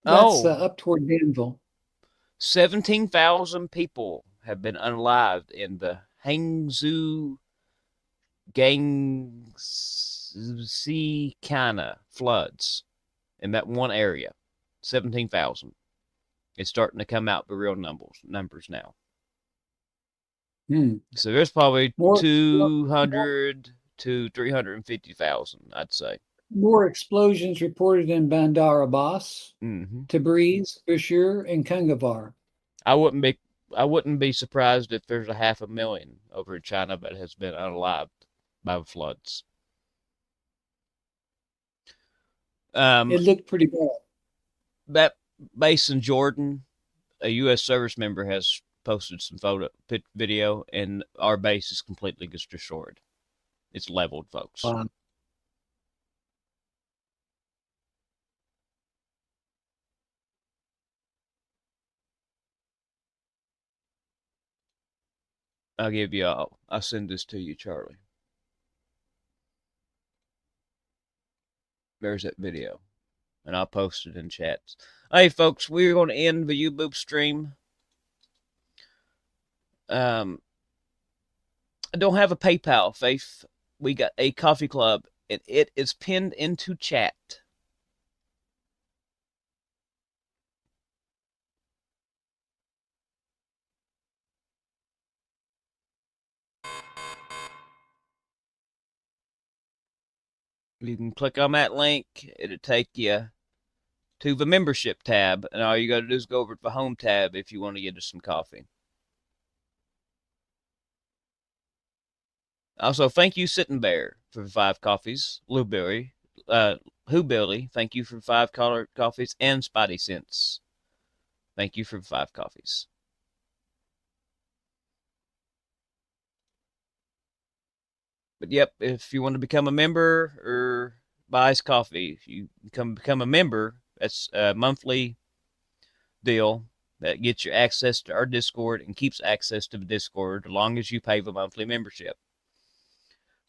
That's Oh, up toward Danville. 17,000 people have been unalived in the Hangzhou Gangxi floods in that one area. 17,000. It's starting to come out the real numbers now. So there's probably More, 200 to 350,000, I'd say. more explosions reported in Bandar Abbas, Mm-hmm. Tabriz, Bashur, and Kangavar. I wouldn't be surprised if there's a 500,000 over in China that has been unalived by the floods. It looked pretty bad. That base in Jordan, a U.S. service member has posted some video, and our base is completely destroyed. It's leveled, folks. Wow. I'll send this to you, Charlie. There's that video, and I'll post it in chats. Hey, folks, we're going to end the U-Boop stream. I don't have a PayPal, Faith. We got a coffee club, and it is pinned into chat. You can click on that link. It'll take you to the membership tab, and all you got to do is go over to the home tab if you want to get us some coffee. Also, thank you, Sitting Bear, for the 5 coffees. Blueberry, Who Billy, thank you for 5 colored coffees, and Spidey Sense, thank you for 5 coffees. But yep, if you want to become a member or buy us coffee, if you become a member, that's a monthly deal that gets you access to our Discord and keeps access to the Discord as long as you pay the monthly membership.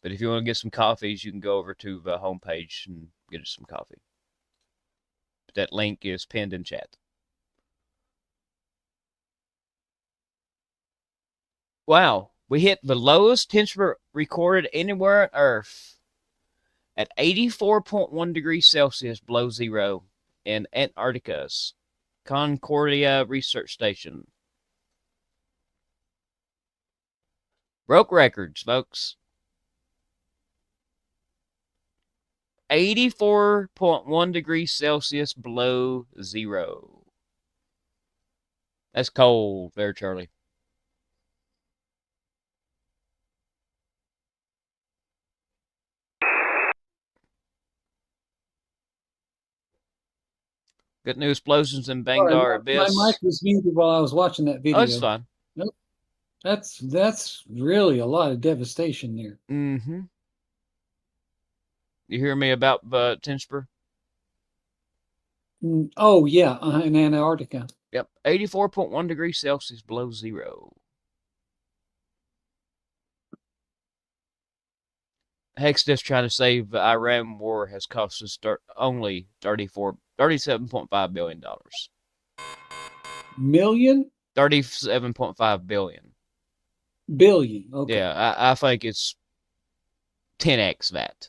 But if you want to get some coffees, you can go over to the homepage and get us some coffee. That link is pinned in chat. Wow, we hit the lowest temperature recorded anywhere on Earth at 84.1 degrees Celsius below zero in Antarctica's Concordia Research Station. Broke records, folks. 84.1 degrees Celsius below zero. That's cold there, Charlie. Good news explosions in Sorry, Bangor my Abyss. mic was muted while I was watching that video. Oh, it's fine. Nope. That's really a lot of devastation there. Mm-hmm. You hear me about the temperature? Oh yeah, in Antarctica. Yep, 84.1 degrees Celsius below zero. Heck's just trying to say the Iran war has cost us only $37.5 billion. Million? 37.5 billion. Billion. Okay. Yeah, I think it's 10x that.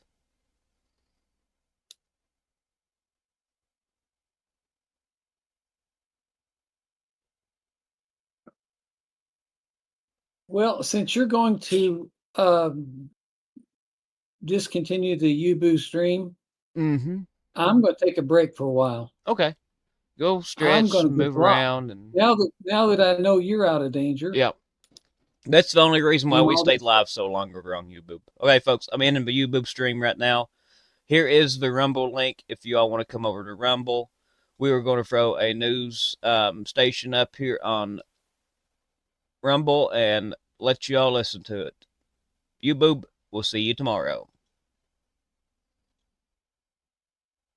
Well, since you're going to discontinue the Ubu stream, Mm-hmm. I'm going to take a break for a while. Okay. Go I'm stretch, going to move drop. around, and Now that I know you're out of danger. yep. That's the only reason why And we all stayed this- live so long over on YouTube. Okay, folks, I'm in the YouTube stream right now. Here is the Rumble link if you all want to come over to Rumble. We were going to throw a news station up here on Rumble and let you all listen to it. YouTube, we'll see you tomorrow.